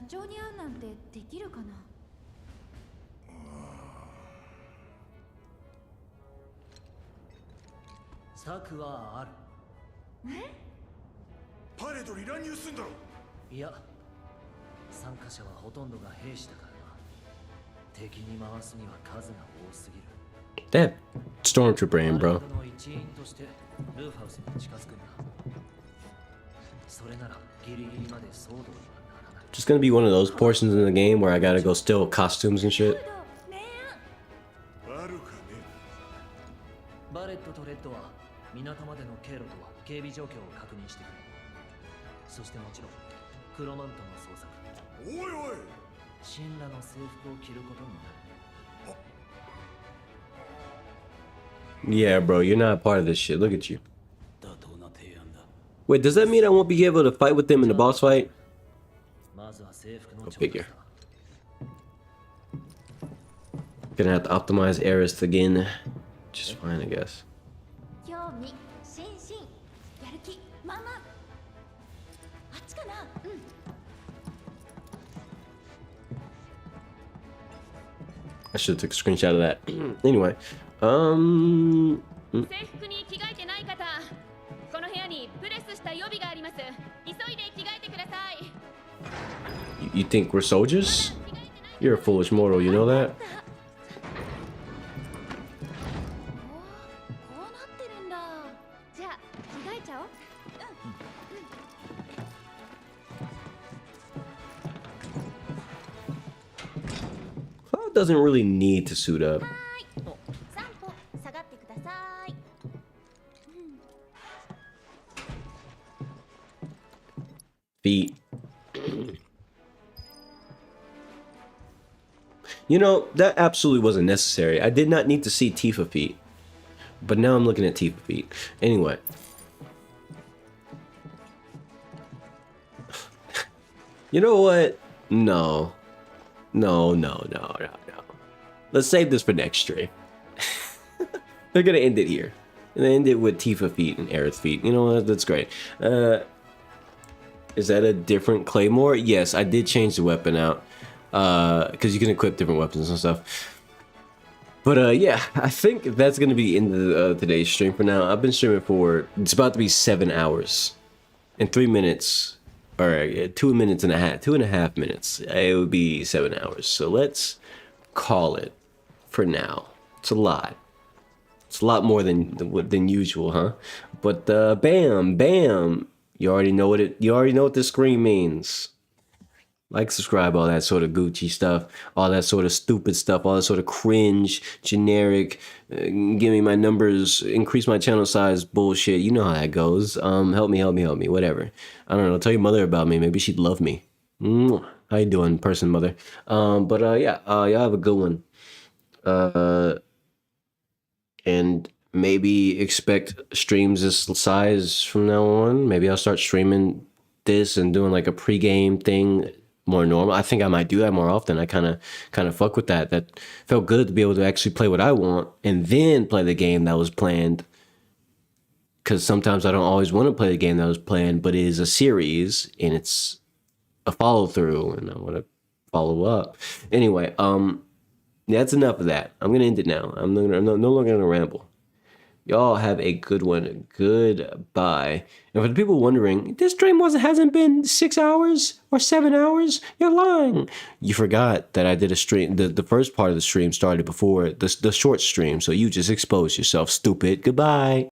That stormtrooper aim, bro. Just gonna be one of those portions in the game where I gotta go steal costumes and shit. Yeah, bro, you're not a part of this shit. Look at you. Wait, does that mean I won't be able to fight with them in the boss fight? Go figure. Gonna have to optimize Aerith again. Just fine, I guess. I should have took a screenshot of that. Anyway, you think we're soldiers? You're a foolish mortal, you know that? Cloud doesn't really need to suit up. Feet. You know, that absolutely wasn't necessary. I did not need to see Tifa feet. But now I'm looking at Tifa feet. Anyway. You know what? No. No. Let's save this for next stream. They're gonna end it here. And they end it with Tifa feet and Aerith feet. You know what? That's great. Is that a different Claymore? Yes, I did change the weapon out. Because you can equip different weapons and stuff. But yeah, I think that's gonna be in the today's stream for now. I've been streaming for, it's about to be 7 hours and 3 minutes, or 2 minutes and a half, 2.5 minutes. It would be 7 hours. So let's call it for now. It's a lot. It's a lot more than usual, huh? But bam. You already know what this screen means. Like, subscribe, all that sort of Gucci stuff, all that sort of stupid stuff, all that sort of cringe, generic, give me my numbers, increase my channel size bullshit. You know how that goes. Help me, whatever. I don't know, tell your mother about me. Maybe she'd love me. How you doing, person, mother? Yeah, y'all have a good one. And maybe expect streams this size from now on. Maybe I'll start streaming this and doing like a pregame thing more normal. I think I might do that more often. I kind of fuck with that. That felt good to be able to actually play what I want and then play the game that was planned. Because sometimes I don't always want to play the game that was planned, but it is a series and it's a follow through, and I want to follow up. Anyway, that's enough of that. I'm gonna end it now. I'm no longer gonna ramble. Y'all have a good one. Goodbye. And for the people wondering, this stream hasn't been 6 hours or 7 hours, you're lying. You forgot that I did a stream. The first part of the stream started before the short stream, so you just exposed yourself, stupid. Goodbye.